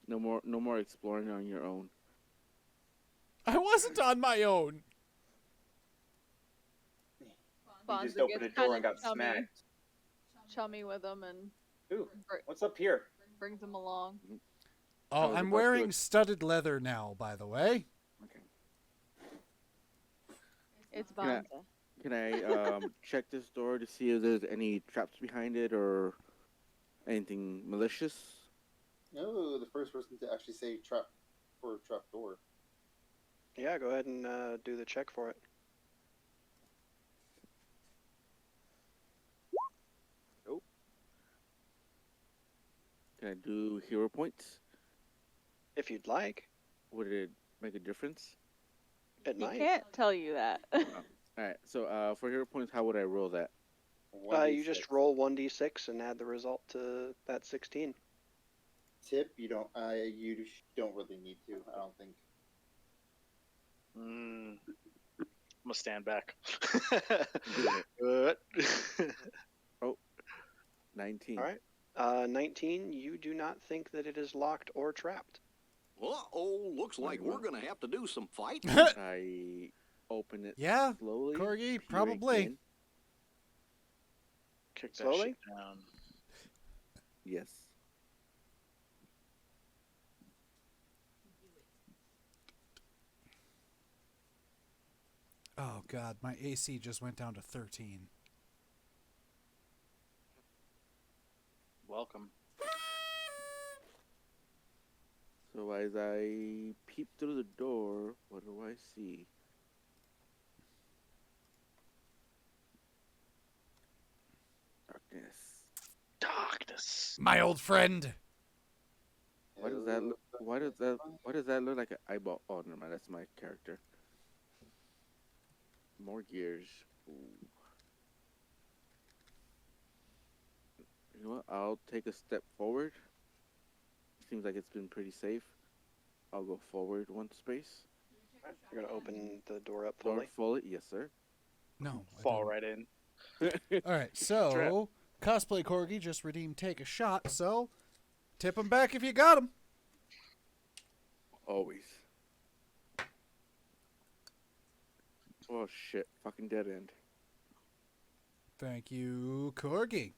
Speaker 6: No more exploring on your own.
Speaker 1: I wasn't on my own.
Speaker 7: He
Speaker 2: Bonza
Speaker 7: just opened a
Speaker 2: gets
Speaker 7: door
Speaker 2: kinda
Speaker 7: and got
Speaker 2: chummy.
Speaker 7: smacked.
Speaker 2: Chummy with him and
Speaker 7: Ooh,
Speaker 2: br-
Speaker 7: what's up here?
Speaker 2: brings him along.
Speaker 1: Oh,
Speaker 6: was
Speaker 1: I'm
Speaker 6: about to
Speaker 1: wearing
Speaker 6: ex-
Speaker 1: studded leather now, by the way.
Speaker 7: Okay.
Speaker 2: It's
Speaker 6: Can I-
Speaker 2: Bonza.
Speaker 6: Can I check this door to see if there's any traps behind it or anything malicious?
Speaker 8: No, the first person to actually say trap door.
Speaker 3: Yeah, go ahead and do the check for it.
Speaker 6: Can I do hero points?
Speaker 3: If you'd like.
Speaker 6: Would it make a difference?
Speaker 3: It
Speaker 2: He
Speaker 3: might.
Speaker 2: can't tell you that.
Speaker 6: Alright, so for hero points, how would I roll that?
Speaker 3: You just roll 1d6 and add the result to that 16.
Speaker 8: Tip. You don't. You don't really need to. I don't think.
Speaker 4: I'm gonna stand back.
Speaker 6: Do it. 19.
Speaker 3: All right. 19, you do not think that it is locked or trapped.
Speaker 9: Uh-oh, looks like we're gonna have to do some fighting.
Speaker 6: I open it
Speaker 1: Yeah,
Speaker 6: slowly.
Speaker 1: Corgi,
Speaker 6: peer
Speaker 1: probably.
Speaker 6: again.
Speaker 4: Kick that
Speaker 3: Slowly?
Speaker 4: shit down.
Speaker 6: Yes.
Speaker 1: Oh god, my AC just went down to 13.
Speaker 4: Welcome.
Speaker 6: So as I peep through the door, what do I see? Darkness.
Speaker 4: Darkness.
Speaker 1: My old friend.
Speaker 6: Why does that look? Why does that look like an eyeball? Oh, never mind. That's my character. More gears. Ooh. You know what? I'll take a step forward. Seems like it's been pretty safe. I'll go forward one space.
Speaker 3: You're going to open the door up
Speaker 6: Door
Speaker 3: fully.
Speaker 6: fully. Yes, sir.
Speaker 1: No. I
Speaker 4: Fall
Speaker 1: didn't.
Speaker 4: right in.
Speaker 1: All right, so Cosplay Corgi just redeemed take a shot, so tip him back if you got him.
Speaker 6: Always. Oh shit! Fucking dead end.
Speaker 1: Thank you, Corgi.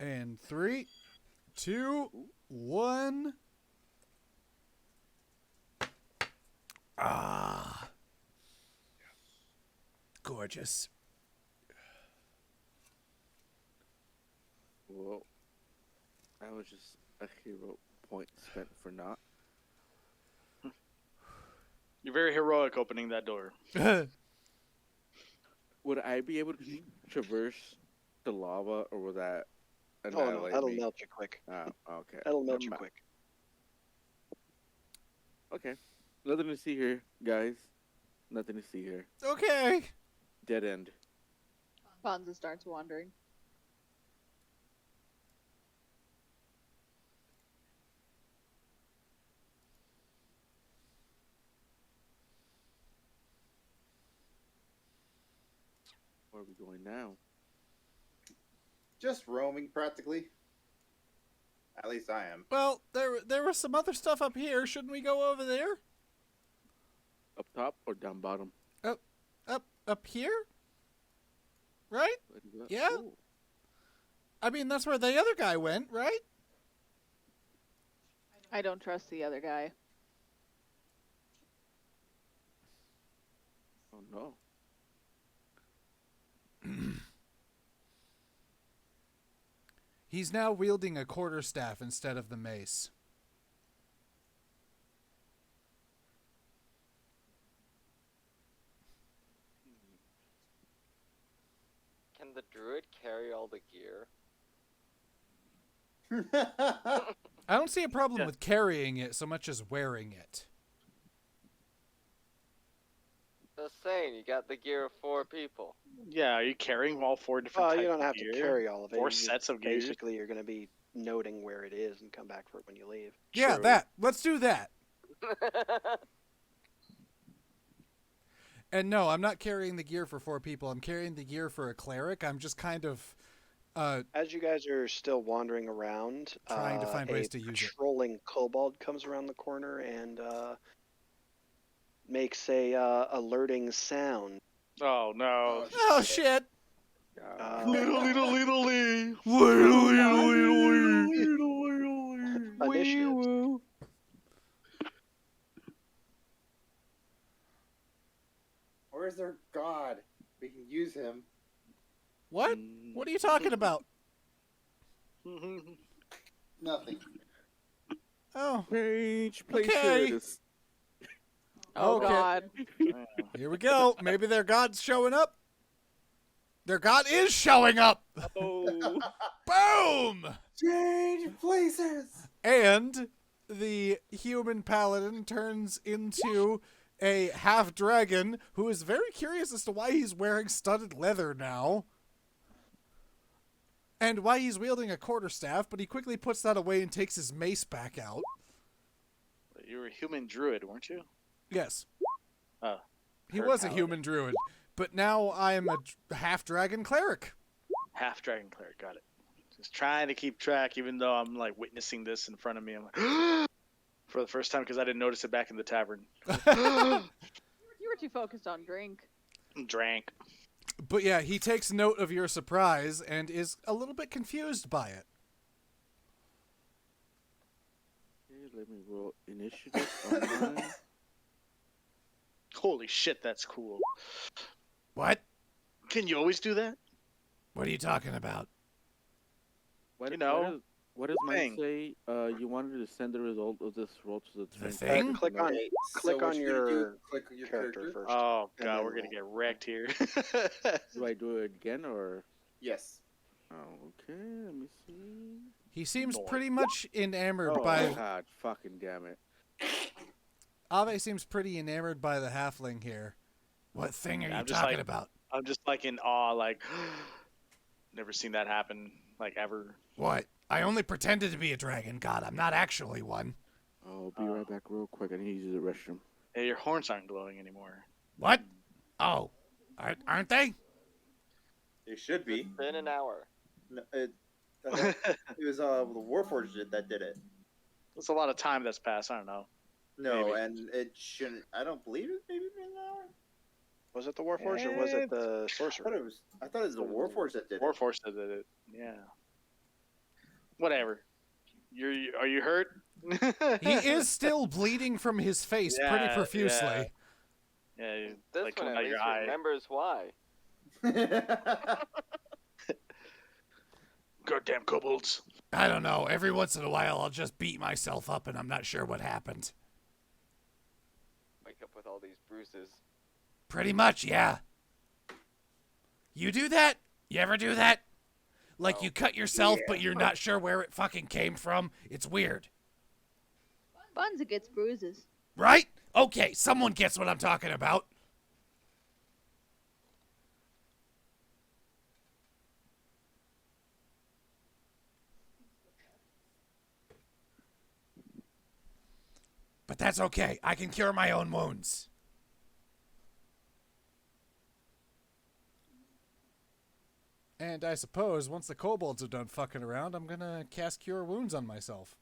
Speaker 1: And 3, 2, 1. Ah. Gorgeous.
Speaker 6: Well, that was just a hero point spent for naught.
Speaker 4: You're very heroic opening that door.
Speaker 6: Would I be able to traverse the lava, or will that
Speaker 3: Oh, no,
Speaker 6: annihilate
Speaker 3: that'll
Speaker 6: me?
Speaker 3: melt you quick.
Speaker 6: Oh, okay.
Speaker 3: That'll melt
Speaker 6: Never
Speaker 3: you
Speaker 6: mind.
Speaker 3: quick.
Speaker 6: Okay. Nothing to see here, guys. Nothing to see here.
Speaker 1: Okay.
Speaker 6: Dead end.
Speaker 2: Bonza starts wandering.
Speaker 6: Where are we going now?
Speaker 8: Just roaming, practically. At least I am.
Speaker 1: Well, there was some other stuff up here. Shouldn't we go over there?
Speaker 6: Up top or down bottom?
Speaker 1: Up here? Right?
Speaker 6: What is that?
Speaker 1: Yeah.
Speaker 6: Ooh.
Speaker 1: I mean, that's where the other guy went, right?
Speaker 2: I don't trust the other guy.
Speaker 6: Oh no.
Speaker 1: He's now wielding a quarterstaff instead of the mace.
Speaker 5: Can the druid carry all the gear?
Speaker 1: I don't see a problem with carrying it so much as wearing it.
Speaker 5: Just saying, you got the gear of 4 people.
Speaker 4: Yeah, are you carrying all 4 different types
Speaker 3: You don't
Speaker 4: of
Speaker 3: have
Speaker 4: gear?
Speaker 3: to carry all of it.
Speaker 4: 4
Speaker 3: You just-
Speaker 4: sets of gear?
Speaker 3: Basically, you're going to be noting where it is and come back for it when you leave.
Speaker 1: Yeah,
Speaker 4: True.
Speaker 1: that. Let's do that. And no, I'm not carrying the gear for 4 people. I'm carrying the gear for a cleric. I'm just kind of
Speaker 3: As you guys are still wandering around,
Speaker 1: trying to find ways to use it.
Speaker 3: patrolling kobold comes around the corner and makes a alerting sound.
Speaker 4: Oh, no.
Speaker 1: Oh, shit.
Speaker 4: Little.
Speaker 3: Initiative.
Speaker 8: Where's their god? We can use him.
Speaker 1: What? What are you talking about?
Speaker 8: Nothing.
Speaker 1: Oh,
Speaker 6: Change
Speaker 1: Okay.
Speaker 6: places.
Speaker 2: Oh
Speaker 1: Okay.
Speaker 2: God.
Speaker 1: here we go. Maybe their god's showing up. Their god is showing up.
Speaker 6: Oh.
Speaker 1: Boom!
Speaker 8: Change places.
Speaker 1: And the human paladin turns into a half dragon who is very curious as to why he's wearing studded leather now. And why he's wielding a quarterstaff, but he quickly puts that away and takes his mace back out.
Speaker 4: You were a human druid, weren't you?
Speaker 1: Yes.
Speaker 4: Oh.
Speaker 1: He
Speaker 4: Her
Speaker 1: was a
Speaker 4: paladin.
Speaker 1: human druid, but now I'm a half dragon cleric.
Speaker 4: Half dragon cleric, got it. Just trying to keep track, even though I'm like witnessing this in front of me. I'm like, for the first time because I didn't notice it back in the tavern.
Speaker 2: You were too focused on drink.
Speaker 4: Drank.
Speaker 1: But yeah, he takes note of your surprise and is a little bit confused by it.
Speaker 6: Okay, let me roll initiative on mine.
Speaker 4: Holy shit, that's cool.
Speaker 1: What?
Speaker 4: Can you always do that?
Speaker 1: What are you talking about?
Speaker 6: What,
Speaker 4: You know,
Speaker 6: what does mine
Speaker 4: thing.
Speaker 6: say? You wanted to send the result of this roll to the
Speaker 1: The
Speaker 6: train.
Speaker 1: thing?
Speaker 3: Click on
Speaker 8: Okay,
Speaker 3: click
Speaker 8: so
Speaker 3: on
Speaker 8: what you
Speaker 3: your
Speaker 8: do, click on your
Speaker 3: character first.
Speaker 4: Oh
Speaker 3: And
Speaker 4: god,
Speaker 3: then
Speaker 4: we're gonna
Speaker 3: roll.
Speaker 4: get wrecked here.
Speaker 6: Do I do it again or?
Speaker 8: Yes.
Speaker 6: Oh, okay. Let me see.
Speaker 1: He seems
Speaker 4: Lord.
Speaker 1: pretty much enamored
Speaker 6: Oh
Speaker 1: by...
Speaker 6: God! Fucking damn it!
Speaker 1: Ave seems pretty enamored by the halfling here. What thing are
Speaker 4: Yeah,
Speaker 1: you
Speaker 4: I'm just
Speaker 1: talking
Speaker 4: like-
Speaker 1: about?
Speaker 4: I'm just like in awe, like never seen that happen, like ever.
Speaker 1: What? I only pretended to be a dragon god. I'm not actually one.
Speaker 6: I'll be right back real quick. I need to use the restroom.
Speaker 4: Hey, your horns aren't glowing anymore.
Speaker 1: What? Oh. Aren't they?
Speaker 8: It should be.
Speaker 5: It's been an hour.
Speaker 8: No, it was the Warforged that did it.
Speaker 4: It's a lot of time that's passed. I don't know.
Speaker 8: No,
Speaker 4: Maybe.
Speaker 8: and it shouldn't. I don't believe it. Maybe been an hour.
Speaker 3: Was it the Warforged or was it the sorcerer?
Speaker 8: I thought it was the Warforged that did it.
Speaker 4: Warforged did it. Yeah. Whatever. Are you hurt?
Speaker 1: He is still bleeding from his face pretty
Speaker 4: Yeah,
Speaker 1: profusely.
Speaker 4: Yeah, you-
Speaker 5: This
Speaker 4: like
Speaker 5: one
Speaker 4: coming
Speaker 5: at
Speaker 4: out your
Speaker 5: least
Speaker 4: eye.
Speaker 5: remembers why.
Speaker 4: Goddamn kobolds.
Speaker 1: I don't know. Every once in a while, I'll just beat myself up and I'm not sure what happened.
Speaker 5: Wake up with all these bruises.
Speaker 1: Pretty much, yeah. You do that? You ever do that? Like you cut yourself, but you're not sure where it fucking came from? It's weird.
Speaker 2: Bonza gets bruises.
Speaker 1: Right? Okay, someone gets what I'm talking about. But that's okay. I can cure my own wounds. And I suppose once the kobolds are done fucking around, I'm gonna cast Cure Wounds on myself.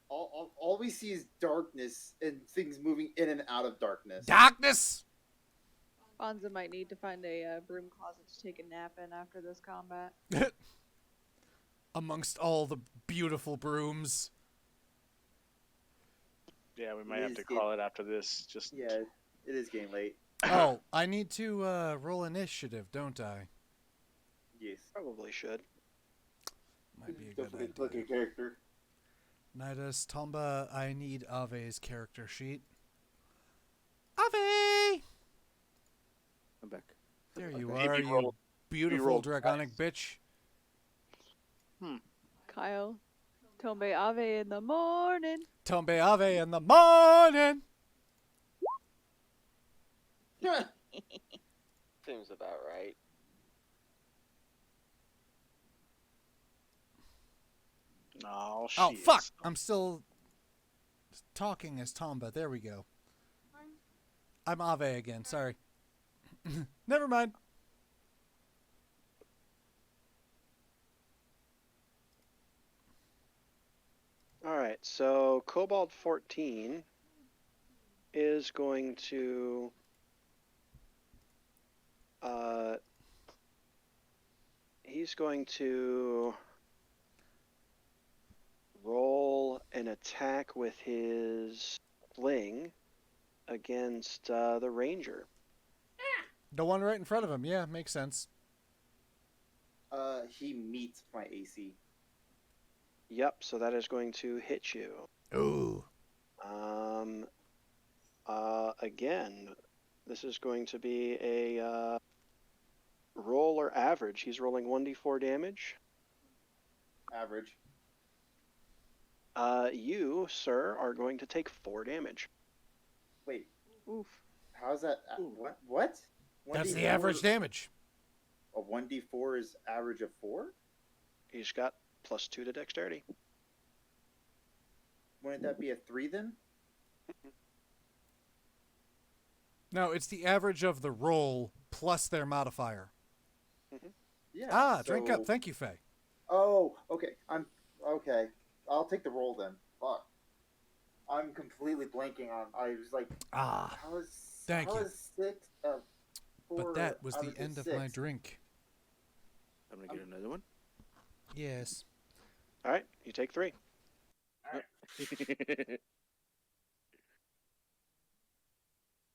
Speaker 8: all we see is darkness and things moving in and out of darkness.
Speaker 1: Darkness!
Speaker 2: Bonza might need to find a broom closet to take a nap in after this combat.
Speaker 1: Amongst all the beautiful brooms.
Speaker 4: Yeah, we might
Speaker 7: It
Speaker 4: have
Speaker 7: is
Speaker 4: to
Speaker 7: get-
Speaker 4: call it after this. Just
Speaker 7: Yeah, it is getting late.
Speaker 1: Oh, I need to roll initiative, don't I?
Speaker 7: Yes.
Speaker 3: Probably should.
Speaker 1: Might be a
Speaker 8: Don't
Speaker 1: good
Speaker 8: forget to plug
Speaker 1: idea.
Speaker 8: your character.
Speaker 1: Nidus, Tomba, I need Ave's character sheet. Ave!
Speaker 6: I'm back.
Speaker 1: There you
Speaker 4: Maybe
Speaker 1: are, you
Speaker 4: roll-
Speaker 1: beautiful
Speaker 4: roll
Speaker 1: draconic bitch.
Speaker 2: Kyle, Tombe Ave in the morning.
Speaker 1: Tombe Ave in the morning!
Speaker 5: Seems about right.
Speaker 4: Oh,
Speaker 1: Oh,
Speaker 4: shit.
Speaker 1: fuck! I'm still talking as Tomba. There we go. I'm Ave again, sorry. Never mind.
Speaker 3: All right, so Kobold 14 is going to he's going to roll an attack with his sling against the ranger.
Speaker 1: The one right in front of him. Yeah, makes sense.
Speaker 8: He meets my AC.
Speaker 3: Yep, so that is going to hit you.
Speaker 1: Ooh.
Speaker 3: Again, this is going to be a roll or average. He's rolling 1d4 damage.
Speaker 8: Average.
Speaker 3: You, sir, are going to take 4 damage.
Speaker 8: Wait,
Speaker 2: Oof.
Speaker 8: how's that? What?
Speaker 1: That's the
Speaker 8: 1d4
Speaker 1: average damage.
Speaker 8: A 1d4 is average of 4?
Speaker 3: He's got +2 to dexterity.
Speaker 8: Wouldn't that be a 3 then?
Speaker 1: No, it's the average of the roll plus their modifier.
Speaker 8: Yeah.
Speaker 1: Drink up. Thank you, Faye.
Speaker 8: Oh, okay. Okay. I'll take the roll then. Fuck. I'm completely blanking on. I was like, how is
Speaker 1: Thank you.
Speaker 8: 6?
Speaker 1: But that was the
Speaker 8: average
Speaker 1: end of
Speaker 8: 6?
Speaker 1: my drink.
Speaker 6: I'm gonna get another one.
Speaker 1: Yes.
Speaker 3: All right, you take 3.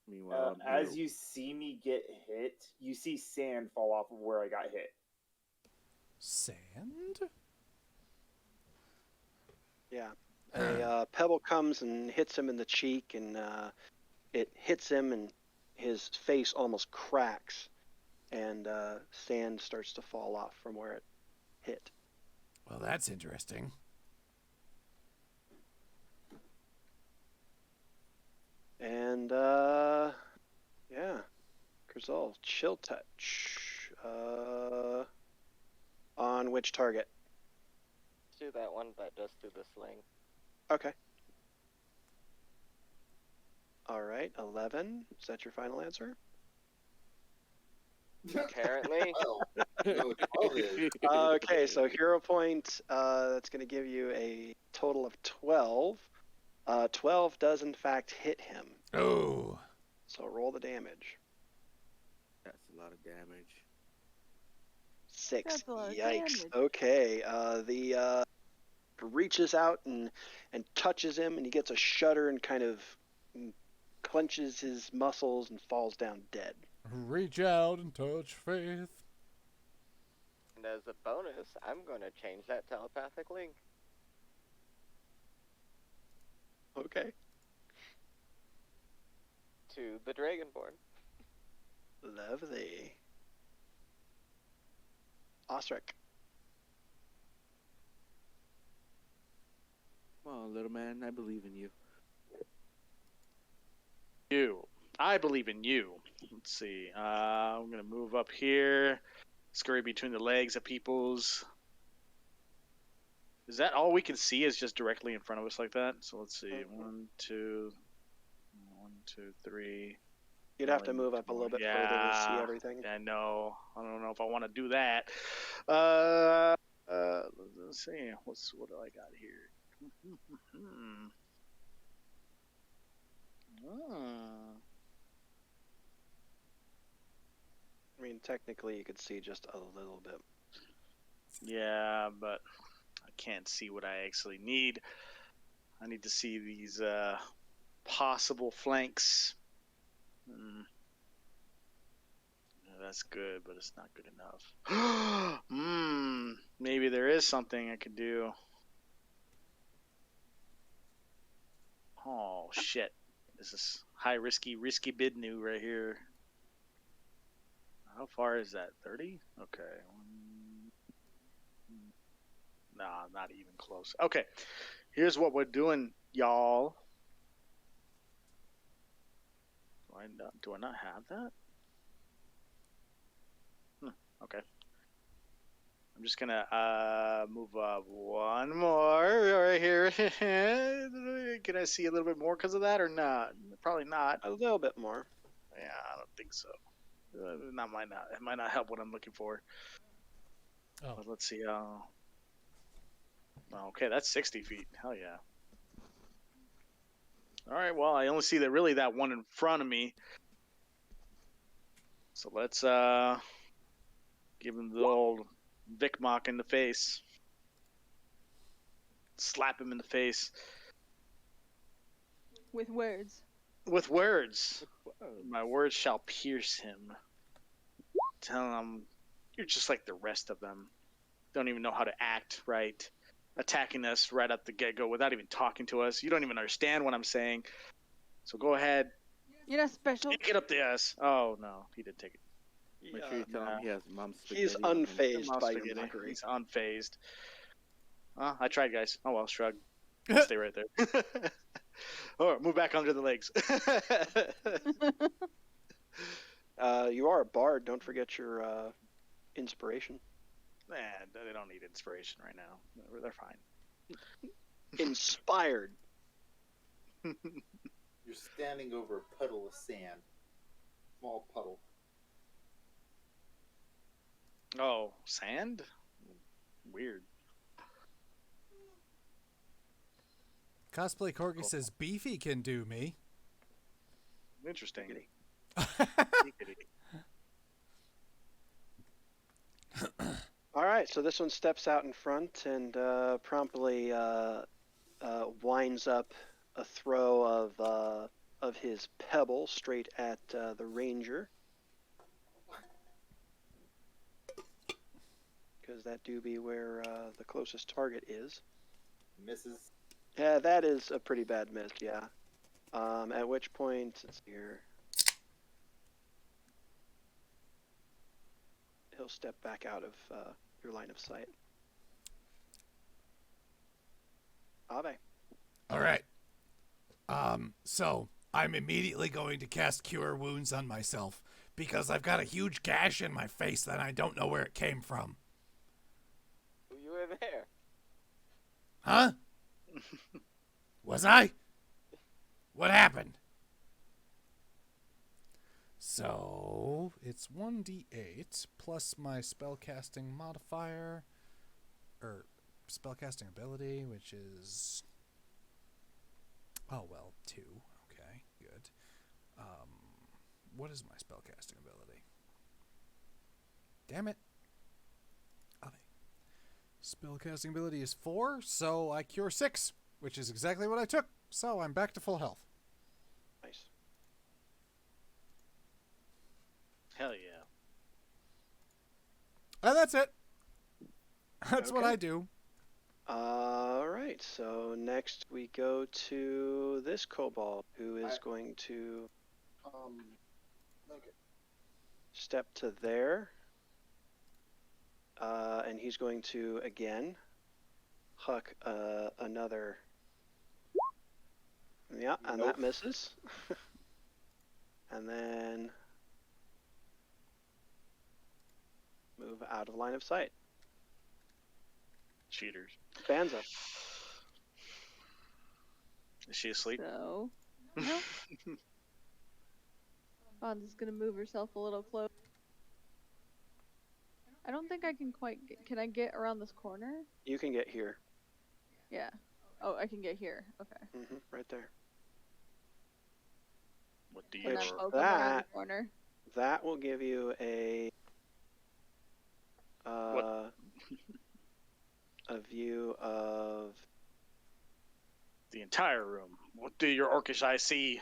Speaker 6: Meanwhile,
Speaker 7: As you see me get hit, you see sand fall off of where I got hit.
Speaker 1: Sand?
Speaker 3: Yeah. A pebble comes and hits him in the cheek, and it hits him, and his face almost cracks, and sand starts to fall off from where it hit.
Speaker 1: Well, that's interesting.
Speaker 3: And, yeah. Grisol, chill touch. On which target?
Speaker 5: Let's do that one, but just do the sling.
Speaker 3: Okay. All right, 11. Is that your final answer?
Speaker 5: Apparently.
Speaker 8: No, 12 is.
Speaker 3: Okay, so hero point, that's going to give you a total of 12. 12 does in fact hit him.
Speaker 1: Oh.
Speaker 3: So roll the damage.
Speaker 6: that's a lot of damage.
Speaker 3: 6.
Speaker 2: That's a lot of
Speaker 3: Yikes.
Speaker 2: damage.
Speaker 3: Okay, the reaches out and touches him, and he gets a shudder and kind of clenches his muscles and falls down dead.
Speaker 1: Reach out and touch faith.
Speaker 5: And as a bonus, I'm going to change that telepathic link.
Speaker 3: Okay.
Speaker 5: To the Dragonborn.
Speaker 3: Lovely. Osric.
Speaker 6: Come on, little man, I believe in you.
Speaker 4: I believe in you. Let's see. I'm gonna move up here, scurry between the legs of people's. Is that all we can see? Is just directly in front of us like that? So let's see. 1, 2, 3.
Speaker 3: You'd have to move up a little bit further to see everything.
Speaker 4: I know. I don't know if I want to do that. Let's see. What do I got here?
Speaker 3: I mean, technically, you could see just a little bit.
Speaker 4: Yeah, but I can't see what I actually need. I need to see these possible flanks. Yeah, that's good, but it's not good enough. Maybe there is something I could do. Oh shit! This is high risky bid new right here. How far is that? 30? Okay. Nah, not even close. Okay, here's what we're doing, y'all. Do I not have that? Okay. I'm just gonna move up one more right here. Can I see a little bit more because of that or not? Probably not.
Speaker 3: A little bit more.
Speaker 4: Yeah, I don't think so. It might not help what I'm looking for.
Speaker 1: Oh.
Speaker 4: But let's see. Okay, that's 60 feet. Hell yeah. All right. Well, I only see that one in front of me. So let's give him the old Vic Mock in the face. Slap him in the face.
Speaker 2: With words.
Speaker 4: With words. My words shall pierce him. Tell him you're just like the rest of them. Don't even know how to act right. Attacking us right at the get-go without even talking to us. You don't even understand what I'm saying. So go ahead.
Speaker 2: You're not special.
Speaker 4: Take it up the ass. Oh, no. He did take it.
Speaker 6: Make sure you tell him he has mom's spaghetti.
Speaker 3: He's unfazed
Speaker 4: Mom's
Speaker 3: by
Speaker 4: spaghetti.
Speaker 3: your mockery.
Speaker 4: He's unfazed. I tried, guys. Oh, well, shrug. Stay right there. Or move back under the legs.
Speaker 3: You are a bard. Don't forget your inspiration.
Speaker 4: Man, they don't need inspiration right now. They're fine.
Speaker 3: Inspired.
Speaker 8: You're standing over a puddle of sand. Small puddle.
Speaker 4: Oh, sand? Weird.
Speaker 1: Cosplay Corgi says Beefy can do me.
Speaker 4: Interesting.
Speaker 3: All right, so this one steps out in front and promptly winds up a throw of his pebble straight at the ranger, because that do be where the closest target is.
Speaker 8: Misses.
Speaker 3: Yeah, that is a pretty bad miss. Yeah. At which point, let's see here. He'll step back out of your line of sight. Ave.
Speaker 1: All right. So I'm immediately going to cast Cure Wounds on myself because I've got a huge gash in my face that I don't know where it came from.
Speaker 5: You were there.
Speaker 1: Huh? Was I? What happened? So it's 1d8 plus my spellcasting modifier, or spellcasting ability, which is 2. Okay, good. What is my spellcasting ability? Damn it. Spellcasting ability is 4, so I cure 6, which is exactly what I took. So I'm back to full health.
Speaker 3: Nice.
Speaker 4: Hell yeah.
Speaker 1: And that's it. That's what
Speaker 3: Okay.
Speaker 1: I do.
Speaker 3: All right, so next we go to this kobold, who is going to
Speaker 8: Okay.
Speaker 3: step to there. And he's going to, again, huck another. Yeah, and
Speaker 8: Nope.
Speaker 3: that misses. And then move out of line of sight.
Speaker 4: Cheaters.
Speaker 3: Bonza.
Speaker 4: Is she asleep?
Speaker 2: So, no. Bonza's gonna move herself a little close. I don't think I can quite get... Can I get around this corner?
Speaker 3: You can get here.
Speaker 2: Yeah. Oh, I can get here. Okay.
Speaker 3: Right there.
Speaker 4: What do
Speaker 2: Can
Speaker 4: you...
Speaker 2: I
Speaker 3: Which
Speaker 2: poke him around
Speaker 3: that-
Speaker 2: the corner?
Speaker 3: That will give you a
Speaker 4: What?
Speaker 3: a view of
Speaker 4: The entire room. What do your orcish eyes see?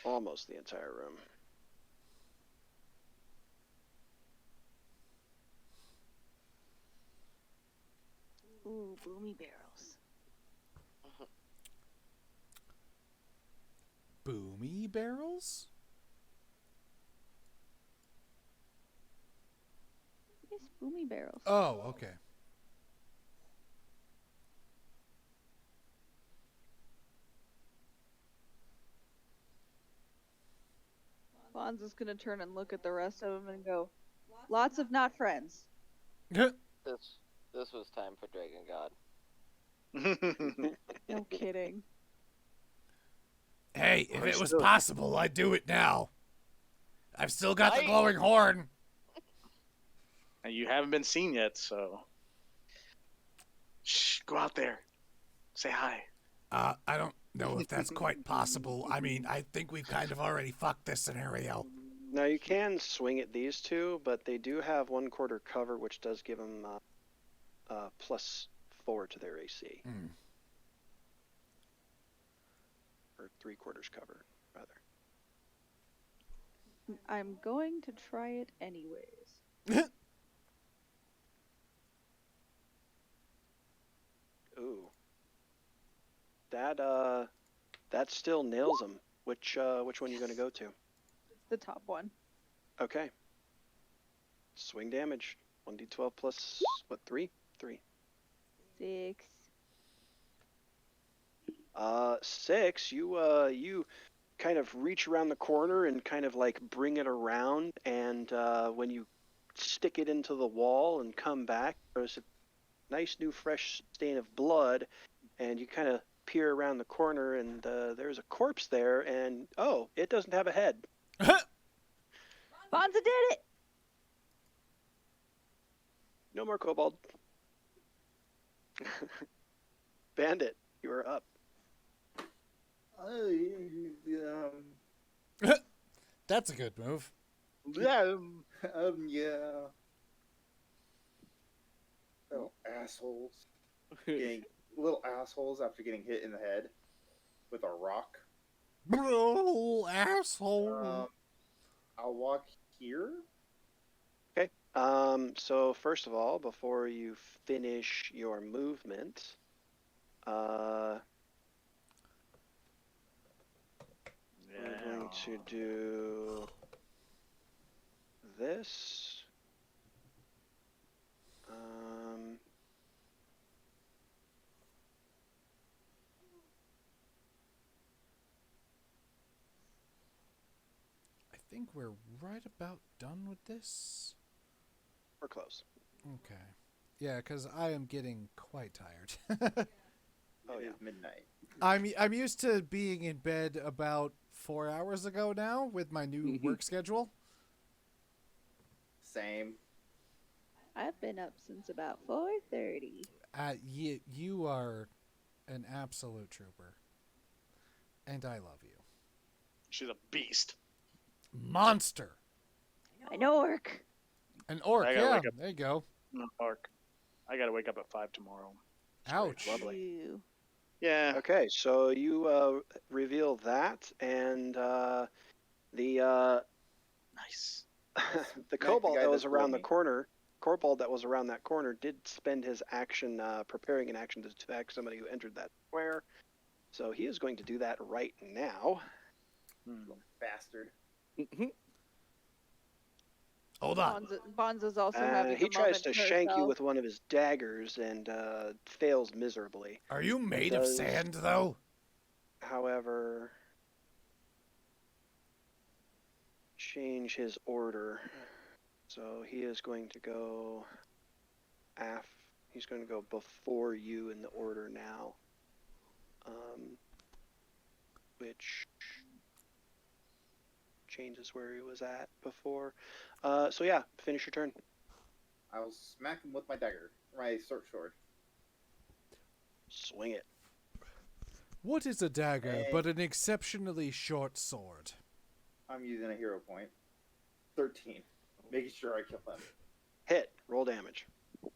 Speaker 3: Almost the entire room.
Speaker 2: Ooh, boomy barrels.
Speaker 1: Boomy barrels?
Speaker 2: Yes, boomy barrels.
Speaker 1: Oh, okay.
Speaker 2: Bonza's gonna turn and look at the rest of them and go, lots of not friends.
Speaker 5: This was time for Dragon God.
Speaker 2: No kidding.
Speaker 1: Hey, if
Speaker 4: Are
Speaker 1: it was
Speaker 4: still-
Speaker 1: possible, I'd do it now. I've still got the
Speaker 5: Right?
Speaker 1: glowing horn.
Speaker 4: And you haven't been seen yet, so. Shh, go out there. Say hi.
Speaker 1: I don't know if that's quite possible. I mean, I think we've kind of already fucked this scenario.
Speaker 3: Now you can swing at these two, but they do have 1/4 cover, which does give them +4 to their AC, or 3/4 cover, rather.
Speaker 2: I'm going to try it anyways.
Speaker 3: Ooh, that still nails them. Which one are you going to go to?
Speaker 2: The top one.
Speaker 3: Okay. Swing damage. 1d12 plus what? 3? 3.
Speaker 2: 6.
Speaker 3: 6. You kind of reach around the corner and kind of like bring it around, and when you stick it into the wall and come back, there's a nice new fresh stain of blood, and you kind of peer around the corner, and there's a corpse there, and oh, it doesn't have a head.
Speaker 2: Bonza did it!
Speaker 3: No more Kobold. Bandit, you are up.
Speaker 1: That's a good move.
Speaker 4: Yeah.
Speaker 8: Yeah. Little assholes. Getting little assholes after getting hit in the head with a rock.
Speaker 1: Bro, asshole.
Speaker 8: I'll walk here.
Speaker 3: Okay. So first of all, before you finish your movement, we're going to do this.
Speaker 1: I think we're right about done with this.
Speaker 3: We're close.
Speaker 1: Okay. Yeah, because I am getting quite tired.
Speaker 3: Oh
Speaker 8: It
Speaker 3: yeah.
Speaker 8: is midnight.
Speaker 1: I'm used to being in bed about 4 hours ago now with my new work schedule.
Speaker 8: Same.
Speaker 2: I've been up since about 4:30.
Speaker 1: You are an absolute trooper. And I love you.
Speaker 4: She's a beast.
Speaker 1: Monster.
Speaker 2: An orc.
Speaker 1: An orc,
Speaker 4: I gotta
Speaker 1: yeah.
Speaker 4: wake up.
Speaker 1: There you go.
Speaker 4: No, Mark. I gotta wake up at 5 tomorrow.
Speaker 1: Ouch.
Speaker 3: Lovely.
Speaker 2: Ew.
Speaker 4: Yeah.
Speaker 3: Okay, so you reveal that, and the
Speaker 4: Nice.
Speaker 3: the
Speaker 8: guy
Speaker 3: kobold that was
Speaker 8: that's
Speaker 3: around
Speaker 8: below
Speaker 3: the
Speaker 8: me.
Speaker 3: corner, kobold that was around that corner, did spend his action preparing an action to attack somebody who entered that square. So he is going to do that right now.
Speaker 8: Bastard.
Speaker 1: Hold on.
Speaker 2: Bonza's also having
Speaker 3: He
Speaker 2: a
Speaker 3: tries
Speaker 2: moment
Speaker 3: to
Speaker 2: to
Speaker 3: shank you
Speaker 2: herself.
Speaker 3: with one of his daggers and fails miserably.
Speaker 1: Are you made of
Speaker 3: Does-
Speaker 1: sand, though?
Speaker 3: However, change his order. So he is going to go he's going to go before you in the order now. Which changes where he was at before. So yeah, finish your turn.
Speaker 8: I'll smack him with my dagger, my short sword.
Speaker 3: Swing it.
Speaker 1: What is a dagger
Speaker 8: Hey.
Speaker 1: but an exceptionally short sword?
Speaker 8: I'm using a hero point. 13. Making sure I kill him.
Speaker 3: Hit. Roll damage.
Speaker 8: 1,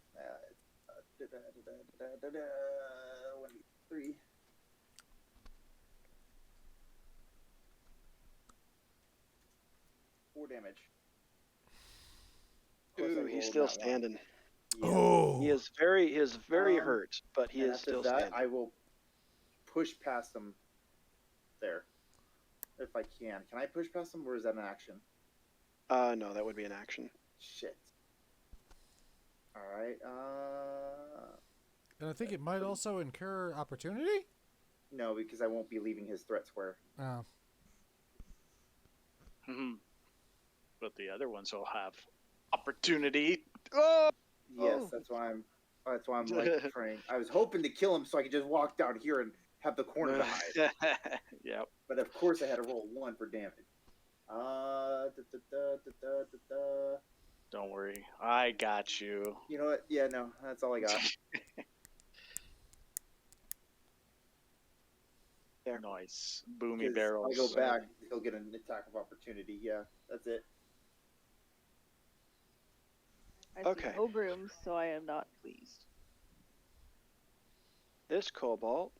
Speaker 8: 3. 4 damage. Of course I
Speaker 3: Ooh, he's
Speaker 8: rolled
Speaker 3: still
Speaker 8: that one.
Speaker 3: standing.
Speaker 8: Yeah.
Speaker 1: Oh.
Speaker 3: He is very hurt, but he
Speaker 8: and
Speaker 3: is
Speaker 8: after
Speaker 3: still
Speaker 8: that,
Speaker 3: standing.
Speaker 8: I will push past him there. If I can. Can I push past him, or is that an action?
Speaker 3: No, that would be an action.
Speaker 8: Shit. Alright,
Speaker 1: And I think it might also incur opportunity?
Speaker 8: no, because I won't be leaving his threat square.
Speaker 1: Oh.
Speaker 4: But the other ones will have opportunity. Oh!
Speaker 8: Yes,
Speaker 4: Oh.
Speaker 8: that's why I'm like trying. I was hoping to kill him so I could just walk down here and have the corner to hide.
Speaker 4: Yep.
Speaker 8: But of course I had to roll 1 for damage.
Speaker 4: Don't worry. I got you.
Speaker 8: You know what? Yeah, no, that's all I got.
Speaker 3: There.
Speaker 4: Nice. Boomy
Speaker 8: Because
Speaker 4: barrels.
Speaker 8: if I go back, he'll get an attack of opportunity. Yeah, that's it.
Speaker 2: I see
Speaker 3: Okay.
Speaker 2: no brooms, so I am not pleased.
Speaker 3: This Kobold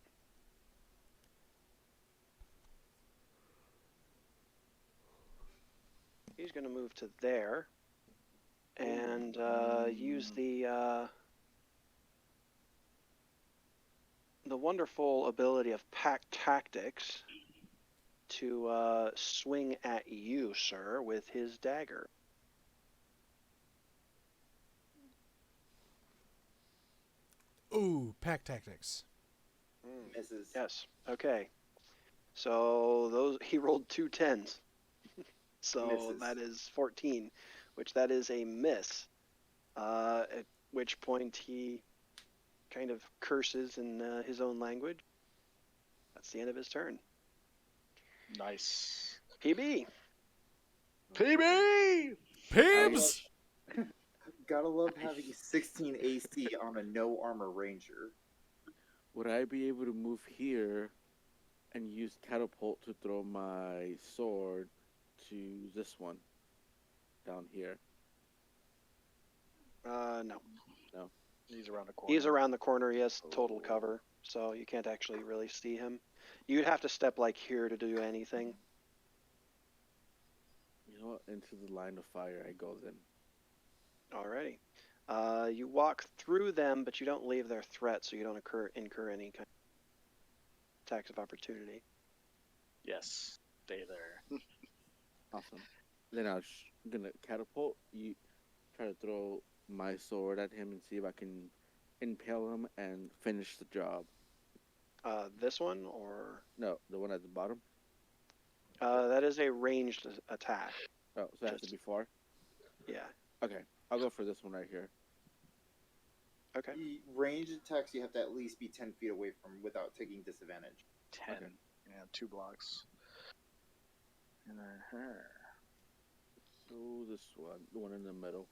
Speaker 3: he's going to move to there and use the wonderful ability of pack tactics to swing at you, sir, with his dagger.
Speaker 1: Ooh, pack tactics.
Speaker 8: Misses.
Speaker 3: Yes. Okay. So he rolled 2 10s. So
Speaker 8: Misses.
Speaker 3: that is 14, which that is a miss. At which point he kind of curses in his own language. That's the end of his turn.
Speaker 4: Nice.
Speaker 3: PB.
Speaker 4: PB!
Speaker 1: Pibs!
Speaker 8: Gotta love having 16 AC on a no armor ranger.
Speaker 6: Would I be able to move here and use catapult to throw my sword to this one down here?
Speaker 3: No.
Speaker 4: He's around the corner.
Speaker 3: He's around the corner. He has total cover, so you can't actually really see him. You'd have to step like here to do anything.
Speaker 6: You know what? Into the line of fire I go then.
Speaker 3: Alrighty. You walk through them, but you don't leave their threat, so you don't incur any kind of attacks of opportunity.
Speaker 4: Yes. Stay there.
Speaker 6: Awesome. Then I'm gonna catapult. You try to throw my sword at him and see if I can impale him and finish the job.
Speaker 3: This one, or
Speaker 6: No, the one at the bottom.
Speaker 3: that is a ranged attack.
Speaker 6: Oh, so it has to be far.
Speaker 3: Yeah.
Speaker 6: Okay, I'll go for this one right here.
Speaker 3: Okay.
Speaker 8: The ranged attacks you have to at least be 10 feet away from without taking disadvantage.
Speaker 4: 10.
Speaker 6: Okay.
Speaker 4: Yeah, 2 blocks. And then her.
Speaker 6: So this one, the one in the middle.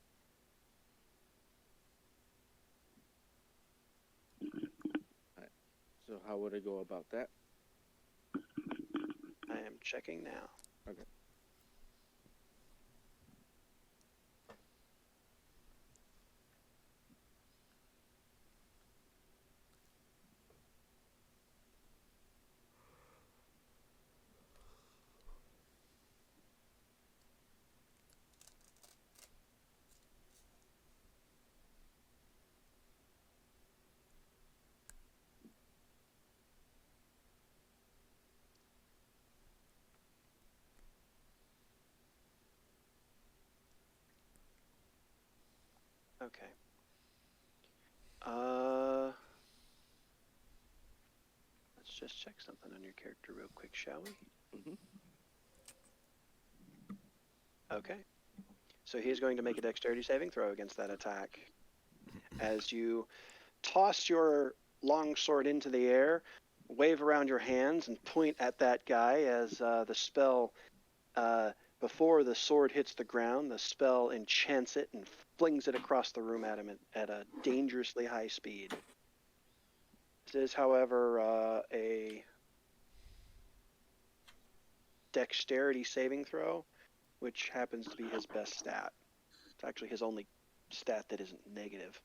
Speaker 6: Alright. So how would I go about that?
Speaker 3: I am checking now.
Speaker 6: Okay.
Speaker 3: Okay. Let's just check something on your character real quick, shall we?
Speaker 6: Mhm.
Speaker 3: Okay. So he's going to make a dexterity saving throw against that attack. As you toss your long sword into the air, wave around your hands, and point at that guy as the spell, before the sword hits the ground, the spell enchants it and flings it across the room at him at a dangerously high speed. This is, however, a dexterity saving throw, which happens to be his best stat. It's actually his only stat that isn't negative.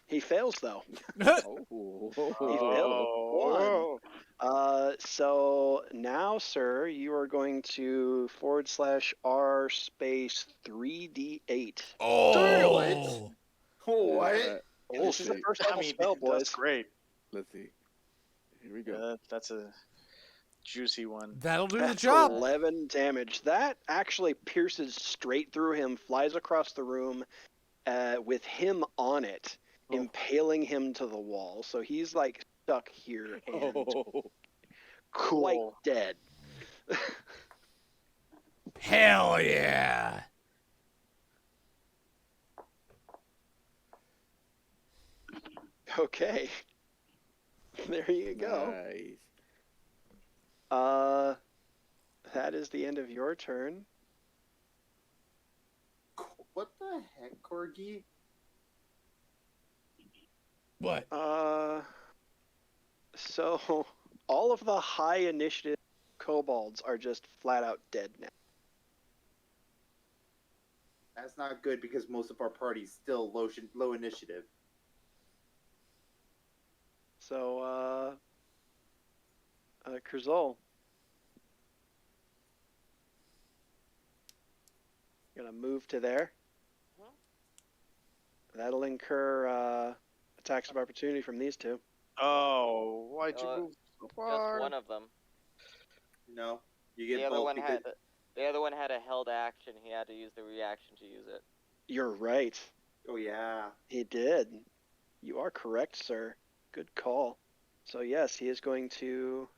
Speaker 3: He fails though.
Speaker 6: Oh.
Speaker 3: He failed. One. So now, sir, you are going to /r space 3d8.
Speaker 1: Oh.
Speaker 8: What?
Speaker 3: And this is the first level spell, boys.
Speaker 4: That's great.
Speaker 6: Let's see. Here we go.
Speaker 4: That's a juicy one.
Speaker 1: That'll do the
Speaker 3: That's
Speaker 1: job.
Speaker 3: 11 damage. That actually pierces straight through him, flies across the room, with him on it, impaling him to the wall. So he's like stuck here and quite dead.
Speaker 1: Hell yeah.
Speaker 3: Okay. There you go.
Speaker 6: Nice.
Speaker 3: That is the end of your turn.
Speaker 8: What the heck, Corgi?
Speaker 1: What?
Speaker 3: So all of the high initiative kobolds are just flat out dead now.
Speaker 8: That's not good because most of our party's still low initiative.
Speaker 3: So, Krizol. Gonna move to there. That'll incur attacks of opportunity from these two.
Speaker 4: Oh, why'd you move so far?
Speaker 5: Just one of them.
Speaker 8: No, you get
Speaker 5: The other
Speaker 8: both
Speaker 5: one
Speaker 8: because
Speaker 5: had a held action. He had to use the reaction to use it.
Speaker 3: You're right.
Speaker 8: oh yeah.
Speaker 3: He did. You are correct, sir. Good call. So yes, he is going to...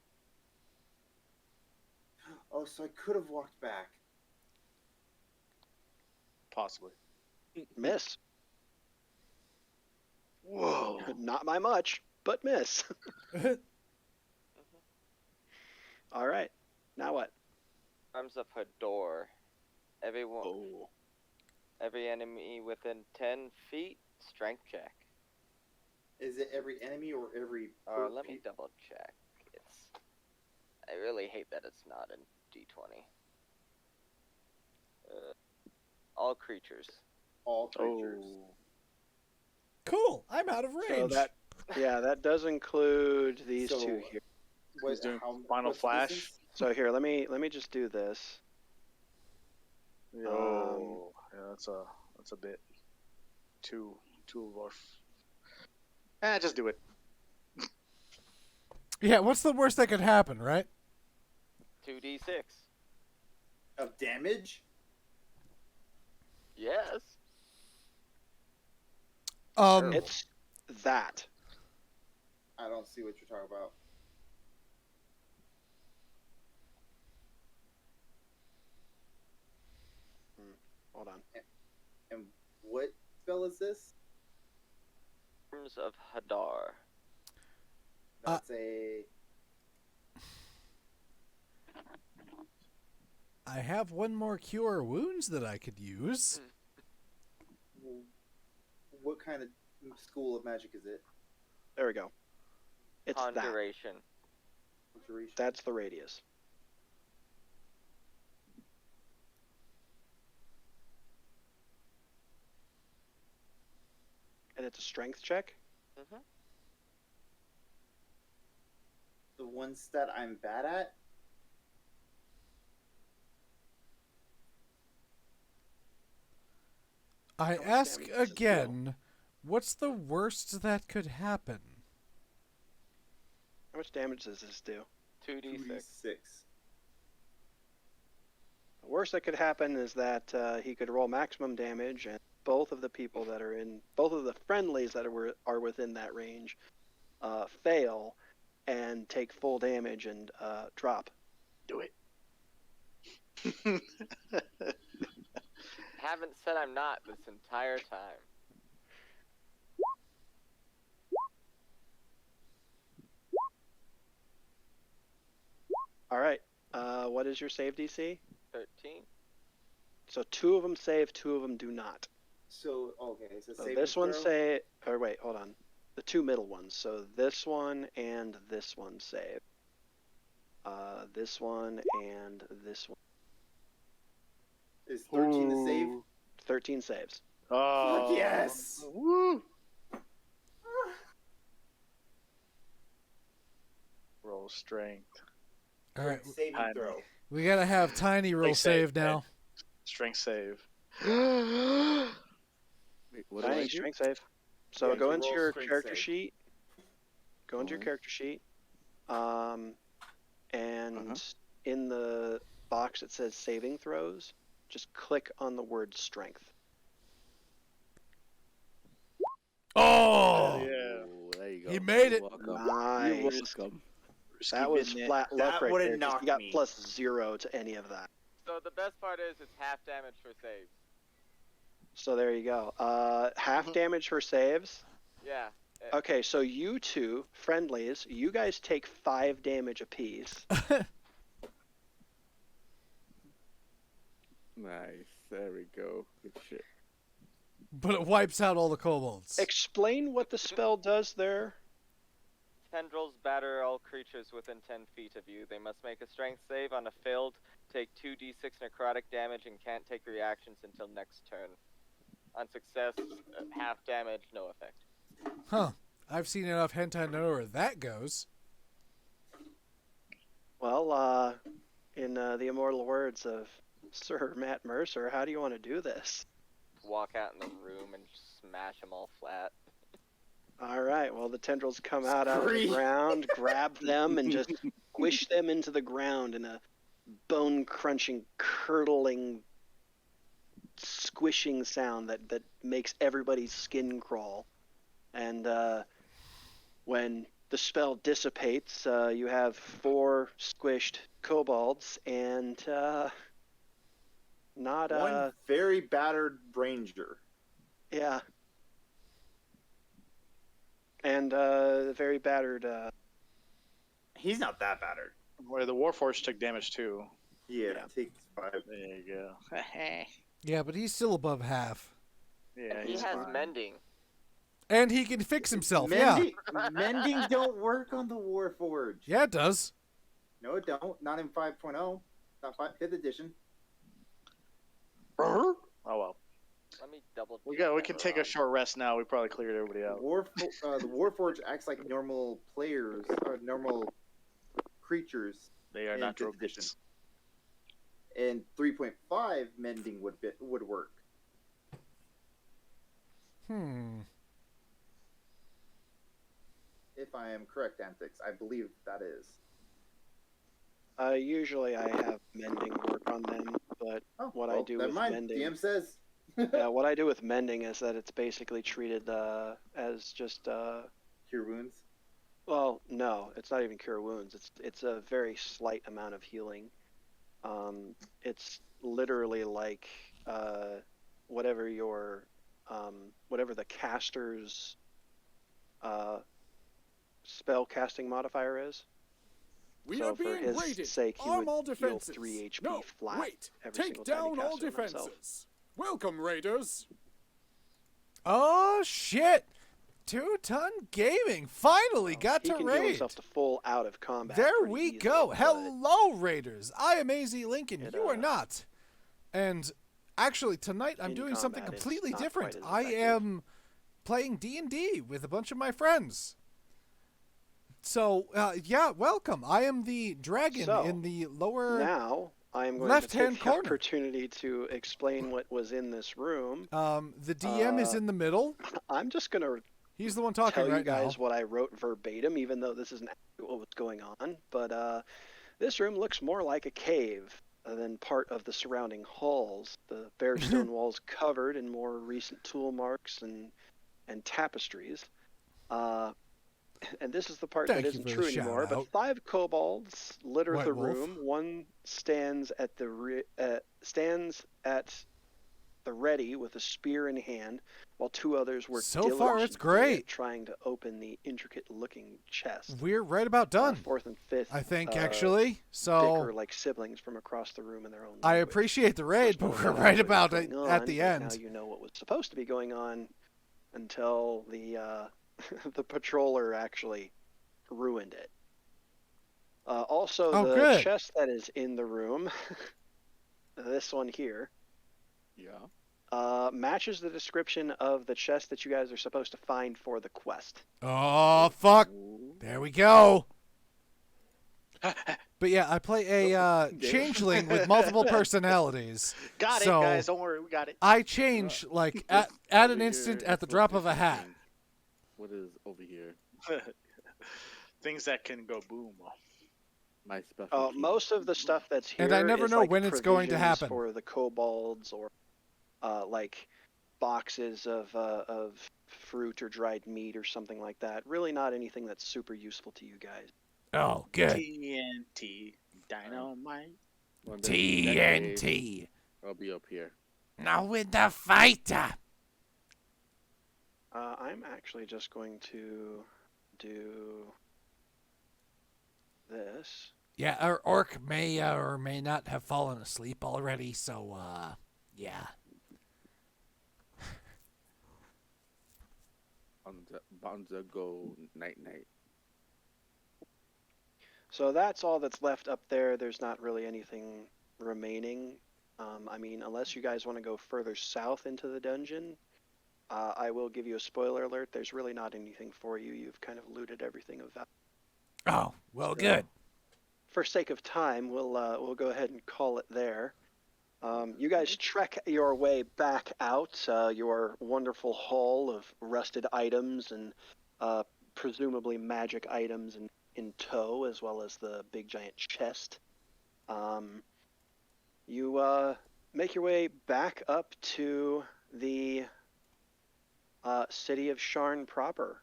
Speaker 8: Oh, so I could have walked back.
Speaker 4: Possibly.
Speaker 3: miss. Whoa. Not by much, but miss. All right. Now what?
Speaker 5: Arms of Hador. Everyone.
Speaker 3: Oh.
Speaker 5: Every enemy within 10 feet, strength check.
Speaker 8: Is it every enemy or every?
Speaker 5: Let me double check. I really hate that it's not in D20. All creatures.
Speaker 8: All creatures.
Speaker 4: Oh.
Speaker 1: Cool. I'm out of
Speaker 3: So
Speaker 1: range.
Speaker 3: that does include these
Speaker 8: So-
Speaker 3: two here.
Speaker 4: He's doing Final
Speaker 8: what's the
Speaker 4: Flash.
Speaker 8: distance?
Speaker 3: So here, let me just do this.
Speaker 4: Oh, yeah, that's a bit too rough. Just do it.
Speaker 1: Yeah, what's the worst that could happen, right?
Speaker 5: 2d6.
Speaker 8: Of damage?
Speaker 5: Yes.
Speaker 3: It's that.
Speaker 8: I don't see what you're talking about.
Speaker 3: Hold on.
Speaker 8: And what spell is this?
Speaker 5: Arms of Hadar.
Speaker 8: That's a.
Speaker 1: I have one more cure wounds that I could use.
Speaker 8: What kind of school of magic is it?
Speaker 3: There we go. It's that.
Speaker 5: Conjuration.
Speaker 8: Conjuration.
Speaker 3: That's the radius. And it's a strength check.
Speaker 5: Mm-hmm.
Speaker 8: The ones that I'm bad at.
Speaker 1: I
Speaker 3: much
Speaker 1: ask
Speaker 3: damage does this
Speaker 1: again, what's the worst that could happen?
Speaker 3: How much damage does this do?
Speaker 5: 2d6.
Speaker 8: 2d6.
Speaker 3: The worst that could happen is that he could roll maximum damage, and both of the people that are in, both of the friendlies that are within that range, fail and take full damage and drop.
Speaker 4: Do it.
Speaker 5: Haven't said I'm not this entire time.
Speaker 3: All right. What is your save DC?
Speaker 5: 13.
Speaker 3: So 2 of them save, 2 of them do not.
Speaker 8: So okay, so
Speaker 3: So
Speaker 8: saving
Speaker 3: this one
Speaker 8: throw?
Speaker 3: say, or wait, hold on. The 2 middle ones. So this one and this one save. This one and this one.
Speaker 8: Is 13 to save?
Speaker 3: 13 saves.
Speaker 4: Oh,
Speaker 8: Fuck yes!
Speaker 4: Woo! strength.
Speaker 1: All right,
Speaker 7: Saving
Speaker 4: Tiny.
Speaker 7: throw.
Speaker 1: we gotta have Tiny roll save now.
Speaker 4: Strength save.
Speaker 6: Wait, what do I
Speaker 3: Tiny
Speaker 6: do?
Speaker 3: strength save. So
Speaker 7: Yeah,
Speaker 3: go
Speaker 7: you
Speaker 3: into
Speaker 7: roll
Speaker 3: your
Speaker 7: strength
Speaker 3: character
Speaker 7: save.
Speaker 3: sheet. Go into your
Speaker 6: Alright.
Speaker 3: character sheet. And in the box that says saving throws, just click on the word strength.
Speaker 1: Oh,
Speaker 4: Yeah.
Speaker 6: Oh, there you go.
Speaker 1: he made it.
Speaker 6: You're welcome.
Speaker 3: Nice.
Speaker 6: You're welcome.
Speaker 3: That was flat luck
Speaker 7: That
Speaker 3: right
Speaker 7: would've
Speaker 3: there. 'Cause
Speaker 7: knocked
Speaker 3: you got
Speaker 7: me.
Speaker 3: +0 to any of that.
Speaker 5: So the best part is it's half damage for saves.
Speaker 3: So there you go. Half damage for saves.
Speaker 5: Yeah.
Speaker 3: Okay, so you two, friendlies, you guys take 5 damage apiece.
Speaker 6: Nice. There we go. Good shit.
Speaker 1: But it wipes out all the kobolds.
Speaker 3: Explain what the spell does there.
Speaker 5: Tendrils batter all creatures within 10 feet of you. They must make a strength save. On a failed, take 2d6 necrotic damage and can't take reactions until next turn. On success, half damage, no effect.
Speaker 1: Huh. I've seen enough hentai to know where that goes.
Speaker 3: Well, in the immortal words of Sir Matt Mercer, how do you want to do this?
Speaker 5: Walk out in the room and smash them all flat.
Speaker 3: All right, well, the tendrils come out of the
Speaker 7: Scream.
Speaker 3: ground, grab them, and just squish them into the ground in a bone-crunching, curdling, squishing sound that makes everybody's skin crawl. And when the spell dissipates, you have 4 squished kobolds and
Speaker 7: One very battered ranger.
Speaker 3: yeah. And very battered.
Speaker 7: He's not that battered.
Speaker 4: Where the Warforged took damage too.
Speaker 7: Yeah,
Speaker 3: Yeah.
Speaker 7: takes 5.
Speaker 4: There you go.
Speaker 1: Yeah, but he's still above half.
Speaker 4: Yeah,
Speaker 5: He
Speaker 4: he's
Speaker 5: has
Speaker 4: fine.
Speaker 5: mending.
Speaker 1: And he can fix himself,
Speaker 7: Mending don't work on the Warforged.
Speaker 1: Yeah, it does.
Speaker 7: No, it don't. Not in 5.0. Not 5th edition.
Speaker 4: Oh well.
Speaker 5: Let me double check.
Speaker 4: We
Speaker 5: that
Speaker 4: can take a
Speaker 5: wrong.
Speaker 4: short rest now. We probably cleared everybody out.
Speaker 7: The Warforged acts like normal players or normal creatures.
Speaker 4: They are
Speaker 7: in
Speaker 4: not
Speaker 7: 5th
Speaker 4: rogues.
Speaker 7: edition. And 3.5 mending would work. If I am correct, Antics, I believe that is.
Speaker 3: Usually I have mending work on them, but what I do
Speaker 7: never
Speaker 3: with
Speaker 7: mind.
Speaker 3: mending,
Speaker 7: DM says.
Speaker 3: what I do with mending is that it's basically treated as just
Speaker 7: Cure wounds.
Speaker 3: well, no, it's not even cure wounds. It's a very slight amount of healing. It's literally like whatever your whatever the caster's spell casting modifier is.
Speaker 10: We
Speaker 3: So
Speaker 10: are
Speaker 3: for
Speaker 10: being
Speaker 3: his
Speaker 10: raided.
Speaker 3: sake, he
Speaker 10: Arm
Speaker 3: would
Speaker 10: all
Speaker 3: heal
Speaker 10: defenses.
Speaker 3: 3 HP
Speaker 10: no,
Speaker 3: flat
Speaker 10: wait.
Speaker 3: every
Speaker 10: Take
Speaker 3: single time he
Speaker 10: down all
Speaker 3: casts it on himself.
Speaker 10: defenses. Welcome, raiders.
Speaker 1: Oh, shit. 2-ton gaming finally got
Speaker 3: He
Speaker 1: to
Speaker 3: can heal
Speaker 1: raid.
Speaker 3: himself to full out of combat.
Speaker 1: There
Speaker 3: pretty
Speaker 1: we
Speaker 3: easily,
Speaker 1: go.
Speaker 3: but
Speaker 1: Hello, Raiders. I am AZ Lincoln.
Speaker 3: It,
Speaker 1: You are not. And actually, tonight I'm
Speaker 3: in
Speaker 1: doing something
Speaker 3: combat, it's
Speaker 1: completely
Speaker 3: not
Speaker 1: different.
Speaker 3: quite as
Speaker 1: I
Speaker 3: effective.
Speaker 1: am playing D&D with a bunch of my friends. So, yeah, welcome. I am the dragon
Speaker 3: So,
Speaker 1: in the lower...
Speaker 3: Now I am going to
Speaker 1: left-hand
Speaker 3: take the
Speaker 1: corner.
Speaker 3: opportunity to explain what was in this room.
Speaker 1: The DM is in the middle.
Speaker 3: I'm just going to
Speaker 1: He's the one talking
Speaker 3: tell you
Speaker 1: right
Speaker 3: guys
Speaker 1: now.
Speaker 3: what I wrote verbatim, even though this isn't actually what's going on. But this room looks more like a cave than part of the surrounding halls. The bare stone walls covered in more recent tool marks and tapestries. And this is the part
Speaker 1: Thank
Speaker 3: that
Speaker 1: you
Speaker 3: isn't
Speaker 1: for the
Speaker 3: true anymore.
Speaker 1: shout-out.
Speaker 3: But 5 kobolds litter
Speaker 1: White
Speaker 3: the
Speaker 1: wolf.
Speaker 3: room. One stands at the ready with a spear in hand, while 2 others work
Speaker 1: So far, it's
Speaker 3: diligently at
Speaker 1: great.
Speaker 3: trying to open the intricate-looking chest.
Speaker 1: We're right about done.
Speaker 3: 4th and 5th,
Speaker 1: I think, actually. So...
Speaker 3: bicker like siblings from across the room in their own
Speaker 1: I
Speaker 3: language.
Speaker 1: appreciate the raid,
Speaker 3: Of
Speaker 1: but
Speaker 3: course,
Speaker 1: we're
Speaker 3: no one
Speaker 1: right
Speaker 3: knows what
Speaker 1: about
Speaker 3: was
Speaker 1: it
Speaker 3: going
Speaker 1: at
Speaker 3: on,
Speaker 1: the
Speaker 3: but
Speaker 1: end.
Speaker 3: Now you know what was supposed to be going on until the the patroller actually ruined it. Also,
Speaker 1: Oh,
Speaker 3: the
Speaker 1: good.
Speaker 3: chest that is in the room, this one here,
Speaker 6: Yeah.
Speaker 3: matches the description of the chest that you guys are supposed to find for the quest.
Speaker 1: Oh, fuck.
Speaker 6: Ooh.
Speaker 1: There we go. But yeah, I play a changeling with multiple personalities.
Speaker 4: Got
Speaker 1: So
Speaker 4: it, guys. Don't worry, we got it.
Speaker 1: I change like at
Speaker 6: Over
Speaker 1: an instant,
Speaker 6: here
Speaker 1: at the
Speaker 6: is
Speaker 1: drop
Speaker 6: what
Speaker 1: of a
Speaker 6: this is
Speaker 1: hat.
Speaker 6: saying. What is over here?
Speaker 4: Things that can go boom.
Speaker 6: My special.
Speaker 3: Most of the stuff that's here
Speaker 1: And I never
Speaker 3: is
Speaker 1: know
Speaker 3: like
Speaker 1: when it's going to
Speaker 3: provisions
Speaker 1: happen.
Speaker 3: for the kobolds, or like boxes of fruit or dried meat or something like that. Really not anything that's super useful to you guys.
Speaker 1: Oh, good.
Speaker 4: TNT. Dynamite.
Speaker 6: Well, then, in that case,
Speaker 1: TNT.
Speaker 6: I'll be up here.
Speaker 1: Now with the fighter.
Speaker 3: I'm actually just going to do this.
Speaker 1: Yeah, our orc may or may not have fallen asleep already, so, yeah.
Speaker 6: Bonza go night night.
Speaker 3: So that's all that's left up there. There's not really anything remaining. I mean, unless you guys want to go further south into the dungeon, I will give you a spoiler alert. There's really not anything for you. You've kind of looted everything of value.
Speaker 1: Oh, well, good.
Speaker 3: For sake of time, we'll go ahead and call it there. You guys trek your way back out, your wonderful haul of rusted items and presumably magic items in tow, as well as the big giant chest. You make your way back up to the city of Sharn proper.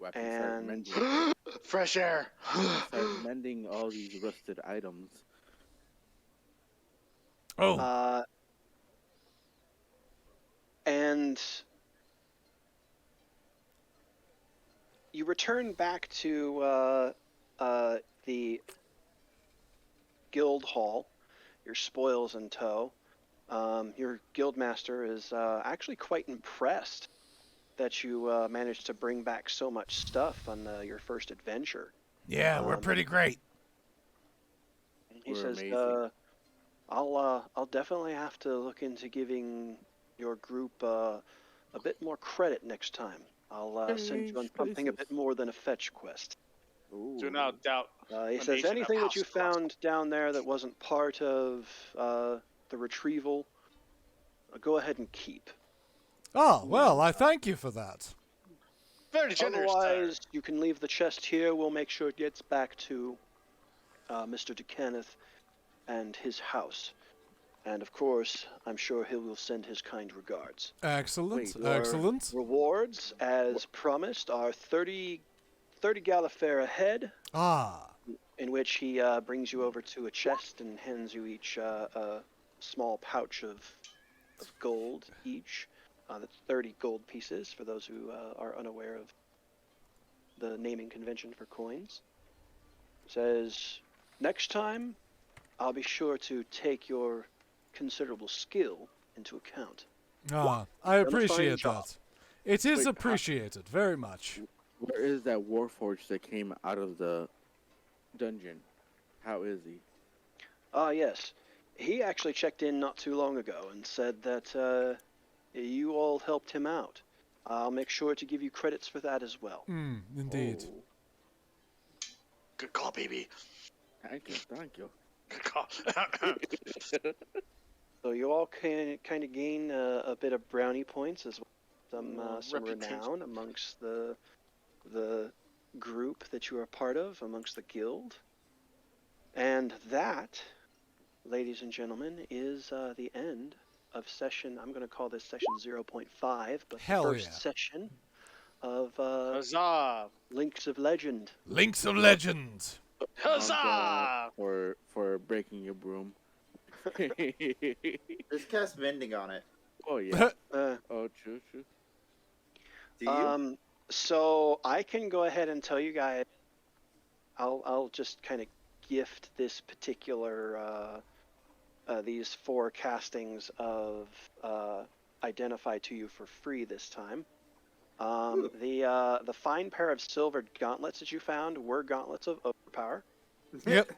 Speaker 6: Ooh, I can start
Speaker 3: And
Speaker 6: mending.
Speaker 4: Fresh air.
Speaker 6: Start mending all these rusted items.
Speaker 1: Oh,
Speaker 3: and you return back to the guild hall, your spoils in tow. Your guild master is actually quite impressed that you managed to bring back so much stuff on your first adventure.
Speaker 1: yeah, we're pretty great.
Speaker 3: He
Speaker 6: We're
Speaker 3: says,
Speaker 6: amazing.
Speaker 3: I'll definitely have to look into giving your group a bit more credit next time. I'll send you on something a bit more than a fetch quest.
Speaker 6: Ooh.
Speaker 4: Do not doubt.
Speaker 3: He
Speaker 4: an
Speaker 3: says
Speaker 4: agent of
Speaker 3: anything that
Speaker 4: House
Speaker 3: you
Speaker 4: Frost.
Speaker 3: found down there that wasn't part of the retrieval, go ahead and keep.
Speaker 1: Oh, well, I thank you for that.
Speaker 4: Very generous, sir.
Speaker 3: Otherwise, you can leave the chest here. We'll make sure it gets back to Mr. DeKenneth and his house. And of course, I'm sure he will send his kind regards.
Speaker 1: Excellent,
Speaker 6: Wait,
Speaker 1: excellent.
Speaker 3: Rewards, as promised, are 30 Gallifare ahead,
Speaker 1: Ah,
Speaker 3: in which he brings you over to a chest and hands you each a small pouch of gold each. That's 30 gold pieces for those who are unaware of the naming convention for coins. Says, next time, I'll be sure to take your considerable skill into account.
Speaker 1: ah, I
Speaker 3: Done a fine
Speaker 1: appreciate
Speaker 3: job.
Speaker 1: that. It is
Speaker 6: Wait,
Speaker 1: appreciated, very much.
Speaker 6: Where is that Warforged that came out of the dungeon? How is he?
Speaker 3: Yes. He actually checked in not too long ago and said that you all helped him out. I'll make sure to give you credits for that as well.
Speaker 1: Indeed.
Speaker 6: Oh,
Speaker 4: Good call, baby.
Speaker 6: thank you, thank you.
Speaker 4: Good call.
Speaker 3: So you all can kind of gain a bit of brownie points as well, some
Speaker 4: Reputation.
Speaker 3: renown amongst the group that you are part of, amongst the guild. And that, ladies and gentlemen, is the end of session. I'm going to call this session 0.5, but
Speaker 1: Hell
Speaker 3: the first
Speaker 1: yeah.
Speaker 3: session of
Speaker 4: Huzzah!
Speaker 3: Links of Legend.
Speaker 1: Links of Legend.
Speaker 4: Huzzah!
Speaker 6: For breaking your broom.
Speaker 8: Just cast mending on it.
Speaker 6: Oh yeah.
Speaker 3: Uh,
Speaker 6: Oh true.
Speaker 8: Do you?
Speaker 3: So I can go ahead and tell you guys. I'll just kind of gift this particular these 4 castings of Identify to you for free this time. The fine pair of silver gauntlets that you found were gauntlets of overpower.
Speaker 1: Yep.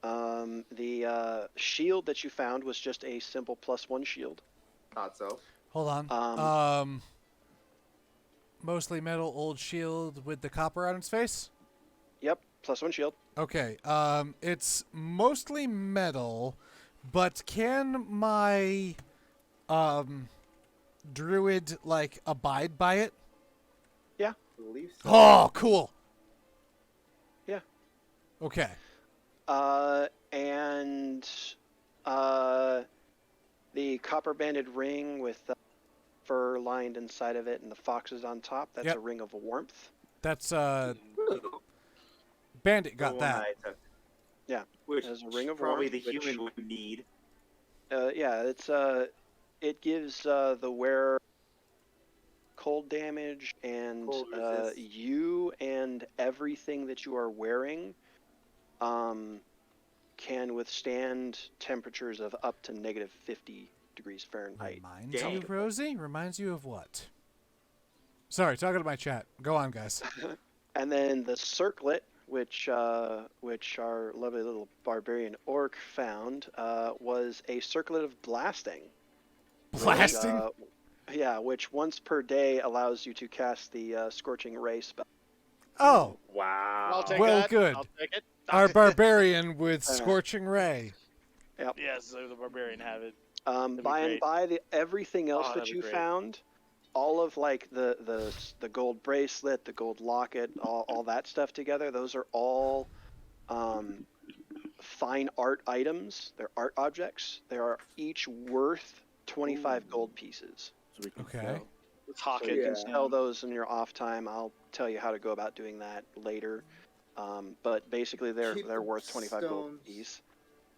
Speaker 3: The shield that you found was just a simple +1 shield.
Speaker 8: Not so.
Speaker 1: Hold on. Mostly metal old shield with the copper on its face?
Speaker 3: Yep, +1 shield.
Speaker 1: Okay. It's mostly metal, but can my druid like abide by it?
Speaker 3: Yeah.
Speaker 8: I believe so.
Speaker 1: Oh, cool.
Speaker 3: Yeah.
Speaker 1: Okay.
Speaker 3: And the copper banded ring with the fur lined inside of it and the foxes on top, that's
Speaker 1: Yep.
Speaker 3: a ring of warmth.
Speaker 1: That's Bandit got
Speaker 8: The one
Speaker 1: that.
Speaker 8: I took.
Speaker 3: Yeah.
Speaker 8: Which
Speaker 3: There's a ring of
Speaker 8: probably
Speaker 3: warmth,
Speaker 8: the
Speaker 3: which-
Speaker 8: human would need.
Speaker 3: Yeah, it gives the wearer cold damage, and
Speaker 8: Cold resist.
Speaker 3: you and everything that you are wearing can withstand temperatures of up to negative 50 degrees Fahrenheit.
Speaker 1: Reminds
Speaker 8: Damn.
Speaker 1: you, Rosie? Reminds you of what? Sorry, talking to my chat. Go on, guys.
Speaker 3: And then the circlet, which our lovely little barbarian orc found, was a circlet of blasting.
Speaker 1: Blasting?
Speaker 3: Which once per day allows you to cast the Scorching Ray spell.
Speaker 1: Oh,
Speaker 8: Wow.
Speaker 4: I'll take
Speaker 1: well,
Speaker 4: that.
Speaker 1: good.
Speaker 4: I'll take it.
Speaker 1: our barbarian with Scorching Ray.
Speaker 4: Yes, the barbarian have it.
Speaker 3: By and by, everything else that
Speaker 4: that'd be
Speaker 3: you
Speaker 4: great.
Speaker 3: found, all of like the gold bracelet, the gold locket, all that stuff together, those are all fine art items. They're art objects. They are each worth 25 gold pieces.
Speaker 6: So we can
Speaker 1: Okay.
Speaker 6: sell.
Speaker 4: Let's hawk
Speaker 3: So
Speaker 4: it.
Speaker 3: you can
Speaker 8: Yeah.
Speaker 3: sell those in your off time. I'll tell you how to go about doing that later. But basically, they're
Speaker 8: Keep
Speaker 3: they're
Speaker 8: the
Speaker 3: worth 25 gold
Speaker 8: stones.
Speaker 3: apiece.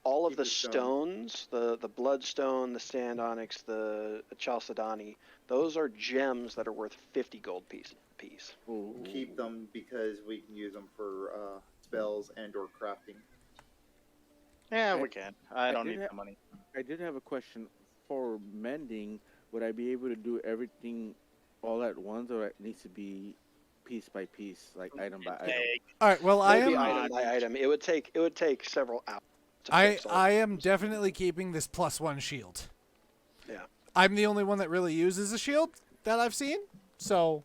Speaker 3: All of
Speaker 8: Keep
Speaker 3: the
Speaker 8: the
Speaker 3: stones, the bloodstone, the sand onyx, the chalcedony, those are gems that are worth 50 gold piece.
Speaker 6: Ooh.
Speaker 8: Keep them because we can use them for spells and or crafting.
Speaker 4: Yeah, we can. I don't
Speaker 6: did
Speaker 4: need
Speaker 6: ha-
Speaker 4: the money.
Speaker 6: I did have a question for mending. Would I be able to do everything all at once, or it needs to be piece by piece, like item by item?
Speaker 1: All right. Well, I
Speaker 3: Maybe
Speaker 1: am.
Speaker 3: item by item. It would take several hours. To
Speaker 1: I
Speaker 3: fix all
Speaker 1: I
Speaker 3: of
Speaker 1: am
Speaker 3: those.
Speaker 1: definitely keeping this +1 shield.
Speaker 3: Yeah.
Speaker 1: I'm the only one that really uses a shield that I've seen. So,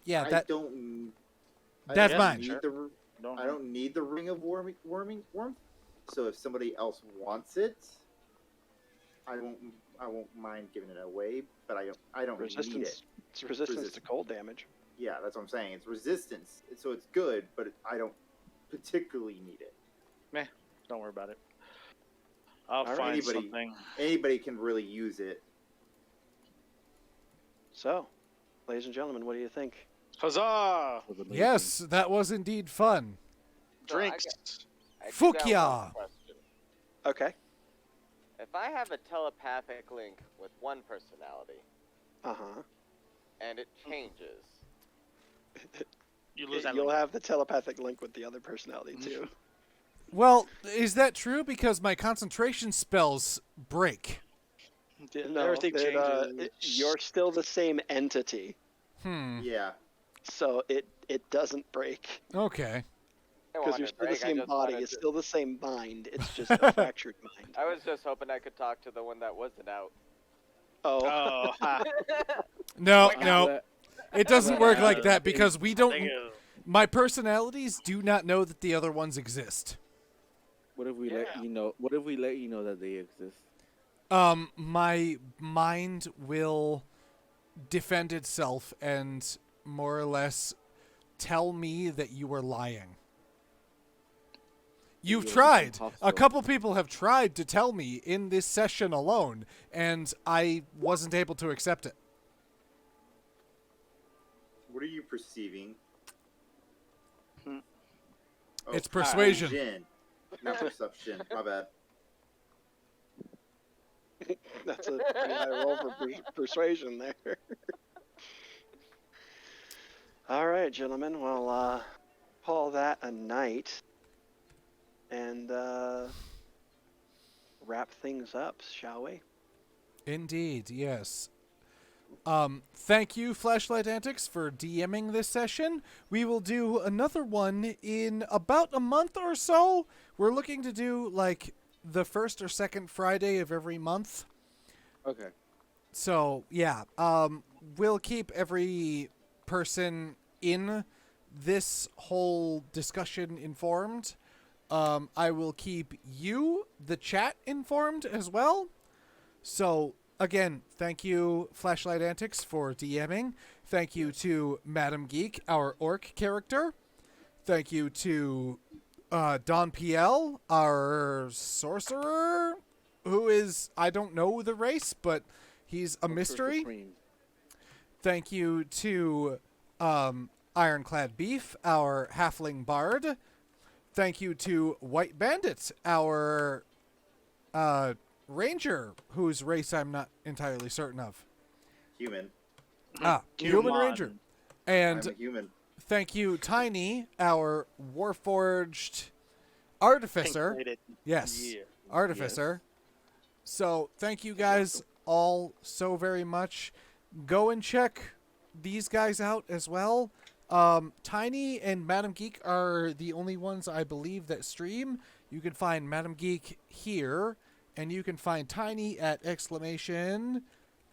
Speaker 1: yeah,
Speaker 8: I
Speaker 1: that
Speaker 8: don't.
Speaker 1: that's
Speaker 8: don't
Speaker 1: mine.
Speaker 8: Need the, I don't need the ring of warmth. So if somebody else wants it, I won't mind giving it away. But I don't need it.
Speaker 3: Resistance. It's resistance to cold damage.
Speaker 8: Yeah, that's what I'm saying. It's resistance, so it's good, but I don't particularly need it.
Speaker 4: Don't worry about it. I'll
Speaker 3: All right,
Speaker 4: find
Speaker 8: anybody-
Speaker 4: something.
Speaker 8: Anybody can really use it.
Speaker 3: So, ladies and gentlemen, what do you think?
Speaker 4: Huzzah!
Speaker 6: Was amazing.
Speaker 1: yes, that was indeed fun.
Speaker 5: So I
Speaker 4: Drinks.
Speaker 5: I do got
Speaker 1: Fukia.
Speaker 5: one question.
Speaker 3: Okay.
Speaker 5: If I have a telepathic link with one personality
Speaker 3: Uh-huh.
Speaker 5: and it changes,
Speaker 4: You lose that
Speaker 3: You'll
Speaker 4: link.
Speaker 3: have the telepathic link with the other personality too.
Speaker 1: Well, is that true? Because my concentration spells break.
Speaker 4: Everything changes.
Speaker 3: You're still the same entity,
Speaker 8: Yeah.
Speaker 3: so it doesn't break
Speaker 1: Okay.
Speaker 5: I
Speaker 3: because you're
Speaker 5: wanted
Speaker 3: still the
Speaker 5: break, I
Speaker 3: same
Speaker 5: just
Speaker 3: body.
Speaker 5: wanted
Speaker 3: It's
Speaker 5: to-
Speaker 3: still the same mind. It's just a fractured mind.
Speaker 5: I was just hoping I could talk to the one that wasn't out.
Speaker 3: Oh,
Speaker 4: Oh, ha.
Speaker 1: No,
Speaker 6: I'm
Speaker 1: no,
Speaker 6: glad-
Speaker 1: it doesn't work like that because we
Speaker 4: Thank
Speaker 1: don't.
Speaker 4: you.
Speaker 1: My personalities do not know that the other ones exist.
Speaker 6: What if we let you know? What if we let you know that they exist?
Speaker 1: My mind will defend itself and more or less tell me that you are lying. You've
Speaker 6: You're
Speaker 1: tried. A
Speaker 6: impossible.
Speaker 1: couple people have tried to tell me in this session alone, and I wasn't able to accept it.
Speaker 8: What are you perceiving?
Speaker 4: Hmm.
Speaker 8: Oh,
Speaker 1: It's persuasion.
Speaker 8: persuasion. Not perception. My bad.
Speaker 3: that's a pretty high roll for persuasion there. All right, gentlemen. Well, call that a night, and wrap things up, shall we?
Speaker 1: Indeed, yes. Thank you, Flashlight Antics, for DMing this session. We will do another one in about a month or so. We're looking to do, like, the first or second Friday of every month.
Speaker 6: Okay.
Speaker 1: So, yeah, we'll keep every person in this whole discussion informed. I will keep you, the chat, informed as well. So, again, thank you, Flashlight Antics, for DMing. Thank you to Madam Geek, our orc character. Thank you to Don PL, our sorcerer, who is, I don't know the race, but he's a mystery.
Speaker 6: Supreme.
Speaker 1: Thank you to Ironclad Beef, our halfling bard. Thank you to White Bandit, our ranger, whose race I'm not entirely certain of.
Speaker 8: Human.
Speaker 1: Human ranger. And
Speaker 8: I'm a human.
Speaker 1: thank you, Tiny, our Warforged artificer.
Speaker 4: Pink-plated.
Speaker 1: Yes,
Speaker 4: Yeah.
Speaker 1: artificer. So thank you guys all so very much. Go and check these guys out as well. Tiny and Madam Geek are the only ones I believe that stream. You can find Madam Geek here, and you can find Tiny at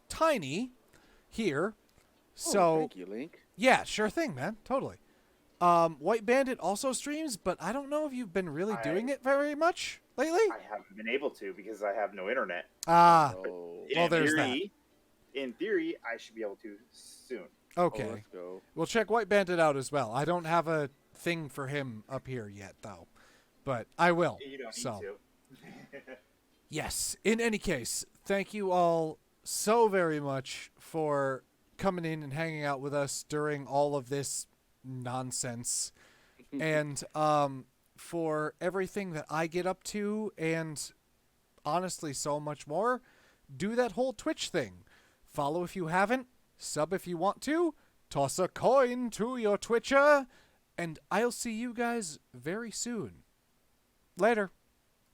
Speaker 1: !Tiny here. So
Speaker 6: thank you, Link.
Speaker 1: yeah, sure thing, man. Totally. White Bandit also streams, but I don't know if you've been really doing it very much lately.
Speaker 7: I haven't been able to because I have no internet.
Speaker 6: Oh,
Speaker 1: well, there's that.
Speaker 7: In theory, I should be able to soon.
Speaker 1: Okay.
Speaker 6: let's go.
Speaker 1: We'll check White Bandit out as well. I don't have a thing for him up here yet, though. But I will.
Speaker 7: You don't need
Speaker 1: so.
Speaker 7: to.
Speaker 1: Yes. In any case, thank you all so very much for coming in and hanging out with us during all of this nonsense. And for everything that I get up to, and honestly so much more, do that whole Twitch thing. Follow if you haven't, sub if you want to, toss a coin to your Twitcher, and I'll see you guys very soon. Later.